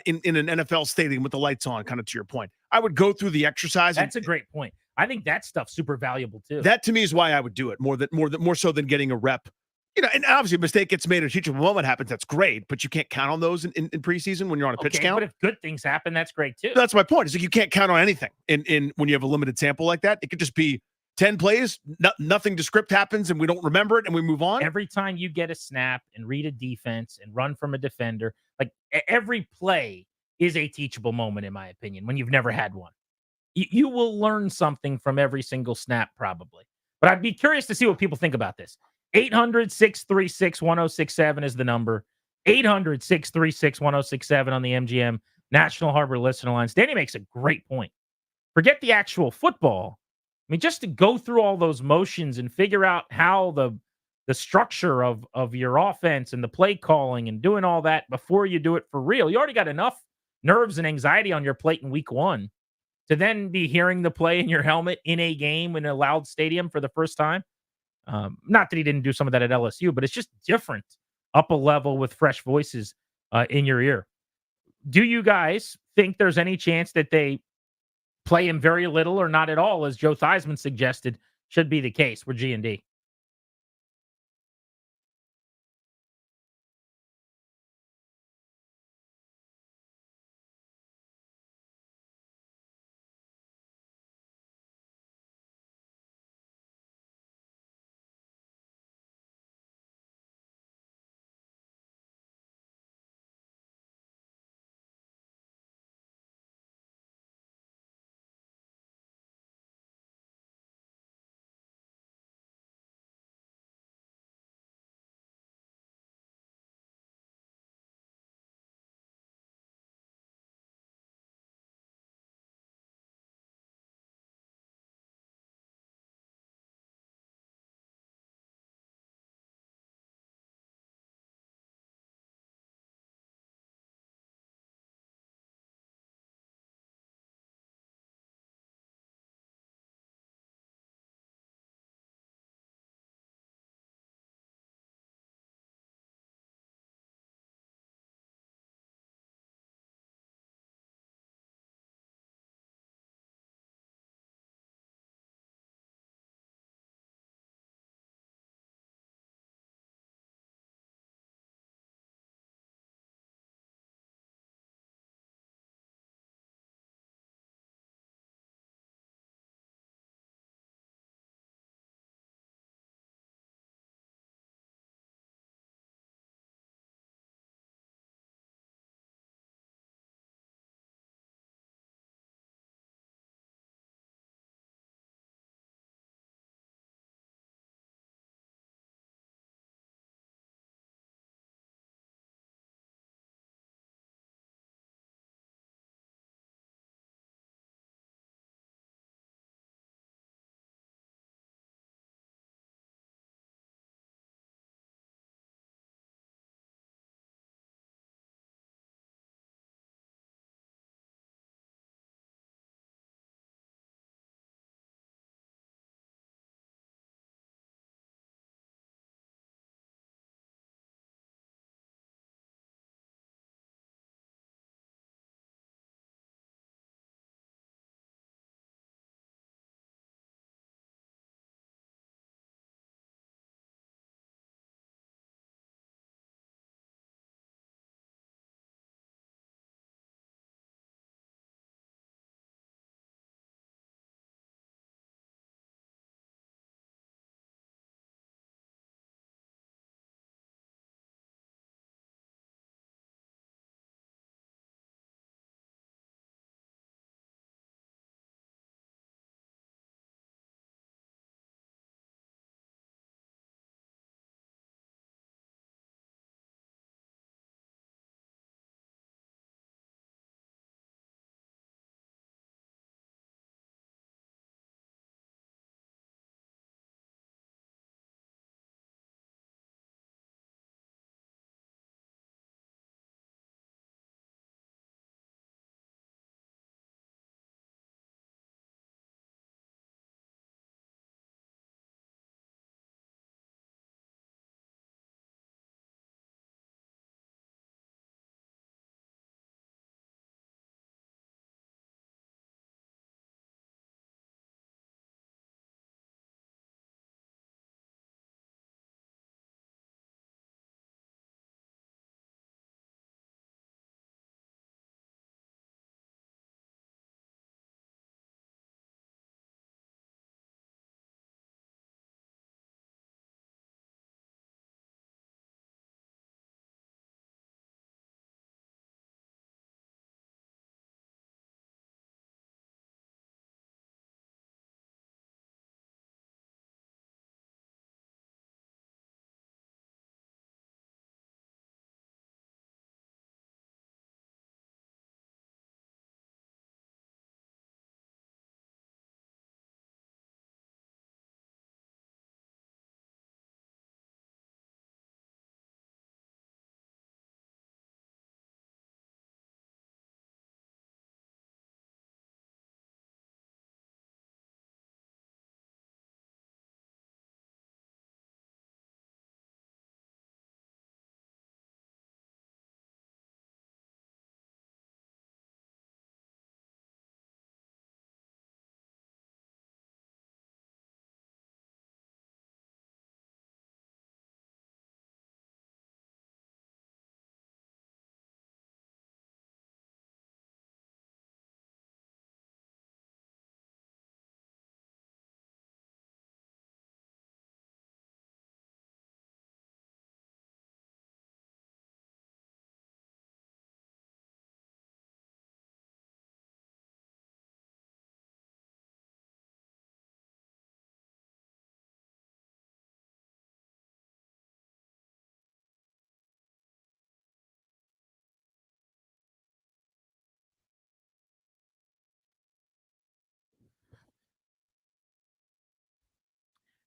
in an NFL stadium with the lights on, kind of to your point. I would go through the exercise. That's a great point. I think that stuff's super valuable too. That to me is why I would do it more so than getting a rep. And obviously a mistake gets made, a teachable moment happens. That's great, but you can't count on those in preseason when you're on a pitch count. But if good things happen, that's great too. That's my point. It's like you can't count on anything in when you have a limited sample like that. It could just be 10 plays, nothing to script happens, and we don't remember it, and we move on. Every time you get a snap and read a defense and run from a defender, like every play is a teachable moment, in my opinion, when you've never had one. You will learn something from every single snap, probably. But I'd be curious to see what people think about this. 800-636-1067 is the number. 800-636-1067 on the MGM National Harbor listener lines. Danny makes a great point. Forget the actual football. I mean, just to go through all those motions and figure out how the structure of your offense and the play calling and doing all that before you do it for real. You already got enough nerves and anxiety on your plate in week 1 to then be hearing the play in your helmet in a game in a loud stadium for the first time. Not that he didn't do some of that at LSU, but it's just different up a level with fresh voices in your ear. Do you guys think there's any chance that they play him very little or not at all, as Joe Theismann suggested should be the case with G&D?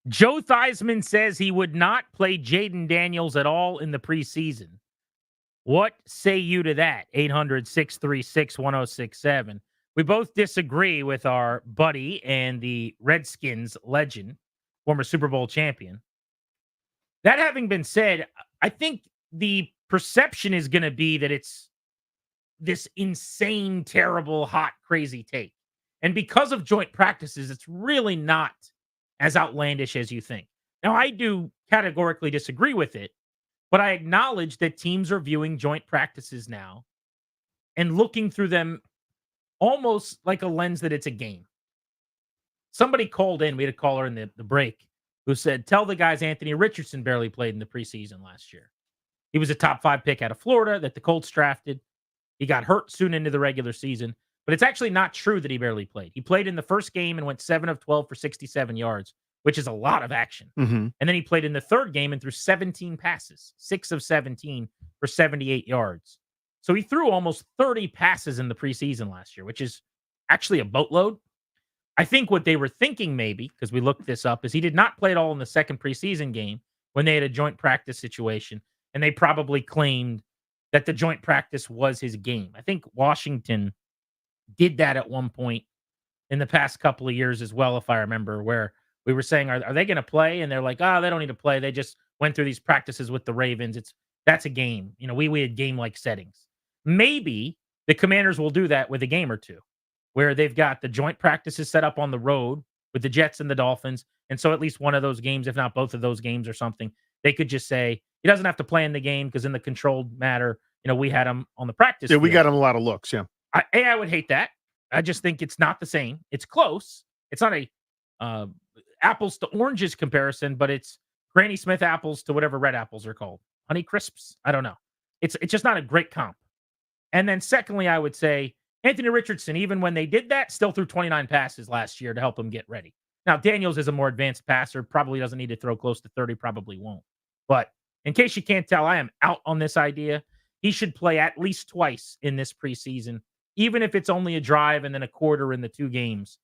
Joe Theismann says he would not play Jaden Daniels at all in the preseason. What say you to that? 800-636-1067. We both disagree with our buddy and the Redskins legend, former Super Bowl champion. That having been said, I think the perception is going to be that it's this insane, terrible, hot, crazy take. And because of joint practices, it's really not as outlandish as you think. Now, I do categorically disagree with it, but I acknowledge that teams are viewing joint practices now and looking through them almost like a lens that it's a game. Somebody called in, we had a caller in the break who said, tell the guys Anthony Richardson barely played in the preseason last year. He was a top 5 pick out of Florida that the Colts drafted. He got hurt soon into the regular season, but it's actually not true that he barely played. He played in the first game and went 7 of 12 for 67 yards, which is a lot of action. Mm-hmm. And then he played in the third game and threw 17 passes, 6 of 17 for 78 yards. So he threw almost 30 passes in the preseason last year, which is actually a boatload. I think what they were thinking maybe, because we looked this up, is he did not play at all in the second preseason game when they had a joint practice situation, and they probably claimed that the joint practice was his game. I think Washington did that at one point in the past couple of years as well, if I remember, where we were saying, are they going to play? And they're like, oh, they don't need to play. They just went through these practices with the Ravens. That's a game. You know, we had game-like settings. Maybe the Commanders will do that with a game or two, where they've got the joint practices set up on the road with the Jets and the Dolphins. And so at least one of those games, if not both of those games or something, they could just say, he doesn't have to play in the game because in the controlled matter, you know, we had him on the practice Yeah, we field. got him a lot of looks, yeah. I would hate that. I just think it's not the same. It's close. It's not a apples to oranges comparison, but it's Granny Smith apples to whatever red apples are called. Honey Crisps? I don't know. It's just not a great comp. And then secondly, I would say Anthony Richardson, even when they did that, still threw 29 passes last year to help him get ready. Now, Daniels is a more advanced passer, probably doesn't need to throw close to 30, probably won't. But in case you can't tell, I am out on this idea. He should play at least twice in this preseason, even if it's only a drive and then a quarter in the 2 games.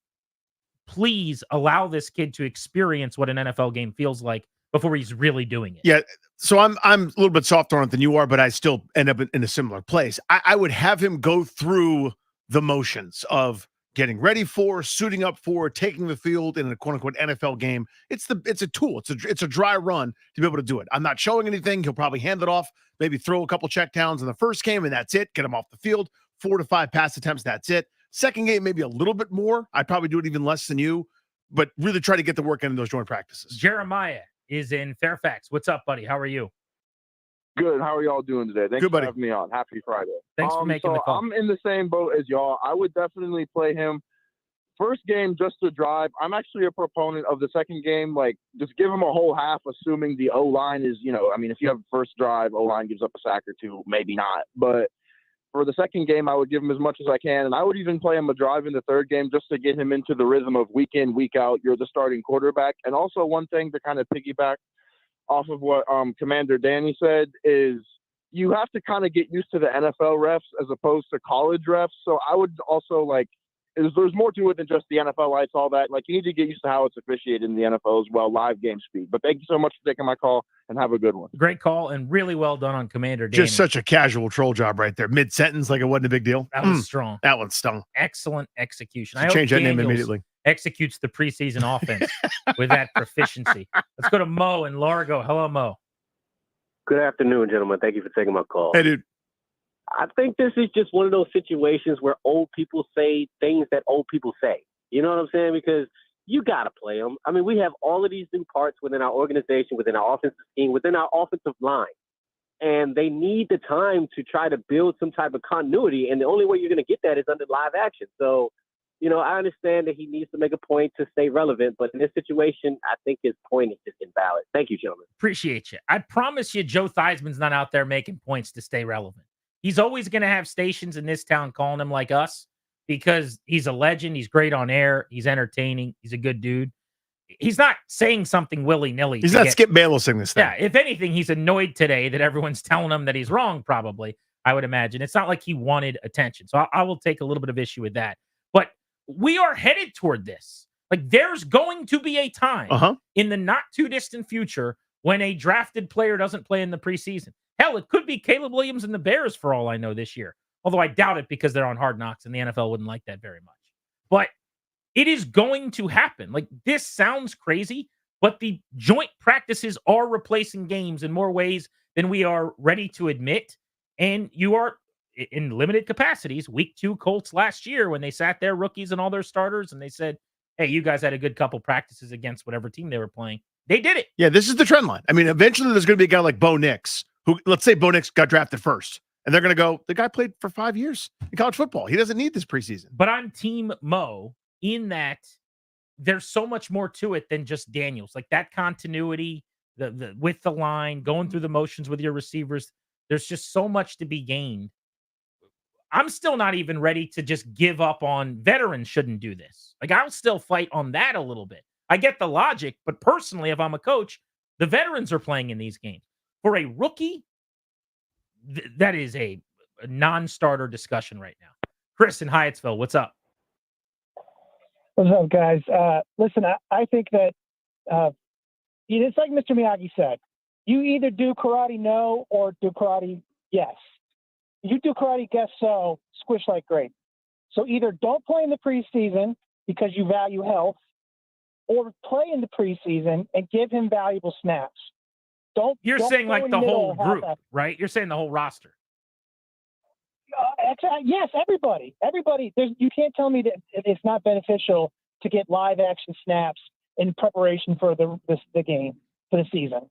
Please allow this kid to experience what an NFL game feels like before he's really doing it. Yeah, so I'm a little bit softer on it than you are, but I still end up in a similar place. I would have him go through the motions of getting ready for, suiting up for, taking the field in a quote-unquote NFL game. It's a tool. It's a dry run to be able to do it. I'm not showing anything. He'll probably hand it off, maybe throw a couple checkdowns in the first game, and that's it. Get him off the field. 4 to 5 pass attempts, that's it. Second game, maybe a little bit more. I'd probably do it even less than you, but really try to get the work in those joint practices. Jeremiah is in Fairfax. What's up, buddy? How are you? Good. How are y'all doing today? Thanks Good, buddy. for having me on. Happy Friday. Thanks for making the call. I'm in the same boat as y'all. I would definitely play him first game just to drive. I'm actually a proponent of the second game. Like, just give him a whole half, assuming the O-line is, I mean, if you have a first drive, O-line gives up a sack or two, maybe not. But for the second game, I would give him as much as I can. And I would even play him a drive in the third game just to get him into the rhythm of week in, week out. You're the starting quarterback. And also one thing to kind of piggyback off of what Commander Danny said is you have to kind of get used to the NFL refs as opposed to college refs. So I would also there's more to it than just the NFL lights, all that. Like, you need to get used to how it's officiated in the NFL as well, live game speed. But thank you so much for taking my call, and have a good one. Great call, and really well done on Commander Danny. Just such a casual troll job right there. Mid-sentence, like it wasn't a big deal. That was strong. That one stung. Excellent execution. Should change that name immediately. Executes the preseason offense with that proficiency. Let's go to Mo in Largo. Hello, Mo. Good afternoon, gentlemen. Thank you for taking my call. Hey, dude. I think this is just one of those situations where old people say things that old people say. You know what I'm saying? Because you got to play them. I mean, we have all of these new parts within our organization, within our offensive scheme, within our offensive line. And they need the time to try to build some type of continuity. And the only way you're going to get that is under live action. So, I understand that he needs to make a point to stay relevant. But in this situation, I think his point is just invalid. Thank you, gentlemen. Appreciate you. I promise you, Joe Theismann's not out there making points to stay relevant. He's always going to have stations in this town calling him like us because he's a legend. He's great on air. He's entertaining. He's a good dude. He's not saying something willy-nilly. He's not Skip Baylessing this thing. Yeah, if anything, he's annoyed today that everyone's telling him that he's wrong, probably, I would imagine. It's not like he wanted attention. So I will take a little bit of issue with that. But we are headed toward this. Like, there's going to be a time in the not too distant future when a drafted player doesn't play in the preseason. Hell, it could be Caleb Williams and the Bears for all I know this year. Although I doubt it because they're on Hard Knocks and the NFL wouldn't like that very much. But it is going to happen. Like, this sounds crazy, but the joint practices are replacing games in more ways than we are ready to admit. And you are in limited capacities. Week 2 Colts last year, when they sat their rookies and all their starters and they said, hey, you guys had a good couple practices against whatever team they were playing. They did it. Yeah, this is the trend line. I mean, eventually there's going to be a guy like Bo Nix, who, let's say Bo Nix got drafted first, and they're going to go, the guy played for 5 years in college football. He doesn't need this preseason. But I'm Team Mo in that there's so much more to it than just Daniels. Like, that continuity, the with the line, going through the motions with your receivers, there's just so much to be gained. I'm still not even ready to just give up on veterans shouldn't do this. Like, I'll still fight on that a little bit. I get the logic, but personally, if I'm a coach, the veterans are playing in these games. For a rookie, that is a non-starter discussion right now. Chris in Hyattsville, what's up? What's up, guys? Listen, I think that it's like Mr. Miyagi said. You either do karate no or do karate yes. You do karate guess so, squish like grape. So either don't play in the preseason because you value health, or play in the preseason and give him valuable snaps. You're don't saying go like in the middle whole or half group, half. right? You're saying the whole roster. Yes, everybody. You can't tell me that it's not beneficial to get live action snaps in preparation for the game, for the season.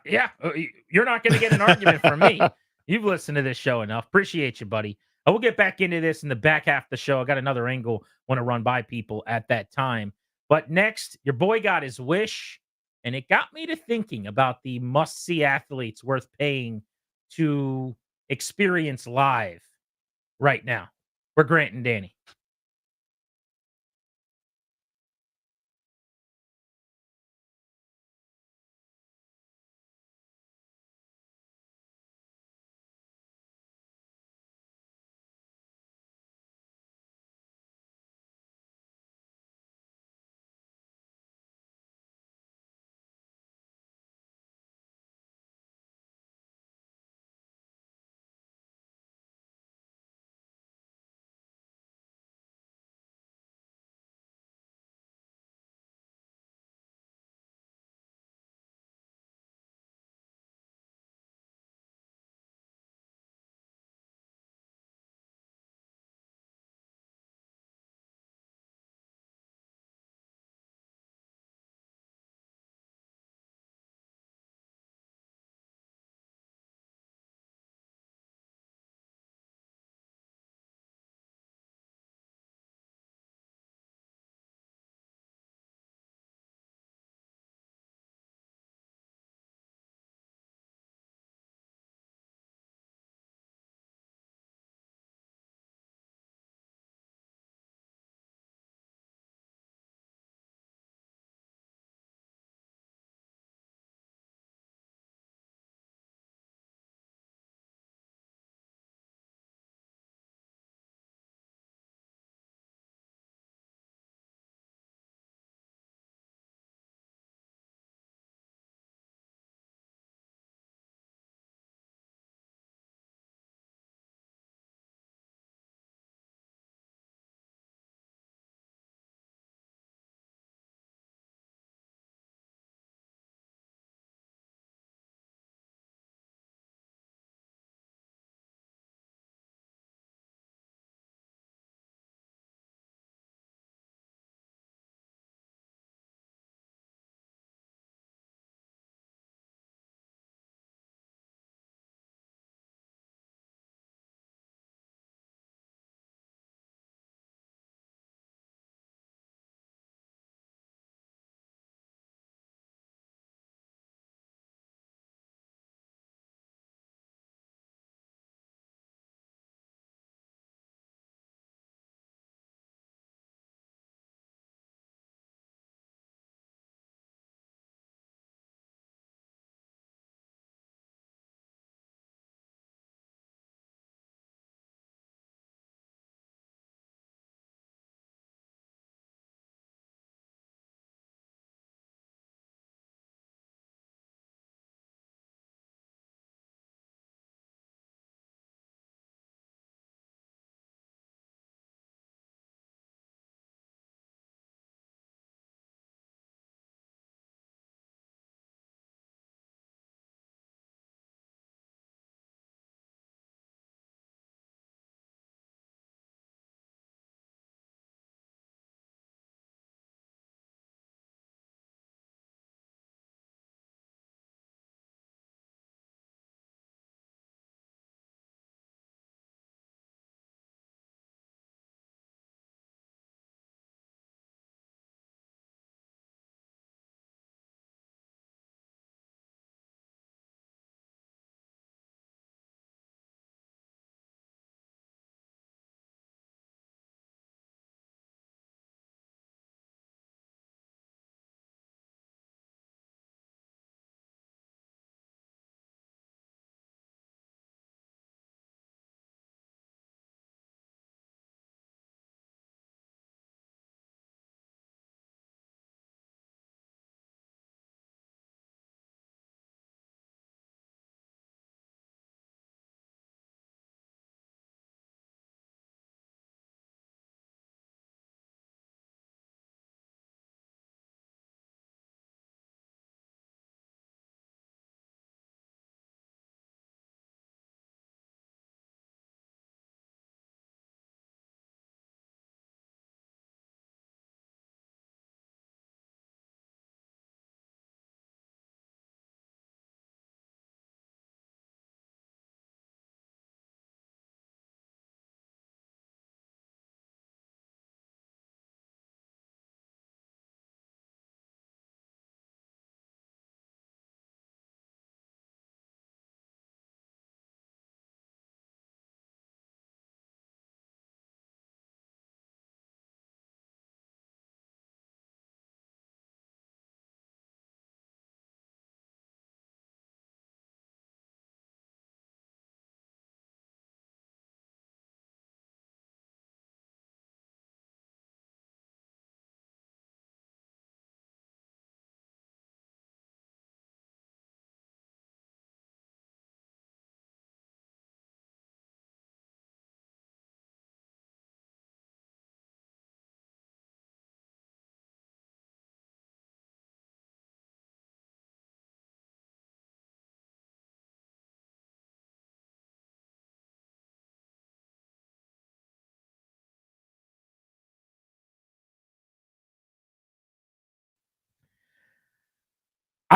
You're not going to get an argument from me. You've listened to this show enough. Appreciate you, buddy. We'll get back into this in the back half of the show. I got another angle want to run by people at that time. But next, your boy got his wish, and it got me to thinking about the must-see athletes worth paying to experience live right now. We're Grant and Danny.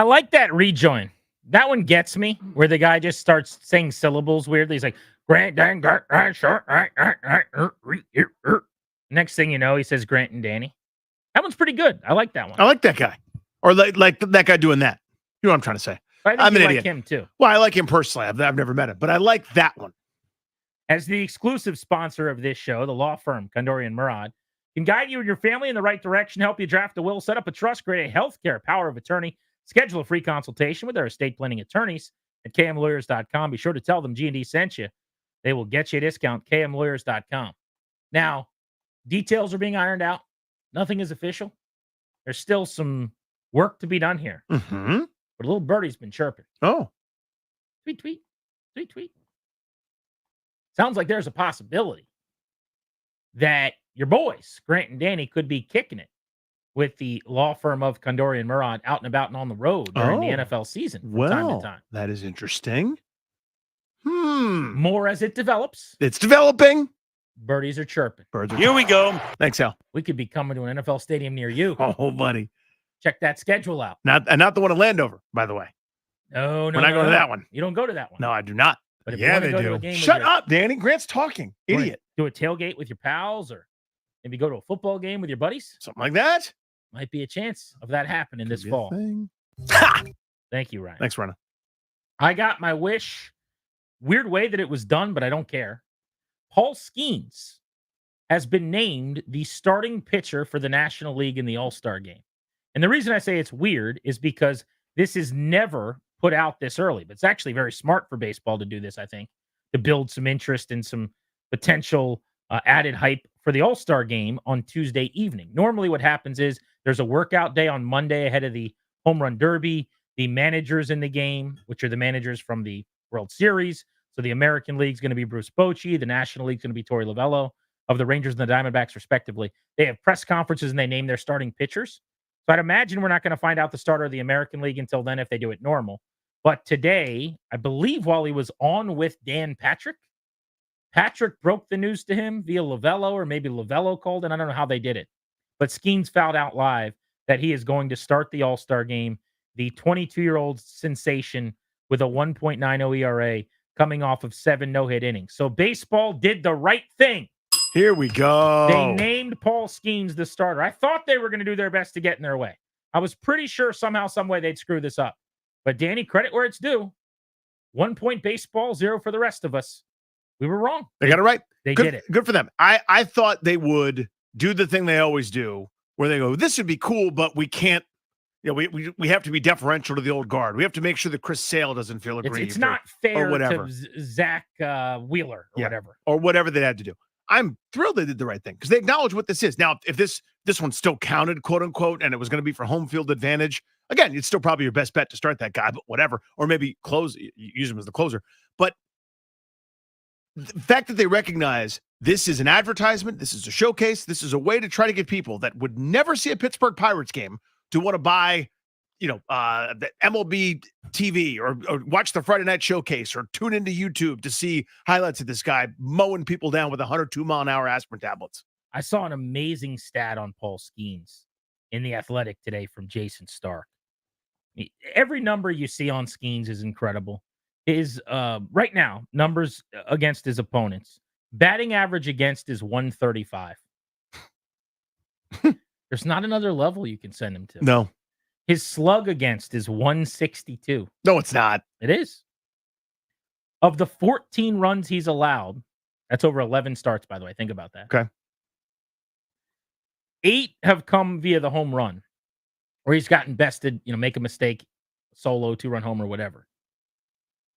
I like that rejoin. That one gets me, where the guy just starts saying syllables weirdly. He's like, Grant, dang, short, next thing you know, he says Grant and Danny. That one's pretty good. I like that one. I like that guy. Or like that guy doing that. You know what I'm trying to say. I think I'm you an like idiot. him too. Well, I like him personally. I've never met him, but I like that one. As the exclusive sponsor of this show, the law firm Kondori and Murad can guide you and your family in the right direction, help you draft a will, set up a trust, create a healthcare power of attorney, schedule a free consultation with their estate planning attorneys at kmlawyers.com. Be sure to tell them G&D sent you. They will get you a discount, kmlawyers.com. Now, details are being ironed out. Nothing is official. There's still some work to be done here. Mm-hmm. But a little birdie's been chirping. Oh. Tweet, tweet, tweet, tweet. Sounds like there's a possibility that your boys, Grant and Danny, could be kicking it with the law firm of Kondori and Murad out and about and on the road during the NFL season from time to time. That is interesting. More as it develops. It's developing. Birdies are chirping. Here we go. Thanks, Al. We could be coming to an NFL stadium near you. Oh, buddy. Check that schedule out. Not the one in Landover, by the way. No. When I go to that one. You don't go to that one. No, I do not. But if you yeah, wanna they go to do. a game with Shut your- up, Danny. Grant's talking. Idiot. Do a tailgate with your pals or maybe go to a football game with your buddies. Something like that. Might be a chance of that happening this be a fall. thing. Thank you, Ryan. Thanks, Ryan. I got my wish. Weird way that it was done, but I don't care. Paul Skeens has been named the starting pitcher for the National League in the All-Star game. And the reason I say it's weird is because this is never put out this early, but it's actually very smart for baseball to do this, I think, to build some interest and some potential added hype for the All-Star game on Tuesday evening. Normally what happens is there's a workout day on Monday ahead of the Home Run Derby. The managers in the game, which are the managers from the World Series. So the American League is going to be Bruce Bochy. The National League is going to be Torey Lovello of the Rangers and the Diamondbacks, respectively. They have press conferences and they name their starting pitchers. So I'd imagine we're not going to find out the starter of the American League until then if they do it normal. But today, I believe while he was on with Dan Patrick broke the news to him via Lovello, or maybe Lovello called, and I don't know how they did it. But Skeens found out live that he is going to start the All-Star game. The 22-year-old sensation with a 1.90 ERA coming off of 7 no-hit innings. So baseball did the right thing. Here we go. They named Paul Skeens the starter. I thought they were going to do their best to get in their way. I was pretty sure somehow, some way they'd screw this up. But Danny, credit where it's due. 1 point baseball, 0 for the rest of us. We were wrong. They got it right. They Good, did it. Good for them. I thought they would do the thing they always do, where they go, this would be cool, but we can't. You know, we have to be deferential to the old guard. We have to make sure that Chris Sale doesn't feel aggrieved. It's not fair or whatever. to Zach Wheeler or whatever. Or whatever they had to do. I'm thrilled they did the right thing because they acknowledge what this is. Now, if this one still counted, quote unquote, and it was going to be for home field advantage, again, it's still probably your best bet to start that guy, but whatever. Or maybe use him as the closer. But the fact that they recognize this is an advertisement, this is a showcase, this is a way to try to get people that would never see a Pittsburgh Pirates game to want to buy, the MLB TV or watch the Friday night showcase or tune into YouTube to see highlights of this guy mowing people down with 102 mile an hour aspirin tablets. I saw an amazing stat on Paul Skeens in The Athletic today from Jason Stark. Every number you see on Skeens is incredible. His right now numbers against his opponents. Batting average against is 135. There's not another level you can send him to. No. His slug against is 162. No, it's not. It is. Of the 14 runs he's allowed, that's over 11 starts, by the way. Think about that. Okay. 8 have come via the home run, where he's gotten bested, make a mistake, solo, 2-run homer, whatever.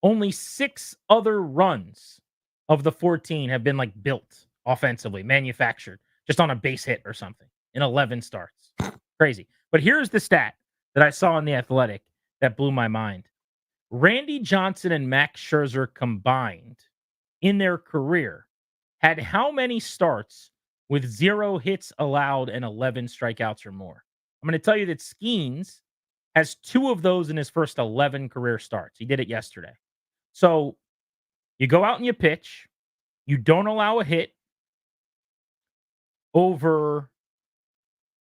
Only 6 other runs of the 14 have been built offensively, manufactured, just on a base hit or something in 11 starts. Crazy. But here's the stat that I saw in The Athletic that blew my mind. Randy Johnson and Max Scherzer combined in their career had how many starts with 0 hits allowed and 11 strikeouts or more? I'm going to tell you that Skeens has 2 of those in his first 11 career starts. He did it yesterday. So you go out and you pitch. You don't allow a hit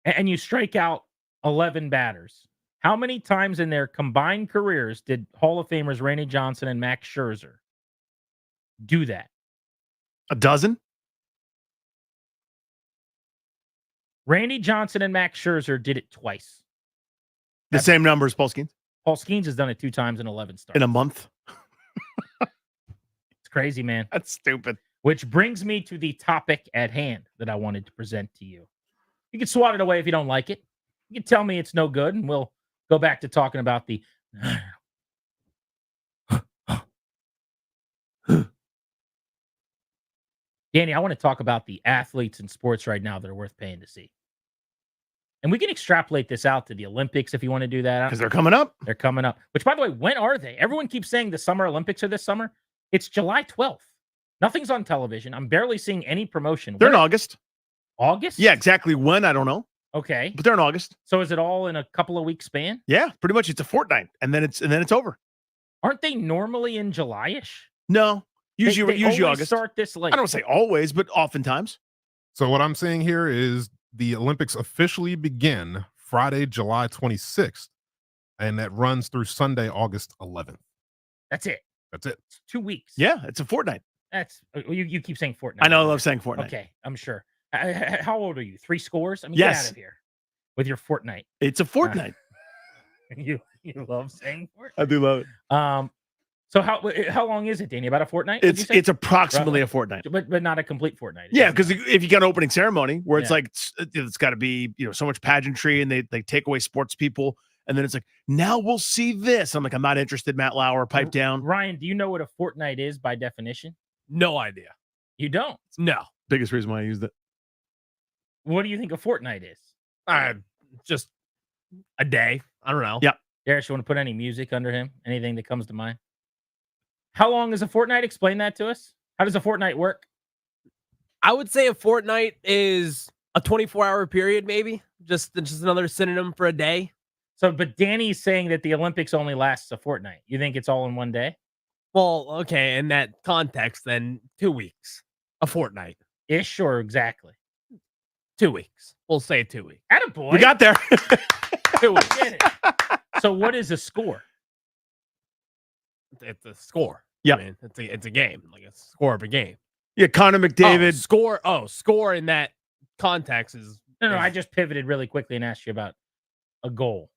and you strike out 11 batters. How many times in their combined careers did Hall of Famers Randy Johnson and Max Scherzer do that? A dozen? Randy Johnson and Max Scherzer did it twice. The same number as Paul Skeens? Paul Skeens has done it 2 times in 11 starts. In a month? It's crazy, man. That's stupid. Which brings me to the topic at hand that I wanted to present to you. You can swat it away if you don't like it. You can tell me it's no good, and we'll go back to talking about the Danny, I want to talk about the athletes in sports right now that are worth paying to see. And we can extrapolate this out to the Olympics if you want to do that. Because they're coming up. They're coming up. Which, by the way, when are they? Everyone keeps saying the Summer Olympics are this summer. It's July 12th. Nothing's on television. I'm barely seeing any promotion. They're in August. August? Yeah, exactly when, I don't know. Okay. But they're in August. So is it all in a couple of weeks span? Yeah, pretty much. It's a fortnight, and then it's over. Aren't they normally in July-ish? No. Usually they always August. Start this late. I don't say always, but oftentimes. So what I'm seeing here is the Olympics officially begin Friday, July 26th, and that runs through Sunday, August 11th. That's it. That's it. It's 2 weeks. Yeah, it's a fortnight. That's you keep saying fortnight. I know. I love saying fortnight. Okay, I'm sure. How old are you? 3 scores? I mean, Yes. get out of here with your fortnight. It's a fortnight. You love saying fortnight. I do love it. So how long is it, Danny? About a fortnight? Would you say? It's approximately a fortnight. But not a complete fortnight. Yeah, because if you got an opening ceremony where it's Yeah. like it's got to be so much pageantry and they take away sports people, and then it's like now we'll see this. I'm like, I'm not interested. Matt Lauer, pipe down. Ryan, do you know what a fortnight is by definition? No idea. You don't. No. Biggest reason why I used it. What do you think a fortnight is? Just a day. I don't know. Yeah. Darius, you want to put any music under him? Anything that comes to mind? How long is a fortnight? Explain that to us. How does a fortnight work? I would say a fortnight is a 24-hour period, maybe. Just another synonym for a day. So, but Danny's saying that the Olympics only lasts a fortnight. You think it's all in one day? Well, okay, in that context, then 2 weeks. A fortnight. Ish or exactly? 2 weeks. We'll say 2 weeks. Attaboy. We got there. 2 weeks. Get it. So what is a score? It's a score. Yeah. I mean, it's a game, like a score of a game. Yeah, Connor McDavid. Score in that context is No, I just pivoted really quickly and asked you about a goal.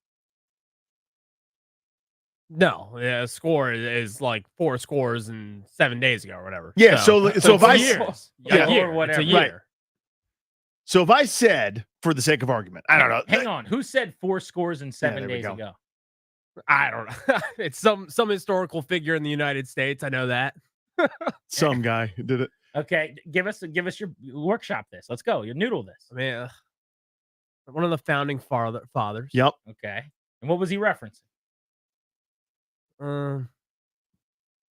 No, yeah, score is like 4 scores in 7 days ago or whatever. Yeah, so if it's I years. yeah, A year. or whatever. It's a year. Right. So if I said, for the sake of argument, I don't know. Hang on. Who said 4 scores in 7 there we days go. ago? I don't know. It's some historical figure in the United States. I know that. Some guy who did it. Okay, give us your workshop this. Let's go. You noodle this. I mean, one of the founding fathers. Yep. Okay. And what was he referencing?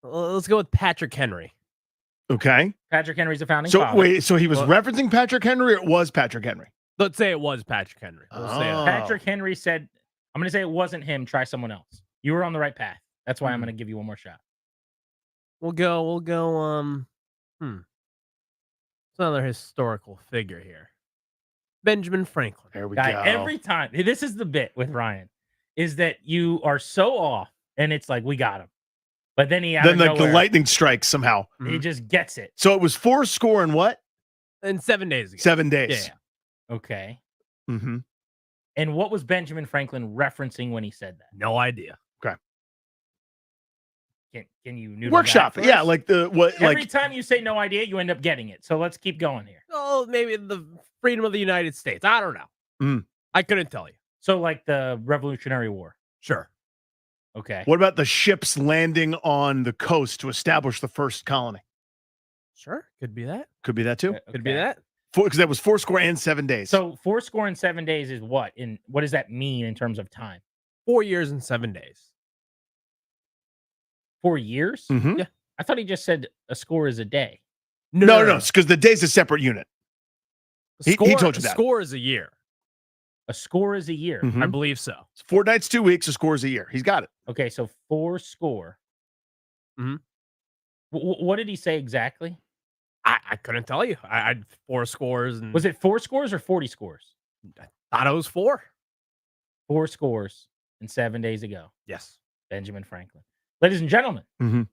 Let's go with Patrick Henry. Okay. Patrick Henry's a founding So father. wait, so he was referencing Patrick Henry, or it was Patrick Henry? Let's say it was Patrick Henry. We'll say it. Patrick Henry said, I'm going to say it wasn't him. Try someone else. You were on the right path. That's why I'm going to give you one more shot. We'll go. It's another historical figure here. Benjamin Franklin. There we Guy, go. every time, this is the bit with Ryan, is that you are so off, and it's like, we got him. But then he Then like the lightning strikes somehow. He just gets it. So it was 4 score and what? In 7 days ago. 7 days. Yeah. Okay. Mm-hmm. And what was Benjamin Franklin referencing when he said that? No idea. Okay. Can you noodle Workshop. that for Yeah, us? like the what? Every Like time you say no idea, you end up getting it. So let's keep going here. Oh, maybe the freedom of the United States. I don't know. Mm. I couldn't tell you. So like the Revolutionary War. Sure. Okay. what about the ships landing on the coast to establish the first colony? Sure. Could be that. Could be that too. Could be that. Because that was 4 score and 7 days. So 4 score in 7 days is what? And what does that mean in terms of time? 4 years and 7 days. 4 years? Mhm. Yeah. I thought he just said a score is a day. no, because the day's a separate unit. He told you that. Score is a year. A score is a year. Mhm. I believe so. 4 nights, 2 weeks, a score is a year. He's got it. Okay, so 4 score. Mhm. What did he say exactly? I couldn't tell you. I had 4 scores and Was it 4 scores or 40 scores? I thought it was 4. 4 scores and 7 days ago. Yes. Benjamin Franklin. Ladies and gentlemen,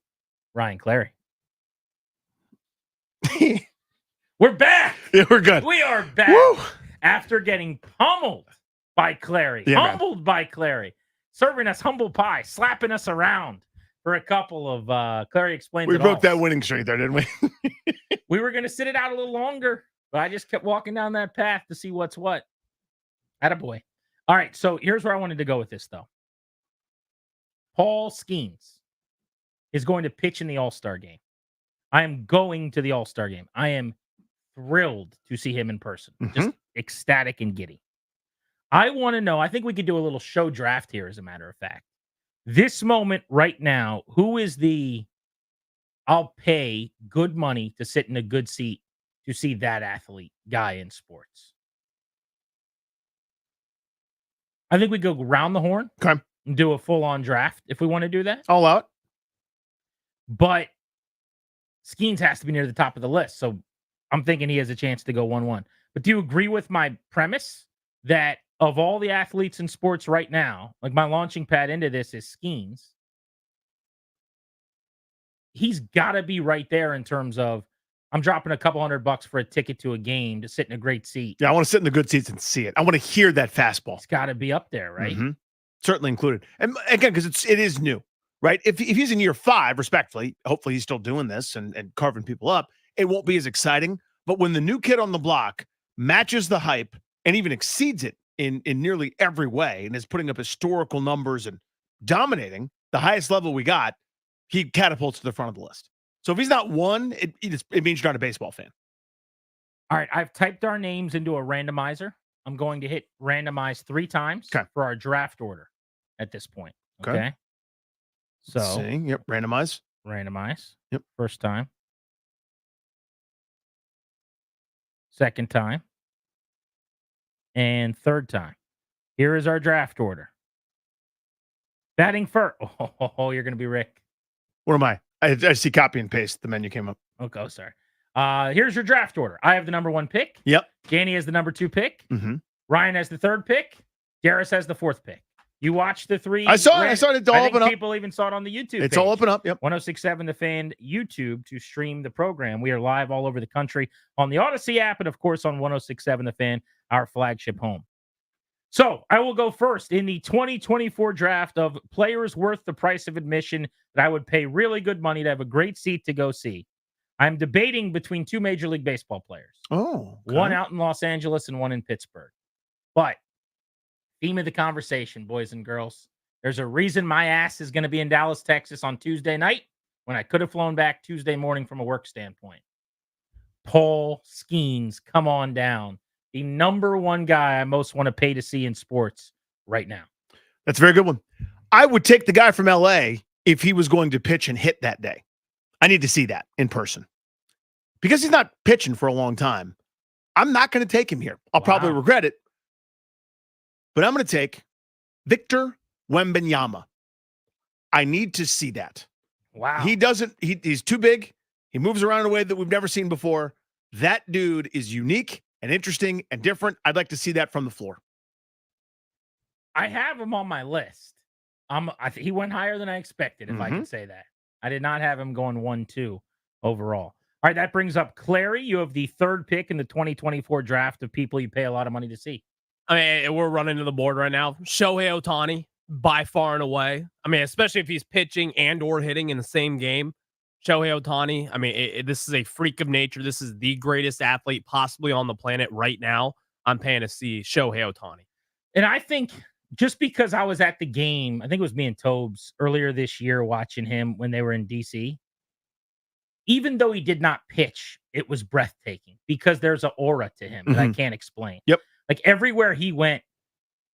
Ryan Clary. We're back. Yeah, we're good. We are back. Woo! After getting pummeled by Clary, Yeah, man. humbled by Clary, serving us humble pie, slapping us around for a couple of Clary Explains We It broke Alls. that winning streak there, didn't we? We were going to sit it out a little longer, but I just kept walking down that path to see what's what. Attaboy. All right, so here's where I wanted to go with this, though. Paul Skeens is going to pitch in the All-Star game. I am going to the All-Star game. I am thrilled to see him in person. Just ecstatic and giddy. I want to know, I think we could do a little show draft here, as a matter of fact. This moment right now, who is the I'll pay good money to sit in a good seat to see that athlete guy in sports? I think we go round the horn and do a full-on draft if we want to do that. All out. But Skeens has to be near the top of the list. So I'm thinking he has a chance to go 1-1. But do you agree with my premise that of all the athletes in sports right now, like my launching pad into this is Skeens, he's got to be right there in terms of I'm dropping a couple $100 for a ticket to a game to sit in a great seat. Yeah, I want to sit in the good seats and see it. I want to hear that fastball. It's got to be up there, right? Certainly included. And again, because it is new, right? If he's in year 5, respectfully, hopefully he's still doing this and carving people up, it won't be as exciting. But when the new kid on the block matches the hype and even exceeds it in nearly every way and is putting up historical numbers and dominating the highest level we got, he catapults to the front of the list. So if he's not one, it means you're not a baseball fan. All right, I've typed our names into a randomizer. I'm going to hit randomize 3 times for our draft order at this point. Okay. So, Let's see. Yep. Randomize. Randomize. Yep. First time. Second time. And third time. Here is our draft order. Batting first. Oh, you're going to be Rick. What am I? I see copy and paste. The menu came up. Okay, sorry. Here's your draft order. I have the number 1 pick. Yep. Danny has the number 2 pick. Mm-hmm. Ryan has the 3rd pick. Darius has the 4th pick. You watched the 3. I saw it. I saw it. It's all I think open up. people even saw it on the YouTube It's page. all open up. Yep. 1067 The Fan YouTube to stream the program. We are live all over the country on the Odyssey app and, of course, on 1067 The Fan, our flagship home. So I will go first in the 2024 draft of players worth the price of admission that I would pay really good money to have a great seat to go see. I'm debating between 2 Major League Baseball players. Oh, okay. One out in Los Angeles and one in Pittsburgh. But theme of the conversation, boys and girls, there's a reason my ass is going to be in Dallas, Texas on Tuesday night when I could have flown back Tuesday morning from a work standpoint. Paul Skeens, come on down. The number 1 guy I most want to pay to see in sports right now. That's a very good one. I would take the guy from LA if he was going to pitch and hit that day. I need to see that in person. Because he's not pitching for a long time, I'm not going to take him here. I'll probably regret it. But I'm going to take Victor Wembanyama. I need to see that. Wow. He's too big. He moves around in a way that we've never seen before. That dude is unique and interesting and different. I'd like to see that from the floor. I have him on my list. He went higher than I expected, if I can say that. I did not have him going 1-2 overall. All right, that brings up Clary. You have the 3rd pick in the 2024 draft of people you pay a lot of money to see. I mean, we're running to the board right now. Shohei Ohtani, by far and away. I mean, especially if he's pitching and or hitting in the same game. Shohei Ohtani, I mean, this is a freak of nature. This is the greatest athlete possibly on the planet right now. I'm paying to see Shohei Ohtani. And I think just because I was at the game, I think it was me and Tobes earlier this year watching him when they were in D.C., even though he did not pitch, it was breathtaking because there's an aura to him that I can't explain. Yep. Like everywhere he went,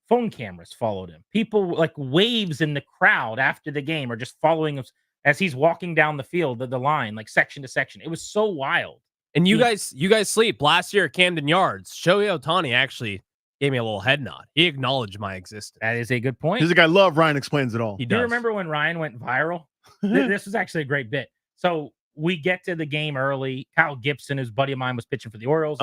phone cameras followed him. People like waves in the crowd after the game are just following him as he's walking down the field, the line, like section to section. It was so wild. And you guys sleep. Last year at Camden Yards, Shohei Ohtani actually gave me a little head nod. He acknowledged my existence. That is a good point. He's a guy I love. Ryan explains it all. Do you remember when Ryan went viral? This was actually a great bit. So we get to the game early. Kyle Gibson, whose buddy of mine was pitching for the Orioles,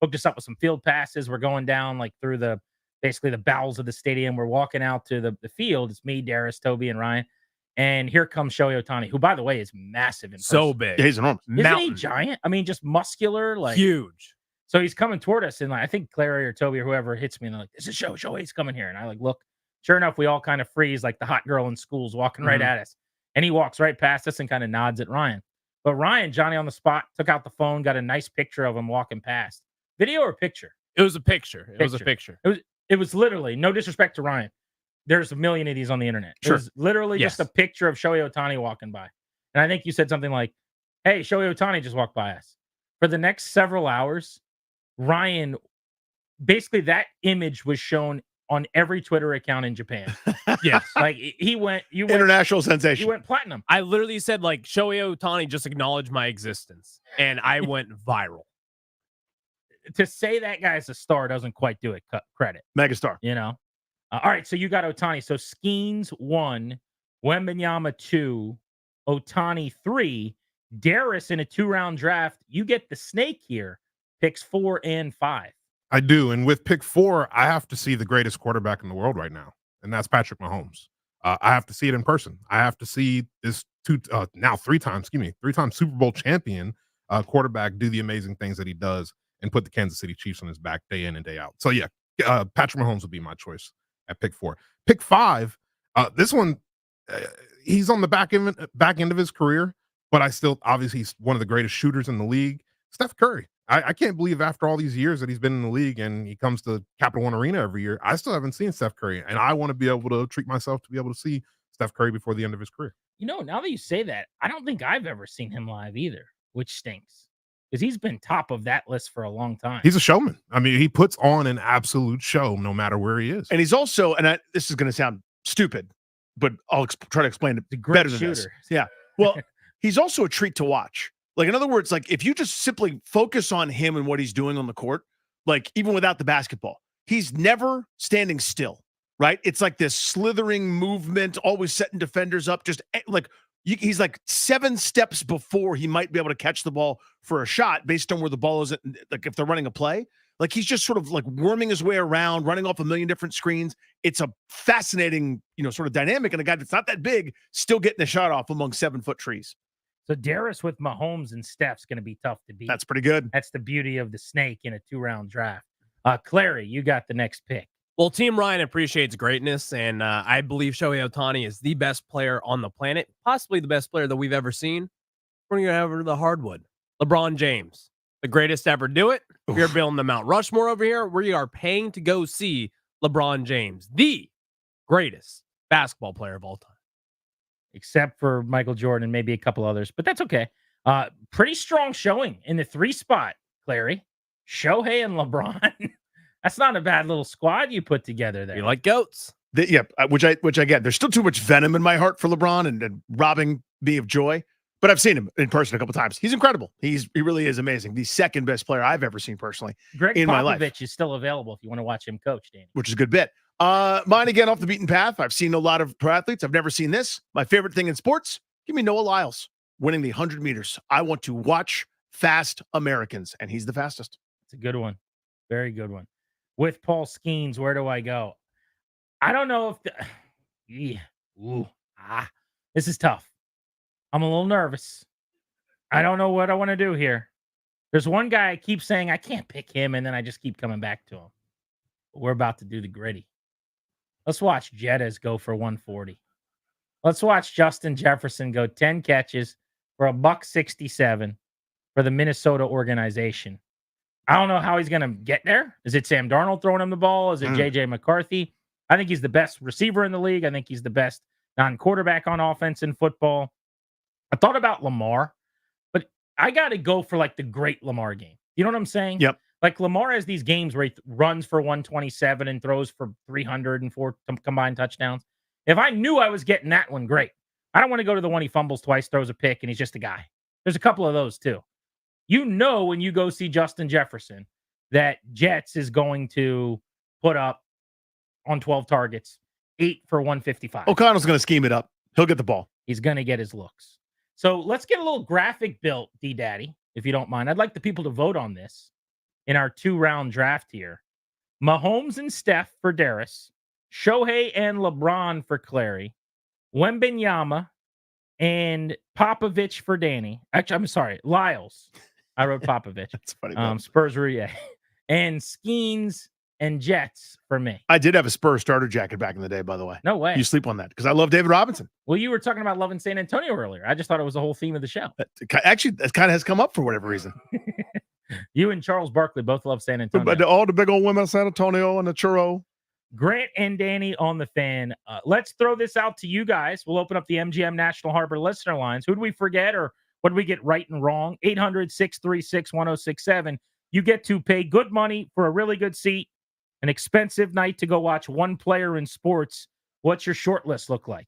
hooked us up with some field passes. We're going down like through the basically the bowels of the stadium. We're walking out to the field. It's me, Darius, Toby, and Ryan. And here comes Shohei Ohtani, who, by the way, is massive in So person. big. Yeah, he's enormous. Isn't he giant? I mean, just muscular, like Huge. So he's coming toward us, and I think Clary or Toby or whoever hits me, and they're like, "This is Shohei's coming here." And I look. Sure enough, we all kind of freeze, like the hot girl in school's walking right at us. And he walks right past us and kind of nods at Ryan. But Ryan, Johnny on the spot, took out the phone, got a nice picture of him walking past. Video or picture? It was a picture. It was a picture. It was literally, no disrespect to Ryan, there's a million of these on the internet. It was literally just a picture of Shohei Ohtani walking by. And I think you said something like, "Hey, Shohei Ohtani just walked by us." For the next several hours, Ryan, basically that image was shown on every Twitter account in Japan. Yes. Like you went international sensation. You went platinum. I literally said, like, Shohei Ohtani just acknowledged my existence, and I went viral. To say that guy's a star doesn't quite do it credit. Megastar. You know? All right, so you got Ohtani. So Skeens 1, Wembanyama 2, Ohtani 3, Darius in a 2-round draft. You get the snake here, picks 4 and 5. I do. And with pick 4, I have to see the greatest quarterback in the world right now, and that's Patrick Mahomes. I have to see it in person. I have to see this three-time Super Bowl champion quarterback do the amazing things that he does and put the Kansas City Chiefs on his back day in and day out. So yeah, Patrick Mahomes would be my choice at pick 4. Pick 5, this one, he's on the back end of his career, but obviously he's one of the greatest shooters in the league. Steph Curry. I can't believe after all these years that he's been in the league and he comes to Capital One Arena every year, I still haven't seen Steph Curry. And I want to be able to treat myself to be able to see Steph Curry before the end of his career. You know, now that you say that, I don't think I've ever seen him live either, which stinks. Because he's been top of that list for a long time. He's a showman. I mean, he puts on an absolute show no matter where he is. And he's also, this is going to sound stupid, but I'll try to explain it better than this. Yeah. Well, he's also a treat to watch. Like, in other words, like if you just simply focus on him and what he's doing on the court, like even without the basketball, he's never standing still, right? It's like this slithering movement, always setting defenders up, just like he's like 7 steps before he might be able to catch the ball for a shot based on where the ball is. Like if they're running a play, like he's just sort of like worming his way around, running off a million different screens. It's a fascinating, sort of dynamic. And a guy that's not that big, still getting a shot off among 7-foot trees. So Darius with Mahomes and Steph's going to be tough to beat. That's pretty good. That's the beauty of the snake in a 2-round draft. Clary, you got the next pick. Well, Team Ryan appreciates greatness, and I believe Shohei Ohtani is the best player on the planet, possibly the best player that we've ever seen. We're going to have the hardwood. LeBron James, the greatest to ever do it. We are building the Mount Rushmore over here. We are paying to go see LeBron James, the greatest basketball player of all time. Except for Michael Jordan and maybe a couple others, but that's okay. Pretty strong showing in the 3 spot, Clary. Shohei and LeBron. That's not a bad little squad you put together there. You like goats. Which I get. There's still too much venom in my heart for LeBron and robbing me of joy. But I've seen him in person a couple times. He's incredible. He really is amazing. The second best player I've ever seen personally in my life. Popovich is still available if you want to watch him coach, Danny. Which is a good bit. Mine again off the beaten path. I've seen a lot of pro athletes. I've never seen this. My favorite thing in sports, give me Noah Lyles winning the 100 meters. I want to watch fast Americans, and he's the fastest. It's a good one. Very good one. With Paul Skeens, where do I go? I don't know if this is tough. I'm a little nervous. I don't know what I want to do here. There's one guy I keep saying I can't pick him, and then I just keep coming back to him. But we're about to do the gritty. Let's watch Jettas go for 140. Let's watch Justin Jefferson go 10 catches for $167 for the Minnesota organization. I don't know how he's going to get there. Is it Sam Darnold throwing him the ball? Is it J.J. McCarthy? I think he's the best receiver in the league. I think he's the best non-quarterback on offense in football. I thought about Lamar, but I got to go for like the great Lamar game. You know what I'm saying? Yep. Like Lamar has these games where he runs for 127 and throws for 304 combined touchdowns. If I knew I was getting that one, great. I don't want to go to the one he fumbles twice, throws a pick, and he's just a guy. There's a couple of those too. You know when you go see Justin Jefferson that Jets is going to put up on 12 targets, 8 for 155. O'Connell's going to scheme it up. He'll get the ball. He's going to get his looks. So let's get a little graphic built, D-Daddy, if you don't mind. I'd like the people to vote on this in our 2-round draft here. Mahomes and Steph for Darius, Shohei and LeBron for Clary, Wembenyama and Popovich for Danny. Actually, I'm sorry, Lyles. I wrote Popovich. That's funny. Spurs Rouillet. And Skeens and Jets for me. I did have a Spurs starter jacket back in the day, by the way. No way. You sleep on that because I love David Robinson. Well, you were talking about loving San Antonio earlier. I just thought it was the whole theme of the show. Actually, that kind of has come up for whatever reason. You and Charles Barkley both love San Antonio. But all the big old women of San Antonio and the churro. Grant and Danny on the Fan. Let's throw this out to you guys. We'll open up the MGM National Harbor listener lines. Who did we forget or what did we get right and wrong? 800-636-1067. You get to pay good money for a really good seat, an expensive night to go watch one player in sports. What's your short list look like?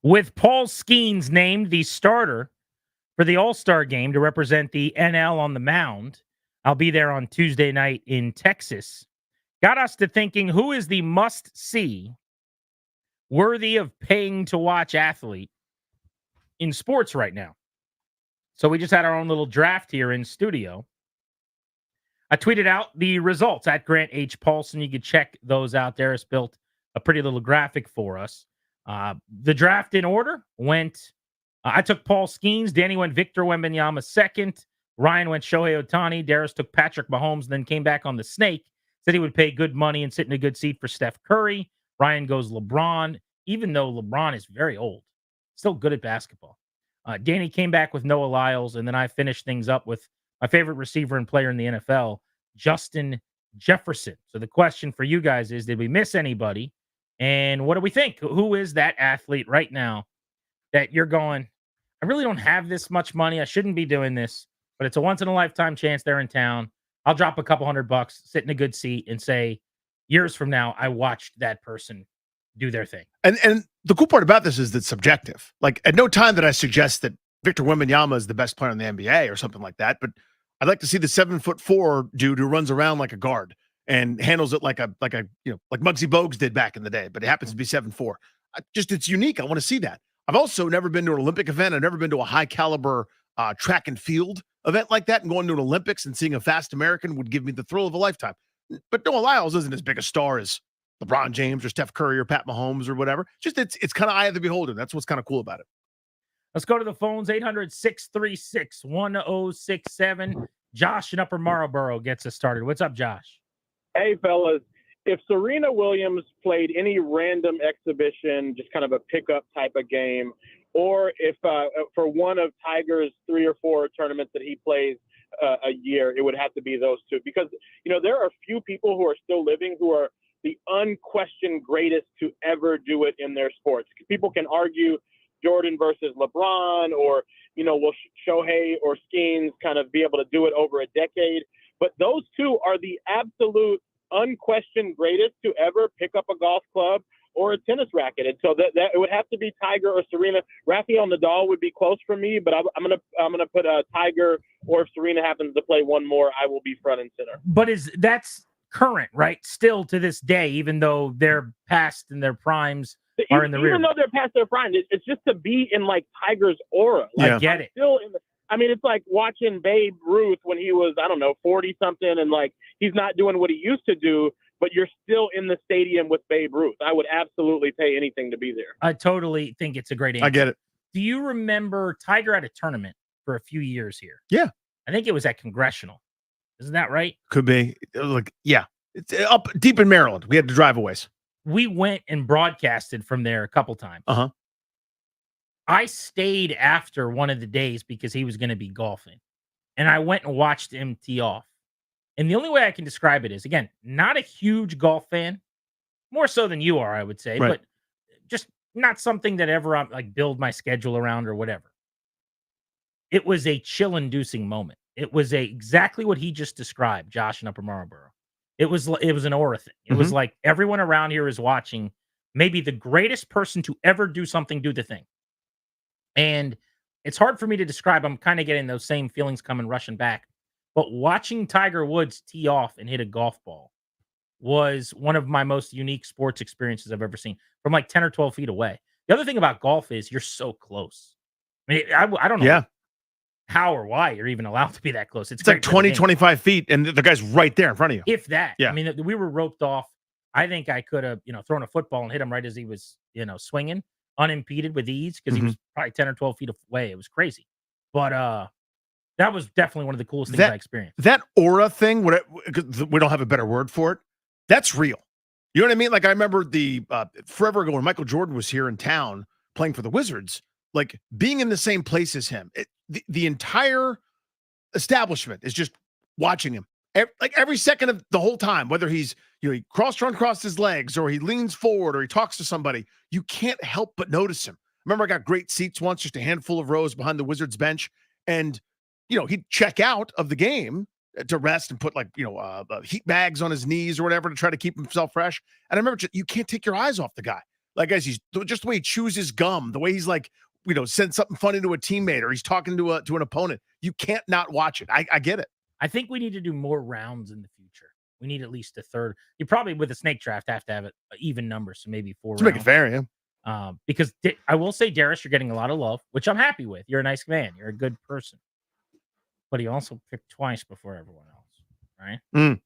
With Paul Skeens named the starter for the All-Star game to represent the NL on the mound, I'll be there on Tuesday night in Texas. Got us to thinking, who is the must-see, worthy of paying to watch athlete in sports right now? So we just had our own little draft here in studio. I tweeted out the results at Grant H. Paulson. You can check those out there. It's built a pretty little graphic for us. The draft in order went, I took Paul Skeens. Danny went Victor Wembanyama second. Ryan went Shohei Ohtani. Darius took Patrick Mahomes, then came back on the snake. Said he would pay good money and sit in a good seat for Steph Curry. Ryan goes LeBron, even though LeBron is very old. Still good at basketball. Danny came back with Noah Lyles, and then I finished things up with my favorite receiver and player in the NFL, Justin Jefferson. So the question for you guys is, did we miss anybody? And what do we think? Who is that athlete right now that you're going, I really don't have this much money. I shouldn't be doing this, but it's a once-in-a-lifetime chance they're in town. I'll drop a couple $100, sit in a good seat, and say, years from now, I watched that person do their thing. And the cool part about this is that it's subjective. Like, at no time did I suggest that Victor Wembanyama is the best player in the NBA or something like that, but I'd like to see the 7'4" dude who runs around like a guard and handles it like Muggsy Bogues did back in the day, but it happens to be 7'4". It's unique. I want to see that. I've also never been to an Olympic event. I've never been to a high caliber track and field event like that, and going to an Olympics and seeing a fast American would give me the thrill of a lifetime. But Noah Lyles isn't as big a star as LeBron James or Steph Curry or Pat Mahomes or whatever. It's kind of eye of the beholder. That's what's kind of cool about it. Let's go to the phones. 800-636-1067. Josh in Upper Marlboro gets us started. What's up, Josh? Hey, fellas. If Serena Williams played any random exhibition, just kind of a pickup type of game, or if for one of Tiger's 3 or 4 tournaments that he plays a year, it would have to be those two. Because, there are a few people who are still living who are the unquestioned greatest to ever do it in their sports. People can argue Jordan versus LeBron, or, will Shohei or Skeens kind of be able to do it over a decade. But those two are the absolute unquestioned greatest to ever pick up a golf club or a tennis racket. And so that it would have to be Tiger or Serena. Rafael Nadal would be close for me, but I'm gonna put Tiger, or if Serena happens to play one more, I will be front and center. But that's current, right? Still to this day, even though they're past in their primes are in the rear. Even though they're past their prime, it's just to be in like Tiger's aura. Like, I get it. Still in the, it's like watching Babe Ruth when he was, 40 something, and like he's not doing what he used to do, but you're still in the stadium with Babe Ruth. I would absolutely pay anything to be there. I totally think it's a great answer. I get it. Do you remember Tiger at a tournament for a few years here? Yeah. I think it was at Congressional. Isn't that right? Could be. Yeah. It's up deep in Maryland. We had to drive a ways. We went and broadcasted from there a couple times. Uh-huh. I stayed after one of the days because he was going to be golfing. And I went and watched him tee off. And the only way I can describe it is, again, not a huge golf fan, more so than you are, I would say, Right. but just not something that ever I build my schedule around or whatever. It was a chill-inducing moment. It was exactly what he just described, Josh in Upper Marlboro. It was an aura thing. It was like everyone around here is watching maybe the greatest person to ever do something, do the thing. And it's hard for me to describe. I'm kind of getting those same feelings coming rushing back. But watching Tiger Woods tee off and hit a golf ball was one of my most unique sports experiences I've ever seen, from like 10 or 12 feet away. The other thing about golf is you're so close. I don't know how or why you're even allowed to be that close. It's like 20, 25 feet, and the guy's right there in front of you. If that. Yeah. We were roped off. I think I could have, thrown a football and hit him right as he was, swinging, unimpeded with ease, because he was probably 10 or 12 feet away. It was crazy. But that was definitely one of the coolest things I experienced. That aura thing, we don't have a better word for it, that's real. You know what I mean? Like, I remember forever ago when Michael Jordan was here in town playing for the Wizards, like being in the same place as him. The entire establishment is just watching him. Every second of the whole time, whether he's, he crossed his legs, or he leans forward, or he talks to somebody, you can't help but notice him. Remember, I got great seats once, just a handful of rows behind the Wizards bench, and he'd check out of the game to rest and put heat bags on his knees or whatever to try to keep himself fresh. And I remember, you can't take your eyes off the guy. Like, guys, he's just the way he chews his gum, the way he's like, said something funny to a teammate or he's talking to an opponent. You can't not watch it. I get it. I think we need to do more rounds in the future. We need at least a third. You probably, with a snake draft, have to have it even numbers, so maybe 4 rounds. To make it fair, yeah. Because I will say, Darius, you're getting a lot of love, which I'm happy with. You're a nice man. You're a good person. But he also picked twice before everyone else, right?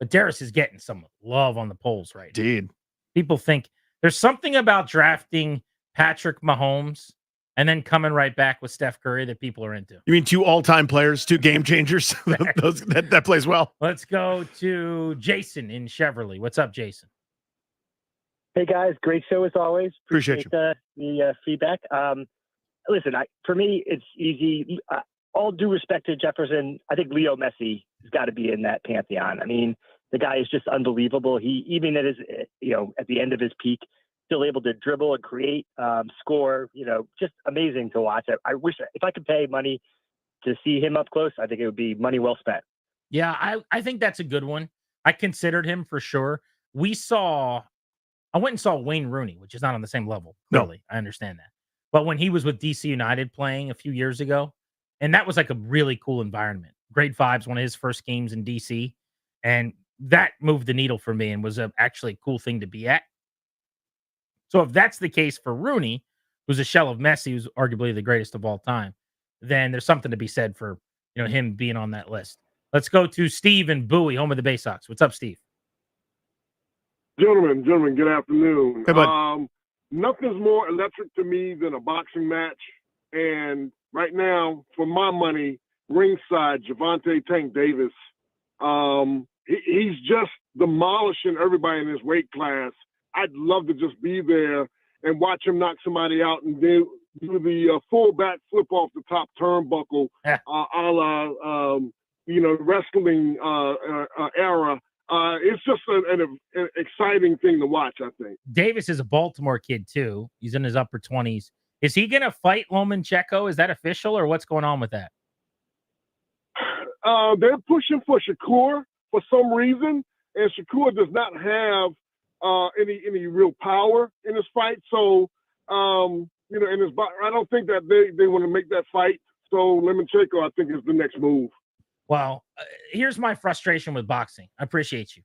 But Darius is getting some love on the polls right now. Indeed. People think there's something about drafting Patrick Mahomes and then coming right back with Steph Curry that people are into. You mean 2 all-time players, 2 game changers? that plays well. Let's go to Jason in Cheverly. What's up, Jason? Hey, guys. Great show as always. Appreciate you. The feedback. Listen, for me, it's easy. All due respect to Jefferson, I think Leo Messi has got to be in that pantheon. I mean, the guy is just unbelievable. He, even at his, at the end of his peak, still able to dribble and create, score, just amazing to watch. I wish if I could pay money to see him up close, I think it would be money well spent. Yeah, I think that's a good one. I considered him for sure. I went and saw Wayne Rooney, which is not on the same level. Really, I understand that. But when he was with DC United playing a few years ago, and that was like a really cool environment. Grade 5's one of his first games in DC. And that moved the needle for me and was actually a cool thing to be at. So if that's the case for Rooney, who's a shell of Messi, who's arguably the greatest of all time, then there's something to be said for him being on that list. Let's go to Steve in Bowie, home of the Bay Sox. What's up, Steve? Gentlemen, good afternoon. Hey, bud. Nothing's more electric to me than a boxing match. And right now, for my money, ringside, Javante Tank Davis, he's just demolishing everybody in his weight class. I'd love to just be there and watch him knock somebody out and do the full back flip off the top turnbuckle, a la wrestling era. It's just an exciting thing to watch, I think. Davis is a Baltimore kid, too. He's in his upper 20s. Is he going to fight Lomachenko? Is that official, or what's going on with that? They're pushing for Shakur for some reason, and Shakur does not have any real power in this fight. So, in his I don't think that they want to make that fight. So Lomachenko, I think, is the next move. Well, here's my frustration with boxing. I appreciate you.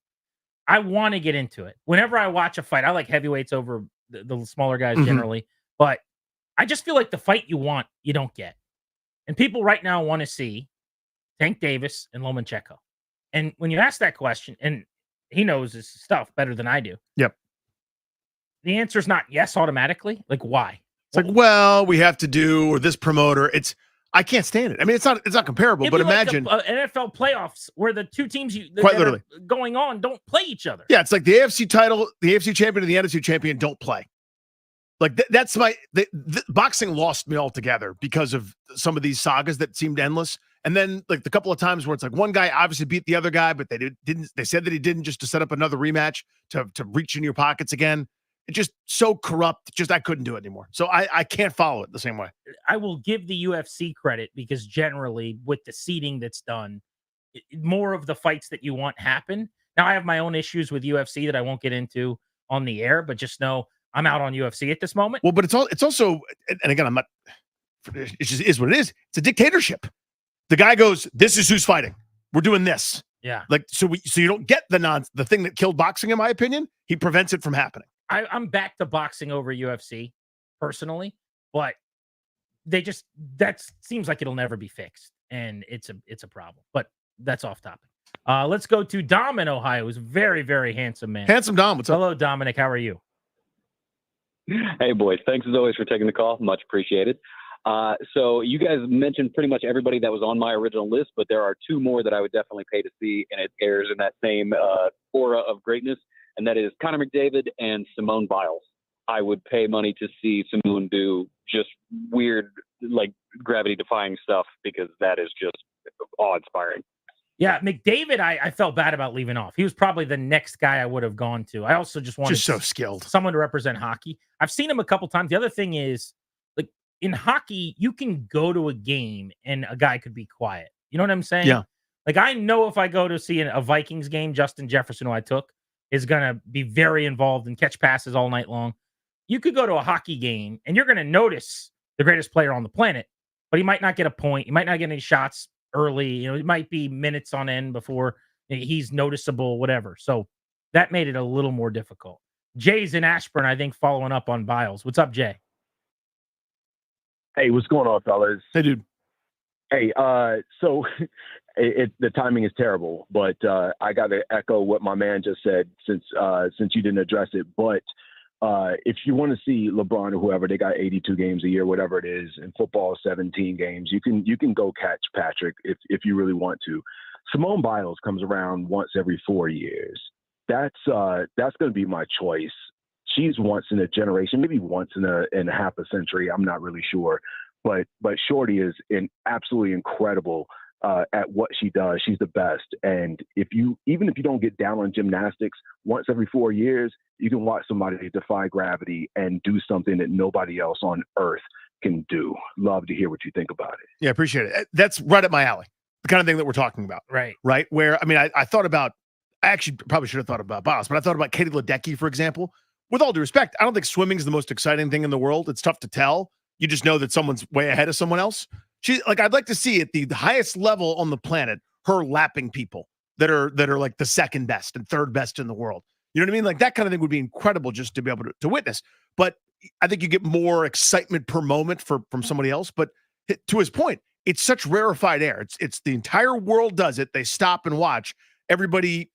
I want to get into it. Whenever I watch a fight, I like heavyweights over the smaller guys generally, but I just feel like the fight you want, you don't get. And people right now want to see Tank Davis and Lomachenko. And when you ask that question, and he knows his stuff better than I do. Yep. The answer is not yes automatically. Like, why? It's like, well, we have to do, or this promoter. I can't stand it. I mean, it's not comparable, but imagine NFL playoffs where the two teams quite literally going on don't play each other. Yeah, it's like the AFC title, the AFC champion, and the NFC champion don't play. Like that's the boxing lost me altogether because of some of these sagas that seemed endless. And then like the couple of times where it's like one guy obviously beat the other guy, but they didn't. They said that he didn't, just to set up another rematch to reach in your pockets again. It's just so corrupt. Just I couldn't do it anymore. So I can't follow it the same way. I will give the UFC credit because generally with the seating that's done, more of the fights that you want happen. Now I have my own issues with UFC that I won't get into on the air, but just know I'm out on UFC at this moment. Well, but it's also, and again, I'm not, it just is what it is. It's a dictatorship. The guy goes, this is who's fighting. We're doing this. Yeah. Like, so you don't get the thing that killed boxing, in my opinion. He prevents it from happening. I'm back to boxing over UFC personally, but that seems like it'll never be fixed. And it's a problem, but that's off topic. Let's go to Dom in Ohio, who's a very, very handsome man. Handsome Dom. What's up? Hello, Dominic. How are you? Hey, boys. Thanks as always for taking the call. Much appreciated. So you guys mentioned pretty much everybody that was on my original list, but there are two more that I would definitely pay to see, and it airs in that same aura of greatness, and that is Conor McDavid and Simone Biles. I would pay money to see Simone do just weird, like gravity-defying stuff because that is just awe-inspiring. Yeah, McDavid, I felt bad about leaving off. He was probably the next guy I would have gone to. I also just wanted so skilled someone to represent hockey. I've seen him a couple times. The other thing is, like in hockey, you can go to a game and a guy could be quiet. You know what I'm saying? Yeah. Like I know if I go to see a Vikings game, Justin Jefferson, who I took, is going to be very involved and catch passes all night long. you could go to a hockey game and you're going to notice the greatest player on the planet, but he might not get a point. He might not get any shots early. You know, it might be minutes on end before he's noticeable, whatever. So that made it a little more difficult. Jay's in Ashburn, I think, following up on Biles. What's up, Jay? Hey, what's going on, fellas? Hey, dude. Hey, so the timing is terrible, but I got to echo what my man just said since you didn't address it. But if you want to see LeBron or whoever, they got 82 games a year, whatever it is. In football, 17 games. You can go catch Patrick if you really want to. Simone Biles comes around once every 4 years. That's going to be my choice. She's once in a generation, maybe once in a half a century. I'm not really sure, but Shorty is absolutely incredible at what she does. She's the best. And even if you don't get down on gymnastics, once every 4 years, you can watch somebody defy gravity and do something that nobody else on earth can do. Love to hear what you think about it. Yeah, appreciate it. That's right up my alley. The kind of thing that we're talking about. Right. Right. Where, I mean, I thought about, I actually probably should have thought about Biles, but I thought about Katie Ledecky, for example. With all due respect, I don't think swimming is the most exciting thing in the world. It's tough to tell. You just know that someone's way ahead of someone else. I'd like to see at the highest level on the planet, her lapping people that are like the second best and third best in the world. You know what I mean? Like that kind of thing would be incredible just to be able to witness. But I think you get more excitement per moment from somebody else. But to his point, it's such rarefied air. It's the entire world does it. They stop and watch. Everybody,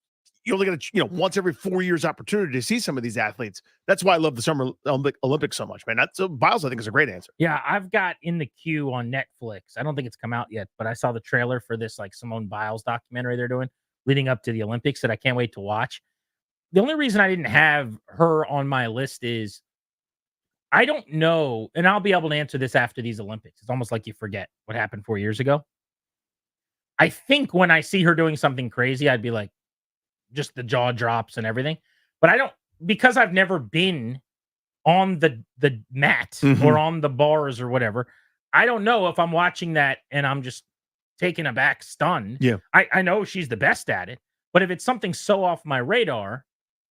you only get a once every 4 years opportunity to see some of these athletes. That's why I love the Summer Olympics so much, man. So Biles, I think, is a great answer. Yeah, I've got In the Queue on Netflix. I don't think it's come out yet, but I saw the trailer for this like Simone Biles documentary they're doing leading up to the Olympics that I can't wait to watch. The only reason I didn't have her on my list is I don't know, and I'll be able to answer this after these Olympics. It's almost like you forget what happened 4 years ago. I think when I see her doing something crazy, I'd be like, just the jaw drops and everything. But I don't, because I've never been on the mat or on the bars or whatever. I don't know if I'm watching that and I'm just taken aback, stunned. Yeah. I know she's the best at it, but if it's something so off my radar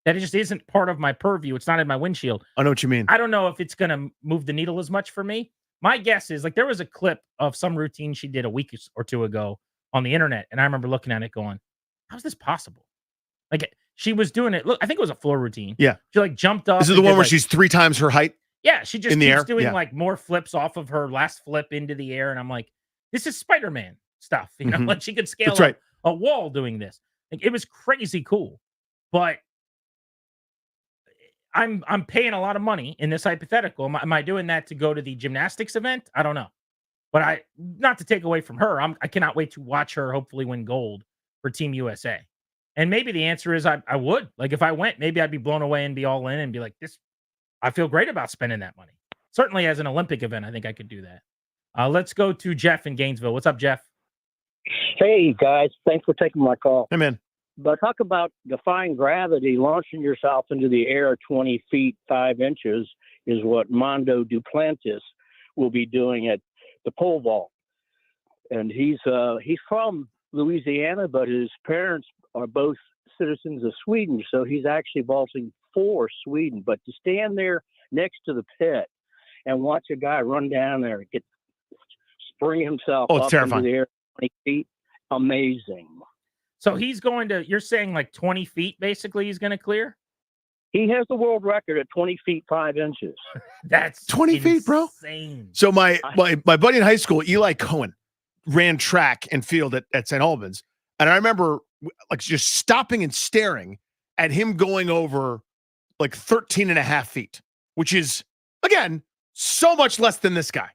that it just isn't part of my purview, it's not in my windshield. I know what you mean. I don't know if it's going to move the needle as much for me. My guess is like there was a clip of some routine she did a week or two ago on the internet. And I remember looking at it going, how's this possible? Like she was doing it. Look, I think it was a floor routine. Yeah. She like jumped up. This is the one where she's 3 times her height. Yeah. She just in the keeps air. doing like more flips off of her last flip into the air. And I'm like, this is Spider-Man stuff. You know, like she could scale That's right. a wall doing this. Like it was crazy cool. But I'm paying a lot of money in this hypothetical. Am I doing that to go to the gymnastics event? I don't know. But not to take away from her, I cannot wait to watch her hopefully win gold for Team USA. And maybe the answer is I would. Like if I went, maybe I'd be blown away and be all in and be like, this, I feel great about spending that money. Certainly as an Olympic event, I think I could do that. Let's go to Jeff in Gainesville. What's up, Jeff? Hey, guys. Thanks for taking my call. Hey, man. But talk about defying gravity, launching yourself into the air 20 feet, 5 inches is what Mondo Duplantis will be doing at the pole vault. And he's from Louisiana, but his parents are both citizens of Sweden. So he's actually vaulting for Sweden. But to stand there next to the pit and watch a guy run down there and spring himself up into the air 20 feet, amazing. So he's going to, you're saying like 20 feet basically he's going to clear? He has the world record at 20 feet, 5 inches. That's 20 feet, bro. So my buddy in high school, Eli Cohen, ran track and field at St. Albans. And I remember like just stopping and staring at him going over like 13 and a half feet, which is, again, so much less than this guy.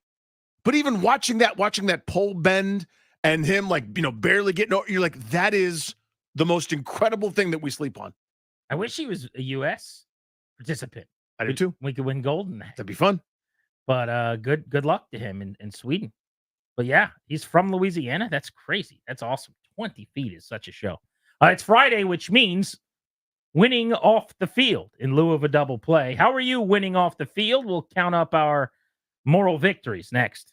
But even watching that pole bend and him like, barely getting over, you're like, that is the most incredible thing that we sleep on. I wish he was a U.S. participant. I do too. We could win gold in that. That'd be fun. But good luck to him in Sweden. But yeah, he's from Louisiana. That's crazy. That's awesome. 20 feet is such a show. It's Friday, which means winning off the field in lieu of a double play. How are you winning off the field? We'll count up our moral victories next.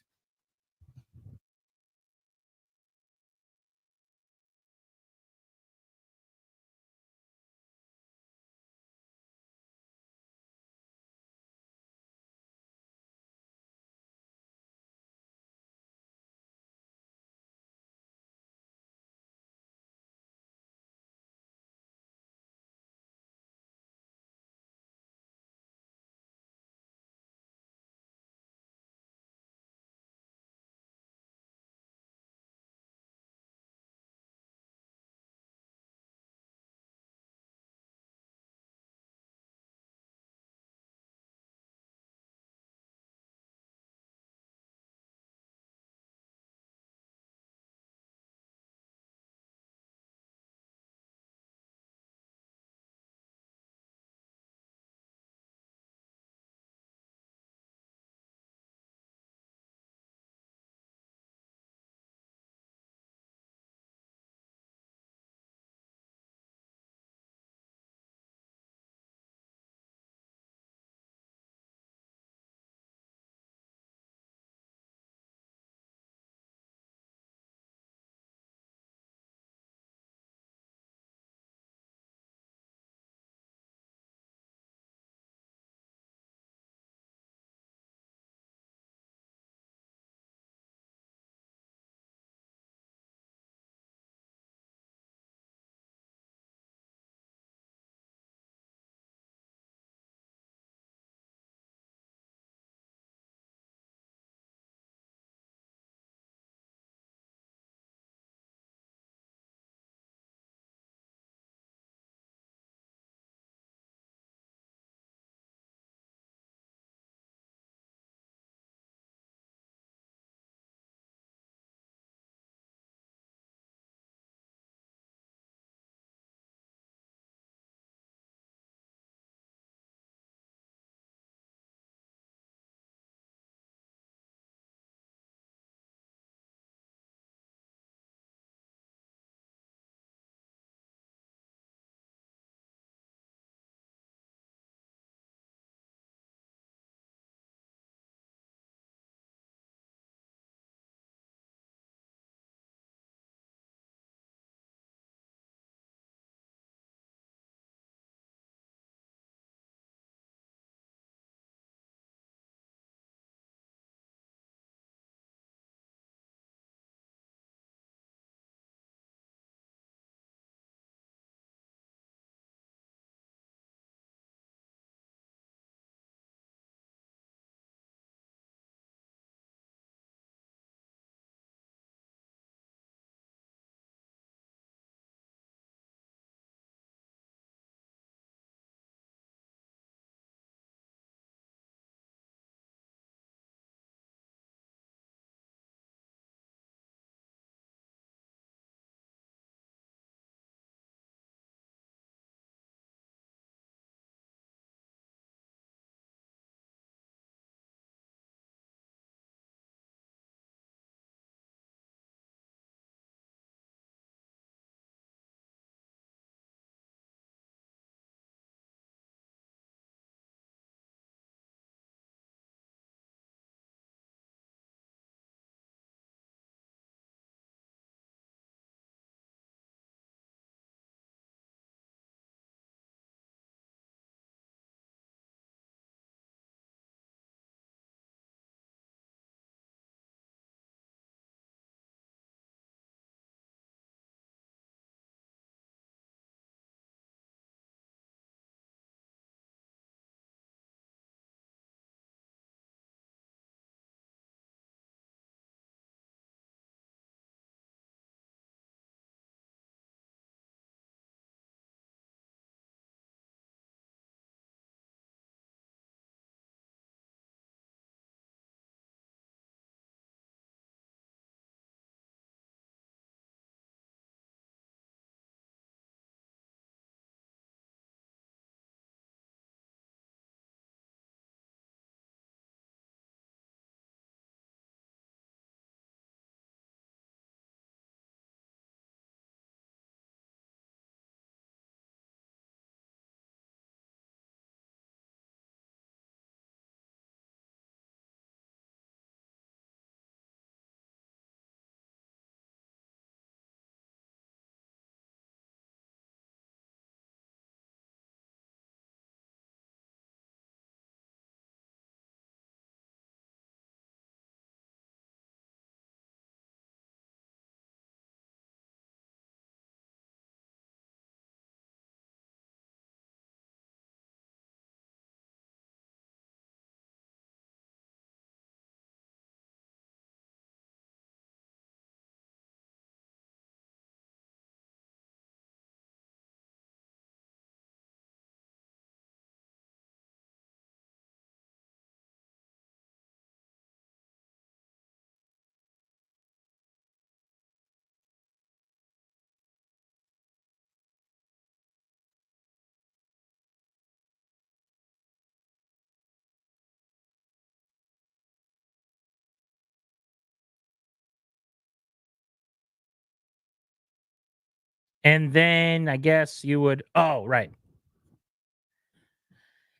And then I guess you would. Oh, right.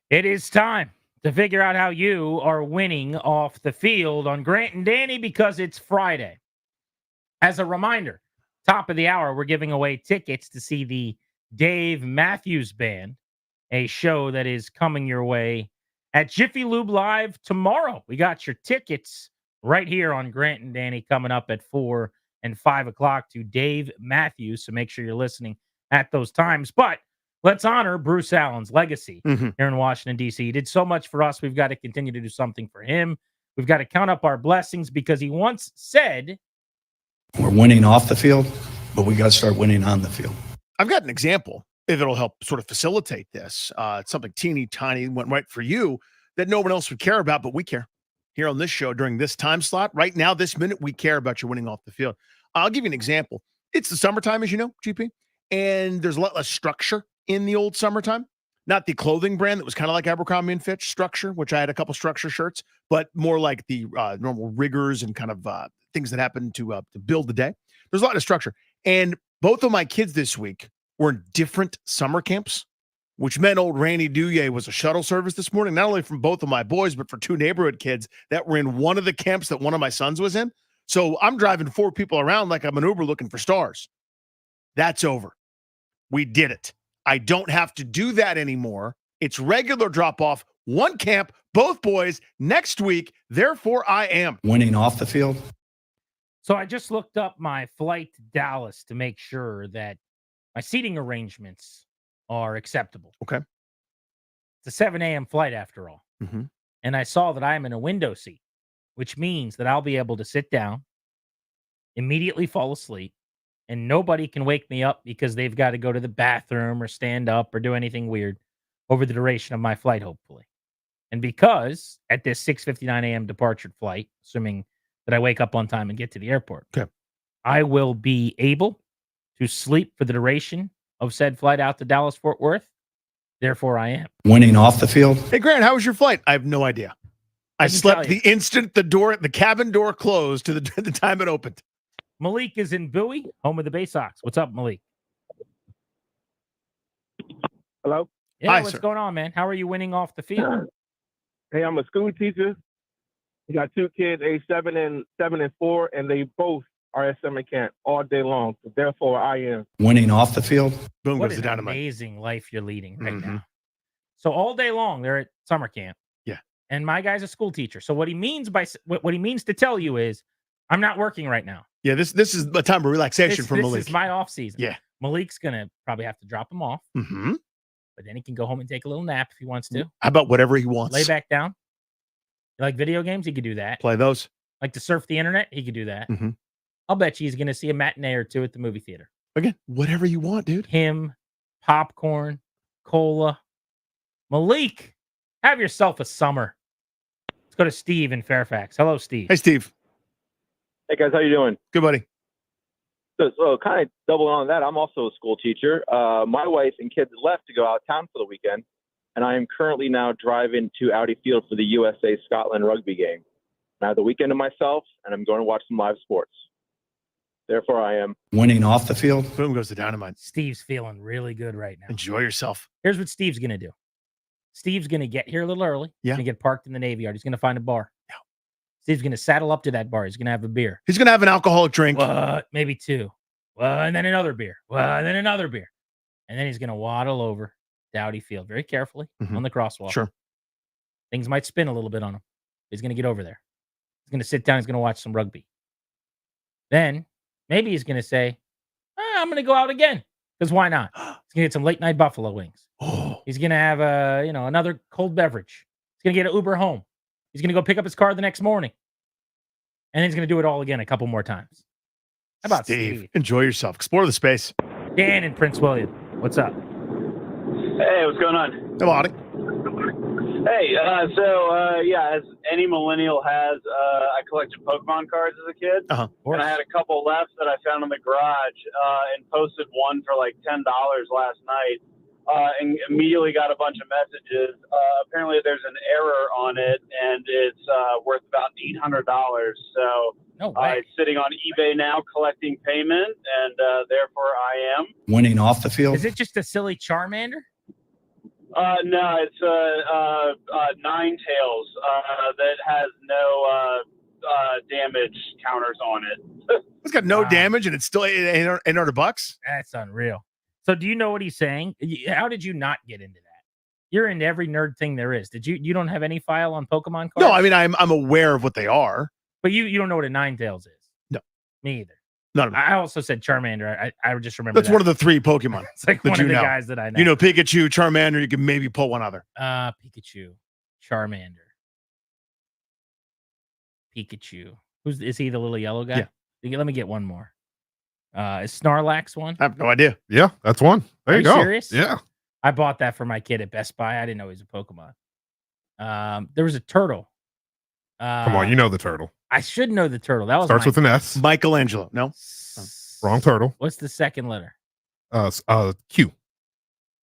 It is time to figure out how you are winning off the field on Grant and Danny because it's Friday. As a reminder, top of the hour, we're giving away tickets to see the Dave Matthews Band, a show that is coming your way at Jiffy Lube Live tomorrow. We got your tickets right here on Grant and Danny coming up at 4 and 5 o'clock to Dave Matthews. So make sure you're listening at those times. But let's honor Bruce Allen's legacy here in Washington, D.C. He did so much for us. We've got to continue to do something for him. We've got to count up our blessings because he once said, we're winning off the field, but we got to start winning on the field. I've got an example, if it'll help sort of facilitate this. It's something teeny tiny, went right for you that no one else would care about, but we care here on this show during this time slot. Right now, this minute, we care about your winning off the field. I'll give you an example. It's the summertime, as you know, GP, and there's a lot less structure in the old summertime. Not the clothing brand that was kind of like Abercrombie & Fitch structure, which I had a couple structure shirts, but more like the normal riggers and kind of things that happen to build the day. There's a lot of structure. And both of my kids this week were in different summer camps, which meant old Randy Douye was a shuttle service this morning, not only from both of my boys, but for two neighborhood kids that were in one of the camps that one of my sons was in. So I'm driving 4 people around like I'm an Uber looking for stars. That's over. We did it. I don't have to do that anymore. It's regular drop-off, one camp, both boys, next week. Therefore, I am winning off the field. So I just looked up my flight to Dallas to make sure that my seating arrangements are acceptable. Okay. It's a 7 a.m. flight after all. Mm-hmm. And I saw that I'm in a window seat, which means that I'll be able to sit down, immediately fall asleep, and nobody can wake me up because they've got to go to the bathroom or stand up or do anything weird over the duration of my flight, hopefully. And because at this 6:59 a.m. departure flight, assuming that I wake up on time and get to the airport, okay, I will be able to sleep for the duration of said flight out to Dallas-Fort Worth. Therefore, I am winning off the field. Hey, Grant, how was your flight? I have no idea. I slept the instant the cabin door closed to the time it opened. Malik is in Bowie, home of the Bay Sox. What's up, Malik? Hello? Yeah, Hi, what's sir. going on, man? How are you winning off the field? Hey, I'm a school teacher. I got 2 kids, age 7 and 4, and they both are at summer camp all day long. So therefore, I am winning off the field. Boom What goes an the dynamite. amazing life you're leading right now. So all day long, they're at summer camp. Yeah. And my guy's a school teacher. So what he means what he means to tell you is, I'm not working right now. Yeah, this is a time of relaxation for Malik. This is my off season. Yeah. Malik's gonna probably have to drop him off, Mm-hmm. but then he can go home and take a little nap if he wants to. How about whatever he wants? Lay back down. You like video games? He could do that. Play those. Like to surf the internet? He could do that. Mhm. I'll bet you he's gonna see a matinee or two at the movie theater. Again, whatever you want, dude. Him, popcorn, cola. Malik, have yourself a summer. Let's go to Steve in Fairfax. Hello, Steve. Hey, Steve. Hey guys, how you doing? Good, buddy. So kind of doubling on that, I'm also a school teacher. My wife and kids left to go out of town for the weekend, and I am currently now driving to Audi Field for the USA Scotland rugby game. I have the weekend to myself, and I'm going to watch some live sports. Therefore, I am winning off the field. Boom goes the dynamite. Steve's feeling really good right now. Enjoy yourself. Here's what Steve's gonna do. Steve's gonna get here a little early. Yeah. He's gonna get parked in the Navy Yard. He's gonna find a bar. Yeah. Steve's gonna saddle up to that bar. He's gonna have a beer. He's gonna have an alcoholic drink. What? Maybe 2. And then another beer. And then another beer. And then he's gonna waddle over to Audi Field very carefully on the crosswalk. Sure. Things might spin a little bit on him. He's gonna get over there. He's gonna sit down. He's gonna watch some rugby. Then maybe he's gonna say, "I'm gonna go out again." Because why not? He's gonna get some late night buffalo wings. He's gonna have another cold beverage. He's gonna get an Uber home. He's gonna go pick up his car the next morning, and then he's gonna do it all again a couple more times. How about Steve? Enjoy yourself. Explore the space. Dan in Prince William. What's up? Hey, what's going on? Hey, Marty. Hey, as any millennial has, I collected Pokemon cards as a kid. And I had a couple left that I found in the garage and posted one for like $10 last night. and immediately got a bunch of messages. Apparently, there's an error on it, and it's worth about $800. So it's sitting on eBay now, collecting payment, and therefore I am Winning off the field? Is it just a silly Charmander? No, it's Nine Tails that has no damage counters on it. It's got no damage, and it's still $800. That's unreal. So, do you know what he's saying? How did you not get into that? You're into every nerd thing there is. Did you? You don't have any file on Pokemon cards? No, I mean I'm aware of what they are, but you don't know what a Ninetales is. No, me either. None of them. I also said Charmander. I just remember That's one of the 3 Pokemon. It's like that one you of the know. guys that I know. You know, Pikachu, Charmander. You can maybe pull one other. Pikachu, Charmander, Pikachu. Is he the little yellow guy? Yeah. Let me get one more. Is Snorlax one? I have no idea. Yeah, that's one. There Are you go. Serious? Yeah. I bought that for my kid at Best Buy. I didn't know he was a Pokemon. There was a turtle. Come on, you know the turtle. I should know the turtle. That was Starts with an S. Michelangelo. No. Wrong turtle. What's the second letter? Q.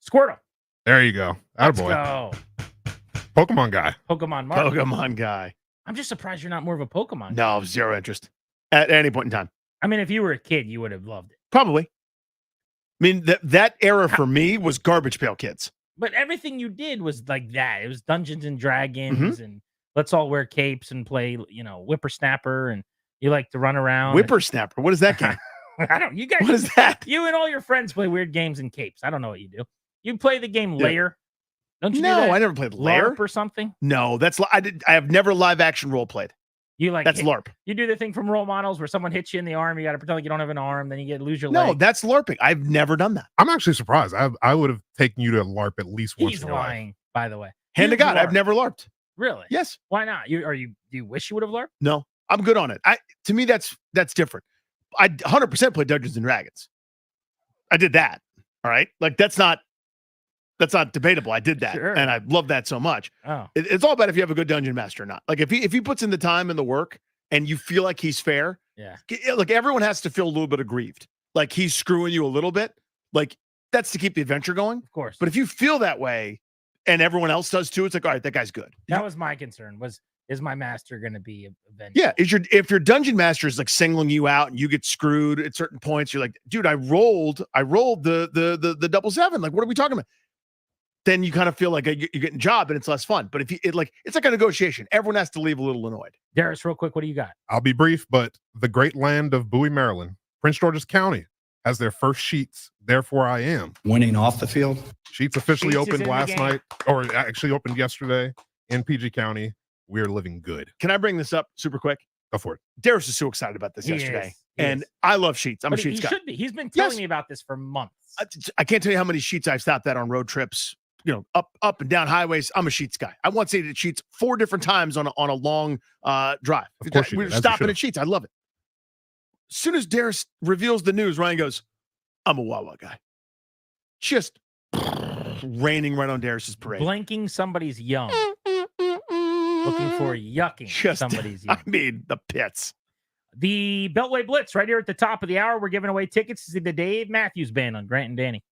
Squirtle. There you go. Let's Attaboy. go. Pokemon guy. Pokemon Mark. Pokemon guy. I'm just surprised you're not more of a Pokemon guy. No, zero interest at any point in time. I mean, if you were a kid, you would have loved it. Probably. I mean, that era for me was Garbage Pail Kids. But everything you did was like that. It was Dungeons and Dragons and let's all wear capes and play, Whippersnapper, and you like to run around. Whippersnapper. What is that game? I don't. You guys. What is that? You and all your friends play weird games in capes. I don't know what you do. You play the game Lair. Don't you? No, do that? I never played Lair LARP or something. No, I have never live action role played. You like that's LARP. You do the thing from role models where someone hits you in the arm. You got to pretend like you don't have an arm. Then you lose your No, leg. that's LARPing. I've never done that. I'm actually surprised. I would have taken you to LARP at least once He's in your life. lying, by the way. Hand to You've God, I've LARPed. never LARPed. Really? Yes. Why not? Do you wish you would have LARPed? No, I'm good on it. To me, that's different. I 100% played Dungeons and Dragons. I did that. All right, like that's not debatable. I did that, and I love that so much. Oh, It's all about if you have a good dungeon master or not. Like if he puts in the time and the work, and you feel like he's fair. Yeah. Like everyone has to feel a little bit aggrieved. Like he's screwing you a little bit. Like that's to keep the adventure going. Of course. But if you feel that way, and everyone else does too, it's like, all right, that guy's good. That was my concern. Is my master going to be avenged? Yeah, if your dungeon master is like singling you out and you get screwed at certain points, you're like, dude, I rolled the 7. Like, what are we talking about? Then you kind of feel like you're getting job and it's less fun. But if it's like a negotiation, everyone has to leave a little annoyed. Darius, real quick, what do you got? I'll be brief, but the great land of Bowie, Maryland, Prince George's County has their first sheets. Therefore, I am winning off the field. Sheets officially Sheets is opened in the last game. night, or actually opened yesterday in PG County. We're living good. Can I bring this up super quick? Go for it. Darius is so excited about this He yesterday. is. He And is. I love sheets. I'm But a sheets he guy. should be. He's been telling me about this for months. I can't tell you how many sheets I've stopped at on road trips, up and down highways. I'm a sheets guy. I once ate at Sheets 4 different times on a long drive. Of course you We did, were as you stopping should. at Sheets. I love it. As soon as Darius reveals the news, Ryan goes, I'm a Wawa guy. Just raining right on Darius's parade. Blinking somebody's yum. Looking for yucking Just, somebody's yum. I mean, the pits. The Beltway Blitz right here at the top of the hour. We're giving away tickets to see the Dave Matthews Band on Grant and Danny.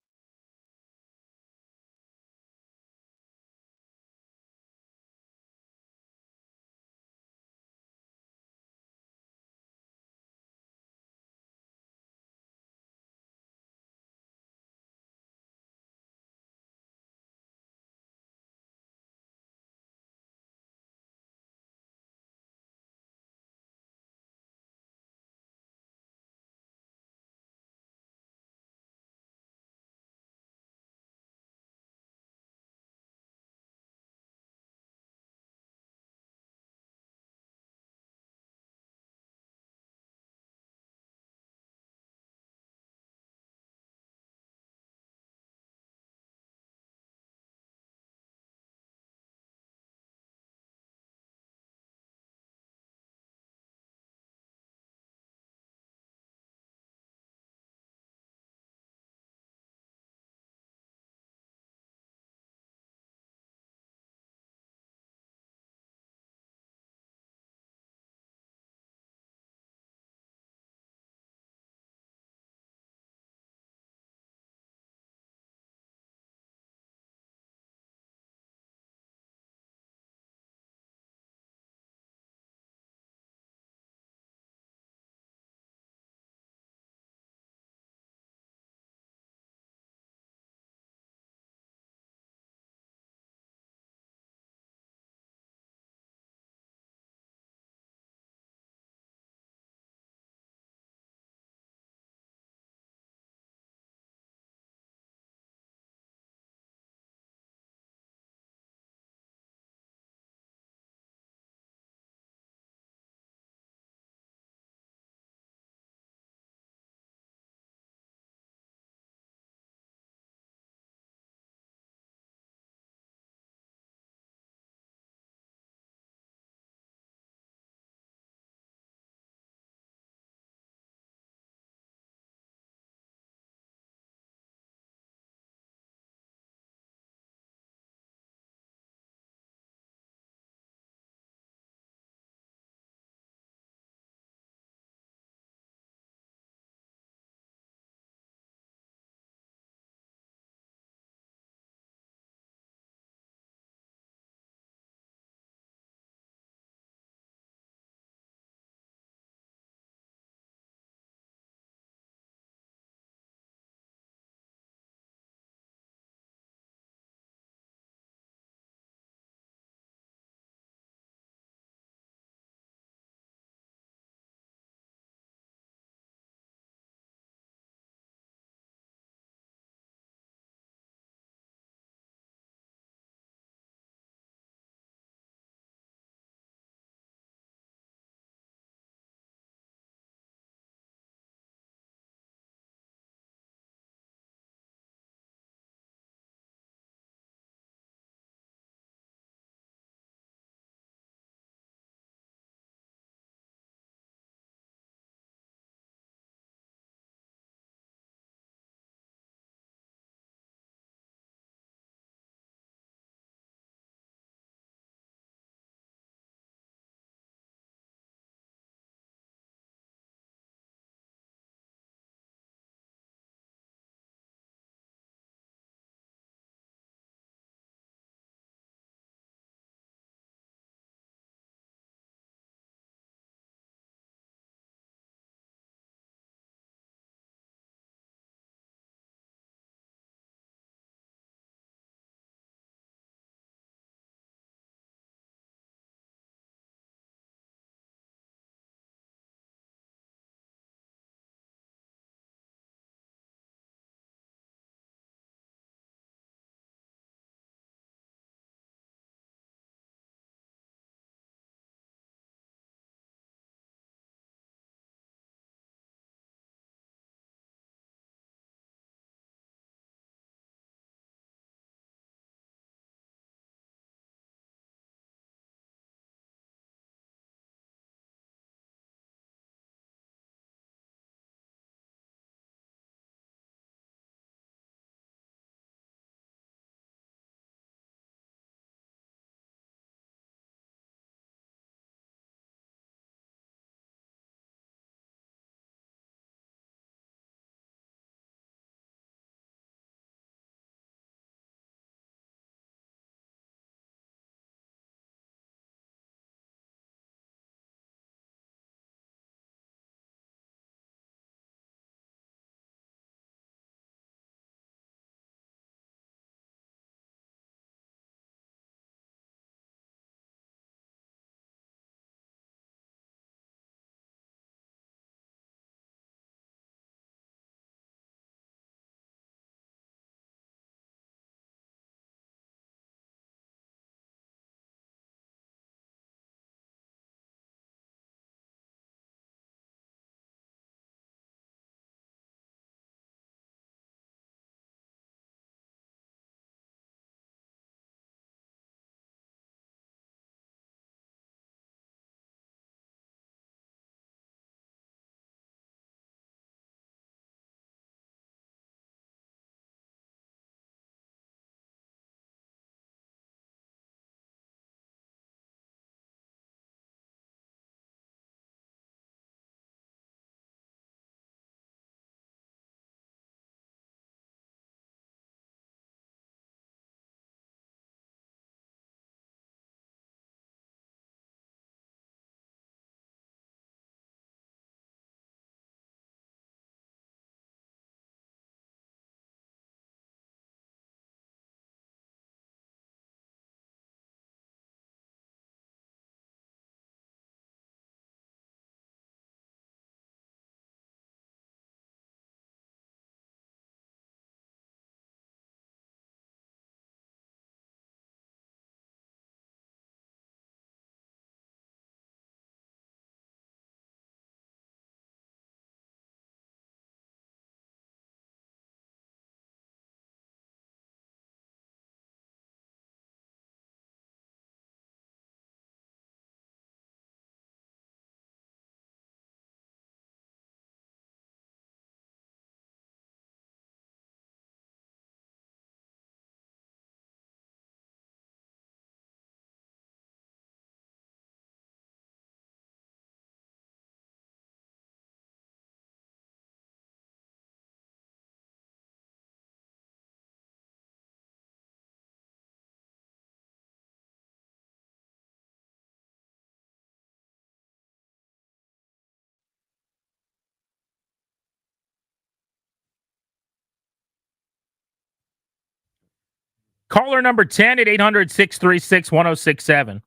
Caller number 10 at 800-636-1067.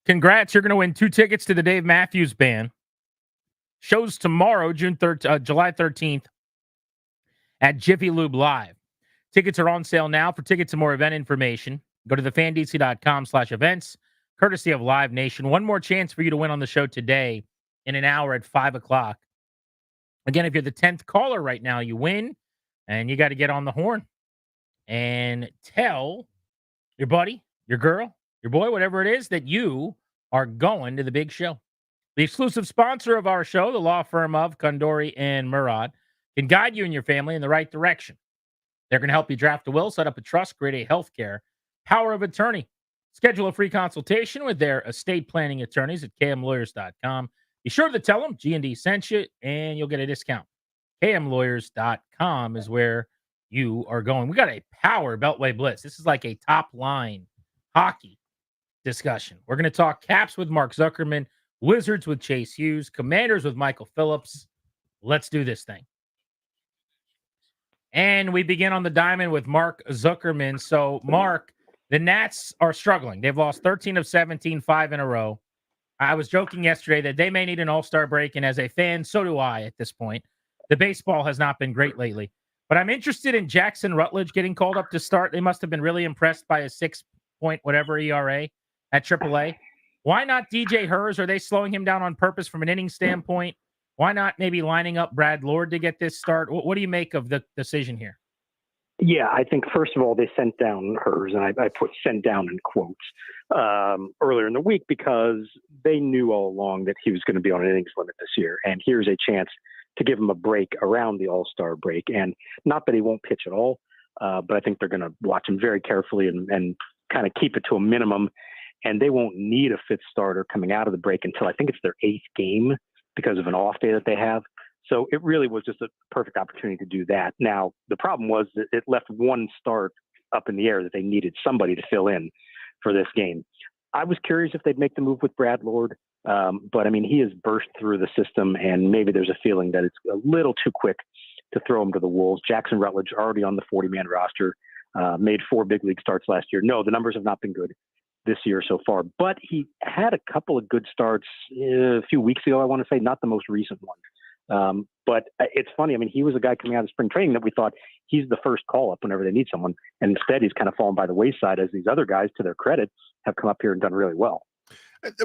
Congrats, you're going to win 2 tickets to the Dave Matthews Band. Shows tomorrow, July 13th at Jiffy Lube Live. Tickets are on sale now. For tickets and more event information, go to thefandc.com/events, courtesy of Live Nation. One more chance for you to win on the show today in an hour at 5 o'clock. Again, if you're the 10th caller right now, you win, and you got to get on the horn and tell your buddy, your girl, your boy, whatever it is, that you are going to the big show. The exclusive sponsor of our show, the law firm of Condori and Murad, can guide you and your family in the right direction. They're going to help you draft a will, set up a trust, create a healthcare power of attorney. Schedule a free consultation with their estate planning attorneys at kmlawyers.com. Be sure to tell them G&D sent you, and you'll get a discount. kmlawyers.com is where you are going. We got a power Beltway Blitz. This is like a top-line hockey discussion. We're going to talk Caps with Mark Zuckerman, Wizards with Chase Hughes, Commanders with Michael Phillips. Let's do this thing. And we begin on the diamond with Mark Zuckerman. So, Mark, the Nats are struggling. They've lost 13 of 17, 5 in a row. I was joking yesterday that they may need an all-star break, and as a fan, so do I at this point. The baseball has not been great lately. But I'm interested in Jackson Rutledge getting called up to start. They must have been really impressed by his 6-point-whatever ERA at AAA. Why not DJ Hers? Are they slowing him down on purpose from an inning standpoint? Why not maybe lining up Brad Lord to get this start? What do you make of the decision here? Yeah, I think, first of all, they sent down Hers, and I put sent down in quotes earlier in the week because they knew all along that he was going to be on an innings limit this year. And here's a chance to give him a break around the All-Star break. And not that he won't pitch at all, but I think they're going to watch him very carefully and kind of keep it to a minimum. And they won't need a fifth starter coming out of the break until I think it's their 8th game because of an off day that they have. So it really was just a perfect opportunity to do that. Now, the problem was that it left one start up in the air that they needed somebody to fill in for this game. I was curious if they'd make the move with Brad Lord, but I mean, he has burst through the system, and maybe there's a feeling that it's a little too quick to throw him to the Wolves. Jackson Rutledge already on the 40-man roster, made 4 big league starts last year. No, the numbers have not been good this year so far, but he had a couple of good starts a few weeks ago, I want to say, not the most recent one. But it's funny. I mean, he was a guy coming out of spring training that we thought he's the first call up whenever they need someone. And instead, he's kind of fallen by the wayside as these other guys, to their credit, have come up here and done really well.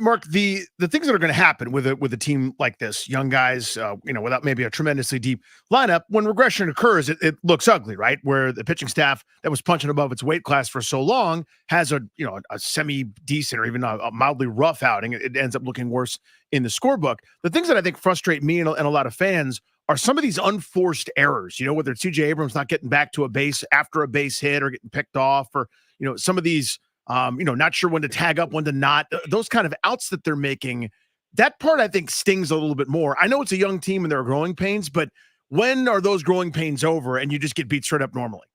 Mark, the things that are going to happen with a team like this, young guys, without maybe a tremendously deep lineup, when regression occurs, it looks ugly, right? Where the pitching staff that was punching above its weight class for so long has a semi-decent or even a mildly rough outing. It ends up looking worse in the scorebook. The things that I think frustrate me and a lot of fans are some of these unforced errors, whether it's CJ Abrams not getting back to a base after a base hit or getting picked off, or, some of these, not sure when to tag up, when to not, those kind of outs that they're making. That part, I think, stings a little bit more. I know it's a young team and there are growing pains, but when are those growing pains over and you just get beat straight up normally?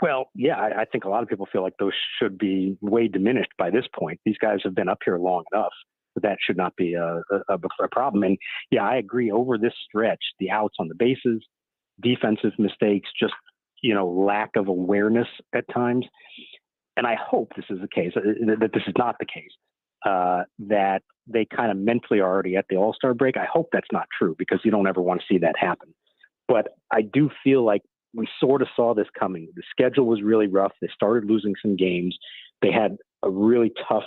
Well, yeah, I think a lot of people feel like those should be way diminished by this point. These guys have been up here long enough that should not be a problem. And yeah, I agree. Over this stretch, the outs on the bases, defensive mistakes, just, lack of awareness at times. And I hope this is the case, that this is not the case, that they kind of mentally are already at the All-Star break. I hope that's not true, because you don't ever want to see that happen. But I do feel like we sort of saw this coming. The schedule was really rough. They started losing some games. They had a really tough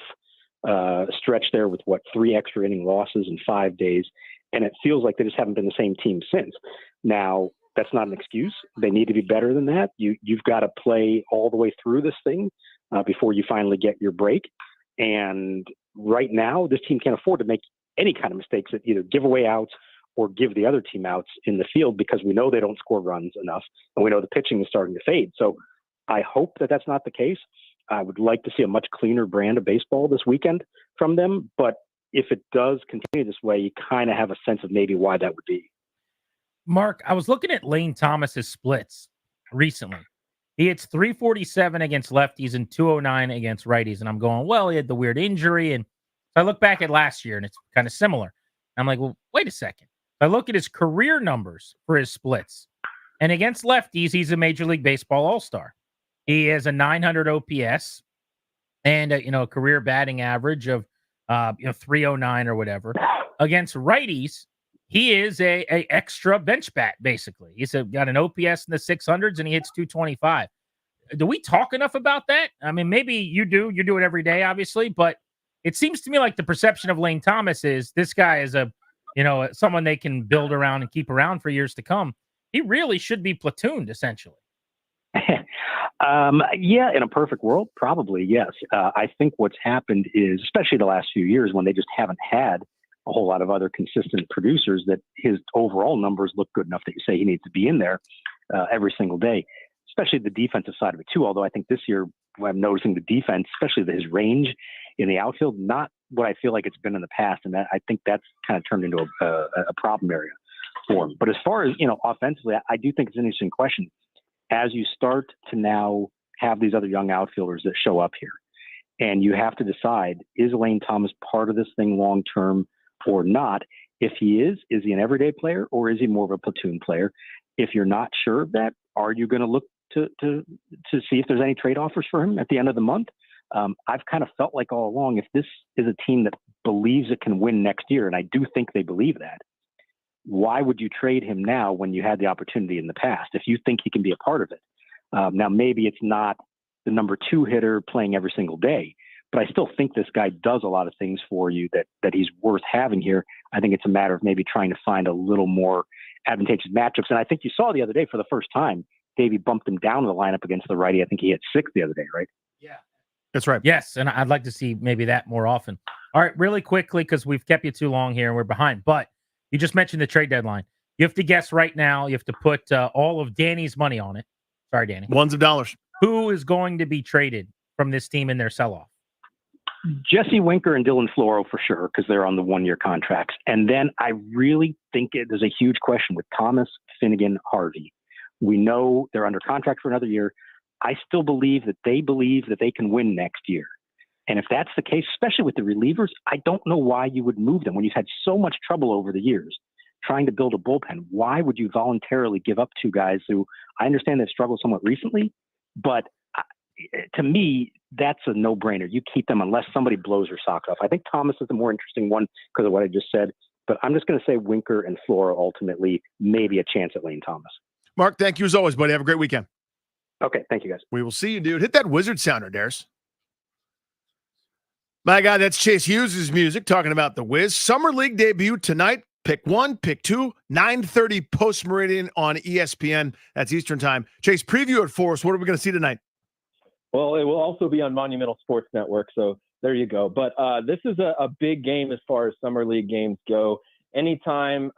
stretch there with 3 extra inning losses in 5 days. And it feels like they just haven't been the same team since. Now, that's not an excuse. They need to be better than that. You've got to play all the way through this thing before you finally get your break. And right now, this team can't afford to make any kind of mistakes that either give away outs or give the other team outs in the field, because we know they don't score runs enough, and we know the pitching is starting to fade. So I hope that that's not the case. I would like to see a much cleaner brand of baseball this weekend from them. But if it does continue this way, you kind of have a sense of maybe why that would be. Mark, I was looking at Lane Thomas's splits recently. He hits 347 against lefties and 209 against righties. And I'm going, well, he had the weird injury. And so I look back at last year and it's kind of similar. I'm like, well, wait a second. I look at his career numbers for his splits. And against lefties, he's a Major League Baseball All-Star. He has a 900 OPS and a career batting average of 309 or whatever. Against righties, he is a extra bench bat, basically. He's got an OPS in the 600s and he hits 225. Do we talk enough about that? I mean, maybe you do. You do it every day, obviously, but it seems to me like the perception of Lane Thomas is this guy is someone they can build around and keep around for years to come. He really should be platooned, essentially. Yeah, in a perfect world, probably, yes. I think what's happened is, especially the last few years when they just haven't had a whole lot of other consistent producers, that his overall numbers look good enough that you say he needs to be in there every single day, especially the defensive side of it too. Although I think this year I'm noticing the defense, especially his range in the outfield, not what I feel like it's been in the past. And that I think that's kind of turned into a problem area for him. But as far as, offensively, I do think it's an interesting question. As you start to now have these other young outfielders that show up here, and you have to decide, is Lane Thomas part of this thing long term or not? If he is he an everyday player or is he more of a platoon player? If you're not sure of that, are you going to look to see if there's any trade offers for him at the end of the month? I've kind of felt like all along, if this is a team that believes it can win next year, and I do think they believe that, why would you trade him now when you had the opportunity in the past? If you think he can be a part of it. Now, maybe it's not the number 2 hitter playing every single day, but I still think this guy does a lot of things for you that he's worth having here. I think it's a matter of maybe trying to find a little more advantageous matchups. And I think you saw the other day for the first time, Davey bumped him down in the lineup against the righty. I think he hit 6 the other day, right? Yeah. That's right. Yes, and I'd like to see maybe that more often. All right, really quickly, because we've kept you too long here and we're behind, but you just mentioned the trade deadline. You have to guess right now. You have to put all of Danny's money on it. Sorry, Danny. Ones of dollars. Who is going to be traded from this team in their sell-off? Jesse Winker and Dylan Floro for sure, because they're on the 1-year contracts. And then I really think there's a huge question with Thomas, Finnegan, Harvey. We know they're under contract for another year. I still believe that they can win next year. And if that's the case, especially with the relievers, I don't know why you would move them when you've had so much trouble over the years trying to build a bullpen. Why would you voluntarily give up 2 guys who I understand they've struggled somewhat recently, but to me, that's a no-brainer. You keep them unless somebody blows your socks off. I think Thomas is the more interesting one because of what I just said, but I'm just going to say Winker and Flora ultimately, maybe a chance at Lane Thomas. Mark, thank you as always, buddy. Have a great weekend. Okay, thank you, guys. We will see you, dude. Hit that wizard sounder, Dares. My God, that's Chase Hughes' music talking about the Wiz. Summer League debut tonight. Pick 1, pick 2, 9:30 post-meridian on ESPN. That's Eastern time. Chase, preview it for us. What are we going to see tonight? Well, it will also be on Monumental Sports Network, so there you go. But this is a big game as far as Summer League games go. Anytime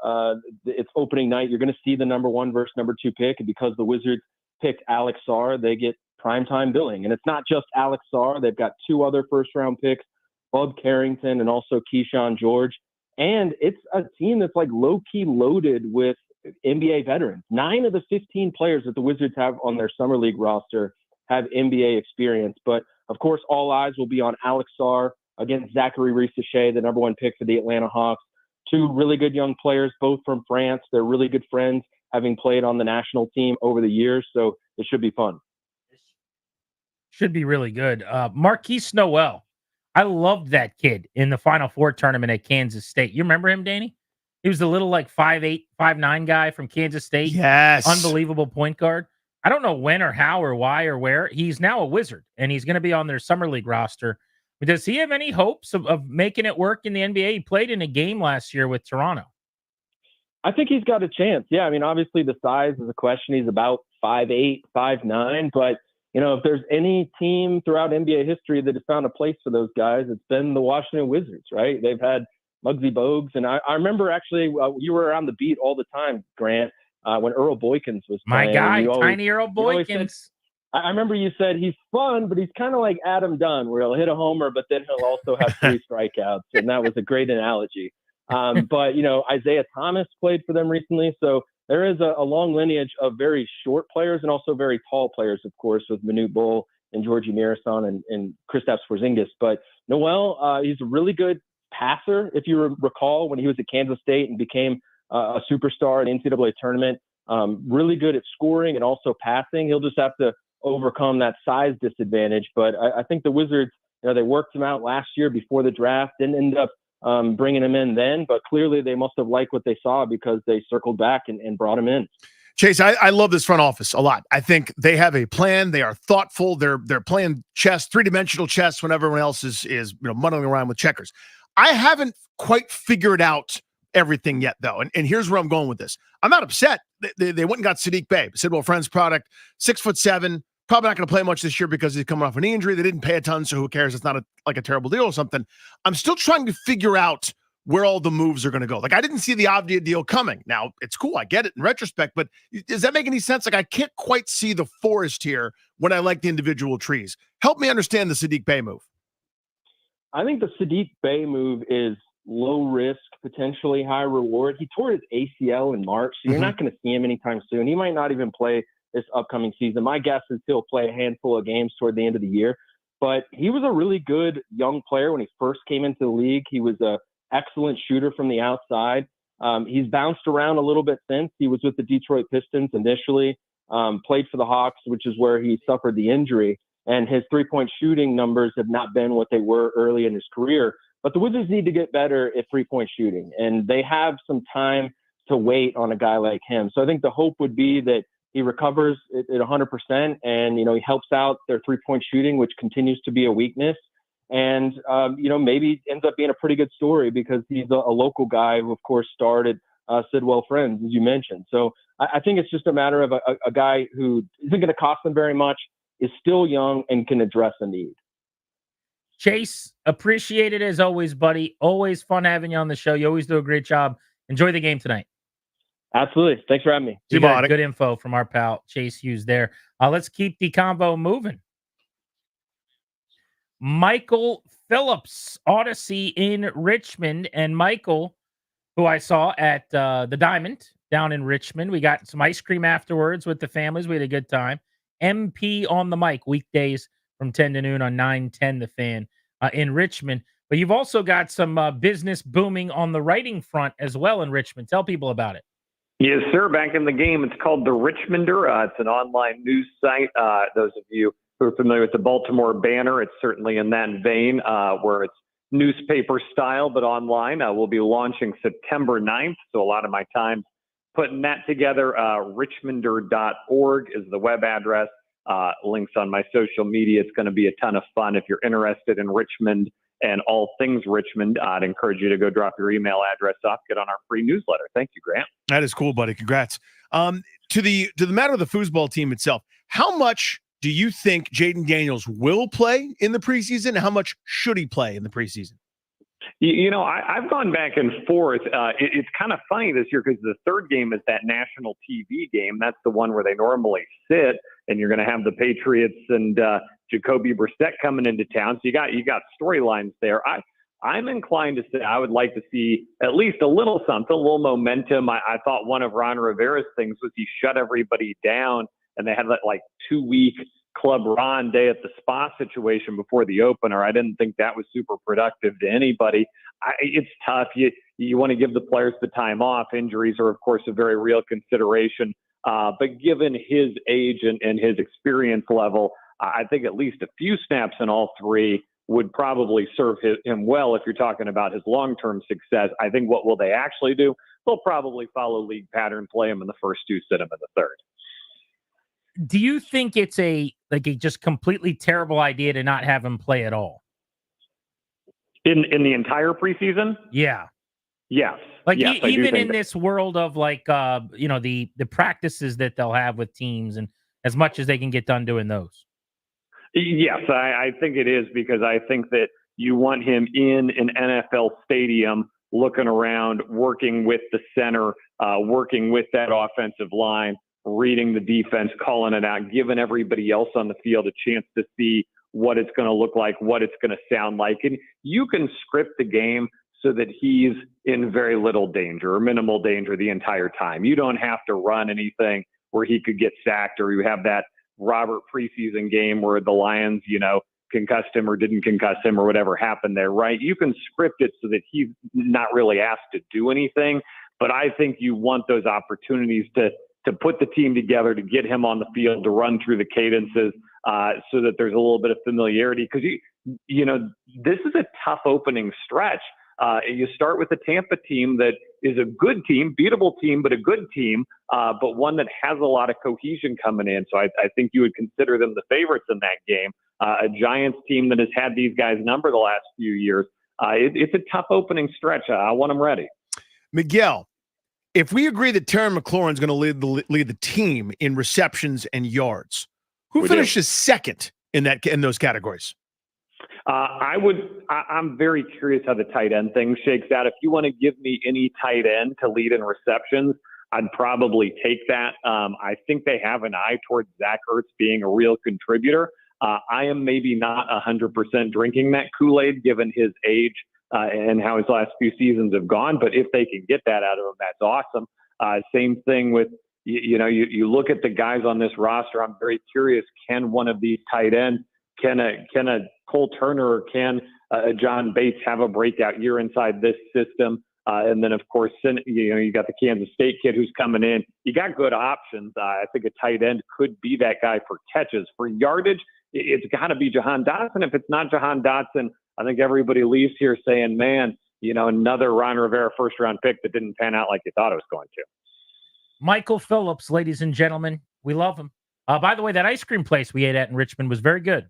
it's opening night, you're going to see the number 1 versus number 2 pick. And because the Wizards picked Alex Sarr, they get primetime billing. And it's not just Alex Sarr. They've got 2 other first-round picks, Bub Carrington and also Keyshawn George. And it's a team that's like low-key loaded with NBA veterans. 9 of the 15 players that the Wizards have on their Summer League roster have NBA experience. But, of course, all eyes will be on Alex Sarr against Zachary Risacher, the number 1 pick for the Atlanta Hawks. 2 really good young players, both from France. They're really good friends, having played on the national team over the years. So it should be fun. Should be really good. Marquise Noel. I loved that kid in the Final Four tournament at Kansas State. You remember him, Danny? He was the little 5'8", 5'9" guy from Kansas State. Yes. Unbelievable point guard. I don't know when or how or why or where. He's now a Wizard, and he's going to be on their Summer League roster. But does he have any hopes of making it work in the NBA? He played in a game last year with Toronto. I think he's got a chance. Yeah, I mean, obviously the size is a question. He's about 5'8", 5'9", but if there's any team throughout NBA history that has found a place for those guys, it's been the Washington Wizards, right? They've had Muggsy Bogues. And I remember actually you were around the beat all the time, Grant, when Earl Boykins was playing. My guy, tiny Earl Boykins. I remember you said he's fun, but he's kind of like Adam Dunn, where he'll hit a homer, but then he'll also have 3 strikeouts. And that was a great analogy. But, Isaiah Thomas played for them recently. So there is a long lineage of very short players and also very tall players, of course, with Manute Bol and Georgie Mirasan and Kristaps Porzingis. But Noel, he's a really good passer. If you recall, when he was at Kansas State and became a superstar in the NCAA tournament, really good at scoring and also passing. He'll just have to overcome that size disadvantage. But I think the Wizards, they worked him out last year before the draft, didn't end up bringing him in then, but clearly they must have liked what they saw because they circled back and brought him in. Chase, I love this front office a lot. I think they have a plan. They are thoughtful. They're playing chess, three-dimensional chess, when everyone else is muddling around with checkers. I haven't quite figured out everything yet, though. And here's where I'm going with this. I'm not upset. They went and got Sadiq Bey, Sidwell Friends product, 6'7", probably not going to play much this year because he's coming off an knee injury. They didn't pay a ton, so who cares? It's not like a terrible deal or something. I'm still trying to figure out where all the moves are going to go. Like, I didn't see the Avdia deal coming. Now, it's cool. I get it in retrospect, but does that make any sense? Like, I can't quite see the forest here when I like the individual trees. Help me understand the Sadiq Bey move. I think the Sadiq Bey move is low risk, potentially high reward. He tore his ACL in March, so you're not going to see him anytime soon. He might not even play this upcoming season. My guess is he'll play a handful of games toward the end of the year. But he was a really good young player when he first came into the league. He was a excellent shooter from the outside. He's bounced around a little bit since. He was with the Detroit Pistons initially, played for the Hawks, which is where he suffered the injury. And his three-point shooting numbers have not been what they were early in his career. But the Wizards need to get better at three-point shooting, and they have some time to wait on a guy like him. So I think the hope would be that he recovers at 100% and, he helps out their three-point shooting, which continues to be a weakness. And, maybe ends up being a pretty good story because he's a local guy who, of course, started Sidwell Friends, as you mentioned. So I think it's just a matter of a guy who isn't going to cost them very much, is still young, and can address a need. Chase, appreciate it as always, buddy. Always fun having you on the show. You always do a great job. Enjoy the game tonight. Absolutely. Thanks for having me. You got good info from our pal Chase Hughes there. Let's keep the convo moving. Michael Phillips, Odyssey in Richmond. And Michael, who I saw at the Diamond down in Richmond. We got some ice cream afterwards with the families. We had a good time. MP on the mic, weekdays from 10 to noon on 910 The Fan in Richmond. But you've also got some business booming on the writing front as well in Richmond. Tell people about it. Yes, sir. Back in the game. It's called The Richmonder. It's an online news site. Those of you who are familiar with the Baltimore Banner, it's certainly in that vein where it's newspaper style, but online. We'll be launching September 9th. So a lot of my time putting that together. Richmonder.org is the web address. Links on my social media. It's going to be a ton of fun. If you're interested in Richmond and all things Richmond, I'd encourage you to go drop your email address off, get on our free newsletter. Thank you, Grant. That is cool, buddy. Congrats. To the matter of the foosball team itself, how much do you think Jaden Daniels will play in the preseason? And how much should he play in the preseason? I've gone back and forth. It's kind of funny this year because the third game is that national TV game. That's the one where they normally sit, and you're going to have the Patriots and Jacoby Brissett coming into town. So you got storylines there. I'm inclined to say I would like to see at least a little something, a little momentum. I thought one of Ron Rivera's things was he shut everybody down, and they had that 2-week Club Ron day at the spa situation before the opener. I didn't think that was super productive to anybody. It's tough. You want to give the players the time off. Injuries are, of course, a very real consideration. But given his age and his experience level, I think at least a few snaps in all three would probably serve him well if you're talking about his long-term success. I think what will they actually do? They'll probably follow league pattern, play him in the first two, sit him in the third. Do you think it's a just completely terrible idea to not have him play at all? In the entire preseason? Yeah. Yes. Yes, even in this world of the practices that they'll have with teams and as much as they can get done doing those. Yes, I think it is because I think that you want him in an NFL stadium looking around, working with the center, working with that offensive line, reading the defense, calling it out, giving everybody else on the field a chance to see what it's going to look like, what it's going to sound like. And you can script the game so that he's in very little danger or minimal danger the entire time. You don't have to run anything where he could get sacked, or you have that Robert preseason game where the Lions, concussed him or didn't concuss him or whatever happened there, right? You can script it so that he's not really asked to do anything. But I think you want those opportunities to to put the team together, to get him on the field, to run through the cadences so that there's a little bit of familiarity. Because, this is a tough opening stretch. You start with the Tampa team that is a good team, beatable team, but a good team, but one that has a lot of cohesion coming in. So I think you would consider them the favorites in that game. A Giants team that has had these guys number the last few years. It's a tough opening stretch. I want them ready. Miguel, if we agree that Terry McLaurin's going to lead the team in receptions and yards, who finishes second in those categories? I'm very curious how the tight end thing shakes out. If you want to give me any tight end to lead in receptions, I'd probably take that. I think they have an eye towards Zach Ertz being a real contributor. I am maybe not 100% drinking that Kool-Aid given his age and how his last few seasons have gone. But if they can get that out of him, that's awesome. Same thing with, you look at the guys on this roster. I'm very curious, can one of these tight ends, can a Cole Turner or can a John Bates have a breakout year inside this system? And then, of course, you got the Kansas State kid who's coming in. You got good options. I think a tight end could be that guy for catches. For yardage, it's got to be Jahan Dotson. If it's not Jahan Dotson, I think everybody leaves here saying, man, another Ron Rivera first-round pick that didn't pan out like you thought it was going to. Michael Phillips, ladies and gentlemen, we love him. By the way, that ice cream place we ate at in Richmond was very good.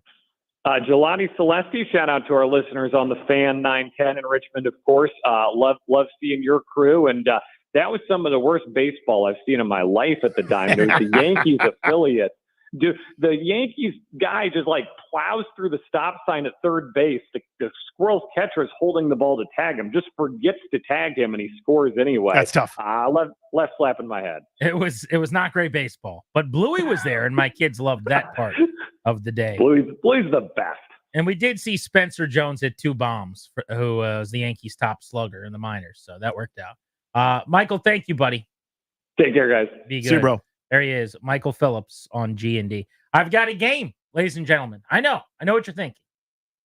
Gelati Celesti, shout out to our listeners on the Fan 910 in Richmond, of course. Love seeing your crew. And that was some of the worst baseball I've seen in my life at the time. There's the Yankees affiliate. The Yankees guy just plows through the stop sign at third base. The Squirrels catcher is holding the ball to tag him, just forgets to tag him, and he scores anyway. That's tough. Left slap in my head. It was not great baseball, but Bluey was there, and my kids loved that part of the day. Bluey's the best. And we did see Spencer Jones hit 2 bombs, who was the Yankees' top slugger in the minors, so that worked out. Michael, thank you, buddy. Take care, guys. Be good. See you, bro. There he is, Michael Phillips on G&D. I've got a game, ladies and gentlemen. I know what you're thinking.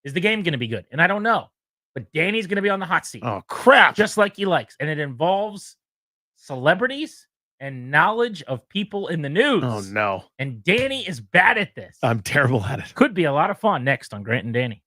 Is the game going to be good? And I don't know. But Danny's going to be on the hot seat. Oh, crap. Just like he likes. And it involves celebrities and knowledge of people in the news. Oh, no. And Danny is bad at this. I'm terrible at it. Could be a lot of fun next on Grant and Danny.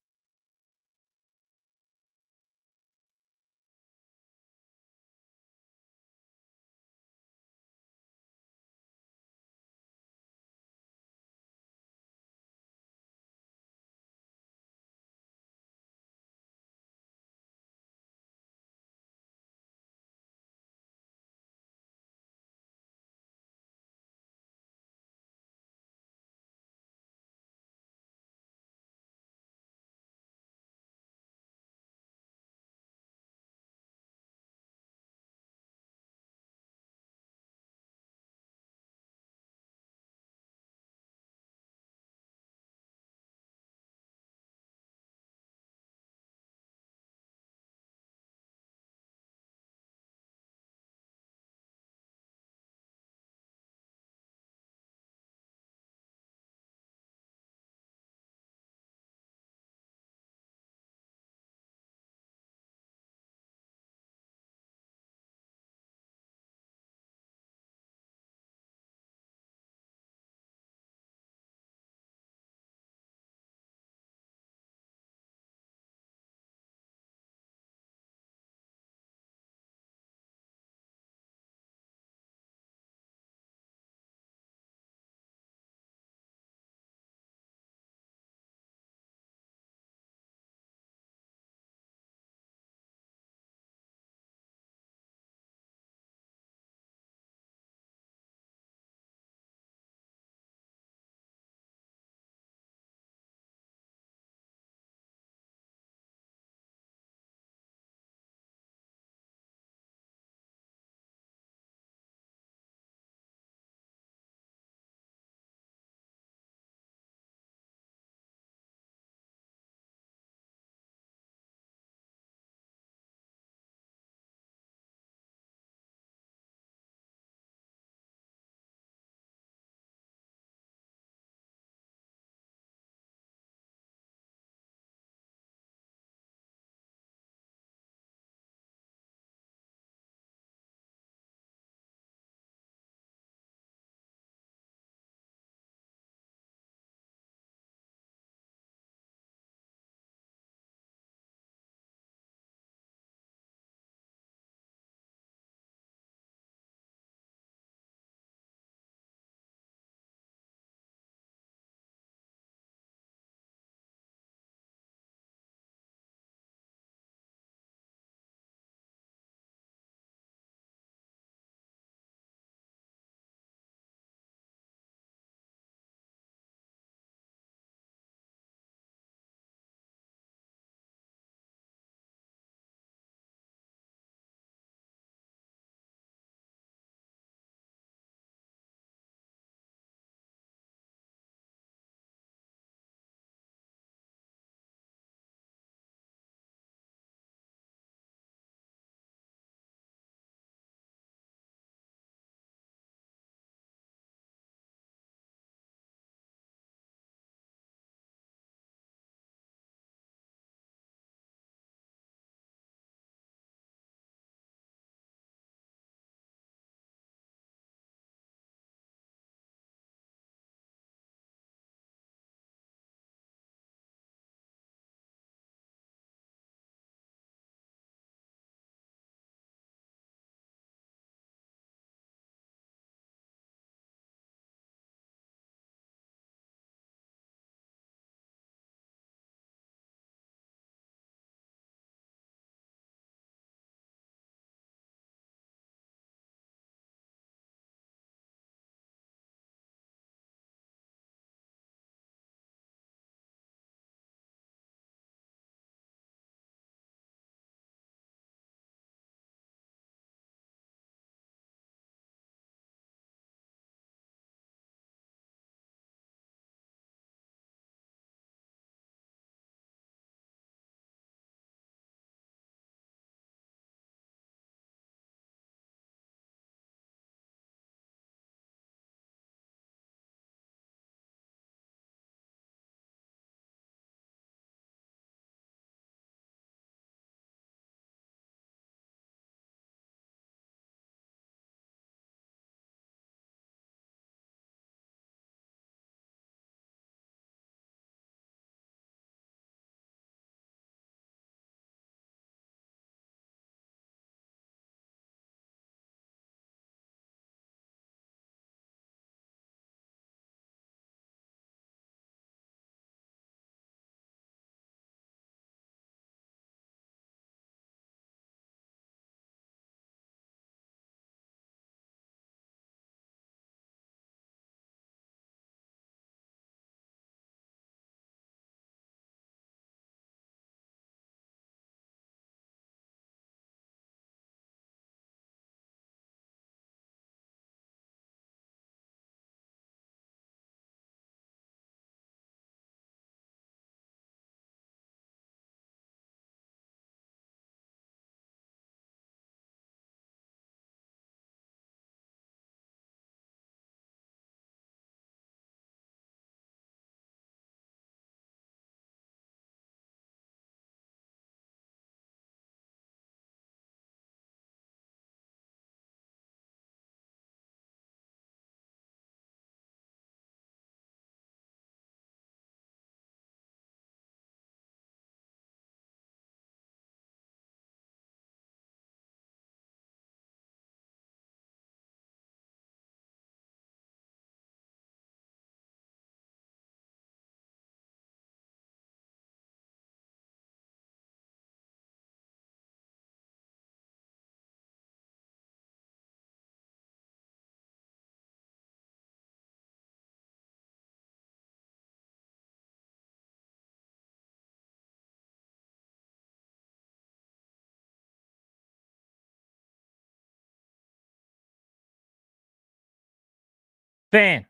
Fan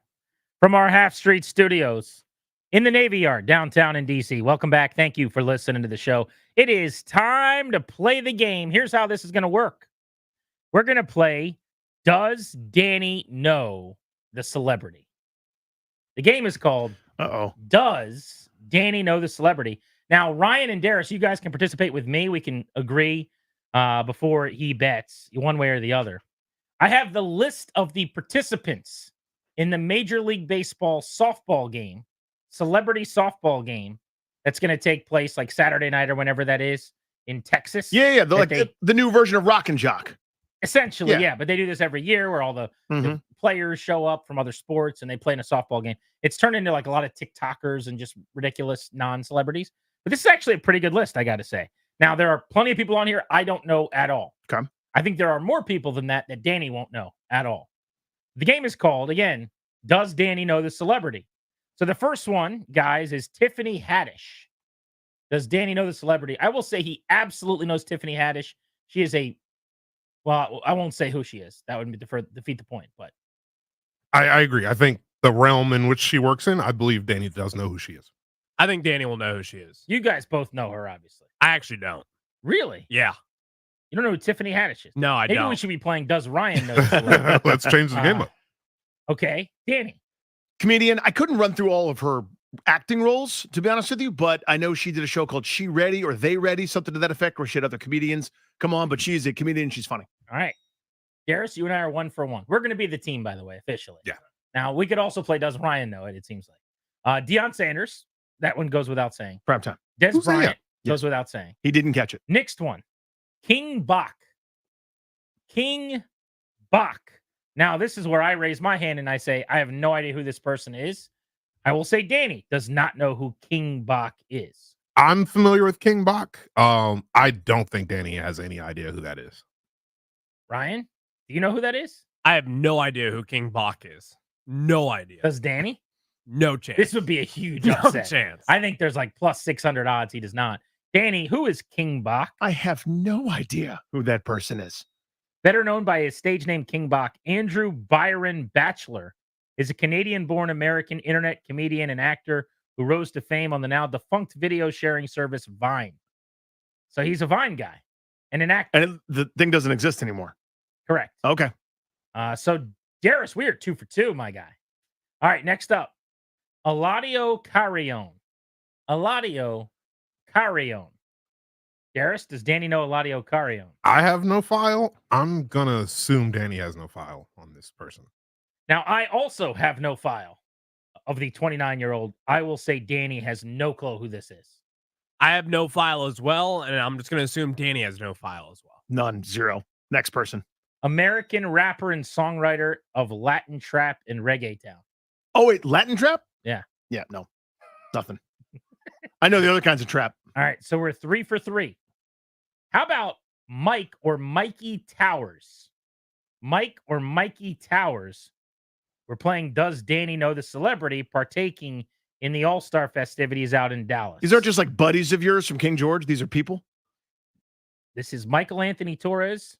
from our Half Street Studios in the Navy Yard downtown in D.C. Welcome back. Thank you for listening to the show. It is time to play the game. Here's how this is going to work. We're going to play Does Danny Know the Celebrity? The game is called Does Danny Know the Celebrity? Now, Ryan and Darius, you guys can participate with me. We can agree before he bets one way or the other. I have the list of the participants in the Major League Baseball softball game, celebrity softball game, that's going to take place like Saturday night or whenever that is in Texas. Yeah. The new version of Rock and Jock. Essentially, yeah. But they do this every year where all the players show up from other sports and they play in a softball game. It's turned into like a lot of TikTokers and just ridiculous non-celebrities. But this is actually a pretty good list, I got to say. Now, there are plenty of people on here I don't know at all. Okay. I think there are more people than that Danny won't know at all. The game is called, again, Does Danny Know the Celebrity? So the first one, guys, is Tiffany Haddish. Does Danny know the celebrity? I will say he absolutely knows Tiffany Haddish. She is well, I won't say who she is. That would defeat the point. But I agree. I think the realm in which she works in, I believe Danny does know who she is. I think Danny will know who she is. You guys both know her, obviously. I actually don't. Really? Yeah. You don't know who Tiffany Haddish is? No, I don't. Maybe we should be playing Does Ryan Know the Celebrity? Let's change the game up. Okay. Danny. Comedian. I couldn't run through all of her acting roles, to be honest with you, but I know she did a show called She Ready or They Ready, something to that effect, where she had other comedians come on, but she's a comedian. She's funny. All right. Darius, you and I are 1 for 1. We're going to be the team, by the way, officially. Yeah. Now, we could also play Does Ryan Know It seems like. Deion Sanders. That one goes without saying. Prime time. Des Bryant goes without saying. He didn't catch it. Next one. King Bach. King Bach. Now, this is where I raise my hand and I say, I have no idea who this person is. I will say Danny does not know who King Bach is. I'm familiar with King Bach. I don't think Danny has any idea who that is. Ryan, do you know who that is? I have no idea who King Bach is. No idea. Does Danny? No chance. This would be a huge no upset. chance. I think there's like plus 600 odds he does not. Danny, who is King Bach? I have no idea who that person is. Better known by his stage name King Bach, Andrew Byron Batchelor is a Canadian-born American internet comedian and actor who rose to fame on the now defunct video sharing service Vine. So he's a Vine guy and an actor. And the thing doesn't exist anymore. Correct. Okay. So Darius, we are 2 for 2, my guy. All right, next up, Eladio Carrion. Eladio Carrion. Darius, does Danny know Eladio Carrion? I have no file. I'm going to assume Danny has no file on this person. Now, I also have no file of the 29-year-old. I will say Danny has no clue who this is. I have no file as well, and I'm just going to assume Danny has no file as well. None. Zero. Next person. American rapper and songwriter of Latin trap and reggae town. Oh, wait. Latin trap? Yeah. Yeah. No. Nothing. I know the other kinds of trap. All right. So we're 3 for 3. How about Mike or Mikey Towers? Mike or Mikey Towers. We're playing Does Danny Know the Celebrity, partaking in the All-Star festivities out in Dallas. These aren't just like buddies of yours from King George. These are people. This is Michael Anthony Torres,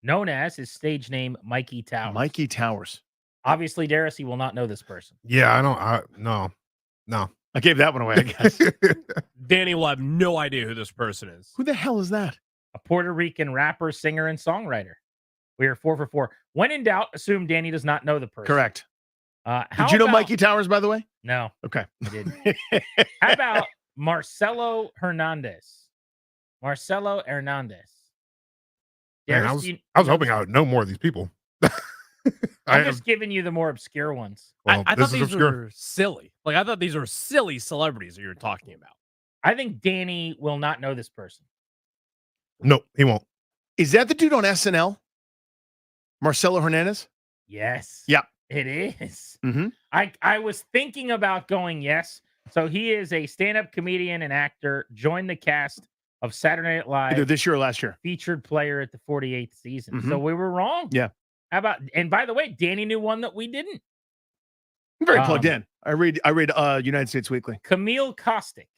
known as his stage name, Mikey Towers. Mikey Towers. Obviously, Darius, he will not know this person. Yeah, I don't. No. I gave that one away, I guess. Danny will have no idea who this person is. Who the hell is that? A Puerto Rican rapper, singer, and songwriter. We are 4 for 4. When in doubt, assume Danny does not know the person. Correct. Did you know Mikey Towers, by the way? No. Okay. I didn't. How about Marcelo Hernandez? Marcelo Hernandez. Man, I was hoping I would know more of these people. I'm just giving you the more obscure ones. Well, I thought these were silly. Like, I thought these were silly celebrities that you were talking about. I think Danny will not know this person. No, he won't. Is that the dude on SNL? Marcelo Hernandez? Yes. Yeah. It is. Mm-hmm. I was thinking about going yes. So he is a stand-up comedian and actor, joined the cast of Saturday Night Live. Either this year or last year. Featured player at the 48th season. Mm-hmm. So we were wrong. Yeah. How about, and by the way, Danny knew one that we didn't. I'm very plugged in. I read United States Weekly. Camille Kostick.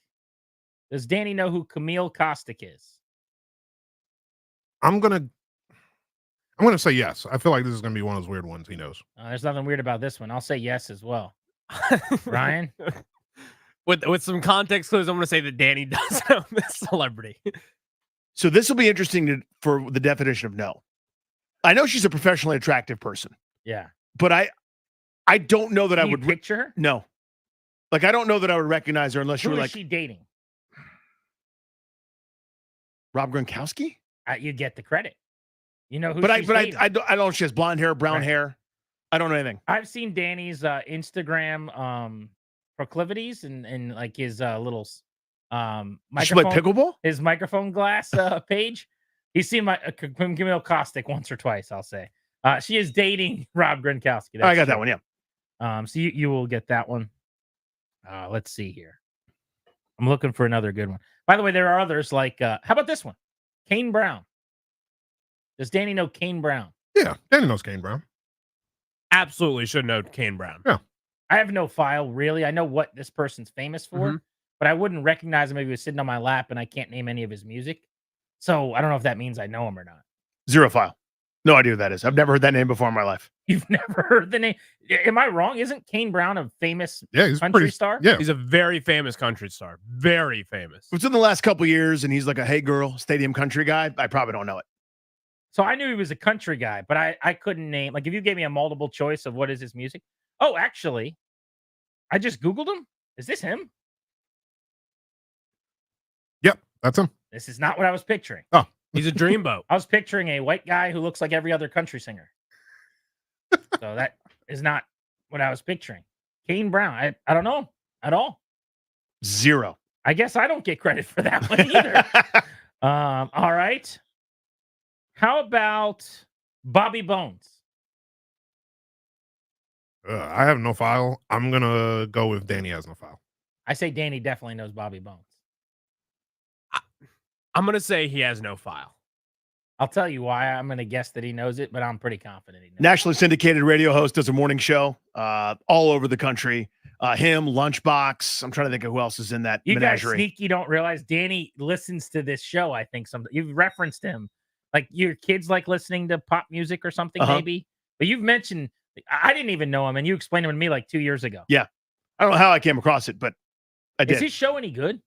Does Danny know who Camille Kostick is? I'm gonna I'm going to say yes. I feel like this is going to be one of those weird ones. He knows. There's nothing weird about this one. I'll say yes as well. Ryan? With some context clues, I'm going to say that Danny does know this celebrity. So this will be interesting for the definition of no. I know she's a professionally attractive person. Yeah. But I don't know that I would picture her. No. Like, I don't know that I would recognize her unless you Who were is like she dating? Rob Gronkowski. You get the credit. You know who? But she's dating. I don't know if she has blonde hair, brown hair. I don't know anything. I've seen Danny's Instagram proclivities and like his little She microphone, play pickleball? his microphone glass page. He's seen my Camille Caustic once or twice, I'll say. She is dating Rob Gronkowski. I got that one, yeah. So you will get that one. Let's see here. I'm looking for another good one. By the way, there are others like, how about this one? Kane Brown. Does Danny know Kane Brown? Yeah, Danny knows Kane Brown. Absolutely should know Kane Brown. Yeah. I have no file, really. I know what this person's famous for, but I wouldn't recognize him if he was sitting on my lap and I can't name any of his music. So I don't know if that means I know him or not. Zero file. No idea who that is. I've never heard that name before in my life. You've never heard the name? Am I wrong? Isn't Kane Brown a famous country star? Yeah. He's a very famous country star. Very famous. If it's in the last couple of years and he's like a hey girl stadium country guy, I probably don't know it. So I knew he was a country guy, but I couldn't name, like if you gave me a multiple choice of what is his music. Oh, actually, I just Googled him. Is this him? Yep, that's him. This is not what I was picturing. Oh, he's a dreamboat. I was picturing a white guy who looks like every other country singer. So that is not what I was picturing. Kane Brown. I don't know him at all. Zero. I guess I don't get credit for that one either. All right. How about Bobby Bones? I have no file. I'm going to go with Danny has no file. I say Danny definitely knows Bobby Bones. I'm going to say he has no file. I'll tell you why. I'm going to guess that he knows it, but I'm pretty confident he knows. Nationally syndicated radio host, does a morning show all over the country. Him, Lunchbox. I'm trying to think of who else is in that You guys menagerie. sneaky don't realize Danny listens to this show, I think. You've referenced him. Like your kids like listening to pop music or something, maybe. But you've mentioned, I didn't even know him, and you explained him to me like 2 years ago. Yeah. I don't know how I came across it, but I did. Is his show any good?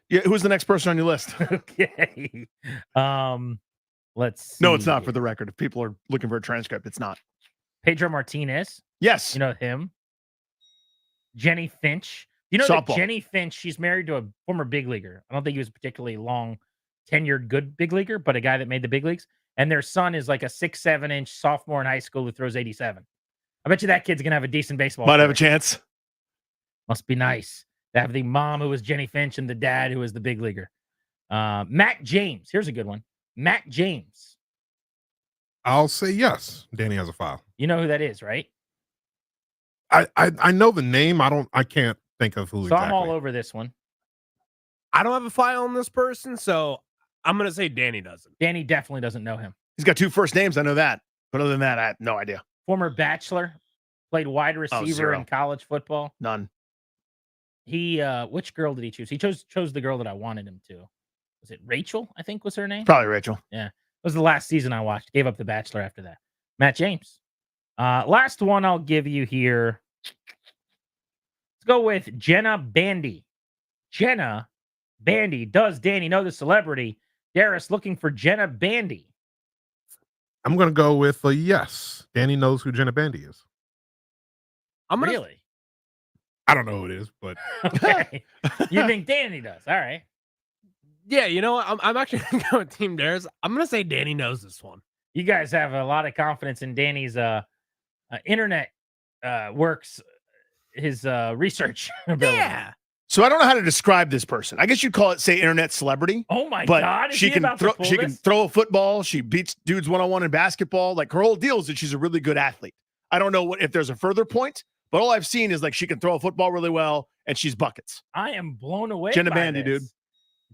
Yeah, who's the next person on your list? Okay. Let's see. No, it's not, for the record. If people are looking for a transcript, it's not. Pedro Martinez. Yes. You know him. Jenny Finch. You know that Softball. Jenny Finch, she's married to a former big leaguer. I don't think he was a particularly long tenured good big leaguer, but a guy that made the big leagues. And their son is like a 6'7" sophomore in high school who throws 87. I bet you that kid's gonna have a decent baseball Might career. have a chance. Must be nice to have the mom who was Jenny Finch and the dad who was the big leaguer. Matt James. Here's a good one. Matt James. I'll say yes. Danny has a file. You know who that is, right? I know the name. I can't think of who So exactly. I'm all over this one. I don't have a file on this person, so I'm going to say Danny doesn't. Danny definitely doesn't know him. He's got 2 first names. I know that. But other than that, I have no idea. Former bachelor, played wide receiver zero. in college football. None. He which girl did he choose? He chose the girl that I wanted him to. Was it Rachel? I think was her name. Probably Rachel. Yeah. It was the last season I watched. Gave up The Bachelor after that. Matt James. Last one I'll give you here. Let's go with Jenna Bandy. Jenna Bandy. Does Danny know the celebrity? Darius looking for Jenna Bandy. I'm going to go with a yes. Danny knows who Jenna Bandy is. Really? I don't know who it is, but Okay. You think Danny does? All right. Yeah, you know what? I'm actually going to go with Team Darius. I'm going to say Danny knows this one. You guys have a lot of confidence in Danny's internet works, his research ability. Yeah. So I don't know how to describe this person. I guess you'd call it, say, internet celebrity. Oh my but God! Is she he can about to throw. pull She can this? throw a football. She beats dudes one-on-one in basketball. Like, her whole deal is that she's a really good athlete. I don't know if there's a further point, but all I've seen is like she can throw a football really well and she's buckets. I am blown away. Jenna by Bandy, this. dude.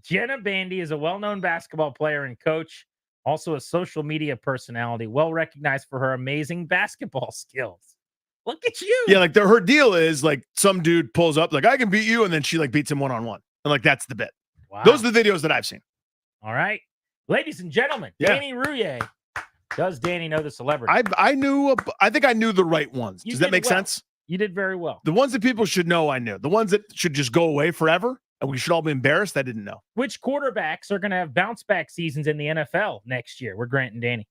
Jenna Bandy is a well-known basketball player and coach, also a social media personality, well recognized for her amazing basketball skills. Look at you. Yeah, like her deal is like some dude pulls up like, I can beat you, and then she like beats him one-on-one, and like that's the bit. Wow. Those are the videos that I've seen. All right, ladies and gentlemen, Yeah. Danny Rouillet Does Danny know the celebrity? I think I knew the right ones. Does that make sense? You did very well. The ones that people should know, I knew. The ones that should just go away forever and we should all be embarrassed, I didn't know. Which quarterbacks are going to have bounce back seasons in the NFL next year? We're Grant and Danny.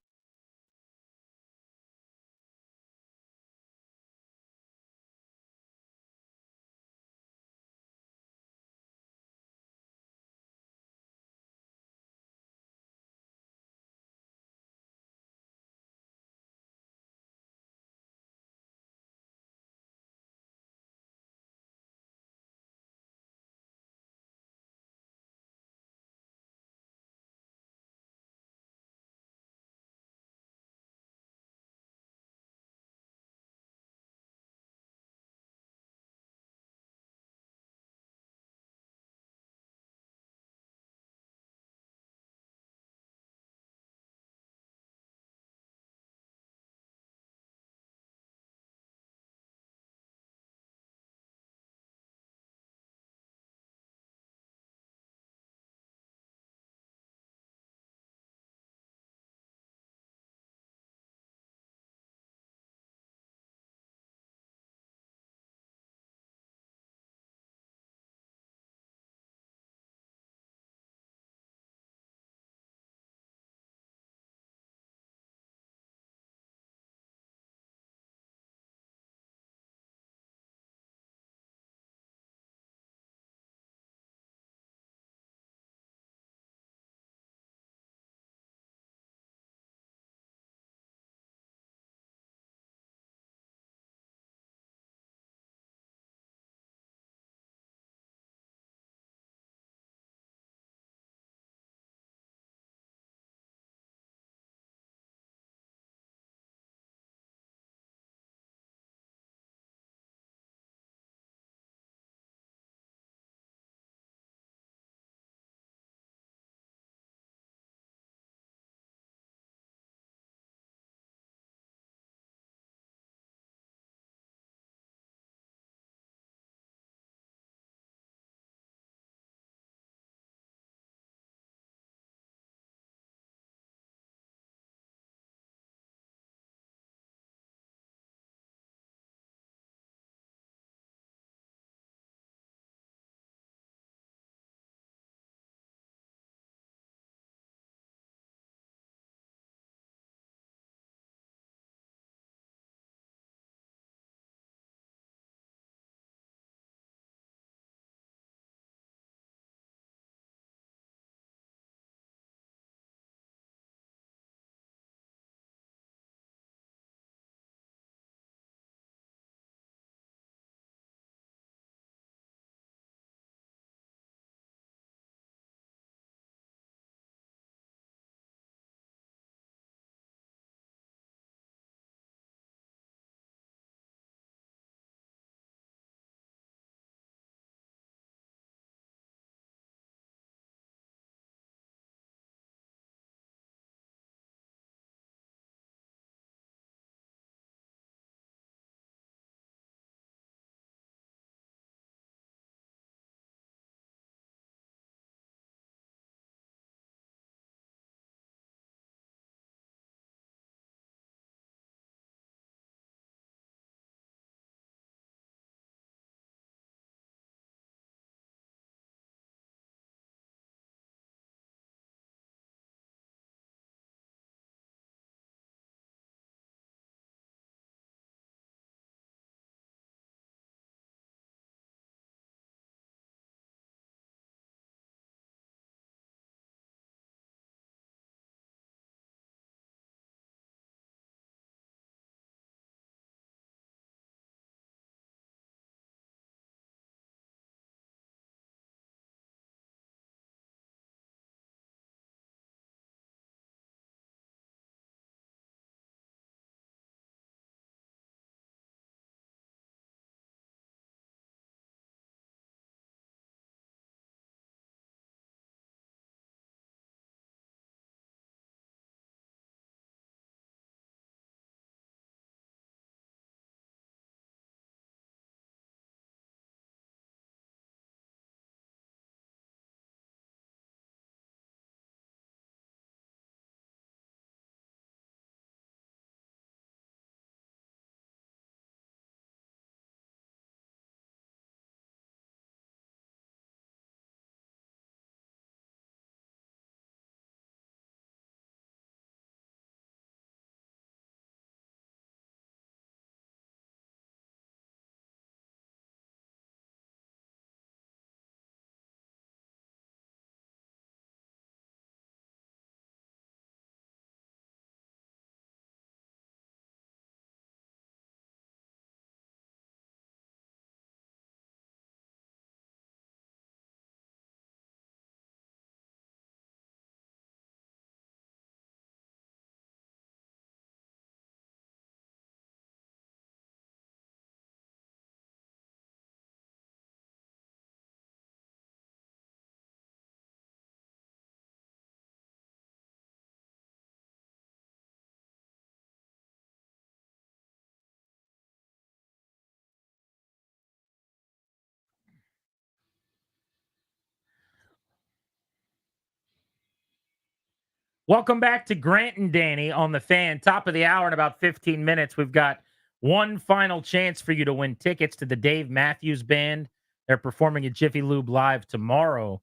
Welcome back to Grant and Danny on the Fan. Top of the hour in about 15 minutes. We've got one final chance for you to win tickets to the Dave Matthews Band. They're performing at Jiffy Lube Live tomorrow.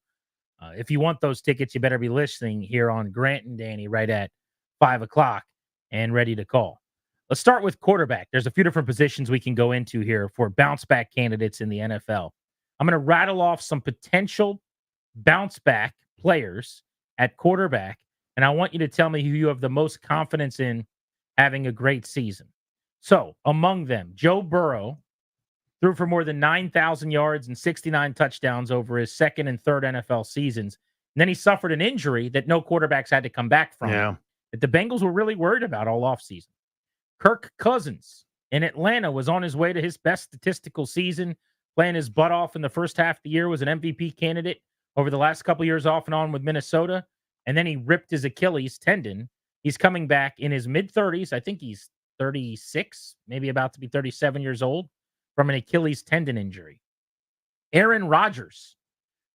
If you want those tickets, you better be listening here on Grant and Danny right at 5 o'clock and ready to call. Let's start with quarterback. There's a few different positions we can go into here for bounce-back candidates in the NFL. I'm going to rattle off some potential bounce-back players at quarterback, and I want you to tell me who you have the most confidence in having a great season. So, among them, Joe Burrow threw for more than 9,000 yards and 69 touchdowns over his second and third NFL seasons. And then he suffered an injury that no quarterbacks had to come back from. Yeah. That the Bengals were really worried about all offseason. Kirk Cousins in Atlanta was on his way to his best statistical season, playing his butt off in the first half of the year, was an MVP candidate over the last couple years off and on with Minnesota. And then he ripped his Achilles tendon. He's coming back in his mid-30s. I think he's 36, maybe about to be 37 years old, from an Achilles tendon injury. Aaron Rodgers.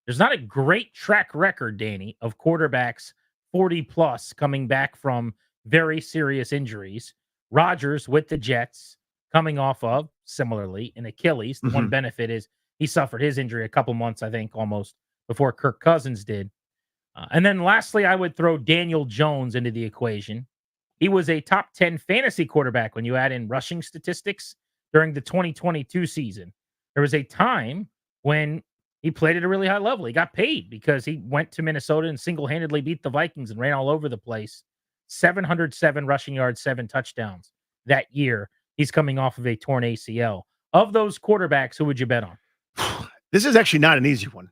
There's not a great track record, Danny, of quarterbacks 40-plus coming back from very serious injuries. Rodgers with the Jets coming off of, similarly, an Achilles. The one benefit is he suffered his injury a couple months, I think, almost before Kirk Cousins did. And then lastly, I would throw Daniel Jones into the equation. He was a top 10 fantasy quarterback when you add in rushing statistics during the 2022 season. There was a time when he played at a really high level. He got paid because he went to Minnesota and single-handedly beat the Vikings and ran all over the place. 707 rushing yards, 7 touchdowns that year. He's coming off of a torn ACL. Of those quarterbacks, who would you bet on? This is actually not an easy one.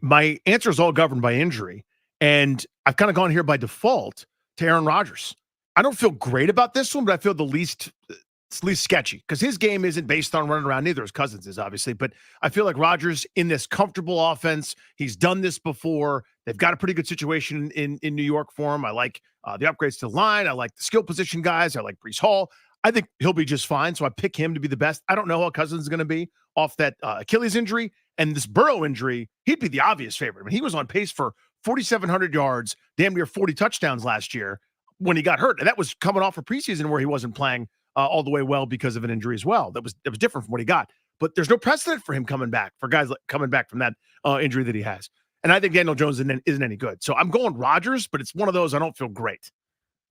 My answer is all governed by injury, and I've kind of gone here by default to Aaron Rodgers. I don't feel great about this one, but I feel it's least sketchy because his game isn't based on running around. Neither his Cousins is, obviously, but I feel like Rodgers in this comfortable offense, he's done this before. They've got a pretty good situation in New York for him. I like the upgrades to the line. I like the skill position guys. I like Breece Hall. I think he'll be just fine, so I pick him to be the best. I don't know how Cousins is going to be off that Achilles injury and this Burrow injury. He'd be the obvious favorite. I mean, he was on pace for 4,700 yards, damn near 40 touchdowns last year when he got hurt. And that was coming off a preseason where he wasn't playing all the way well because of an injury as well. That was different from what he got. But there's no precedent for him coming back, for guys coming back from that injury that he has. And I think Daniel Jones isn't any good. So I'm going Rodgers, but it's one of those I don't feel great.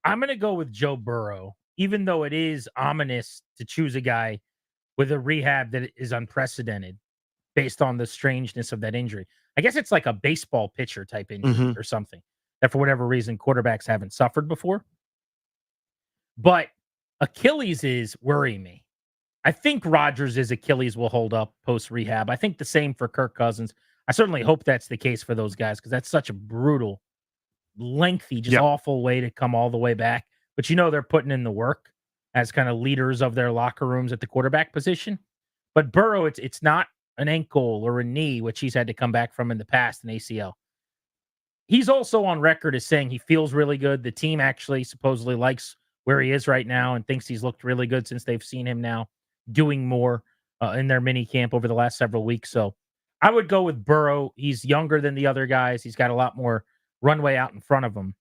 I'm going to go with Joe Burrow, even though it is ominous to choose a guy with a rehab that is unprecedented based on the strangeness of that injury. I guess it's like a baseball pitcher type injury or something that for whatever reason quarterbacks haven't suffered before. But Achilles is worrying me. I think Rodgers' Achilles will hold up post-rehab. I think the same for Kirk Cousins. I certainly hope that's the case for those guys because that's such a brutal, lengthy, just awful way to come all the way back. But they're putting in the work as kind of leaders of their locker rooms at the quarterback position. But Burrow, it's not an ankle or a knee, which he's had to come back from in the past, an ACL. He's also on record as saying he feels really good. The team actually supposedly likes where he is right now and thinks he's looked really good since they've seen him now doing more in their mini camp over the last several weeks. So I would go with Burrow. He's younger than the other guys. He's got a lot more runway out in front of him.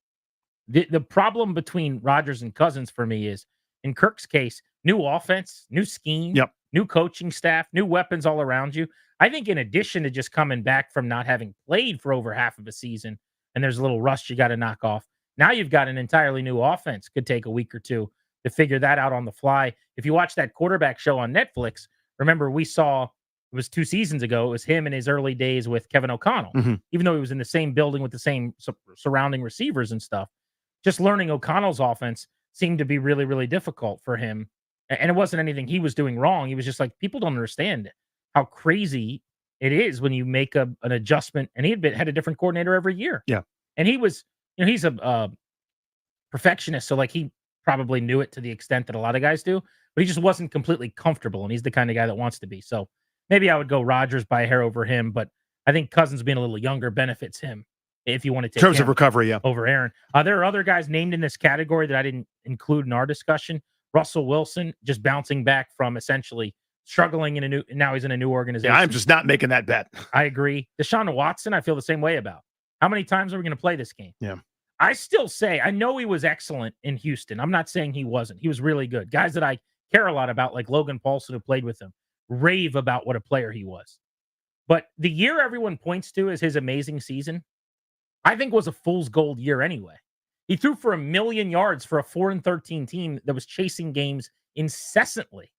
The problem between Rodgers and Cousins for me is, in Kirk's case, new offense, new scheme, new coaching staff, new weapons all around you. I think in addition to just coming back from not having played for over half of a season, and there's a little rust you got to knock off, now you've got an entirely new offense. Could take a week or two to figure that out on the fly. If you watch that quarterback show on Netflix, remember we saw, it was 2 seasons ago, it was him in his early days with Kevin O'Connell, even though he was in the same building with the same surrounding receivers and stuff. Just learning O'Connell's offense seemed to be really, really difficult for him. And it wasn't anything he was doing wrong. He was just like, people don't understand how crazy it is when you make an adjustment. And he had a different coordinator every year. Yeah. And he was, he's a perfectionist. So he probably knew it to the extent that a lot of guys do, but he just wasn't completely comfortable. And he's the kind of guy that wants to be. So maybe I would go Rodgers by a hair over him, but I think Cousins being a little younger benefits him if you want to take in terms of recovery, over Aaron. There are other guys named in this category that I didn't include in our discussion. Russell Wilson just bouncing back from essentially struggling now he's in a new organization. Yeah, I'm just not making that bet. I agree. Deshaun Watson, I feel the same way about. How many times are we going to play this game? Yeah. I still say, I know he was excellent in Houston. I'm not saying he wasn't. He was really good. Guys that I care a lot about, like Logan Paulson, who played with him, rave about what a player he was. But the year everyone points to as his amazing season, I think was a fool's gold year anyway. He threw for 1,000,000 yards for a 4-13 team that was chasing games incessantly.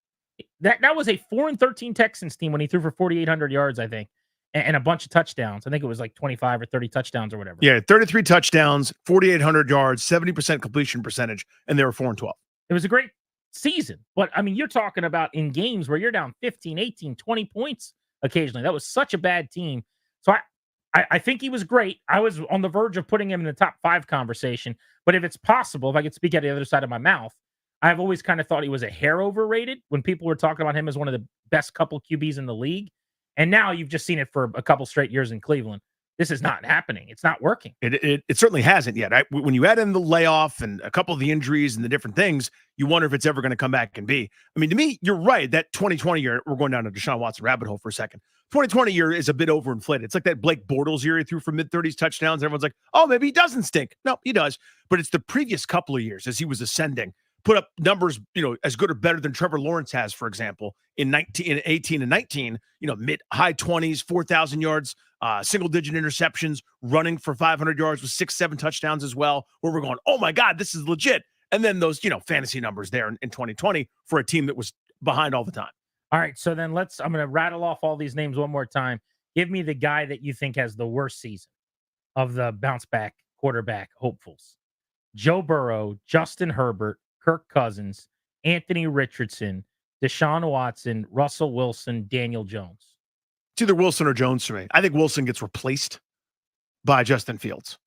That was a 4-13 Texans team when he threw for 4,800 yards, I think, and a bunch of touchdowns. I think it was like 25 or 30 touchdowns or whatever. Yeah, 33 touchdowns, 4,800 yards, 70% completion percentage, and they were 4-12. It was a great season. But, I mean, you're talking about in games where you're down 15, 18, 20 points occasionally. That was such a bad team. So I think he was great. I was on the verge of putting him in the top 5 conversation. But if it's possible, if I could speak out of the other side of my mouth, I've always kind of thought he was a hair overrated when people were talking about him as one of the best couple QBs in the league. And now you've just seen it for a couple straight years in Cleveland. This is not happening. It's not working. It certainly hasn't yet. When you add in the layoff and a couple of the injuries and the different things, you wonder if it's ever going to come back and be. I mean, to me, you're right. That 2020 year, we're going down to Deshaun Watson rabbit hole for a second. 2020 year is a bit overinflated. It's like that Blake Bortles year he threw for mid-30s touchdowns. Everyone's like, oh, maybe he doesn't stink. No, he does. But it's the previous couple of years as he was ascending, put up numbers, as good or better than Trevor Lawrence has, for example, in 18 and 19, high 20s, 4,000 yards, single-digit interceptions, running for 500 yards with 6-7 touchdowns as well, where we're going, oh, my God, this is legit. And then those, fantasy numbers there in 2020 for a team that was behind all the time. All right, so then I'm going to rattle off all these names one more time. Give me the guy that you think has the worst season of the bounce-back quarterback hopefuls. Joe Burrow, Justin Herbert, Kirk Cousins, Anthony Richardson, Deshaun Watson, Russell Wilson, Daniel Jones. It's either Wilson or Jones for me. I think Wilson gets replaced by Justin Fields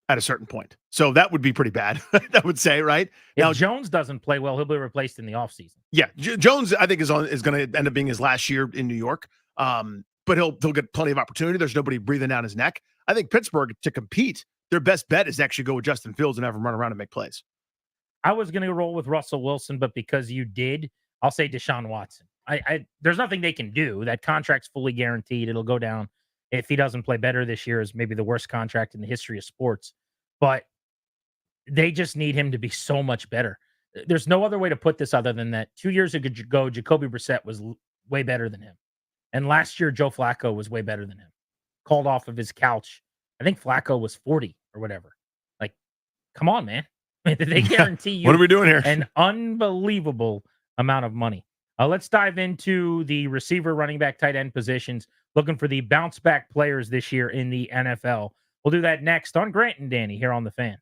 at a certain point. So that would be pretty bad, I would say, right? If now, Jones doesn't play well, he'll be replaced in the offseason. Yeah, Jones, I think, is going to end up being his last year in New York. But he'll get plenty of opportunity. There's nobody breathing down his neck. I think Pittsburgh, to compete, their best bet is to actually go with Justin Fields and have him run around and make plays. I was going to roll with Russell Wilson, but because you did, I'll say Deshaun Watson. There's nothing they can do. That contract's fully guaranteed. It'll go down if he doesn't play better this year as maybe the worst contract in the history of sports. But they just need him to be so much better. There's no other way to put this other than that 2 years ago, Jacoby Brissett was way better than him. And last year, Joe Flacco was way better than him. Called off of his couch. I think Flacco was 40 or whatever. Like, come on, man. They guarantee you what are we doing here? An unbelievable amount of money. Let's dive into the receiver, running back, tight end positions, looking for the bounce back players this year in the NFL. We'll do that next on Grant and Danny here on The Fan.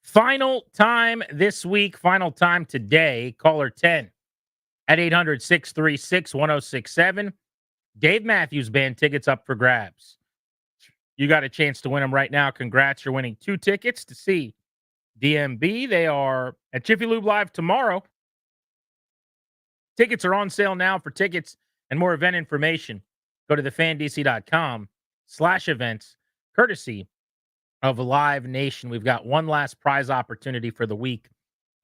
Final time this week, final time today. Caller 10 at 800-636-1067. Dave Matthews Band tickets up for grabs. You got a chance to win them right now. Congrats. You're winning 2 tickets to see DMB. They are at Jiffy Lube Live tomorrow. Tickets are on sale now. For tickets and more event information, go to thefandc.com/events, courtesy of Live Nation. We've got one last prize opportunity for the week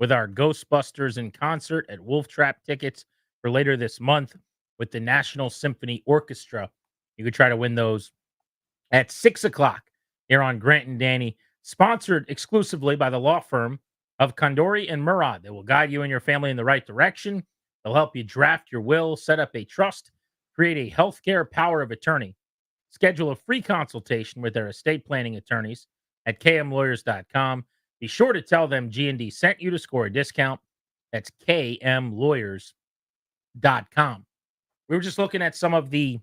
with our Ghostbusters in concert at Wolf Trap tickets for later this month with the National Symphony Orchestra. You could try to win those at 6 o'clock here on Grant and Danny, sponsored exclusively by the law firm of Kondori and Murad. They will guide you and your family in the right direction. They'll help you draft your will, set up a trust, create a healthcare power of attorney. Schedule a free consultation with their estate planning attorneys at kmlawyers.com. Be sure to tell them G&D sent you to score a discount. That's kmlawyers.com. We were just looking at some of the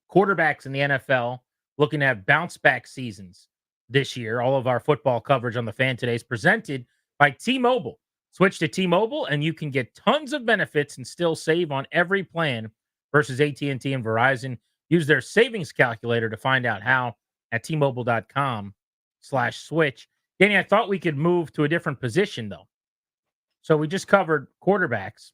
quarterbacks in the NFL, looking at bounce back seasons this year. All of our football coverage on the Fan today is presented by T-Mobile. Switch to T-Mobile and you can get tons of benefits and still save on every plan versus AT&T and Verizon. Use their savings calculator to find out how at T-Mobile.com/switch. Danny, I thought we could move to a different position, though. So we just covered quarterbacks.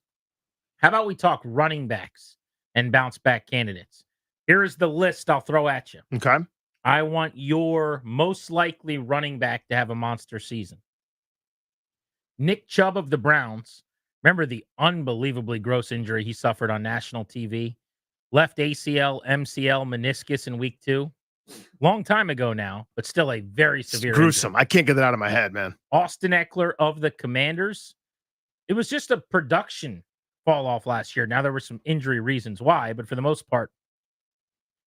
How about we talk running backs and bounce back candidates? Here is the list I'll throw at you. Okay. I want your most likely running back to have a monster season. Nick Chubb of the Browns. Remember the unbelievably gross injury he suffered on national TV? Left ACL, MCL, meniscus in week 2. Long time ago now, but still a very severe It's gruesome. injury. I can't get that out of my head, man. Austin Eckler of the Commanders. It was just a production fall off last year. Now, there were some injury reasons why, but for the most part,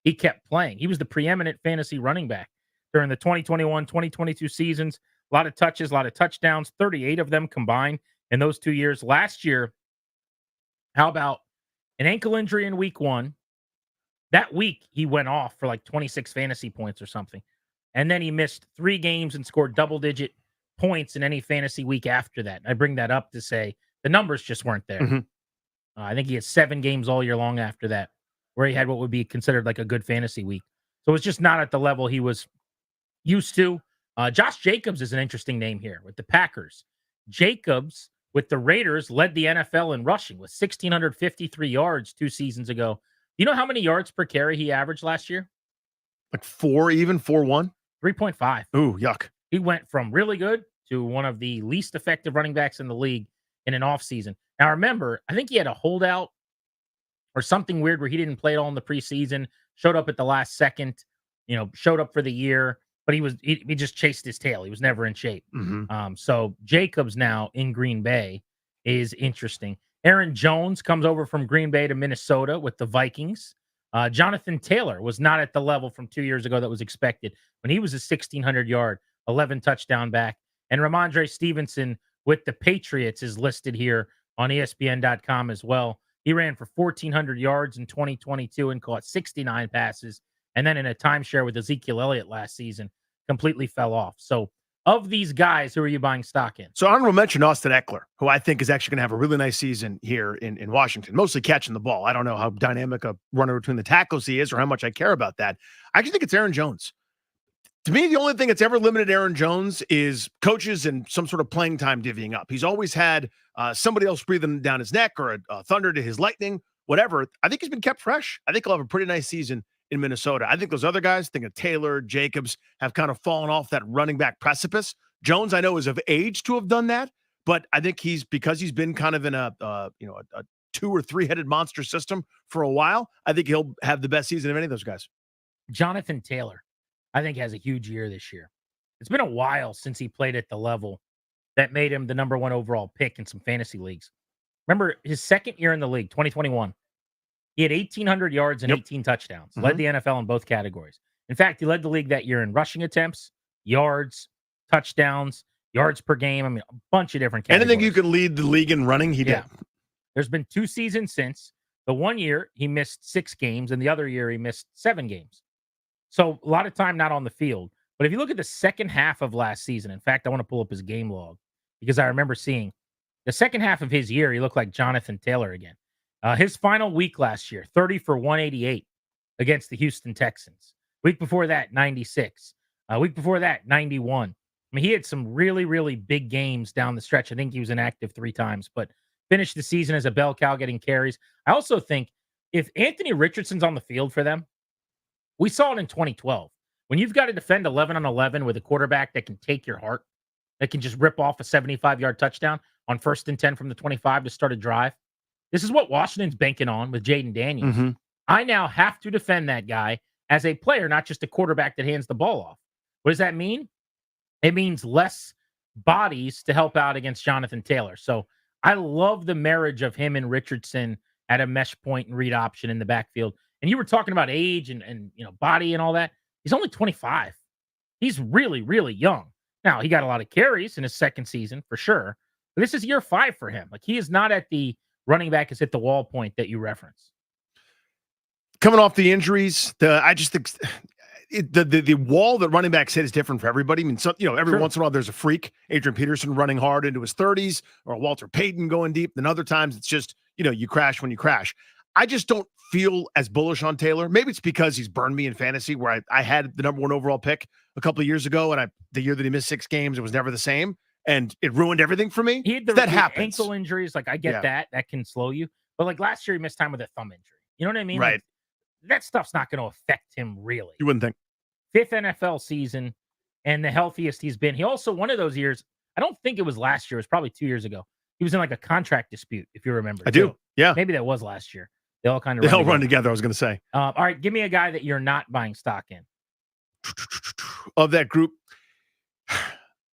he kept playing. He was the preeminent fantasy running back during the 2021-2022 seasons. A lot of touches, a lot of touchdowns, 38 of them combined in those 2 years. Last year, how about an ankle injury in week 1? That week, he went off for like 26 fantasy points or something. And then he missed 3 games and scored double-digit points in any fantasy week after that. I bring that up to say the numbers just weren't there. Mm-hmm. I think he had 7 games all year long after that, where he had what would be considered like a good fantasy week. So it's just not at the level he was used to. Josh Jacobs is an interesting name here with the Packers. Jacobs, with the Raiders, led the NFL in rushing with 1,653 yards 2 seasons ago. You know how many yards per carry he averaged last year? Like 4 even? 4-1? 3.5. Ooh, yuck. He went from really good to one of the least effective running backs in the league in an offseason. Now, remember, I think he had a holdout or something weird where he didn't play at all in the preseason, showed up at the last second, showed up for the year, but he just chased his tail. He was never in shape. Mm-hmm. So Jacobs now in Green Bay is interesting. Aaron Jones comes over from Green Bay to Minnesota with the Vikings. Jonathan Taylor was not at the level from 2 years ago that was expected when he was a 1,600-yard, 11 touchdown back. And Ramondre Stevenson with the Patriots is listed here on ESPN.com as well. He ran for 1,400 yards in 2022 and caught 69 passes. And then in a timeshare with Ezekiel Elliott last season, completely fell off. So of these guys, who are you buying stock in? So honorable mention Austin Eckler, who I think is actually going to have a really nice season here in Washington, mostly catching the ball. I don't know how dynamic a runner between the tackles he is or how much I care about that. I actually think it's Aaron Jones. To me, the only thing that's ever limited Aaron Jones is coaches and some sort of playing time divvying up. He's always had somebody else breathing down his neck or a thunder to his lightning, whatever. I think he's been kept fresh. I think he'll have a pretty nice season in Minnesota. I think those other guys, think of Taylor, Jacobs, have kind of fallen off that running back precipice. Jones, I know, is of age to have done that, but I think because he's been kind of in a 2 or 3 headed monster system for a while. I think he'll have the best season of any of those guys. Jonathan Taylor, I think, has a huge year this year. It's been a while since he played at the level that made him the number 1 overall pick in some fantasy leagues. Remember his second year in the league, 2021. He had 1,800 yards and 18 touchdowns. Led the NFL in both categories. In fact, he led the league that year in rushing attempts, yards, touchdowns, yards per game. I mean, a bunch of different categories. Anything you can lead the league in running, he did. There's been 2 seasons since. The one year, he missed 6 games, and the other year, he missed 7 games. So a lot of time not on the field. But if you look at the second half of last season, in fact, I want to pull up his game log because I remember seeing the second half of his year, he looked like Jonathan Taylor again. His final week last year, 30 for 188 against the Houston Texans. Week before that, 96. Week before that, 91. I mean, he had some really, really big games down the stretch. I think he was inactive 3 times, but finished the season as a bell cow getting carries. I also think if Anthony Richardson's on the field for them, we saw it in 2012. When you've got to defend 11 on 11 with a quarterback that can take your heart, that can just rip off a 75-yard touchdown on 1st and 10 from the 25 to start a drive. This is what Washington's banking on with Jaden Daniels. Mm-hmm. I now have to defend that guy as a player, not just a quarterback that hands the ball off. What does that mean? It means less bodies to help out against Jonathan Taylor. So I love the marriage of him and Richardson at a mesh point and read option in the backfield. And you were talking about age and body and all that. He's only 25. He's really, really young. Now, he got a lot of carries in his second season for sure. But this is year 5 for him. Like, he is not at the running back has hit the wall point that you reference. Coming off the injuries, I just think the wall that running backs hit is different for everybody. I mean, every once in a while there's a freak, Adrian Peterson running hard into his 30s, or Walter Payton going deep. Then other times it's just, you crash when you crash. I just don't feel as bullish on Taylor. Maybe it's because he's burned me in fantasy, where I had the number 1 overall pick a couple of years ago, and the year that he missed 6 games, it was never the same, and it ruined everything for me. He had that happens. Ankle injuries. Like, I get that can slow you. But like last year, he missed time with a thumb injury. You know what I mean? Right. Like, that stuff's not going to affect him really. You wouldn't think. 5th NFL season and the healthiest he's been. He also, one of those years, I don't think it was last year. It was probably 2 years ago. He was in like a contract dispute, if you remember. I do. Yeah. Maybe that was last year. They all kind of run together, I was going to say. All right, give me a guy that you're not buying stock in. Of that group,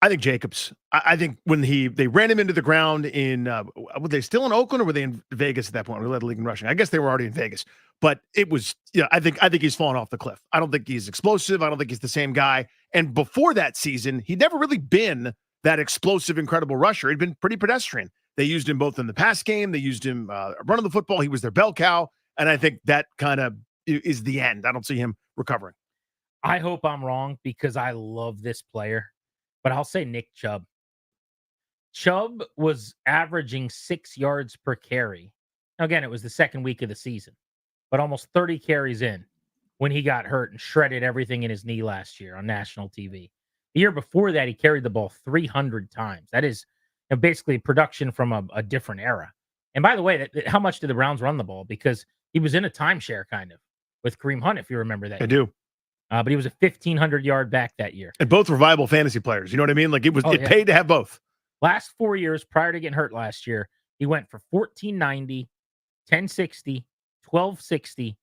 I think Jacobs. I think when they ran him into the ground in, were they still in Oakland or were they in Vegas at that point? We led the league in rushing. I guess they were already in Vegas, but it was, I think he's fallen off the cliff. I don't think he's explosive. I don't think he's the same guy. And before that season, he'd never really been that explosive, incredible rusher. He'd been pretty pedestrian. They used him both in the pass game. They used him running the football. He was their bell cow. And I think that kind of is the end. I don't see him recovering. I hope I'm wrong because I love this player, but I'll say Nick Chubb. Chubb was averaging 6 yards per carry. Now, again, it was the second week of the season, but almost 30 carries in when he got hurt and shredded everything in his knee last year on national TV. The year before that, he carried the ball 300 times. That is basically production from a different era. And by the way, how much did the Browns run the ball? Because he was in a timeshare kind of with Kareem Hunt, if you remember that. I do. But he was a 1,500-yard back that year. And both were viable fantasy players. You know what I mean? Like, it paid to have both. Last 4 years prior to getting hurt last year, he went for 1,490, 1,060, 1,260,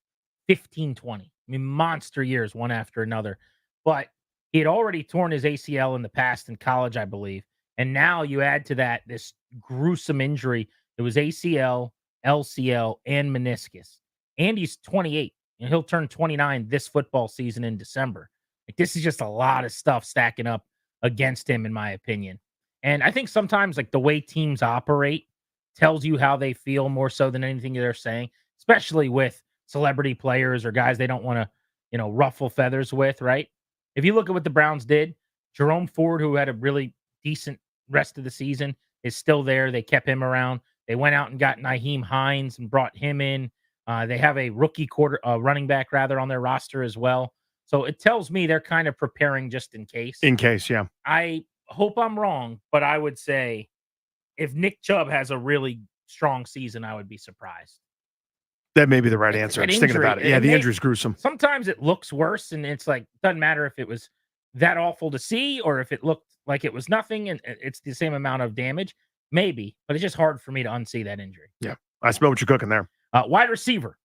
1,520. I mean, monster years, one after another. But he had already torn his ACL in the past in college, I believe. And now you add to that this gruesome injury. It was ACL, LCL, and meniscus. And he's 28. And he'll turn 29 this football season in December. Like, this is just a lot of stuff stacking up against him, in my opinion. And I think sometimes, like, the way teams operate tells you how they feel more so than anything they're saying, especially with celebrity players or guys they don't want to, ruffle feathers with, right? If you look at what the Browns did, Jerome Ford, who had a really decent rest of the season, is still there. They kept him around. They went out and got Nyheim Hines and brought him in. They have a rookie running back on their roster as well. So it tells me they're kind of preparing just in case. In case, yeah. I hope I'm wrong, but I would say if Nick Chubb has a really strong season, I would be surprised. That may be the right answer. I'm just thinking about it. Yeah, the injury's gruesome. Sometimes it looks worse, and it's like, doesn't matter if it was that awful to see or if it looked like it was nothing and it's the same amount of damage. Maybe, but it's just hard for me to unsee that injury. Yeah, I smell what you're cooking there. Wide receiver,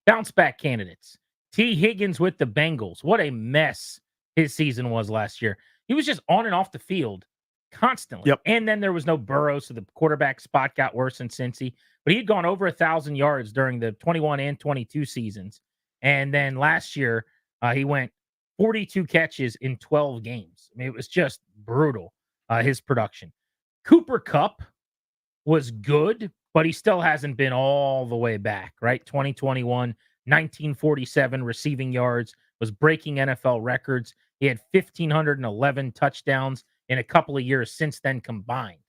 bounce back candidates. T. Higgins with the Bengals. What a mess his season was last year. He was just on and off the field constantly. Yep. And then there was no Burrow, so the quarterback spot got worse in Cincy. But he'd gone over 1,000 yards during the 21 and 22 seasons. And then last year, he went 42 catches in 12 games. I mean, it was just brutal, his production. Cooper Kupp was good, but he still hasn't been all the way back, right? 2021, 1947 receiving yards, was breaking NFL records. He had 1,511 touchdowns in a couple of years since then combined.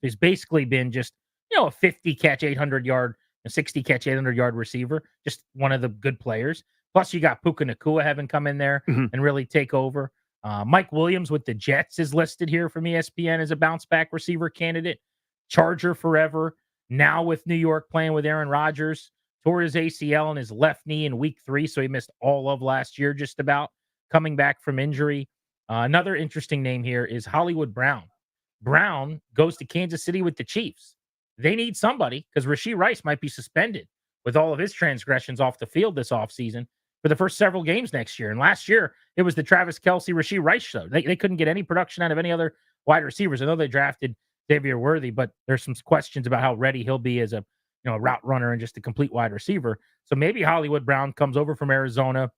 He's basically been just, a 50 catch, 800 yard, a 60 catch, 800 yard receiver, just one of the good players. Plus, you got Puka Nacua having come in there and really take over. Mike Williams with the Jets is listed here from ESPN as a bounce back receiver candidate. Charger forever. Now with New York playing with Aaron Rodgers. Tore his ACL in his left knee in week 3, so he missed all of last year just about, coming back from injury. Another interesting name here is Hollywood Brown. Brown goes to Kansas City with the Chiefs. They need somebody because Rashee Rice might be suspended with all of his transgressions off the field this offseason for the first several games next year. And last year, it was the Travis Kelce, Rashee Rice show. They couldn't get any production out of any other wide receivers. I know they drafted Xavier Worthy, but there's some questions about how ready he'll be as a route runner and just a complete wide receiver. So maybe Hollywood Brown comes over from Arizona,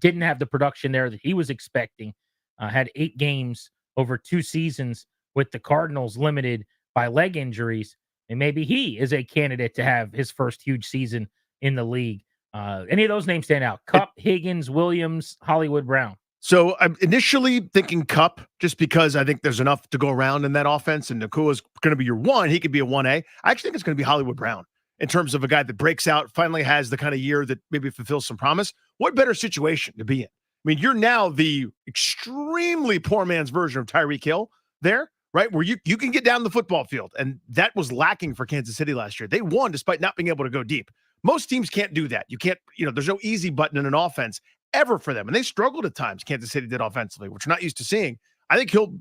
didn't have the production there that he was expecting, had 8 games over 2 seasons with the Cardinals limited by leg injuries. And maybe he is a candidate to have his first huge season in the league. Any of those names stand out? Kupp, Higgins, Williams, Hollywood Brown. So I'm initially thinking Kupp, just because I think there's enough to go around in that offense, and Nakua's going to be your 1. He could be a 1A. I actually think it's going to be Hollywood Brown in terms of a guy that breaks out, finally has the kind of year that maybe fulfills some promise. What better situation to be in? I mean, you're now the extremely poor man's version of Tyreek Hill there, right? Where you can get down the football field. And that was lacking for Kansas City last year. They won despite not being able to go deep. Most teams can't do that. You can't, there's no easy button in an offense ever for them. And they struggled at times, Kansas City did offensively, which we're not used to seeing. I think he'll,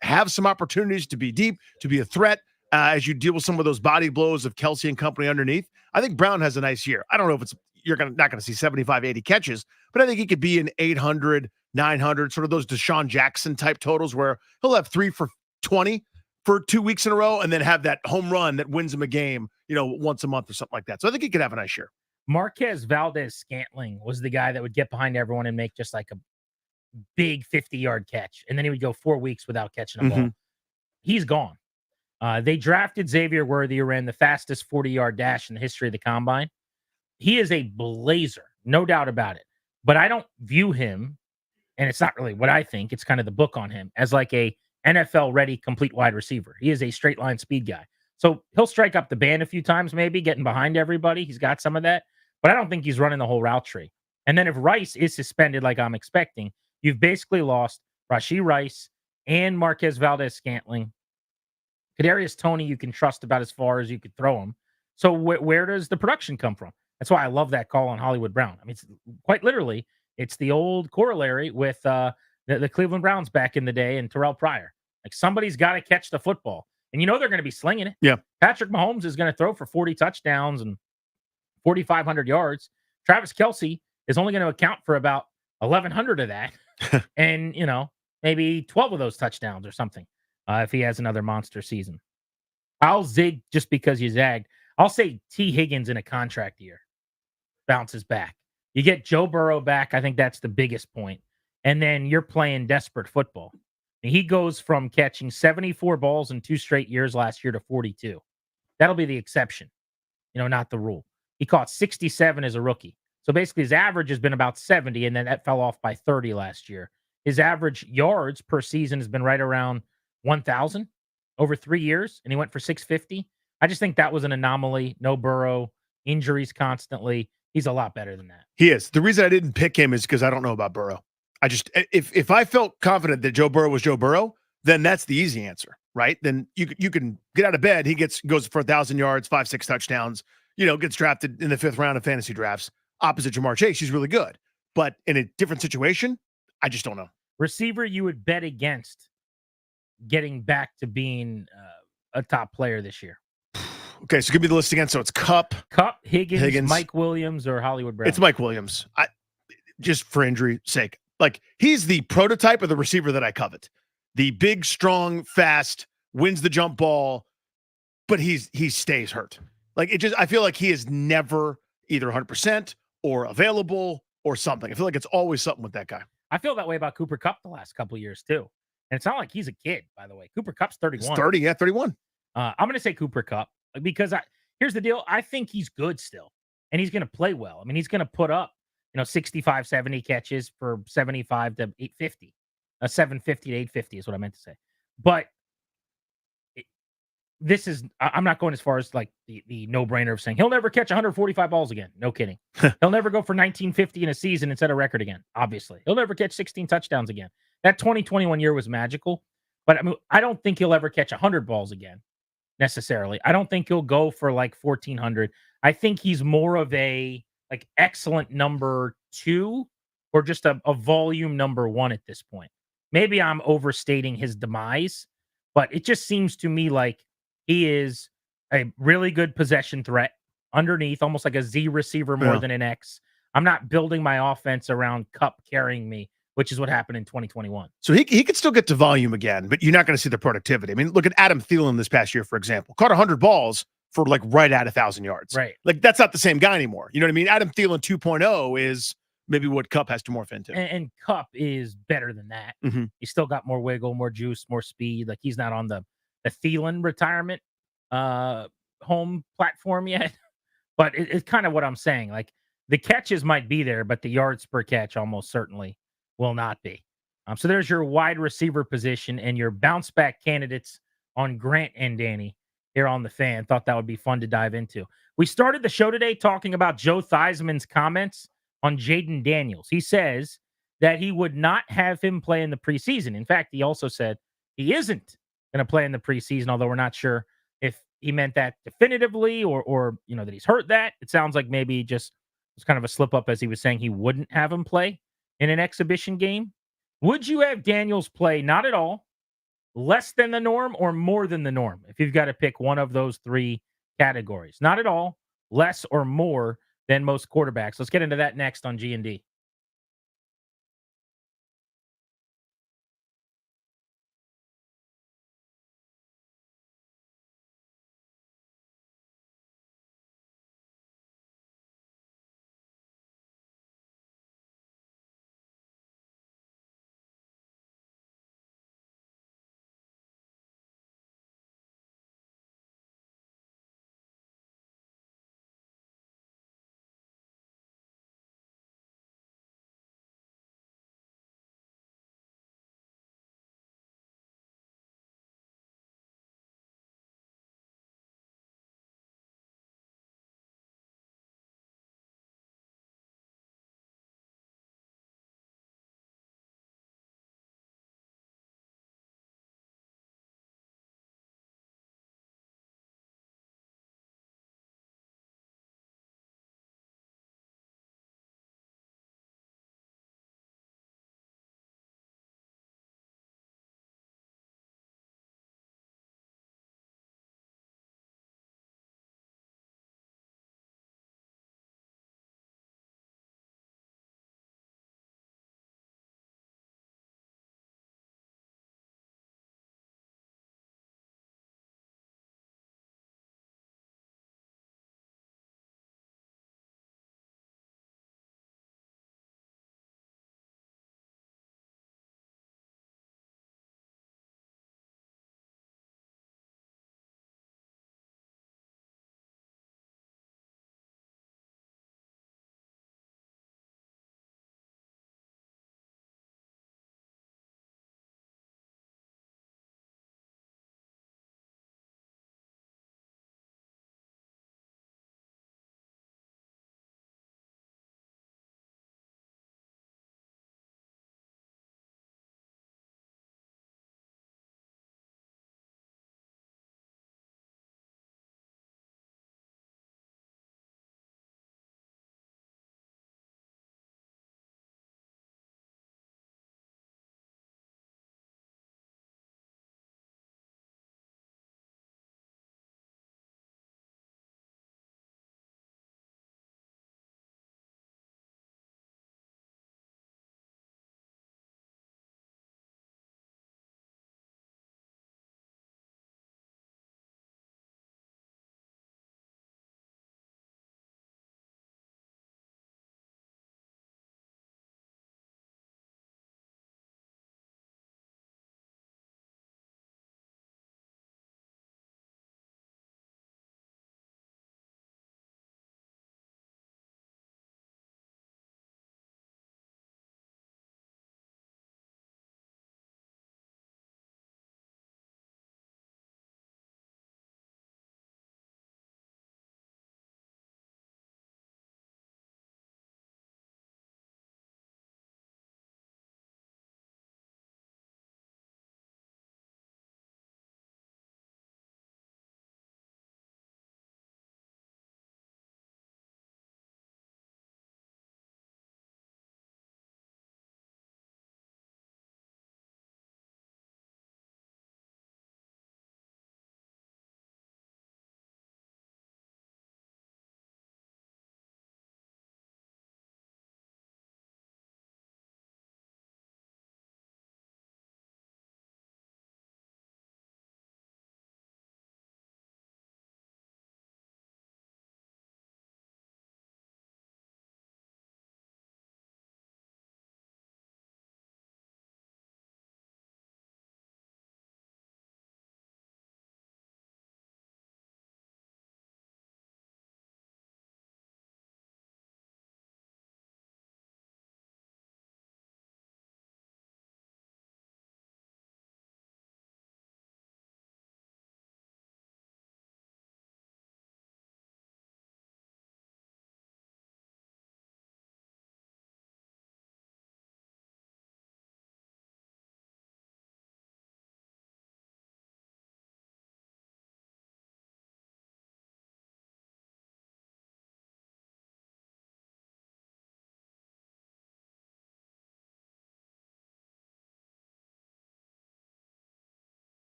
have some opportunities to be deep, to be a threat as you deal with some of those body blows of Kelce and company underneath. I think Brown has a nice year. I don't know if you're not going to see 75, 80 catches, but I think he could be in 800, 900, sort of those Deshaun Jackson type totals where he'll have 3 for 20 for 2 weeks in a row and then have that home run that wins him a game, once a month or something like that. So I think he could have a nice year. Marquez Valdez-Scantling was the guy that would get behind everyone and make just like a big 50-yard catch. And then he would go 4 weeks without catching a ball. He's gone. They drafted Xavier Worthy, who ran the fastest 40-yard dash in the history of the combine. He is a blazer, no doubt about it. But I don't view him, and it's not really what I think, it's kind of the book on him, as like a NFL-ready complete wide receiver. He is a straight-line speed guy. So he'll strike up the band a few times maybe, getting behind everybody. He's got some of that. But I don't think he's running the whole route tree. And then if Rice is suspended like I'm expecting, you've basically lost Rashee Rice and Marquez Valdez-Scantling. Kadarius Toney you can trust about as far as you could throw him. So where does the production come from? That's why I love that call on Hollywood Brown. I mean, it's quite literally, it's the old corollary with the Cleveland Browns back in the day and Terrell Pryor. Like, somebody's got to catch the football. And they're going to be slinging it. Yeah. Patrick Mahomes is going to throw for 40 touchdowns and 4,500 yards. Travis Kelce is only going to account for about 1,100 of that. And, maybe 12 of those touchdowns or something if he has another monster season. I'll zig just because you zagged. I'll say T. Higgins in a contract year bounces back. You get Joe Burrow back. I think that's the biggest point. And then you're playing desperate football. He goes from catching 74 balls in 2 straight years last year to 42. That'll be the exception, not the rule. He caught 67 as a rookie. So basically his average has been about 70, and then that fell off by 30 last year. His average yards per season has been right around 1,000 over 3 years, and he went for 650. I just think that was an anomaly. No Burrow, injuries constantly. He's a lot better than that. He is. The reason I didn't pick him is because I don't know about Burrow. If I felt confident that Joe Burrow was Joe Burrow, then that's the easy answer, right? Then you can get out of bed. He goes for 1,000 yards, 5-6 touchdowns, gets drafted in the 5th round of fantasy drafts. Opposite Jamar Chase, he's really good. But in a different situation, I just don't know. Receiver you would bet against getting back to being a top player this year. Okay, so give me the list again. So it's Kupp, Higgins, Mike Williams, or Hollywood Brown. It's Mike Williams. Just for injury sake. Like, he's the prototype of the receiver that I covet. The big, strong, fast, wins the jump ball, but he stays hurt. Like, I feel like he is never either 100% or available or something. I feel like it's always something with that guy. I feel that way about Cooper Kupp the last couple of years too. And it's not like he's a kid, by the way. Cooper Kupp's 31. He's 30, yeah, 31. I'm going to say Cooper Kupp because here's the deal. I think he's good still, and he's going to play well. I mean, he's going to put up 65, 70 catches for 75 to 850. A 750 to 850 is what I meant to say. But I'm not going as far as like the no-brainer of saying he'll never catch 145 balls again. No kidding. He'll never go for 1950 in a season and set a record again, obviously. He'll never catch 16 touchdowns again. That 2021 year was magical, but I mean, I don't think he'll ever catch 100 balls again necessarily. I don't think he'll go for like 1400. I think he's more of a like excellent number 2 or just a volume number 1 at this point. Maybe I'm overstating his demise, but it just seems to me like he is a really good possession threat underneath, almost like a Z receiver more than an X. I'm not building my offense around Kupp carrying me, which is what happened in 2021. So he could still get to volume again, but you're not going to see the productivity. I mean, look at Adam Thielen this past year, for example. Caught 100 balls for like right at 1,000 yards. Right. Like that's not the same guy anymore. You know what I mean? Adam Thielen 2.0 is maybe what Kupp has to morph into. And Kupp is better than that. Mm-hmm. He's still got more wiggle, more juice, more speed. Like he's not on the Thielen retirement home platform yet. But it's kind of what I'm saying. Like the catches might be there, but the yards per catch almost certainly will not be. So there's your wide receiver position and your bounce back candidates on Grant and Danny here on the Fan. Thought that would be fun to dive into. We started the show today talking about Joe Theismann's comments on Jaden Daniels. He says that he would not have him play in the preseason. In fact, he also said he isn't going to play in the preseason, although we're not sure if he meant that definitively or that he's hurt that. It sounds like maybe just was kind of a slip up as he was saying he wouldn't have him play in an exhibition game. Would you have Daniels play not at all, less than the norm, or more than the norm? If you've got to pick one of those 3 categories, not at all, less or more than most quarterbacks. Let's get into that next on G&D.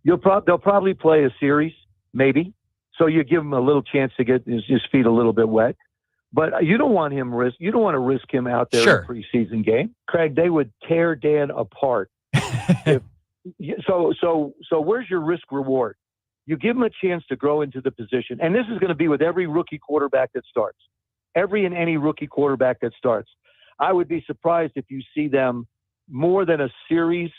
They'll probably play a series, maybe. So you give him a little chance to get his feet a little bit wet. But you don't want him You don't want to risk him out there in a preseason game. Craig, they would tear Dan apart. So where's your risk reward? You give him a chance to grow into the position. And this is going to be with every rookie quarterback that starts. Every and any rookie quarterback that starts. I would be surprised if you see them more than a series,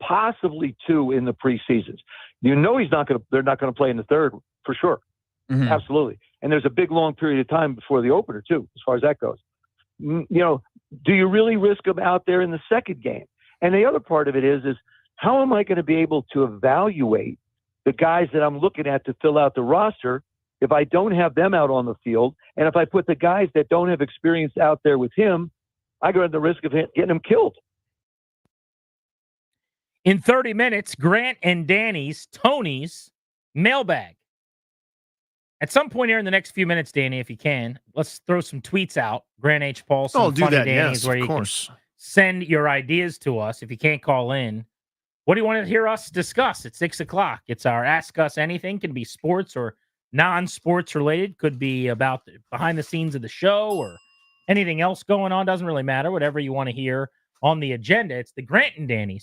possibly 2 in the preseasons. They're not going to play in the third for sure. Mm-hmm. Absolutely. And there's a big, long period of time before the opener too, as far as that goes. Do you really risk them out there in the second game? And the other part of it is how am I going to be able to evaluate the guys that I'm looking at to fill out the roster if I don't have them out on the field? And if I put the guys that don't have experience out there with him, I go at the risk of getting them killed. In 30 minutes, Grant and Tony's mailbag. At some point here in the next few minutes, Danny, if you can, let's throw some tweets out. Grant H. Paulson, do Funny that. Danny's, Yes, where of you course. can send your ideas to us if you can't call in. What do you want to hear us discuss at 6 o'clock? It's our Ask Us Anything. Can be sports or non-sports related. Could be about behind the scenes of the show or anything else going on. Doesn't really matter. Whatever you want to hear on the agenda. It's the Grant and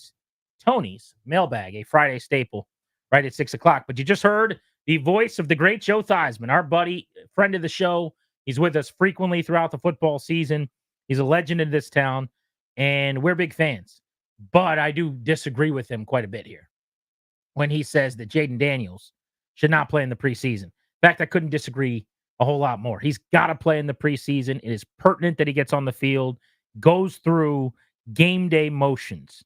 Tony's mailbag, a Friday staple right at 6 o'clock. But you just heard the voice of the great Joe Theismann, our buddy, friend of the show. He's with us frequently throughout the football season. He's a legend in this town, and we're big fans. But I do disagree with him quite a bit here when he says that Jaden Daniels should not play in the preseason. In fact, I couldn't disagree a whole lot more. He's got to play in the preseason. It is pertinent that he gets on the field, goes through game day motions,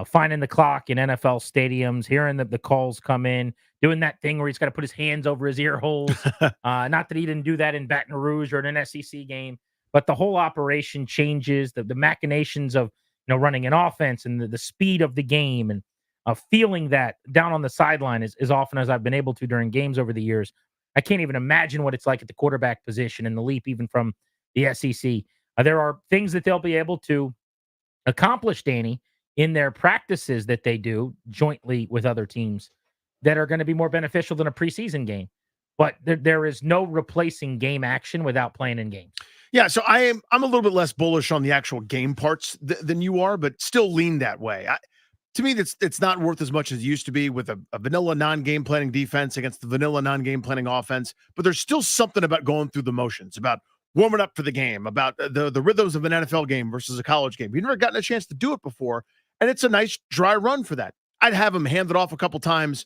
finding the clock in NFL stadiums, hearing the calls come in, doing that thing where he's got to put his hands over his ear holes. Not that he didn't do that in Baton Rouge or in an SEC game, but the whole operation changes, the machinations of running an offense and the speed of the game, and feeling that down on the sideline as often as I've been able to during games over the years. I can't even imagine what it's like at the quarterback position and the leap even from the SEC. There are things that they'll be able to accomplish, Danny, in their practices that they do jointly with other teams that are going to be more beneficial than a preseason game. But there is no replacing game action without playing in games. Yeah, so I'm a little bit less bullish on the actual game parts than you are, but still lean that way. To me, it's not worth as much as it used to be with a vanilla non-game planning defense against the vanilla non-game planning offense. But there's still something about going through the motions, about warming up for the game, about the rhythms of an NFL game versus a college game. You've never gotten a chance to do it before, and it's a nice dry run for that. I'd have him hand it off a couple times,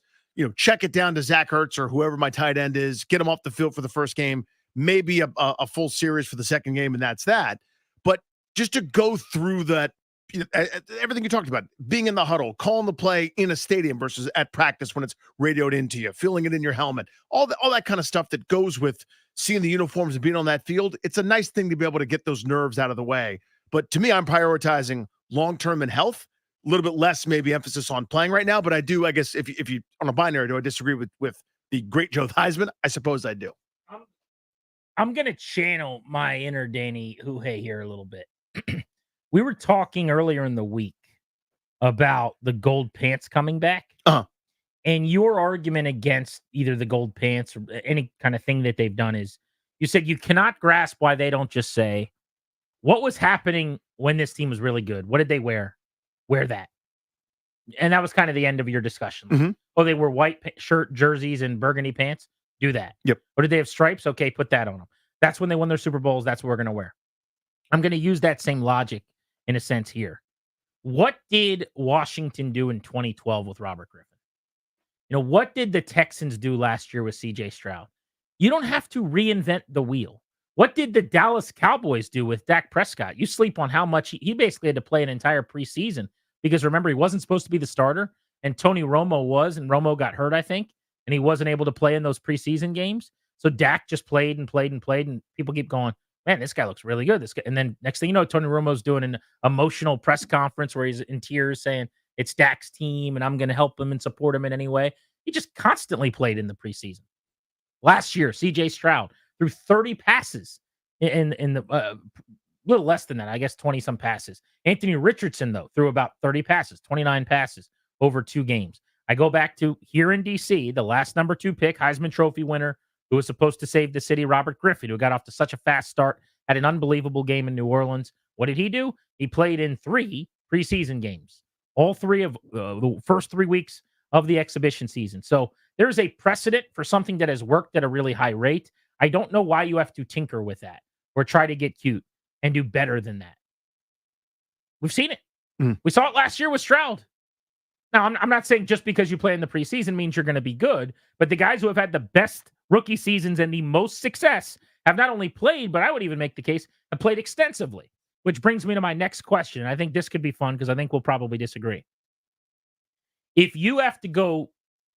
check it down to Zach Ertz or whoever my tight end is, get him off the field for the first game, maybe a full series for the second game, and that's that. But just to go through that, everything you talked about, being in the huddle, calling the play in a stadium versus at practice when it's radioed into you, feeling it in your helmet, all that kind of stuff that goes with seeing the uniforms and being on that field. It's a nice thing to be able to get those nerves out of the way. But to me, I'm prioritizing long-term and health, a little bit less maybe emphasis on playing right now. But I do, I guess, if you on a binary, do I disagree with the great Joe Theismann? I suppose I do. I'm going to channel my inner Danny Huhay here a little bit. We were talking earlier in the week about the gold pants coming back. And your argument against either the gold pants or any kind of thing that they've done is you said you cannot grasp why they don't just say, what was happening when this team was really good? What did they wear? Wear that. And that was kind of the end of your discussion. Mm-hmm. Oh, they were white shirt, jerseys, and burgundy pants. Do that. Yep. Or did they have stripes? Okay, put that on them. That's when they won their Super Bowls. That's what we're going to wear. I'm going to use that same logic in a sense here. What did Washington do in 2012 with Robert Griffin? What did the Texans do last year with CJ Stroud? You don't have to reinvent the wheel. What did the Dallas Cowboys do with Dak Prescott? You sleep on how much he basically had to play an entire preseason because remember, he wasn't supposed to be the starter and Tony Romo was, and Romo got hurt, I think, and he wasn't able to play in those preseason games. So Dak just played and played and played, and people keep going, man, this guy looks really good. This guy, and then next thing you know, Tony Romo's doing an emotional press conference where he's in tears saying it's Dak's team and I'm going to help him and support him in any way. He just constantly played in the preseason. Last year, CJ Stroud threw 30 passes in the little less than that, I guess 20 some passes. Anthony Richardson though threw about 30 passes, 29 passes over 2 games. I go back to here in D.C., the last number 2 pick, Heisman Trophy winner, who was supposed to save the city, Robert Griffin, who got off to such a fast start, had an unbelievable game in New Orleans. What did he do? He played in 3 preseason games, all 3 of the first 3 weeks of the exhibition season. So there's a precedent for something that has worked at a really high rate. I don't know why you have to tinker with that or try to get cute and do better than that. We've seen it. We saw it last year with Stroud. Now, I'm not saying just because you play in the preseason means you're going to be good, but the guys who have had the best rookie seasons and the most success have not only played, but I would even make the case, have played extensively, which brings me to my next question. I think this could be fun because I think we'll probably disagree. If you have to go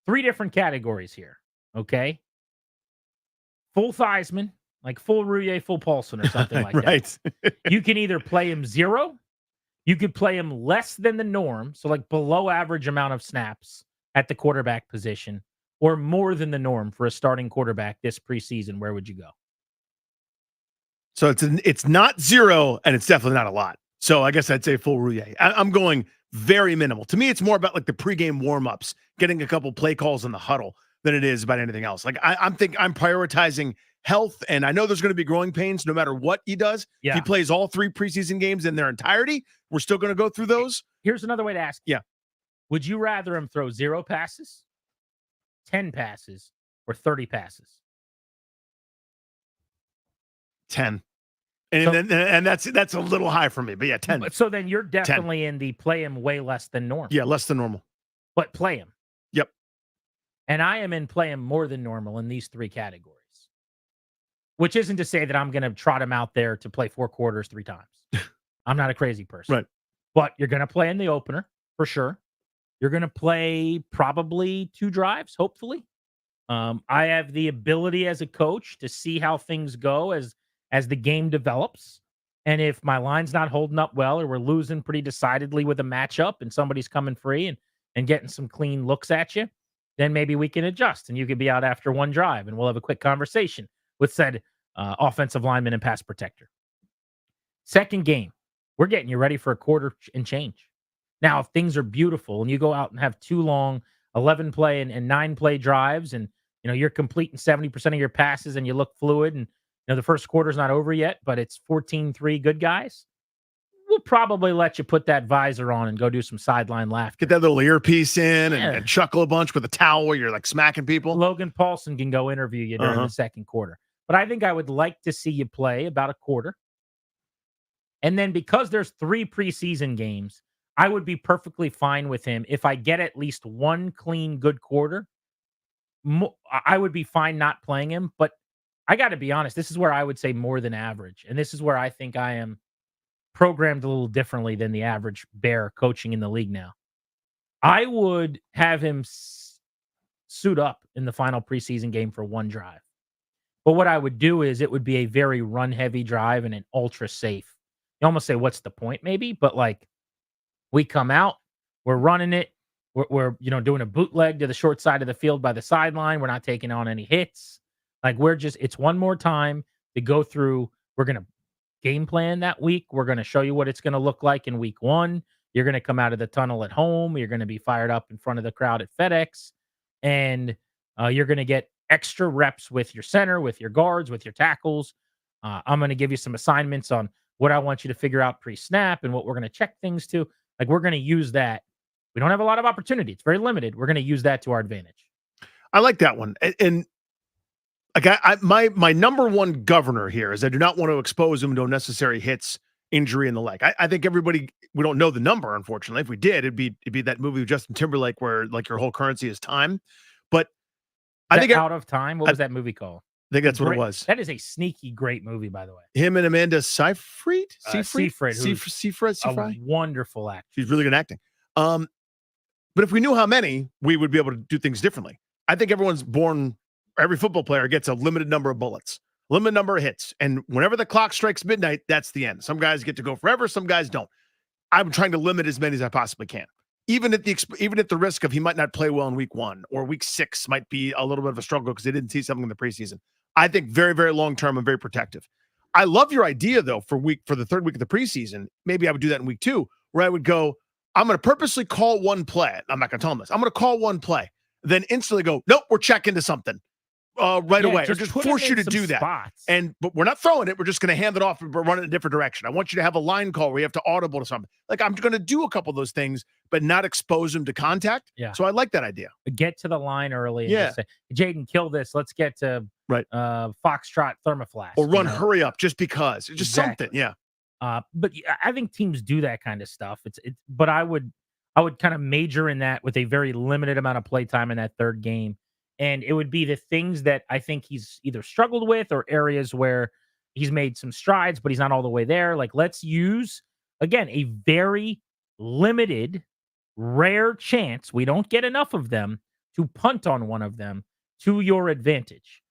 3 different categories here, okay? Full Theismann, like full Rouillet, full Paulson or something like right. that. You can either play him 0, you could play him less than the norm, so like below average amount of snaps at the quarterback position, or more than the norm for a starting quarterback this preseason. Where would you go? So it's not 0, and it's definitely not a lot. So I guess I'd say full Rouillet. I'm going very minimal. To me, it's more about like the pregame warm-ups, getting a couple play calls in the huddle than it is about anything else. Like I'm prioritizing health, and I know there's going to be growing pains no matter what he does. Yeah. If he plays all 3 preseason games in their entirety, we're still going to go through those. Here's another way to ask. Yeah. Would you rather him throw 0 passes, 10 passes, or 30 passes? 10. And that's a little high for me, but yeah, 10. So then you're definitely in the play him way less than normal. Yeah, less than normal. But play him. Yep. And I am in play him more than normal in these 3 categories. Which isn't to say that I'm going to trot him out there to play 4 quarters 3 times. I'm not a crazy person. Right. But you're going to play in the opener, for sure. You're going to play probably 2 drives, hopefully. I have the ability as a coach to see how things go as the game develops. And if my line's not holding up well, or we're losing pretty decidedly with a matchup and somebody's coming free and getting some clean looks at you, then maybe we can adjust and you could be out after 1 drive and we'll have a quick conversation with said offensive lineman and pass protector. Second game, we're getting you ready for a quarter and change. Now, if things are beautiful and you go out and have 2 long 11 play and 9 play drives, and you're completing 70% of your passes and you look fluid, and the first quarter's not over yet, but it's 14-3 good guys, we'll probably let you put that visor on and go do some sideline laughter. Get that little earpiece in and chuckle a bunch with a towel where you're like smacking people. Logan Paulson can go interview you during the second quarter. But I think I would like to see you play about a quarter. And then because there's 3 preseason games, I would be perfectly fine with him if I get at least 1 clean good quarter. I would be fine not playing him. But I got to be honest, this is where I would say more than average. And this is where I think I am programmed a little differently than the average Bear coaching in the league now. I would have him suit up in the final preseason game for 1 drive. But what I would do is it would be a very run-heavy drive and an ultra safe. You almost say, what's the point, maybe? But like, we come out, we're running it, we're doing a bootleg to the short side of the field by the sideline. We're not taking on any hits. Like, it's one more time to go through. We're going to game plan that week. We're going to show you what it's going to look like in week 1. You're going to come out of the tunnel at home. You're going to be fired up in front of the crowd at FedEx. And you're going to get extra reps with your center, with your guards, with your tackles. I'm going to give you some assignments on what I want you to figure out pre-snap and what we're going to check things to. Like, we're going to use that. We don't have a lot of opportunity. It's very limited. We're going to use that to our advantage. I like that one. And like my number one governor here is I do not want to expose him to unnecessary hits, injury in the leg. I think we don't know the number, unfortunately. If we did, it'd be that movie with Justin Timberlake where like your whole currency is time. But I think Out of Time. What was that movie called? I think that's what it was. That is a sneaky great movie, by the way. Him and Amanda Seyfried. Seyfried. A wonderful actor. She's really good at acting. But if we knew how many, we would be able to do things differently. I think every football player gets a limited number of bullets, limited number of hits. And whenever the clock strikes midnight, that's the end. Some guys get to go forever. Some guys don't. I'm trying to limit as many as I possibly can. Even at the risk of he might not play well in week 1 or week 6 might be a little bit of a struggle because they didn't see something in the preseason. I think very, very long-term and very protective. I love your idea though for the third week of the preseason. Maybe I would do that in week 2 where I would go, I'm going to purposely call one play. I'm not going to tell them this. I'm going to call one play, then instantly go, nope, we're checking to something right away. Or just force you to do that. But we're not throwing it. We're just going to hand it off and run it in a different direction. I want you to have a line call where you have to audible to something. Like, I'm going to do a couple of those things, but not expose them to contact. Yeah. So I like that idea. Get to the line early and just say, Jaden, kill this. Let's get to Foxtrot Thermoflask. Or run hurry up just because. It's just something. Yeah. But I think teams do that kind of stuff. But I would kind of major in that with a very limited amount of play time in that third game. And it would be the things that I think he's either struggled with or areas where he's made some strides, but he's not all the way there. Like, let's use, again, a very limited, rare chance. We don't get enough of them to punt on one of them to your advantage.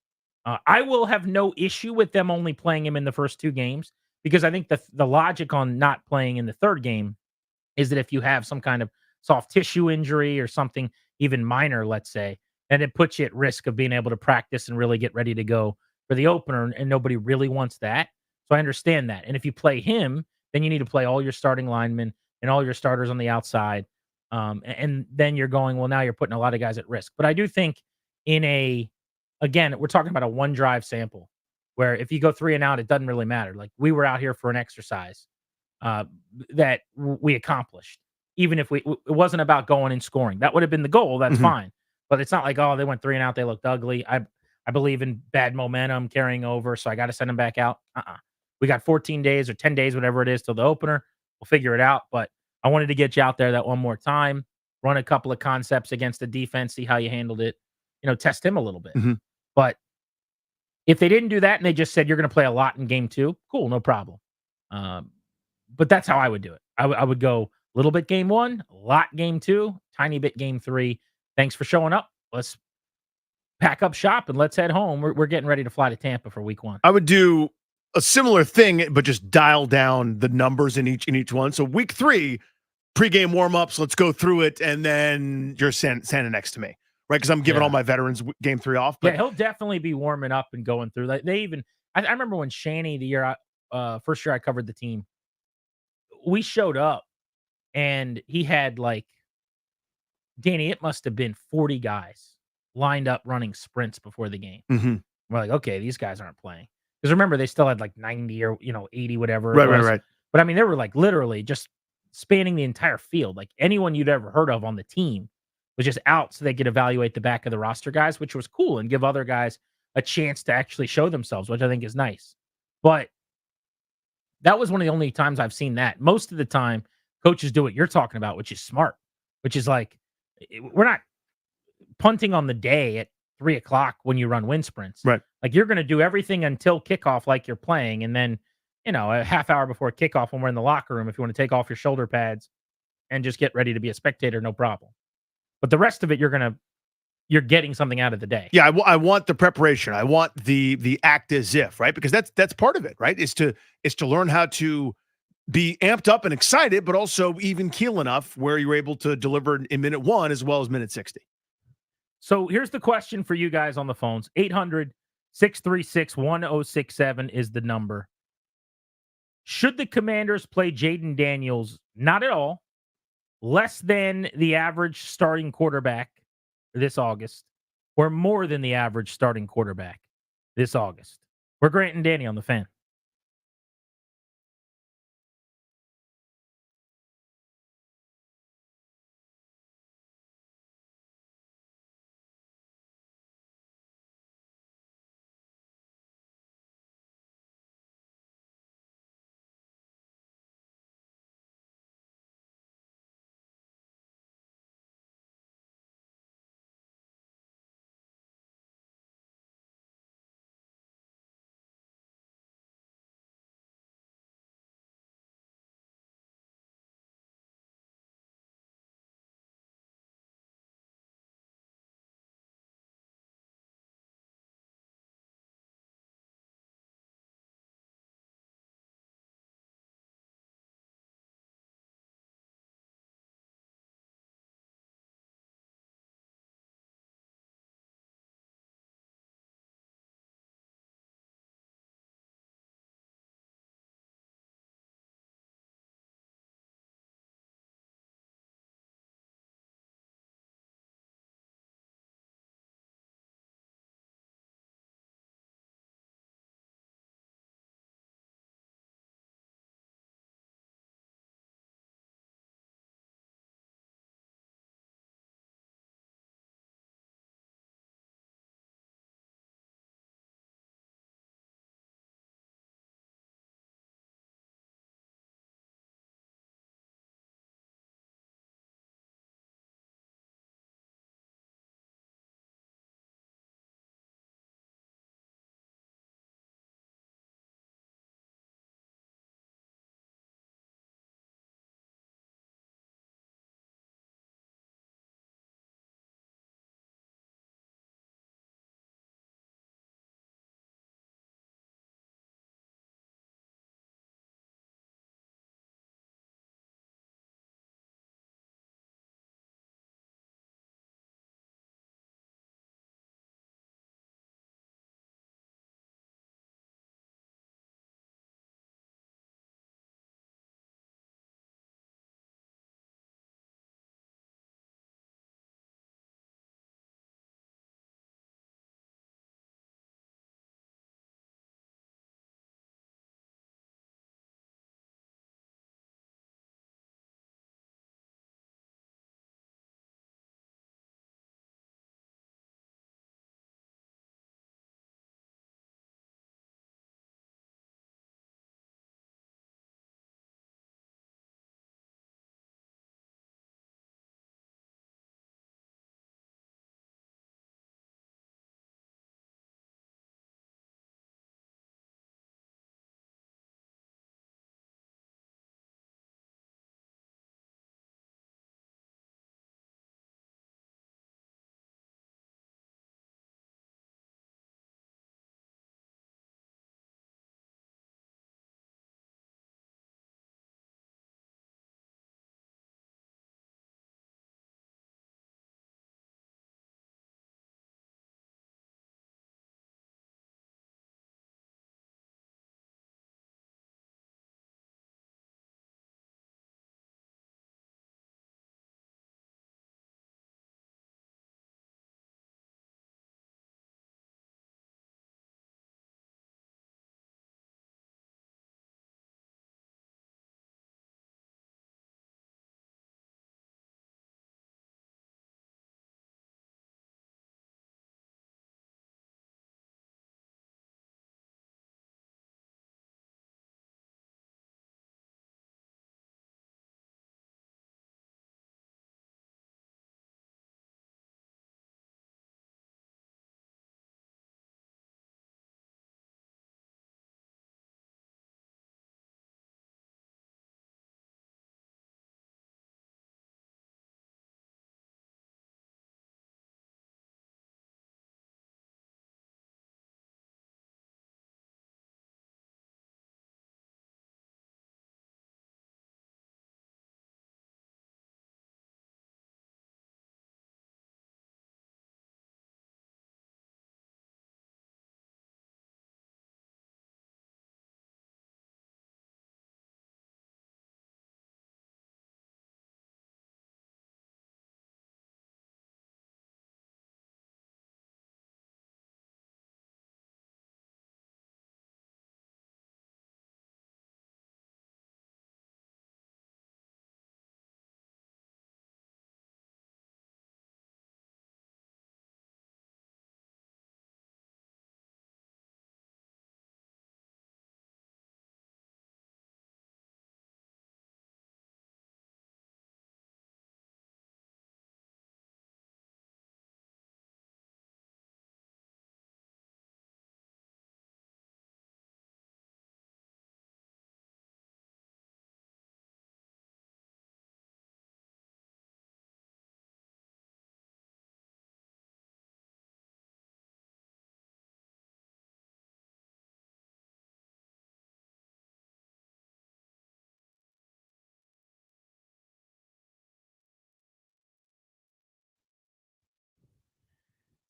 I will have no issue with them only playing him in the first two games, because I think the logic on not playing in the third game is that if you have some kind of soft tissue injury or something even minor, let's say, and it puts you at risk of being able to practice and really get ready to go for the opener, and nobody really wants that. So I understand that. And if you play him, then you need to play all your starting linemen and all your starters on the outside. And then you're going, well, now you're putting a lot of guys at risk. But I do think again, we're talking about a one drive sample where if you go 3 and out, it doesn't really matter. Like, we were out here for an exercise that we accomplished. Even if it wasn't about going and scoring, that would have been the goal. That's fine. But it's not like, oh, they went 3 and out, they looked ugly. I believe in bad momentum carrying over, so I got to send them back out. We got 14 days or 10 days, whatever it is, till the opener. We'll figure it out. But I wanted to get you out there that one more time, run a couple of concepts against the defense, see how you handled it, test him a little bit. But if they didn't do that and they just said, you're going to play a lot in game 2, cool, no problem. But that's how I would do it. I would go a little bit game 1, a lot game 2, tiny bit game 3. Thanks for showing up. Let's pack up shop and let's head home. We're getting ready to fly to Tampa for week 1. I would do a similar thing, but just dial down the numbers in each one. So week 3, pregame warm-ups, let's go through it, and then you're standing next to me, right? Because I'm giving all my veterans game 3 off. But he'll definitely be warming up and going through that. I remember when Shanny, first year I covered the team, we showed up and he had Danny, it must have been 40 guys lined up running sprints before the game. We're like, okay, these guys aren't playing. Because remember, they still had 90 or 80, whatever. Right. But I mean, they were literally just spanning the entire field. Like, anyone you'd ever heard of on the team was just out so they could evaluate the back of the roster guys, which was cool, and give other guys a chance to actually show themselves, which I think is nice. But that was one of the only times I've seen that. Most of the time, coaches do what you're talking about, which is smart, which is we're not punting on the day at 3:00 when you run wind sprints. Right. Like, you're going to do everything until kickoff like you're playing. And then, a half hour before kickoff when we're in the locker room, if you want to take off your shoulder pads and just get ready to be a spectator, no problem. But the rest of it, you're getting something out of the day. Yeah, I want the preparation. I want the act as if, right? Because that's part of it, right? Is to learn how to be amped up and excited, but also even keel enough where you're able to deliver in minute 1 as well as minute 60. So here's the question for you guys on the phones. 800-636-1067 is the number. Should the Commanders play Jaden Daniels not at all, less than the average starting quarterback this August, or more than the average starting quarterback this August? We're Grant and Danny on the Fan.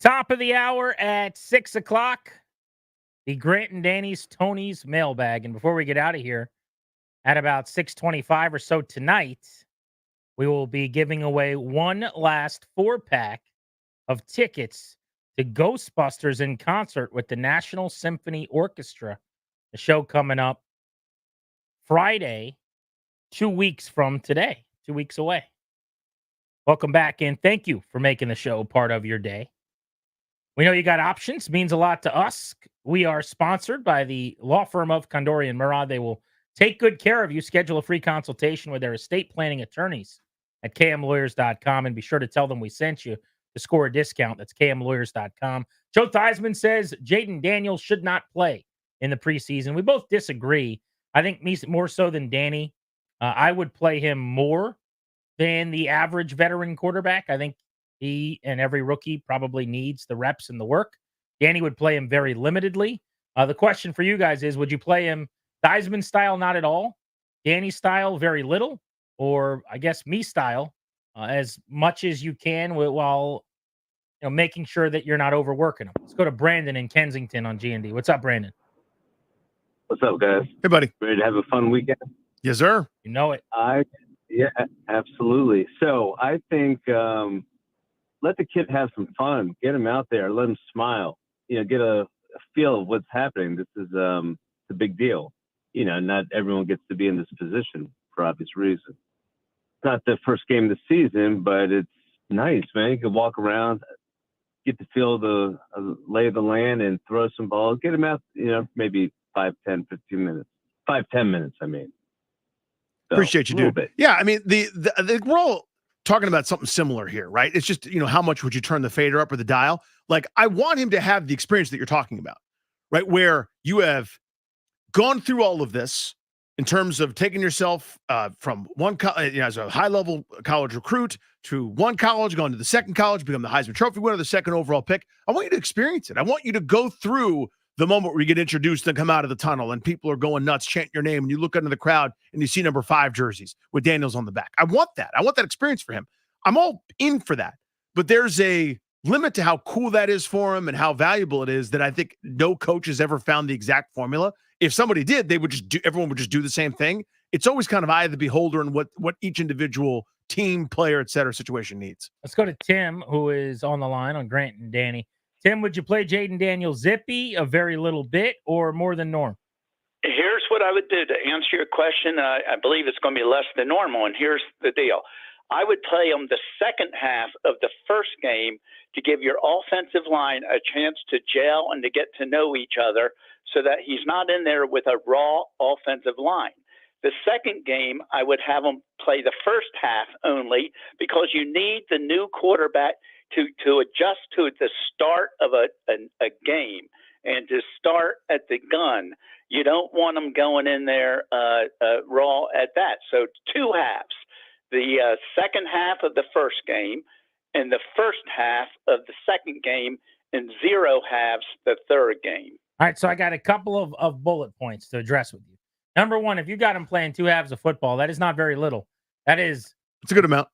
Top of the hour at 6 o'clock, the Grant and Danny's Tony's mailbag. And before we get out of here, at about 6:25 or so tonight, we will be giving away one last 4-pack of tickets to Ghostbusters in concert with the National Symphony Orchestra. The show coming up Friday, 2 weeks from today, 2 weeks away. Welcome back, and thank you for making the show part of your day. We know you got options. Means a lot to us. We are sponsored by the law firm of Condori and Murad. They will take good care of you. Schedule a free consultation with their estate planning attorneys at kmlawyers.com, and be sure to tell them we sent you to score a discount. That's kmlawyers.com. Joe Theismann says Jaden Daniels should not play in the preseason. We both disagree. I think me more so than Danny. I would play him more than the average veteran quarterback. I think he and every rookie probably needs the reps and the work. Danny would play him very limitedly. The question for you guys is, would you play him Theismann style, not at all? Danny style, very little? Or I guess me style, as much as you can while making sure that you're not overworking him? Let's go to Brandon in Kensington on G&D. What's up, Brandon? What's up, guys? Hey, buddy. Ready to have a fun weekend? Yes, sir. You know it. Yeah, absolutely. So I think let the kid have some fun. Get him out there. Let him smile. Get a feel of what's happening. This is a big deal. Not everyone gets to be in this position for obvious reasons. It's not the first game of the season, but it's nice, man. You can walk around, get to feel the lay of the land, and throw some balls. Get him out, maybe 5, 10, 15 minutes. 5, 10 minutes, I mean. So, appreciate you, dude. Yeah, I mean, the we're all talking about something similar here, right? It's just, how much would you turn the fader up or the dial? Like, I want him to have the experience that you're talking about, right? Where you have gone through all of this in terms of taking yourself from one as a high-level college recruit to one college, going to the second college, become the Heisman Trophy winner, the second overall pick. I want you to experience it. I want you to go through the moment where you get introduced and come out of the tunnel and people are going nuts, chanting your name, and you look into the crowd and you see number 5 jerseys with Daniels on the back. I want that. I want that experience for him. I'm all in for that. But there's a limit to how cool that is for him and how valuable it is that I think no coach has ever found the exact formula. If somebody did, everyone would just do the same thing. It's always kind of eye of the beholder and what each individual team, player, et cetera, situation needs. Let's go to Tim, who is on the line on Grant and Danny. Tim, would you play Jaden Daniels zippy, a very little bit, or more than norm? Here's what I would do to answer your question. I believe it's going to be less than normal, and here's the deal. I would play him the second half of the first game to give your offensive line a chance to gel and to get to know each other so that he's not in there with a raw offensive line. The second game, I would have him play the first half only because you need the new quarterback to adjust to the start of a game and to start at the gun. You don't want them going in there raw at that. So 2 halves, the second half of the first game and the first half of the second game, and 0 halves the third game. All right, so I got a couple of bullet points to address with you. Number one, if you got him playing 2 halves of football, that is not very little. It's a good amount.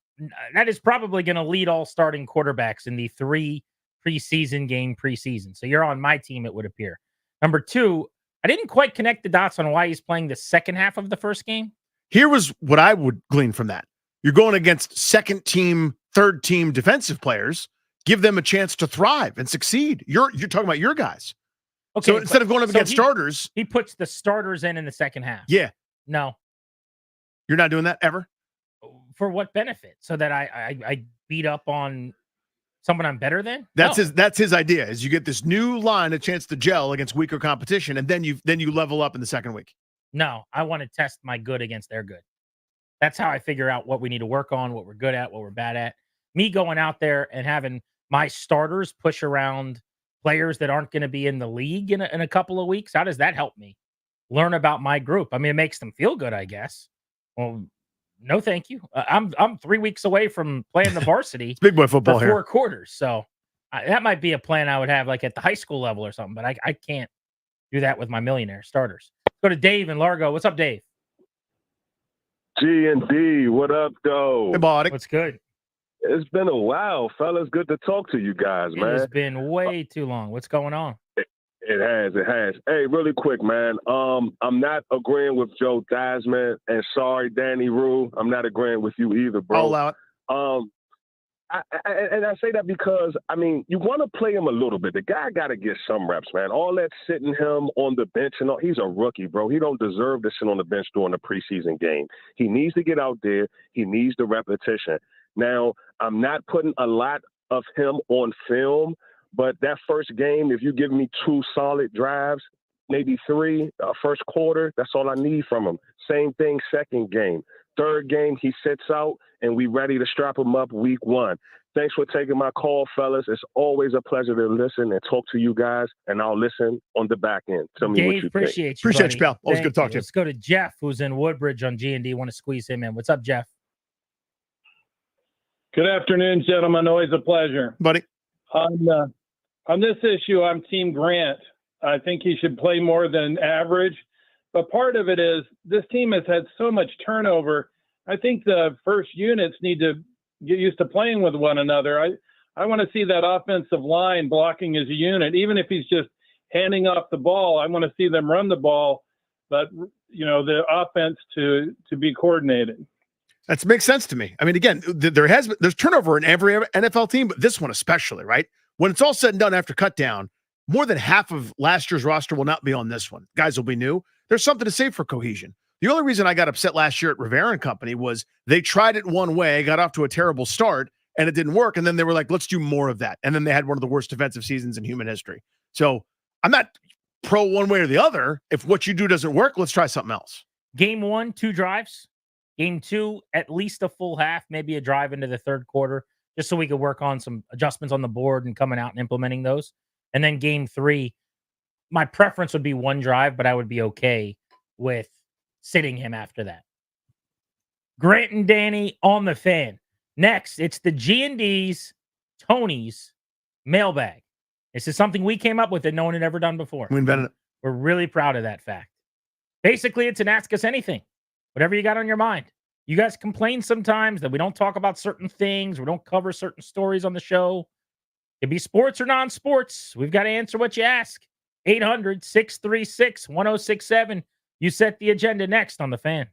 That is probably going to lead all starting quarterbacks in the 3 preseason. So you're on my team, it would appear. Number 2, I didn't quite connect the dots on why he's playing the second half of the first game. Here was what I would glean from that. You're going against second team, third team defensive players. Give them a chance to thrive and succeed. You're talking about your guys. Okay, so instead of going up against starters, he puts the starters in the second half. Yeah. No. You're not doing that ever? For what benefit? So that I beat up on someone I'm better than? That's his idea. Is you get this new line a chance to gel against weaker competition, and then you level up in the second week. No, I want to test my good against their good. That's how I figure out what we need to work on, what we're good at, what we're bad at. Me going out there and having my starters push around players that aren't going to be in the league in a couple of weeks, how does that help me learn about my group? I mean, it makes them feel good, I guess. Well, no, thank you. I'm 3 weeks away from playing the varsity. It's big boy football for here. 4 quarters. So that might be a plan I would have like at the high school level or something, but I can't do that with my millionaire starters. Go to Dave in Largo. What's up, Dave? G&D, what up, though? Hey, buddy. What's good? It's been a while, fellas. Good to talk to you guys, It man. has been way too long. What's going on? It has. Hey, really quick, man. I'm not agreeing with Joe Dasman, and sorry, Danny Rue. I'm not agreeing with you either, bro. I'll allow it. I say that because, I mean, you want to play him a little bit. The guy got to get some reps, man. All that sitting him on the bench, and all, he's a rookie, bro. He don't deserve to sit on the bench during the preseason game. He needs to get out there. He needs the repetition. Now, I'm not putting a lot of him on film, but that first game, if you give me 2 solid drives, maybe 3, first quarter, that's all I need from him. Same thing, second game. Third game, he sits out, and we ready to strap him up week 1. Thanks for taking my call, fellas. It's always a pleasure to listen and talk to you guys, and I'll listen on the back end. Tell me Dave, what you think. appreciate you, pal. Always Thank good to talk to you. Let's go to Jeff, who's in Woodbridge on G&D. Want to squeeze him in. What's up, Jeff? Good afternoon, gentlemen. Always a pleasure. Buddy. On this issue, I'm Team Grant. I think he should play more than average. But part of it is this team has had so much turnover. I think the first units need to get used to playing with one another. I want to see that offensive line blocking as a unit, even if he's just handing off the ball. I want to see them run the ball, but the offense to be coordinated. That makes sense to me. I mean, again, there's turnover in every NFL team, but this one especially, right? When it's all said and done after cut down, more than half of last year's roster will not be on this one. Guys will be new. There's something to say for cohesion. The only reason I got upset last year at Rivera and company was they tried it one way, got off to a terrible start, and it didn't work. And then they were like, let's do more of that. And then they had one of the worst defensive seasons in human history. So I'm not pro one way or the other. If what you do doesn't work, let's try something else. Game 1, 2 drives. Game 2, at least a full half, maybe a drive into the third quarter, just so we could work on some adjustments on the board and coming out and implementing those. And then game 3, my preference would be 1 drive, but I would be okay with sitting him after that. Grant and Danny on the Fan. Next, it's the G&D's, Tony's mailbag. This is something we came up with that no one had ever done before. We invented it. We're really proud of that fact. Basically, it's an ask us anything. Whatever you got on your mind. You guys complain sometimes that we don't talk about certain things. We don't cover certain stories on the show. It be sports or non-sports. We've got to answer what you ask. 800-636-1067. You set the agenda next on The Fan.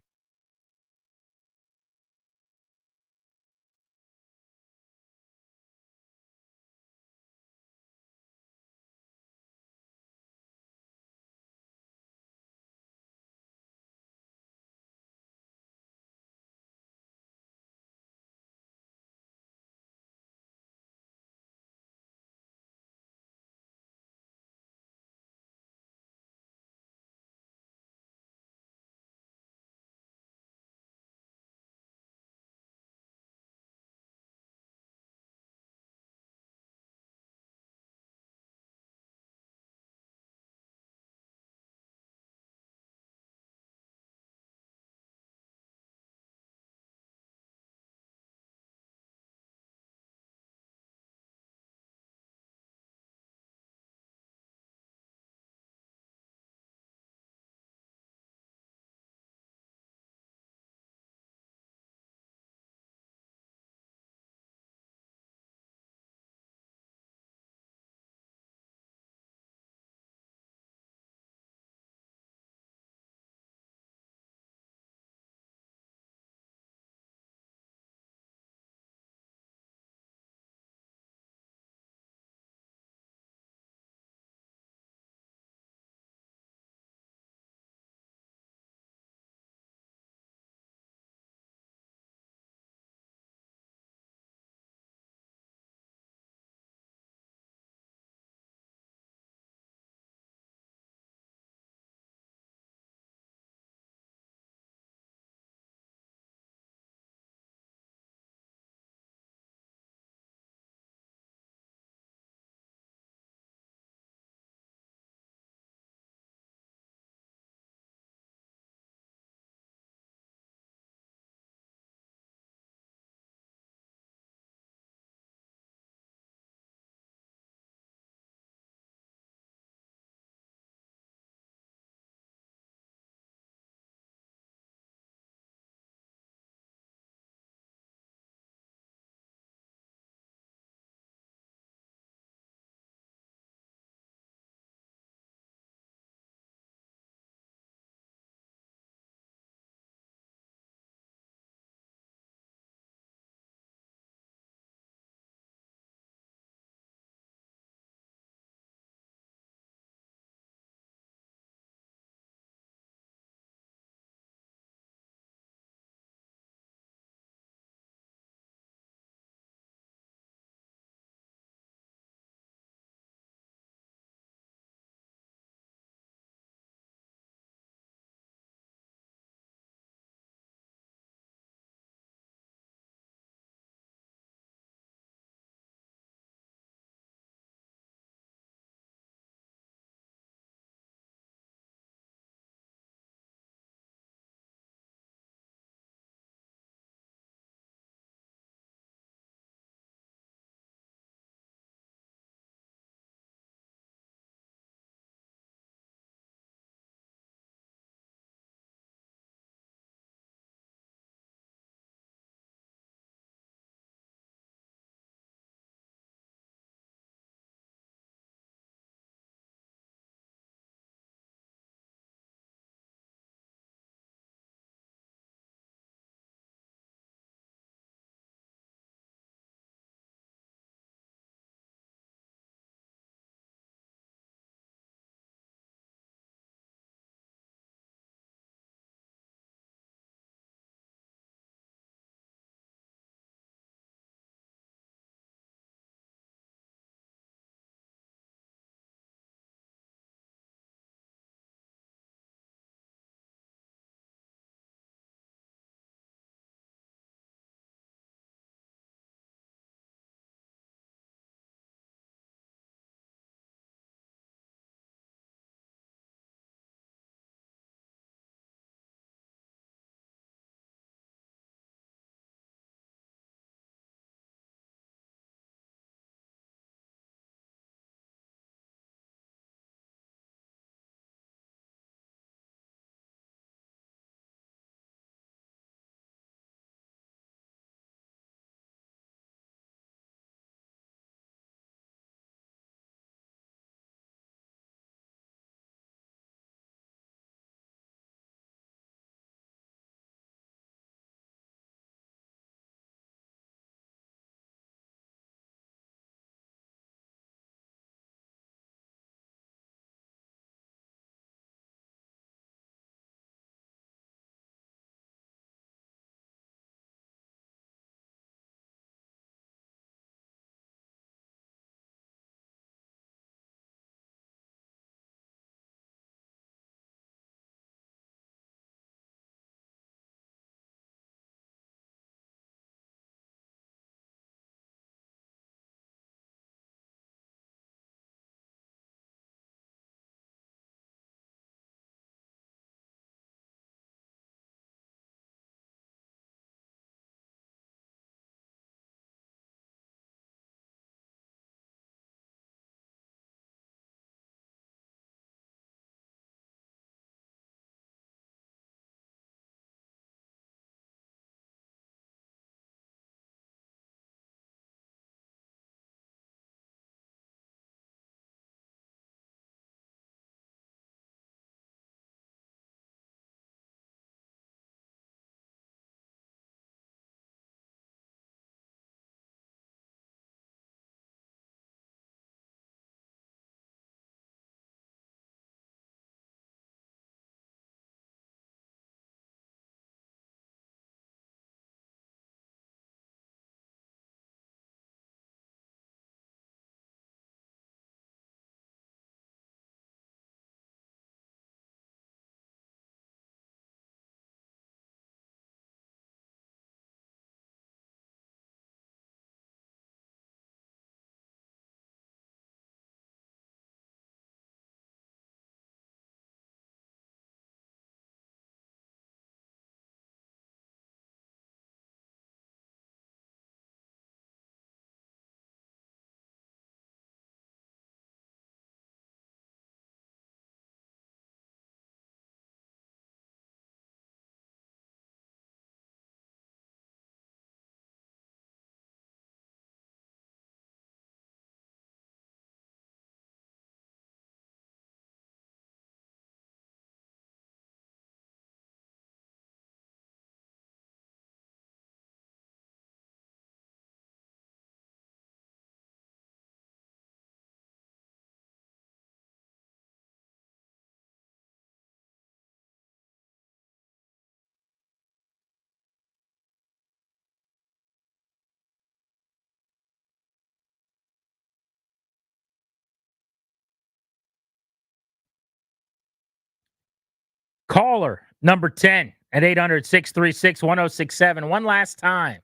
Caller number 10 at 800-636-1067. One last time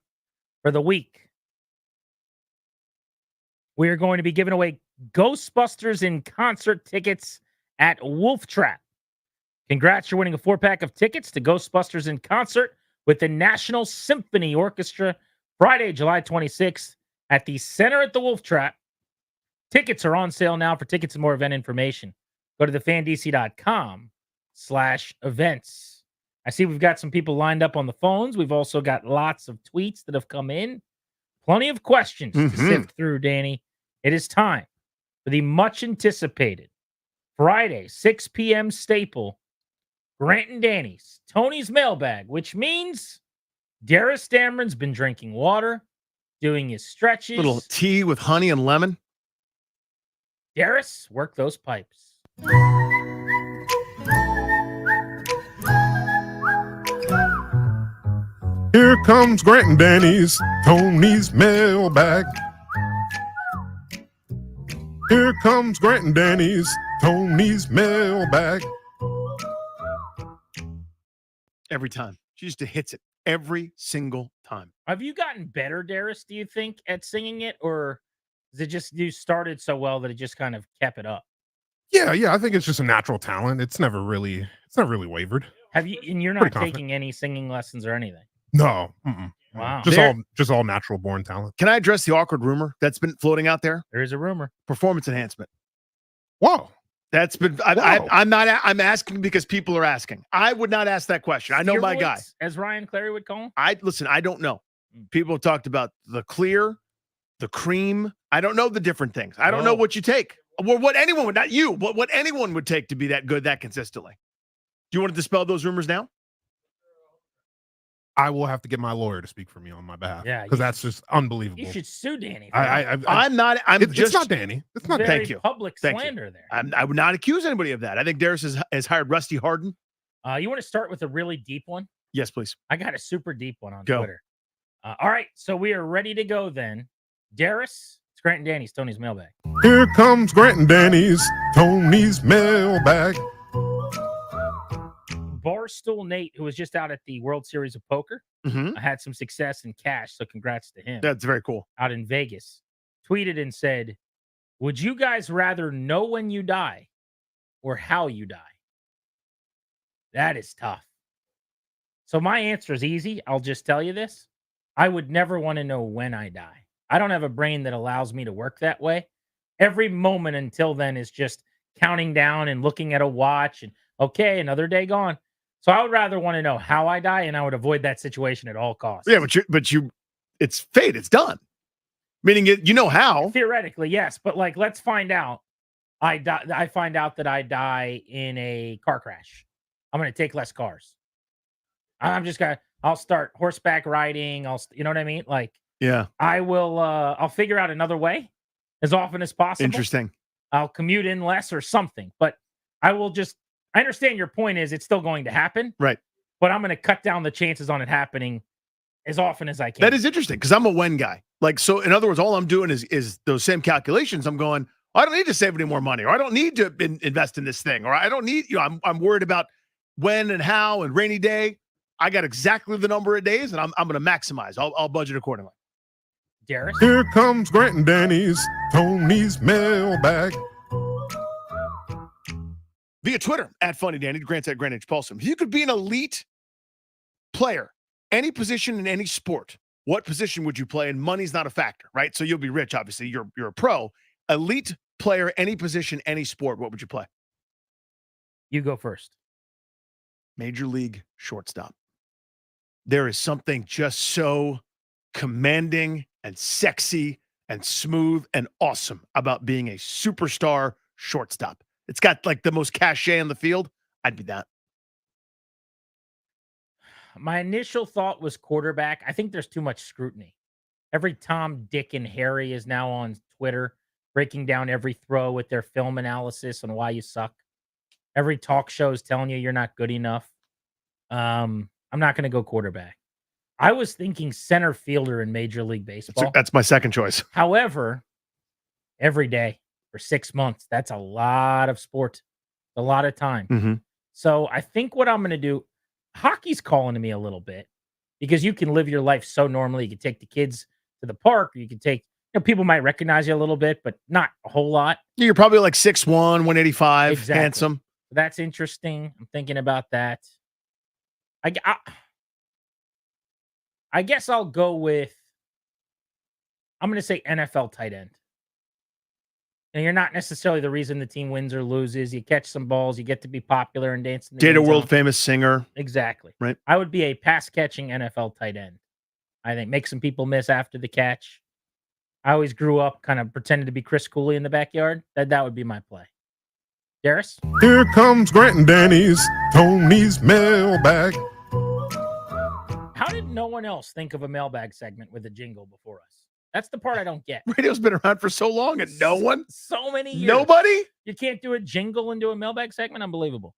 for the week. We are going to be giving away Ghostbusters in concert tickets at Wolf Trap. Congrats, you're winning a 4-pack of tickets to Ghostbusters in concert with the National Symphony Orchestra Friday, July 26th at the Center at the Wolf Trap. Tickets are on sale now. For tickets and more event information, go to thefandc.com/events. I see we've got some people lined up on the phones. We've also got lots of tweets that have come in. Plenty of questions to sift through, Danny. It is time for the much anticipated Friday, 6 p.m. staple, Grant and Danny's Tony's Mailbag, which means Darius Dameron's been drinking water, doing his stretches. Little tea with honey and lemon. Darius, work those pipes. Here comes Grant and Danny's Tony's Mailbag. Here comes Grant and Danny's Tony's Mailbag. Every time. She just hits it every single time. Have you gotten better, Darius, do you think, at singing it? Or is it just you started so well that it just kind of kept it up? Yeah. I think it's just a natural talent. It's never really wavered. Have you? And you're not taking any singing lessons or anything? No. Wow. Just all natural born talent. Can I address the awkward rumor that's been floating out there? There is a rumor. Performance enhancement. Whoa. That's been. I'm asking because people are asking. I would not ask that question. I know my guy, as Ryan Clary would call him. I don't know. People have talked about the clear, the cream. I don't know the different things. I don't know what you take. Or what anyone would, not you, but what anyone would take to be that good that consistently. Do you want to dispel those rumors now? I will have to get my lawyer to speak for me on my behalf. Yeah, because that's just unbelievable. You should sue Danny. I'm not. It's not Danny. It's not. Thank you. Public Thank slander you. there. I would not accuse anybody of that. I think Darius has hired Rusty Harden. You want to start with a really deep one? Yes, please. I got a super deep one on Go. Twitter. All right, so we are ready to go then. Darius, it's Grant and Danny's Tony's Mailbag. Here comes Grant and Danny's Tony's Mailbag. Barstool Nate, who was just out at the World Series of Poker, had some success in cash, so congrats to him. That's very cool. Out in Vegas, tweeted and said, "Would you guys rather know when you die or how you die?" That is tough. So my answer is easy. I'll just tell you this. I would never want to know when I die. I don't have a brain that allows me to work that way. Every moment until then is just counting down and looking at a watch and, okay, another day gone. So I would rather want to know how I die, and I would avoid that situation at all costs. Yeah, but it's fate. It's done. Meaning, you know how. Theoretically, yes, but like, let's find out. I find out that I die in a car crash. I'm going to take less cars. I'll start horseback riding. You know what I mean? Like, yeah, I will. I'll figure out another way as often as possible. Interesting. I'll commute in less or something, but I will just. I understand your point is it's still going to happen. Right. But I'm going to cut down the chances on it happening as often as I can. That is interesting because I'm a when guy. Like, so in other words, all I'm doing is those same calculations. I'm going, I don't need to save any more money, or I don't need to invest in this thing, or I don't need, I'm worried about when and how and rainy day. I got exactly the number of days and I'm going to maximize. I'll budget accordingly. Darius? Here comes Grant and Danny's Tony's Mailbag. Via Twitter, @FunnyDanny, Grant's @Grant H. Paulson. If you could be an elite player, any position in any sport, what position would you play? And money's not a factor, right? So you'll be rich, obviously. You're a pro. Elite player, any position, any sport, what would you play? You go first. Major league shortstop. There is something just so commanding and sexy and smooth and awesome about being a superstar shortstop. It's got like the most cachet in the field. I'd be that. My initial thought was quarterback. I think there's too much scrutiny. Every Tom, Dick, and Harry is now on Twitter breaking down every throw with their film analysis on why you suck. Every talk show is telling you you're not good enough. I'm not going to go quarterback. I was thinking center fielder in Major League Baseball. That's my second choice. However, every day for 6 months, that's a lot of sport, a lot of time. So I think what I'm going to do, hockey's calling to me a little bit because you can live your life so normally. You can take the kids to the park, or you can take, people might recognize you a little bit, but not a whole lot. You're probably like 6'1", 185, Exactly. handsome. That's interesting. I'm thinking about that. I guess I'll go with, I'm going to say NFL tight end. And you're not necessarily the reason the team wins or loses. You catch some balls, you get to be popular and dance in the Data end world zone. famous singer. Exactly. Right. I would be a pass-catching NFL tight end. I think make some people miss after the catch. I always grew up kind of pretending to be Chris Cooley in the backyard. That would be my play. Darius? Here comes Grant and Danny's Tony's mailbag. How did no one else think of a mailbag segment with a jingle before us? That's the part I don't get. Radio's been around for so long and no one? So many years. Nobody? You can't do a jingle and do a mailbag segment? Unbelievable.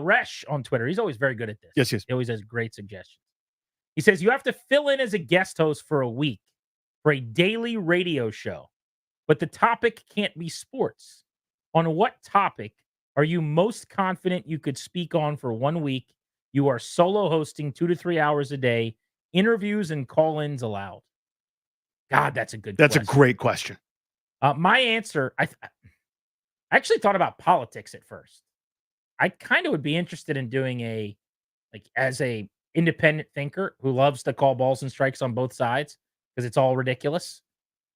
Resh on Twitter, he's always very good at this. Yes. He always has great suggestions. He says, you have to fill in as a guest host for a week for a daily radio show, but the topic can't be sports. On what topic are you most confident you could speak on for 1 week? You are solo hosting 2 to 3 hours a day, interviews and call-ins allowed. God, that's a good question. That's a great question. My answer, I actually thought about politics at first. I kind of would be interested in doing as a independent thinker who loves to call balls and strikes on both sides because it's all ridiculous.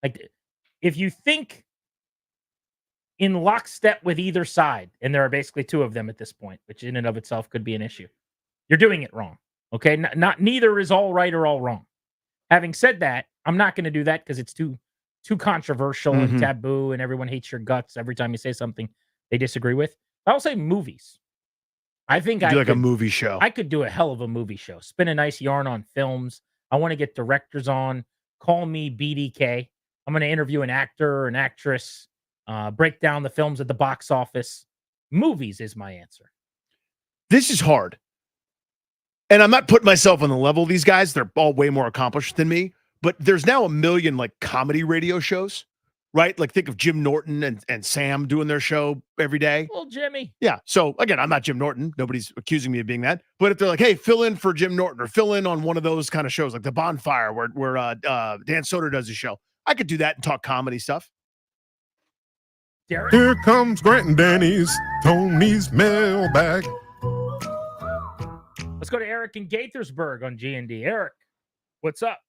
Like, if you think in lockstep with either side, and there are basically two of them at this point, which in and of itself could be an issue, you're doing it wrong. Okay, neither is all right or all wrong. Having said that, I'm not going to do that because it's too controversial and taboo, and everyone hates your guts every time you say something they disagree with. I'll say movies. I think I could do a movie show. I could do a hell of a movie show. Spin a nice yarn on films. I want to get directors on. Call me BDK. I'm going to interview an actor or an actress. Break down the films at the box office. Movies is my answer. This is hard. And I'm not putting myself on the level of these guys. They're all way more accomplished than me. But there's now a million comedy radio shows, right? Like think of Jim Norton and Sam doing their show every day. Well, Jimmy. Yeah. So again, I'm not Jim Norton. Nobody's accusing me of being that. But if they're like, hey, fill in for Jim Norton or fill in on one of those kind of shows like The Bonfire where Dan Soder does his show, I could do that and talk comedy stuff. Derek? Here comes Grant and Danny's Tony's mailbag. Let's go to Eric in Gaithersburg on G&D. Eric, what's up?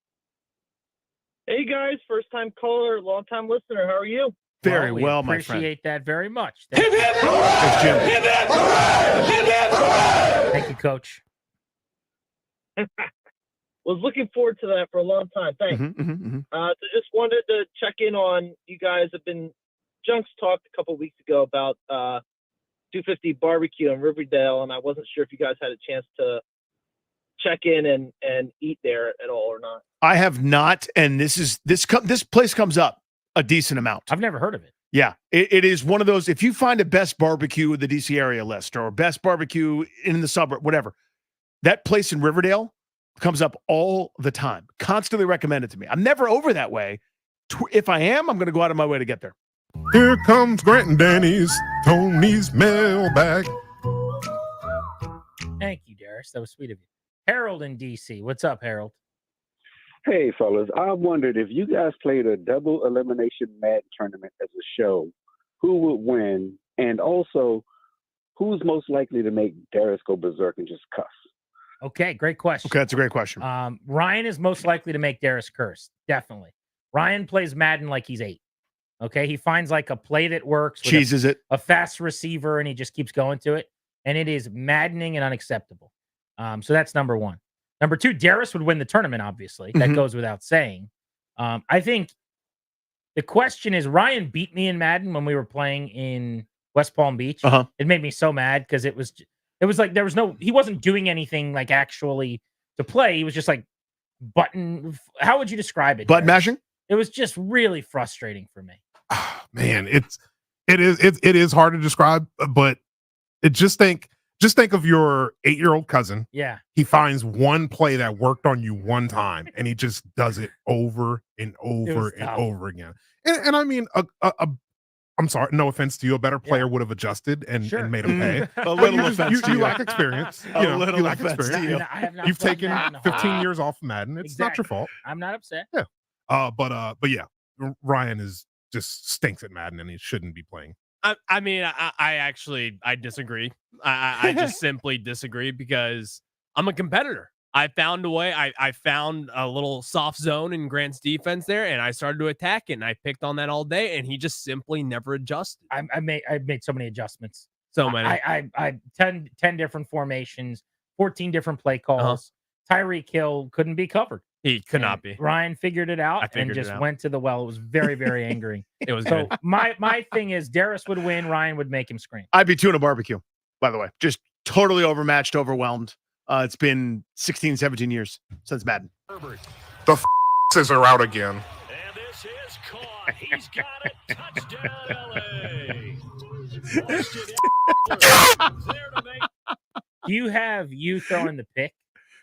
Hey, guys. First-time caller, long-time listener. How are you? Very well, my friend. Appreciate that very much. Hip, hip, Thanks, Jim. hip, hip, hooray! Hip, hip, hooray! Thank you, Coach. Was looking forward to that for a long time. Thanks. So just wanted to check in on you guys. Junks talked a couple weeks ago about 250 barbecue in Riverdale, and I wasn't sure if you guys had a chance to check in and eat there at all or not. I have not, and this place comes up a decent amount. I've never heard of it. Yeah, it is one of those. If you find a best barbecue in the DC area list or best barbecue in the suburb, whatever, that place in Riverdale comes up all the time. Constantly recommended to me. I'm never over that way. If I am, I'm going to go out of my way to get there. Here comes Grant and Danny's Tony's mailbag. Thank you, Darius. That was sweet of you. Harold in DC. What's up, Harold? Hey, fellas. I wondered if you guys played a double elimination Madden tournament as a show, who would win? And also, who's most likely to make Darius go berserk and just cuss? Okay, great question. Okay, that's a great question. Ryan is most likely to make Darius curse. Definitely. Ryan plays Madden like he's 8. Okay, he finds a play that works. Cheeses it. A fast receiver, and he just keeps going to it. And it is maddening and unacceptable. So that's number one. Number two, Darius would win the tournament, obviously. That goes without saying. I think the question is, Ryan beat me in Madden when we were playing in West Palm Beach. It made me so mad because it was like there was he wasn't doing anything actually to play. He was just button. How would you describe it? Button mashing? It was just really frustrating for me. Man, it is hard to describe, but just think of your 8-year-old cousin. Yeah. He finds one play that worked on you one time and he just does it over and over and over again. And I mean, I'm sorry, no offense to you, a better player would have adjusted and made him pay. A little offense to you. You lack experience. You lack experience. I have not You've played taken Madden 15 years off of Madden. It's not your fault. I'm not upset. Yeah. But yeah, Ryan just stinks at Madden and he shouldn't be playing. I mean, I actually disagree. I just simply disagree because I'm a competitor. I found a way. I found a little soft zone in Grant's defense there, and I started to attack it, and I picked on that all day, and he just simply never adjusted. I made so many adjustments. So many. I 10 different formations, 14 different play calls. Tyreek Hill couldn't be covered. He could not be. Ryan figured it out and just went to the well. It was very, very angry. It was so good. My thing is Darius would win. Ryan would make him scream. I'd be tuna barbecue, by the way. Just totally overmatched, overwhelmed. It's been 16, 17 years since Madden. The are out again. And this is caught. He's got a touchdown, LA. Do you have you throwing the pick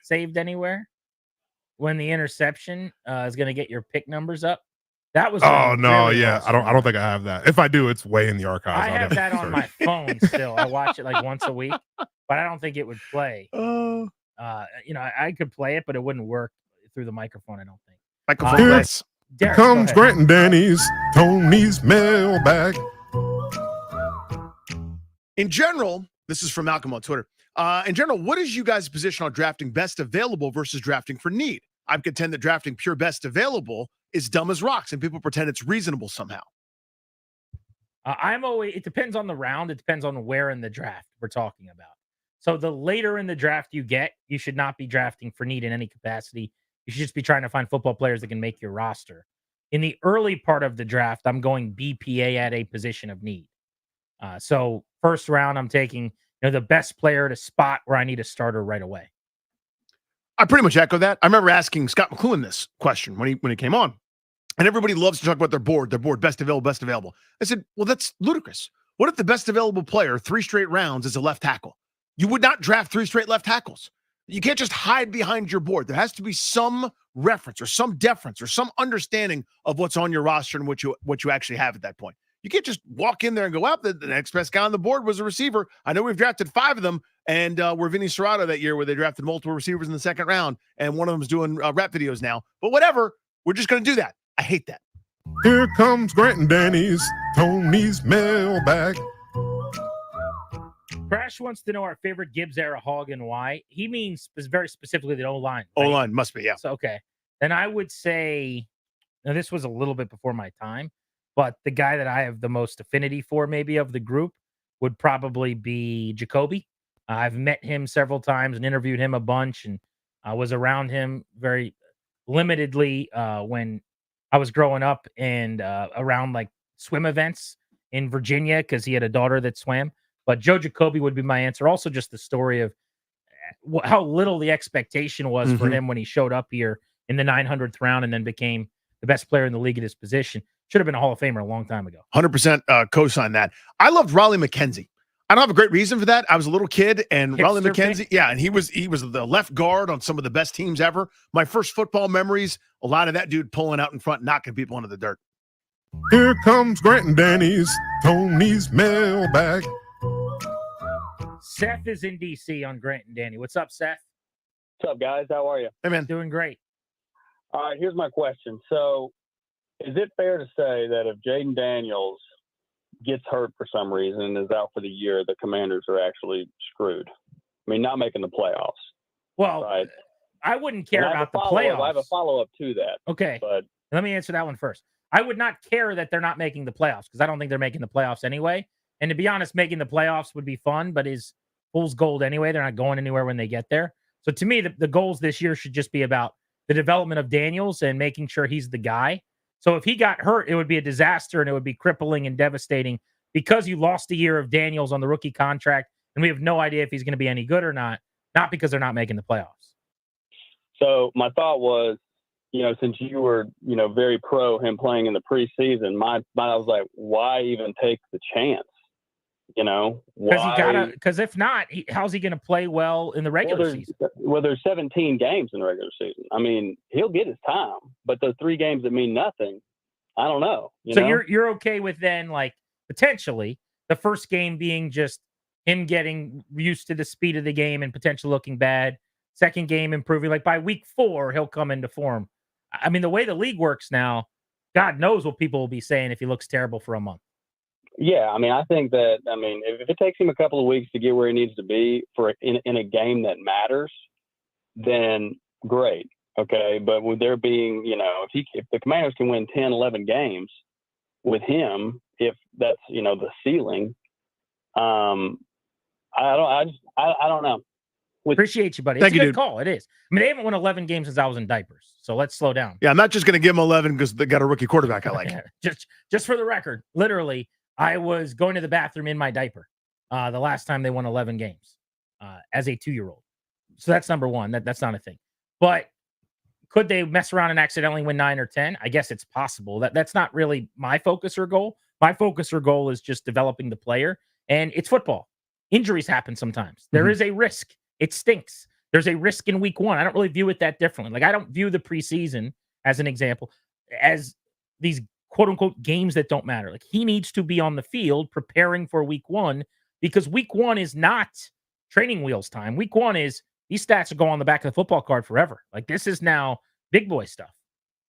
saved anywhere? When the interception is going to get your pick numbers up? That was. Oh no, yeah, I don't think I have that. If I do, it's way in the archives. I have that on my phone still. I watch it like once a week, but I don't think it would play. I could play it, but it wouldn't work through the microphone. I don't think. Microphone. Here comes Grant and Danny's Tony's mailbag. In general, this is from Malcolm on Twitter. In general, what is you guys' position on drafting best available versus drafting for need? I contend that drafting pure best available is dumb as rocks, and people pretend it's reasonable somehow. It depends on the round. It depends on where in the draft we're talking about. So the later in the draft you get, you should not be drafting for need in any capacity. You should just be trying to find football players that can make your roster. In the early part of the draft, I'm going BPA at a position of need. So first round, I'm taking the best player to spot where I need a starter right away. I pretty much echo that. I remember asking Scott McLuhan this question when he came on, and everybody loves to talk about their board, best available. I said, well, that's ludicrous. What if the best available player 3 straight rounds is a left tackle? You would not draft 3 straight left tackles. You can't just hide behind your board. There has to be some reference or some deference or some understanding of what's on your roster and what you actually have at that point. You can't just walk in there and go, well, the next best guy on the board was a receiver. I know we've drafted 5 of them, and we're Vinny Serrato that year where they drafted multiple receivers in the second round, and one of them's doing rap videos now. But whatever, we're just going to do that. I hate that. Here comes Grant and Danny's Tony's mailbag. Crash wants to know our favorite Gibbs era hog and why. He means very specifically the O-line. Right? O-line must be, yeah. So, okay. Then I would say, now this was a little bit before my time, but the guy that I have the most affinity for maybe of the group would probably be Jacoby. I've met him several times and interviewed him a bunch, and I was around him very limitedly when I was growing up and around like swim events in Virginia because he had a daughter that swam. But Joe Jacoby would be my answer. Also, just the story of how little the expectation was for him when he showed up here in the 900th round and then became the best player in the league at his position. Should have been a Hall of Famer a long time ago. 100% co-sign that. I loved Raleigh McKenzie. I don't have a great reason for that. I was a little kid, and Raleigh McKenzie, and he was the left guard on some of the best teams ever. My first football memories, a lot of that dude pulling out in front, knocking people into the dirt. Here comes Grant and Danny's Tony's mailbag. Seth is in D.C. on Grant and Danny. What's up, Seth? What's up, guys? How are you? Hey, man. Doing great. All right, here's my question. So, is it fair to say that if Jaden Daniels gets hurt for some reason and is out for the year, the Commanders are actually screwed? I mean, not making the playoffs. Well, right? I wouldn't care about the playoffs. I have a follow-up to that. Okay. But let me answer that one first. I would not care that they're not making the playoffs because I don't think they're making the playoffs anyway. And to be honest, making the playoffs would be fun, but is fool's gold anyway. They're not going anywhere when they get there. So to me, the goals this year should just be about the development of Daniels and making sure he's the guy. So if he got hurt, it would be a disaster and it would be crippling and devastating because you lost a year of Daniels on the rookie contract and we have no idea if he's going to be any good or not because they're not making the playoffs. So my thought was, since you were, very pro him playing in the preseason, I was like, why even take the chance? Because if not, how's he going to play well in the regular season? Well, there's 17 games in the regular season. I mean, he'll get his time, but those 3 games that mean nothing, I don't know. You're okay with then, like, potentially. The first game being just him getting used to the speed of the game and potentially looking bad. Second game improving. Like by week 4, he'll come into form. I mean, the way the league works now, God knows what people will be saying if he looks terrible for a month. Yeah, I mean, I think that, I mean, if it takes him a couple of weeks to get where he needs to be in a game that matters, then great. Okay. But with there being, if the Commanders can win 10, 11 games with him, if that's, the ceiling, I don't know. Appreciate you, buddy. It's a good call. It is. I mean, they haven't won 11 games since I was in diapers. So let's slow down. Yeah, I'm not just going to give them 11 because they got a rookie quarterback I like. Just for the record, literally, I was going to the bathroom in my diaper the last time they won 11 games as a 2-year-old. So that's number one. That's not a thing. But could they mess around and accidentally win 9 or 10? I guess it's possible. That's not really my focus or goal. My focus or goal is just developing the player. And it's football. Injuries happen sometimes. There is a risk. It stinks. There's a risk in week 1. I don't really view it that differently. Like, I don't view the preseason, as an example, as these quote-unquote games that don't matter. Like, he needs to be on the field preparing for week 1 because week 1 is not training wheels time. Week 1 is these stats will go on the back of the football card forever. Like, this is now big boy stuff.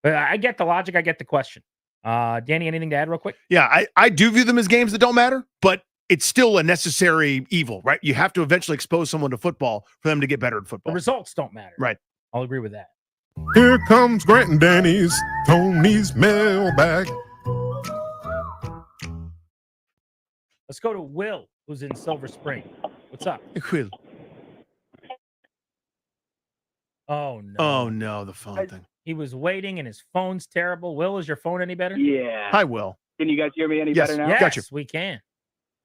But I get the logic. I get the question. Danny, anything to add real quick? Yeah, I do view them as games that don't matter, but it's still a necessary evil, right? You have to eventually expose someone to football for them to get better at football. The results don't matter. Right. I'll agree with that. Here comes Grant and Danny's Tony's mailbag. Let's go to Will, who's in Silver Spring. What's up? Will. Oh, no. Oh, no, the phone thing. He was waiting, and his phone's terrible. Will, is your phone any better? Yeah. Hi, Will. Can you guys hear me any Yes. better now? Yes, Got you. we can.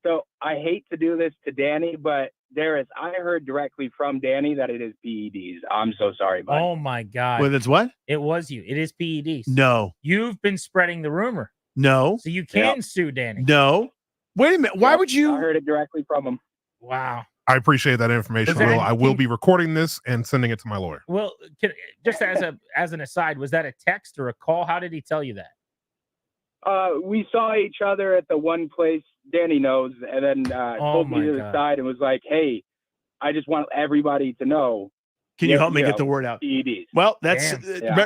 So I hate to do this to Danny, but I heard directly from Danny that it is PEDs. I'm so sorry, bud. Oh, my God. Well, it's what? It was you. It is PEDs. No. You've been spreading the rumor. No. So you can sue Danny. No. Wait a minute. Why would you? I heard it directly from him. Wow. I appreciate that information, Was that- Will. I will be recording this and sending it to my lawyer. Well, just as an aside, was that a text or a call? How did he tell you that? We saw each other at the one place Danny knows, and then pulled me to the side and was like, "Hey, I just want everybody to know." Can you help me get the word out? PEDs. Well, that's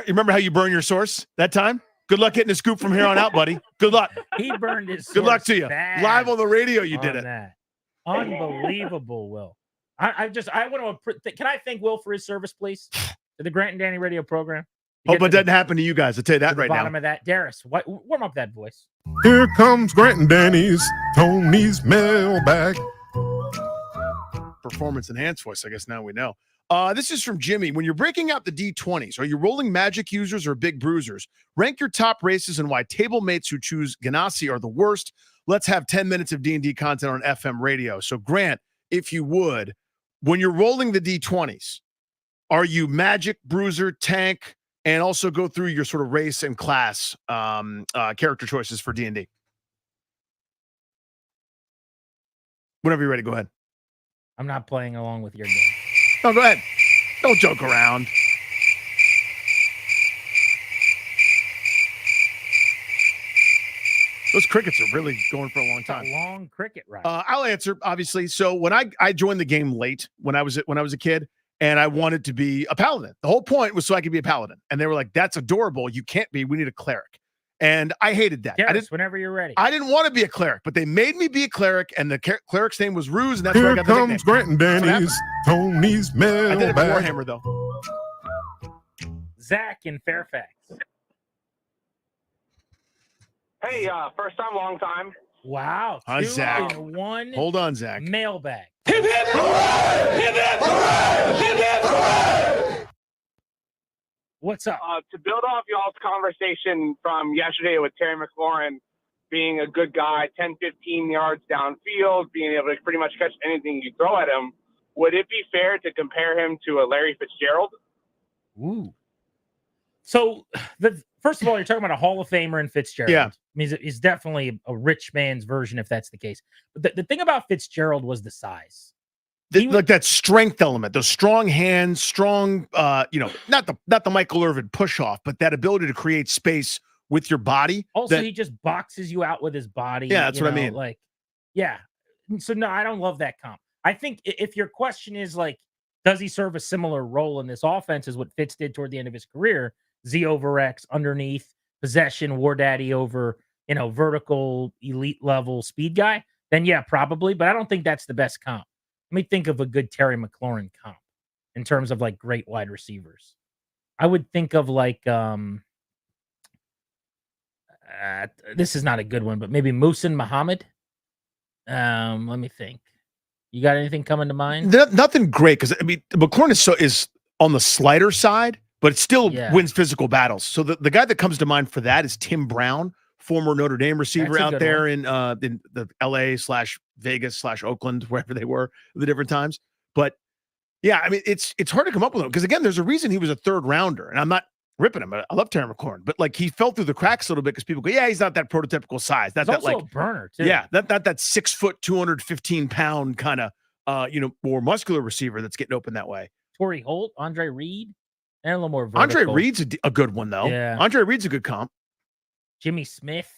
remember how you burn your source that time? Good luck getting a scoop from here on out, buddy. Good luck. He burned his Good luck source to you. bad Live on the radio, you did on it. that. Unbelievable, Will. I want to. Can I thank Will for his service, please, to the Grant and Danny radio program? Hope it doesn't happen to you guys. I'll tell you that right now. Bottom of that, Darius. Warm up that voice. Here comes Grant and Danny's Tony's mailbag. Performance enhanced voice. I guess now we know. This is from Jimmy. When you're breaking out the D20s, are you rolling magic users or big bruisers? Rank your top races and why table mates who choose Ganassi are the worst. Let's have 10 minutes of D&D content on FM radio. So, Grant, if you would, when you're rolling the D20s, are you magic, bruiser, tank, and also go through your sort of race and class character choices for D&D? Whenever you're ready, go ahead. I'm not playing along with your game. No, go ahead. Don't joke around. Those crickets are really going for a long time. A long cricket ride. I'll answer, obviously. So when I joined the game late when I was a kid, and I wanted to be a paladin. The whole point was so I could be a paladin. And they were like, "That's adorable. You can't be. We need a cleric." And I hated that. Yes, whenever you're ready. I didn't want to be a cleric, but they made me be a cleric, and the cleric's name was Ruse, and that's where I Here got the nickname. comes Grant and Danny's Tony's I did it for mailbag. Warhammer, though. Zach in Fairfax. Hey, first time, long time. Wow. Hi, 2 Zach. in 1 Hold on, Zach. mailbag. Hip hip hooray! Hip hip hooray! Hip hip hooray! What's up? To build off y'all's conversation from yesterday with Terry McLaurin being a good guy, 10, 15 yards downfield, being able to pretty much catch anything you throw at him, would it be fair to compare him to a Larry Fitzgerald? Ooh. So, first of all, you're talking about a Hall of Famer in Fitzgerald. Yeah. I mean, he's definitely a rich man's version, if that's the case. But the thing about Fitzgerald was the size. Like that strength element, those strong hands, strong, not the Michael Irvin push off, but that ability to create space with your body. Also, he just boxes you out with his body. Yeah, that's what I mean. Like, yeah. So no, I don't love that comp. I think if your question is like, does he serve a similar role in this offense as what Fitz did toward the end of his career? Z over X, underneath, possession, war daddy over, vertical, elite level speed guy, then yeah, probably. But I don't think that's the best comp. Let me think of a good Terry McLaurin comp in terms of like great wide receivers. I would think of like, this is not a good one, but maybe Muhsin Muhammad. Let me think. You got anything coming to mind? Nothing great, because I mean McLaurin is on the slider side, but it still wins physical battles. So the guy that comes to mind for that is Tim Brown, former Notre Dame receiver out there in the LA/Vegas/Oakland, wherever they were at the different times. But yeah, I mean it's hard to come up with him, because again, there's a reason he was a third rounder, and I'm not ripping him. I love Terry McLaurin, but like he fell through the cracks a little bit because people go, yeah, he's not that prototypical size. That's also like a burner too. Yeah, that 6 foot, 215 pound kind of more muscular receiver that's getting open that way. Torrey Holt, Andre Reed, and a little more vertical. Andre Reed's a good one though. Yeah, Andre Reed's a good comp. Jimmy Smith,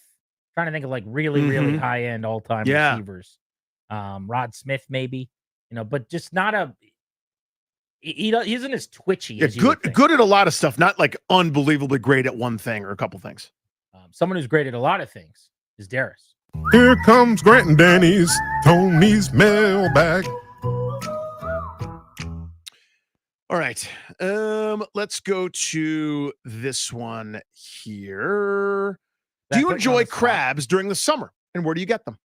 trying to think of like really high end all time receivers. Rod Smith maybe, but just not a. He isn't as twitchy. As good at a lot of stuff, not like unbelievably great at one thing or a couple things. Someone who's great at a lot of things is Darius. Here comes Grant and Danny's Tony's mailbag. All right, let's go to this one here. Do you enjoy crabs during the summer, and where do you get them?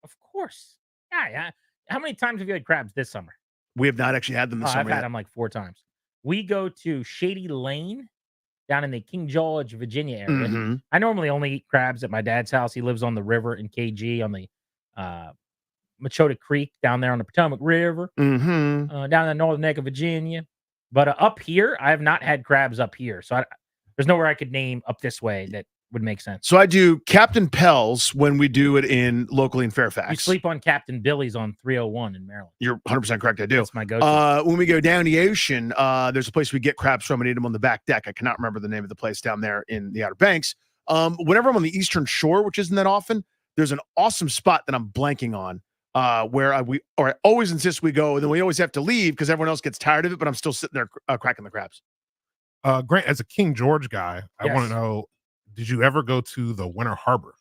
Of course. Yeah. How many times have you had crabs this summer? We have not actually had them this summer. I've had them like 4 times. We go to Shady Lane down in the King George, Virginia area. Mm-hmm. I normally only eat crabs at my dad's house. He lives on the river in KG on the Machota Creek down there on the Potomac River, mm-hmm. Down in the northern neck of Virginia. But up here, I have not had crabs up here. So there's nowhere I could name up this way that would make sense. So I do Captain Pell's when we do it locally in Fairfax. You sleep on Captain Billy's on 301 in Maryland. You're 100% correct. I do. That's my go-to. When we go down the ocean, there's a place we get crabs from and eat them on the back deck. I cannot remember the name of the place down there in the Outer Banks. Whenever I'm on the Eastern Shore, which isn't that often, there's an awesome spot that I'm blanking on where I always insist we go, and then we always have to leave because everyone else gets tired of it, but I'm still sitting there cracking the crabs. Grant, as a King George guy, I want to know, did you ever go to the Winter Harbor?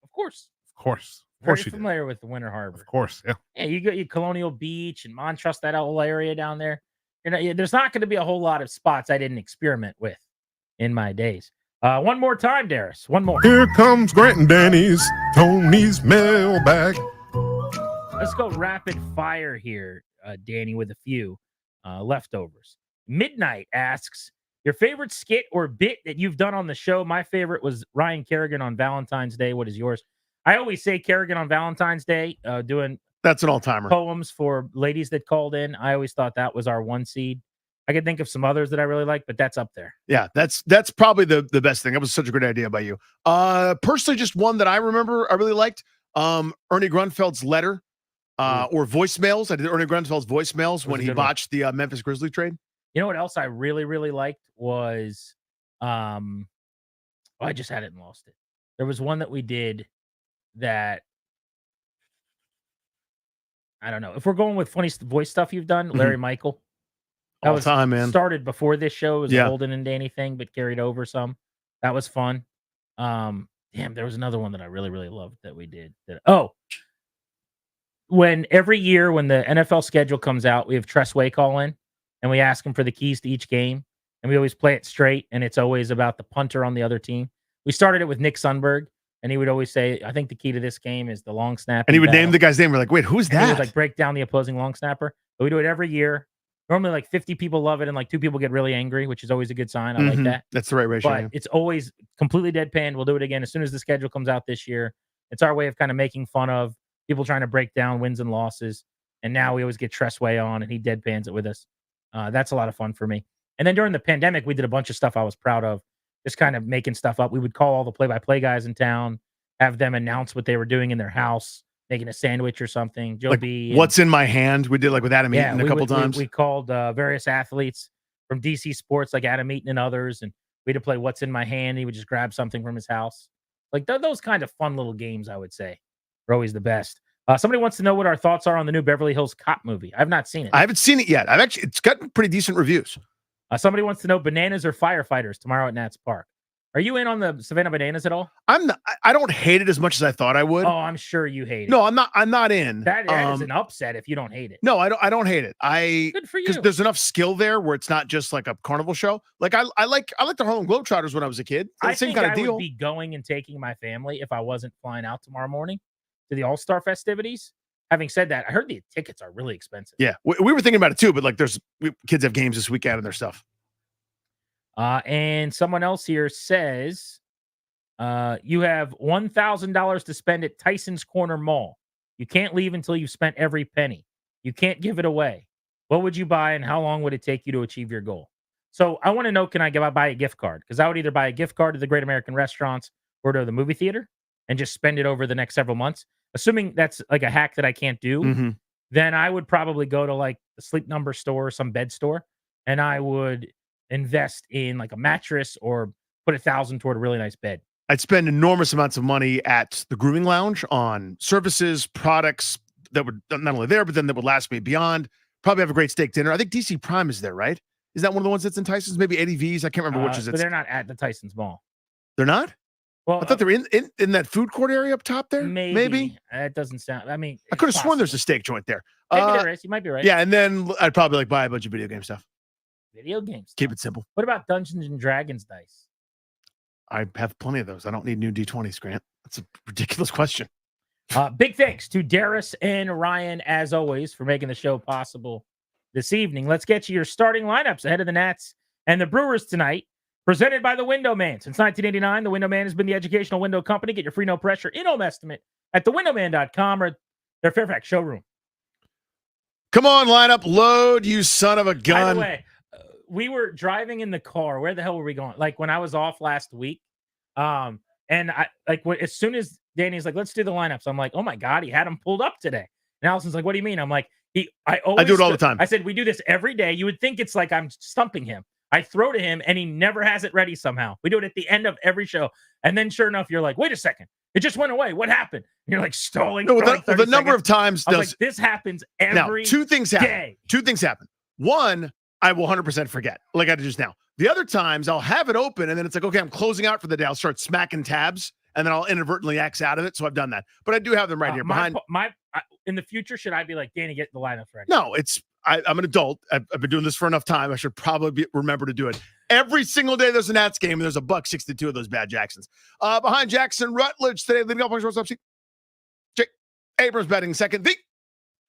Of course. Of course. Very familiar with the Winter Harbor. Of course, yeah. Yeah, you got your Colonial Beach and Montrose, that whole area down there. There's not going to be a whole lot of spots I didn't experiment with in my days. One more time, Darius. One more. Here comes Grant and Danny's Tony's mailbag. Let's go rapid fire here, Danny, with a few leftovers. Midnight asks, your favorite skit or bit that you've done on the show? My favorite was Ryan Kerrigan on Valentine's Day. What is yours? I always say Kerrigan on Valentine's Day, doing that's an all-timer. Poems for ladies that called in. I always thought that was our one seed. I could think of some others that I really like, but that's up there. Yeah, that's probably the best thing. That was such a great idea by you. Personally, just one that I remember I really liked, Ernie Grunfeld's letter or voicemails. I did Ernie Grunfeld's voicemails when he botched the Memphis Grizzlies trade. You know what else I really, really liked was, I just had it and lost it. There was one that we did that, I don't know. If we're going with funny voice stuff you've done, Larry Michael. That All was time, man. Started before this show. It was a Holden and Danny thing, but carried over some. That was fun. Damn, there was another one that I really, really loved that we did. When every year when the NFL schedule comes out, we have Tressway call in. And we ask him for the keys to each game. And we always play it straight. And it's always about the punter on the other team. We started it with Nick Sundberg. And he would always say, I think the key to this game is the long snapper. And he would name the guy's name. We're like, wait, who's that? He would like break down the opposing long snapper. But we do it every year. Normally like 50 people love it. And like 2 people get really angry, which is always a good sign. I like that. That's the right ratio. But it's always completely deadpan. We'll do it again as soon as the schedule comes out this year. It's our way of kind of making fun of people trying to break down wins and losses. And now we always get Tressway on and he deadpans it with us. That's a lot of fun for me. And then during the pandemic, we did a bunch of stuff I was proud of, just kind of making stuff up. We would call all the play-by-play guys in town, have them announce what they were doing in their house, making a sandwich or something. Joe like, B. What's in my hand? We did like with Adam Eaton a couple times. We called various athletes from DC Sports, like Adam Eaton and others, and We had to play What's in My Hand. He would just grab something from his house. Like those kind of fun little games, I would say, are always the best. Somebody wants to know what our thoughts are on the new Beverly Hills Cop movie. I've not seen it. I haven't seen it yet. It's gotten pretty decent reviews. Somebody wants to know bananas or firefighters tomorrow at Nats Park. Are you in on the Savannah Bananas at all? I don't hate it as much as I thought I would. Oh, I'm sure you hate it. No, I'm not in. That is an upset if you don't hate it. No, I don't hate it. Good for you. Because there's enough skill there where it's not just like a carnival show. Like I like the Harlem Globetrotters when I was a kid. I Same think kind of I deal. would be going and taking my family if I wasn't flying out tomorrow morning to the All-Star festivities. Having said that, I heard the tickets are really expensive. Yeah, we were thinking about it too, but like kids have games this weekend and their stuff. And someone else here says, you have $1,000 to spend at Tyson's Corner Mall. You can't leave until you've spent every penny. You can't give it away. What would you buy and how long would it take you to achieve your goal? So I want to know, can I buy a gift card? Because I would either buy a gift card to the Great American Restaurants or to the movie theater and just spend it over the next several months. Assuming that's like a hack that I can't do, then I would probably go to like the Sleep Number store or some bed store, and I would invest in like a mattress or put $1,000 toward a really nice bed. I'd spend enormous amounts of money at the grooming lounge on services, products that would not only there, but then that would last me beyond. Probably have a great steak dinner. I think DC Prime is there, right? Is that one of the ones that's in Tyson's? Maybe ADV's. I can't remember which is it. But they're not at the Tyson's Mall. They're not? Well, I thought they were in that food court area up top there. Maybe. That doesn't sound. I mean, I could have sworn there's a steak joint there. Maybe there is. You might be right. Yeah, and then I'd probably like buy a bunch of video game stuff. Video games. Keep it simple. What about Dungeons and Dragons dice? I have plenty of those. I don't need new D20s, Grant. That's a ridiculous question. Big thanks to Darius and Ryan, as always, for making the show possible this evening. Let's get you your starting lineups ahead of the Nats and the Brewers tonight. Presented by the Window Man. Since 1989, the Window Man has been the educational window company. Get your free no pressure in-home estimate at thewindowman.com or their Fairfax showroom. Come on, lineup. Load, you son of a gun. By the way, we were driving in the car. Where the hell were we going? Like when I was off last week. And I as soon as Danny's like, let's do the lineups. I'm like, oh my God, he had them pulled up today. And Allison's like, what do you mean? I'm like, I do it all the time. I said, we do this every day. You would think it's like I'm stumping him. I throw to him and he never has it ready somehow. We do it at the end of every show. And then sure enough, you're like, wait a second. It just went away. What happened? And you're like stalling. No, the number of times I was like, this happens every now, two things happen. day. Two things happen. One, I will 100% forget, like I did just now. The other times I'll have it open and then it's like, okay, I'm closing out for the day. I'll start smacking tabs and then I'll inadvertently X out of it. So I've done that. But I do have them right here behind. In the future, should I be like, Danny, get the lineups ready? No, I'm an adult. I've been doing this for enough time. I should probably remember to do it. Every single day there's a Nats game, and there's $1.62 of those bad Jacksons. Behind Jackson Rutledge today, leading off on shortstop seat. Jake Abrams batting second. The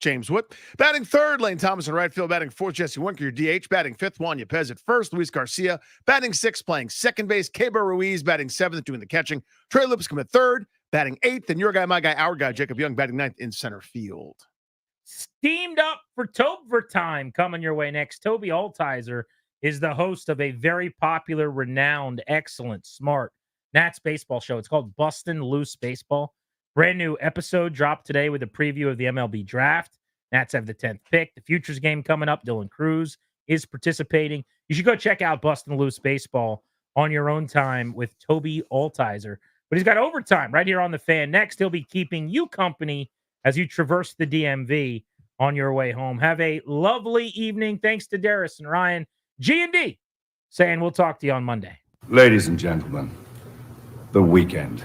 James Wood. Batting third, Lane Thomas in right field. Batting fourth, Jesse Winker, your DH. Batting fifth, Juan Yepez at first. Luis Garcia. Batting sixth, playing second base. Keibert Ruiz batting seventh, doing the catching. Trey Lipscomb at third. Batting eighth. And your guy, my guy, our guy, Jacob Young, batting ninth in center field. Steamed up for Tober time coming your way next. Toby Altizer is the host of a very popular, renowned, excellent, smart Nats baseball show. It's called Bustin' Loose Baseball. Brand new episode dropped today with a preview of the MLB draft. Nats have the 10th pick. The Futures game coming up. Dylan Cruz is participating. You should go check out Bustin' Loose Baseball on your own time with Toby Altizer. But he's got overtime right here on the Fan. Next, he'll be keeping you company as you traverse the DMV on your way home. Have a lovely evening. Thanks to Darius and Ryan. G&D saying we'll talk to you on Monday. Ladies and gentlemen, the weekend.